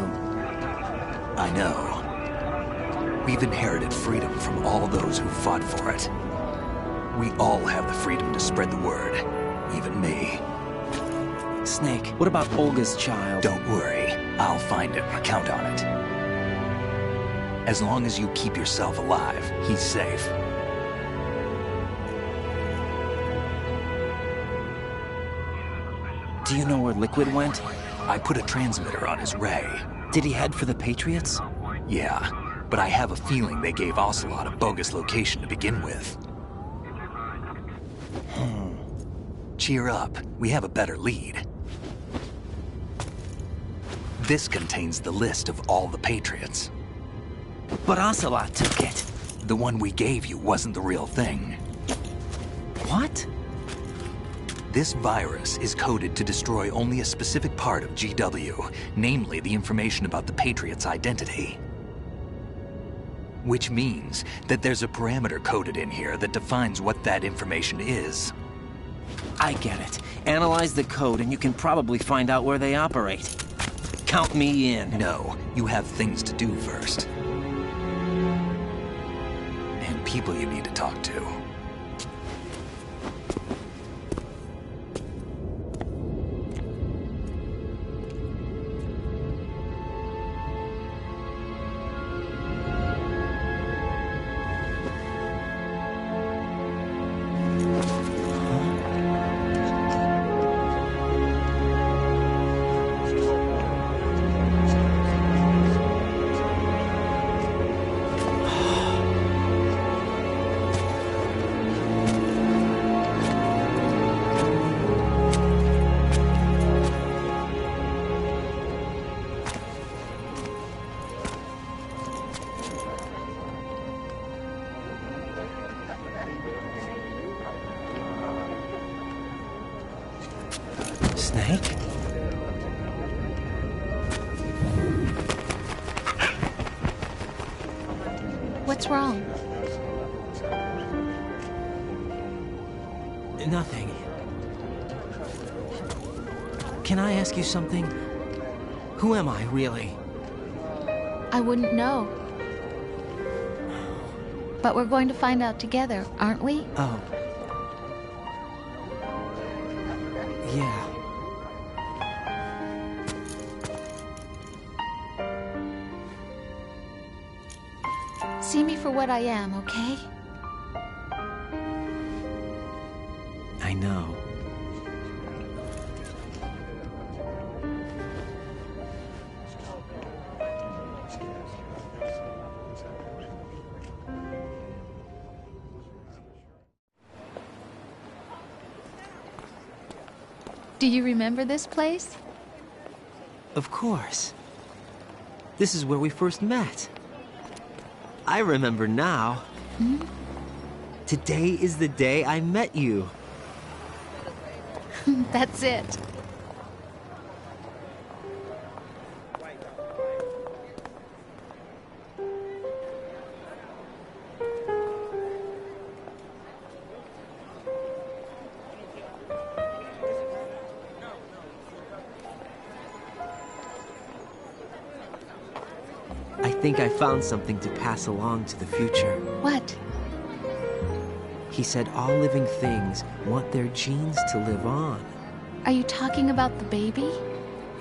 I know. We've inherited freedom from all those who fought for it. We all have the freedom to spread the word, even me. Snake, what about Olga's child? Don't worry. I'll find him. Count on it. As long as you keep yourself alive, he's safe. Do you know where Liquid went? I put a transmitter on his ray. Did he head for the Patriots? Yeah, but I have a feeling they gave Ocelot a bogus location to begin with. Cheer up. We have a better lead. This contains the list of all the Patriots. But Ocelot took it. The one we gave you wasn't the real thing. What? This virus is coded to destroy only a specific part of GW, namely the information about the Patriots' identity. Which means that there's a parameter coded in here that defines what that information is. I get it. Analyze the code and you can probably find out where they operate. Count me in. No, you have things to do first. And people you need to talk to. Snake? What's wrong? Nothing. Can I ask you something? Who am I, really? I wouldn't know. But we're going to find out together, aren't we? Oh. Yeah. See me for what I am, okay? I know. Do you remember this place? Of course. This is where we first met. I remember now. Hmm? Today is the day I met you. That's it. I think I found something to pass along to the future. What? He said all living things want their genes to live on. Are you talking about the baby?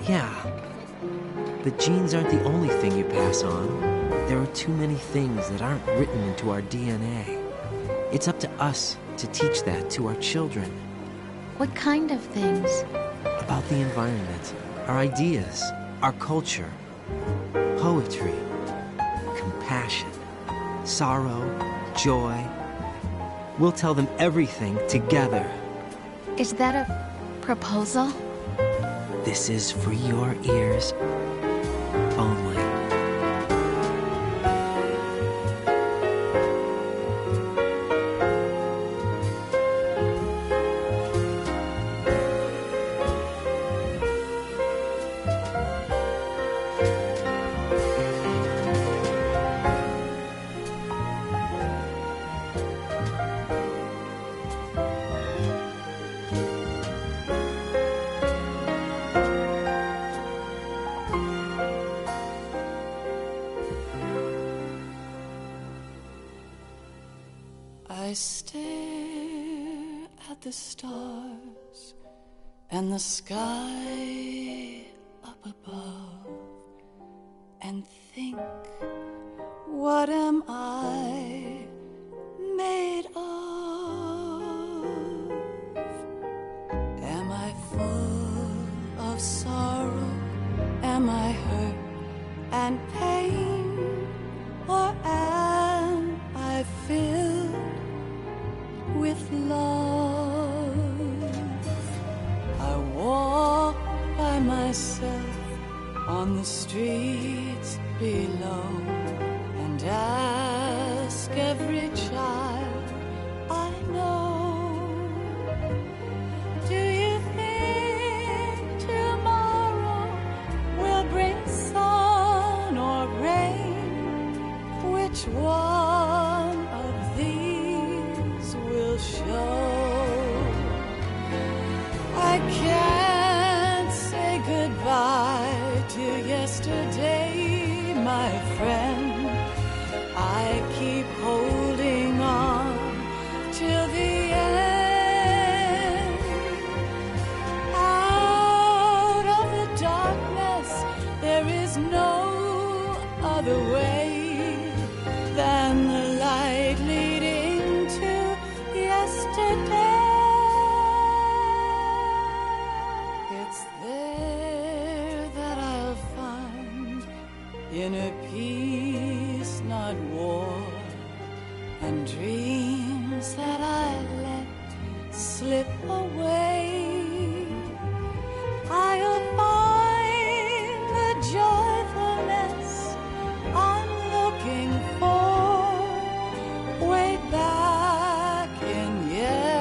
Yeah. But genes aren't the only thing you pass on. There are too many things that aren't written into our DNA. It's up to us to teach that to our children. What kind of things? About the environment, our ideas, our culture, poetry, compassion, sorrow, joy. We'll tell them everything together. Is that a proposal? This is for your ears only. I stare at the stars and the sky up above and think, what am I made of? Am I full of sorrow? Am I hurt and pain? Or am I filled with love? I walk by myself on the streets below and ask every child I know, do you think tomorrow will bring sun or rain? Which one of these will show? I can't say goodbye to yesterday, my friend. I keep holding on till the end. Out of the darkness, there is no other way than the light leading to yesterday. It's there that I'll find inner peace, not war, and dreams that I let slip away. I'll find the joyfulness I'm looking for way back in yesterday.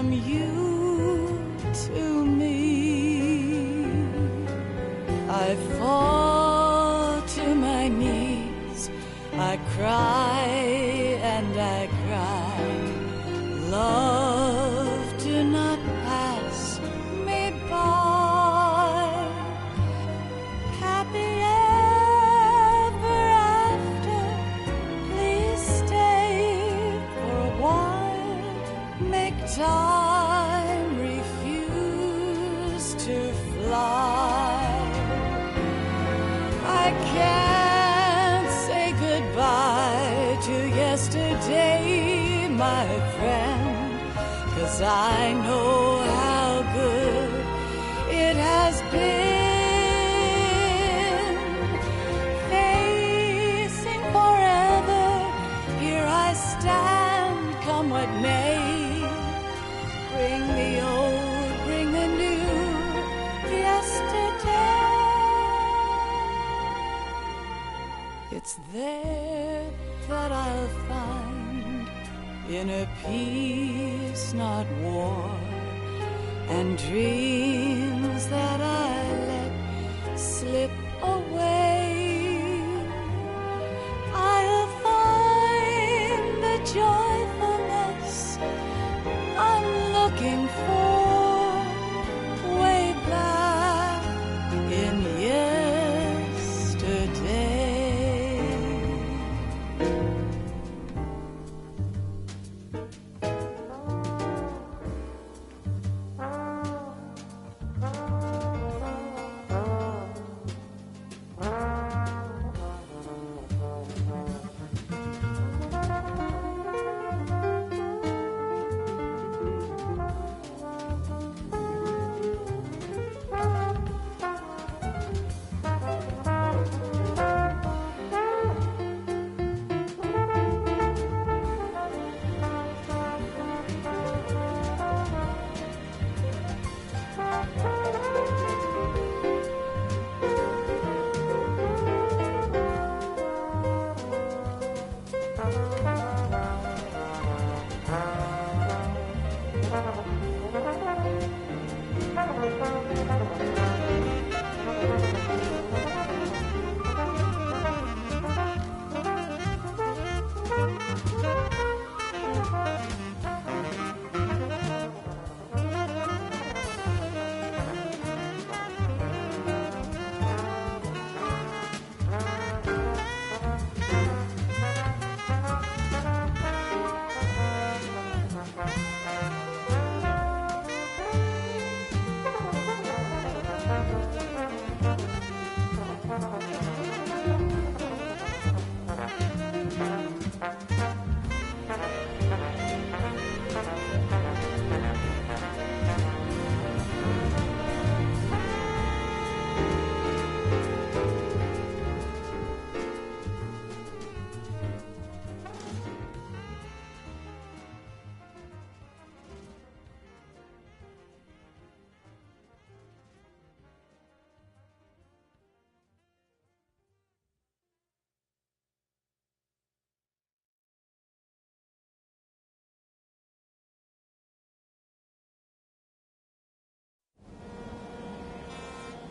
from you to me. I fall to my knees, I cry and I cry. Love, do not pass me by. Happy ever after, please stay for a while. Make time, refuse to fly. I can't say goodbye to yesterday, my friend, 'cause I know how good it has been. Facing forever, here I stand, come what may. Bring the old, bring the new, yesterday. It's there that I'll find inner peace, not war, and dreams that I let slip away. I'll find the joyfulness I'm looking for way back in yesterday.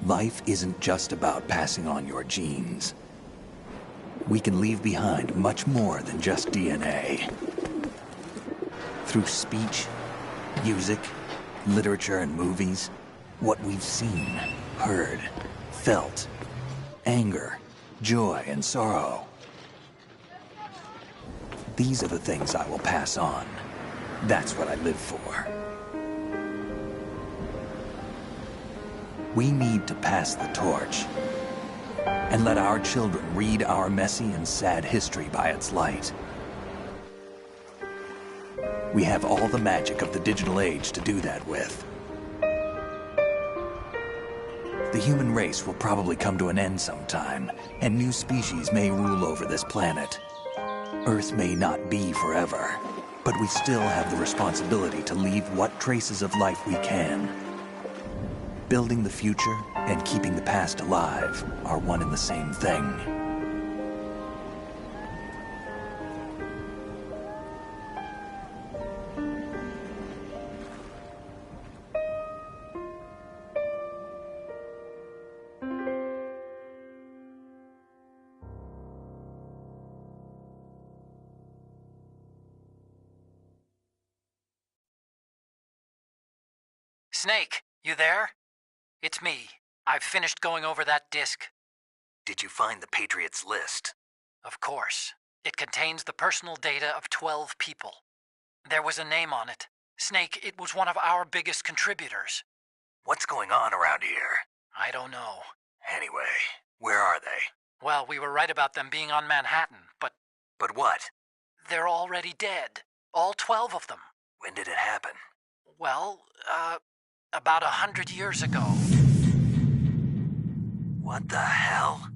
Life isn't just about passing on your genes. We can leave behind much more than just DNA. Through speech, music, literature, and movies, what we've seen, heard, felt, anger, joy, and sorrow. These are the things I will pass on. That's what I live for. We need to pass the torch and let our children read our messy and sad history by its light. We have all the magic of the digital age to do that with. The human race will probably come to an end sometime, and new species may rule over this planet. Earth may not be forever, but we still have the responsibility to leave what traces of life we can. Building the future and keeping the past alive are one and the same thing. Snake, you there? It's me. I've finished going over that disk. Did you find the Patriots list? Of course. It contains the personal data of 12 people. There was a name on it. Snake, it was one of our biggest contributors. What's going on around here? I don't know. Anyway, where are they? Well, we were right about them being on Manhattan, but... But what? They're already dead. All 12 of them. When did it happen? Well, about 100 years ago. What the hell?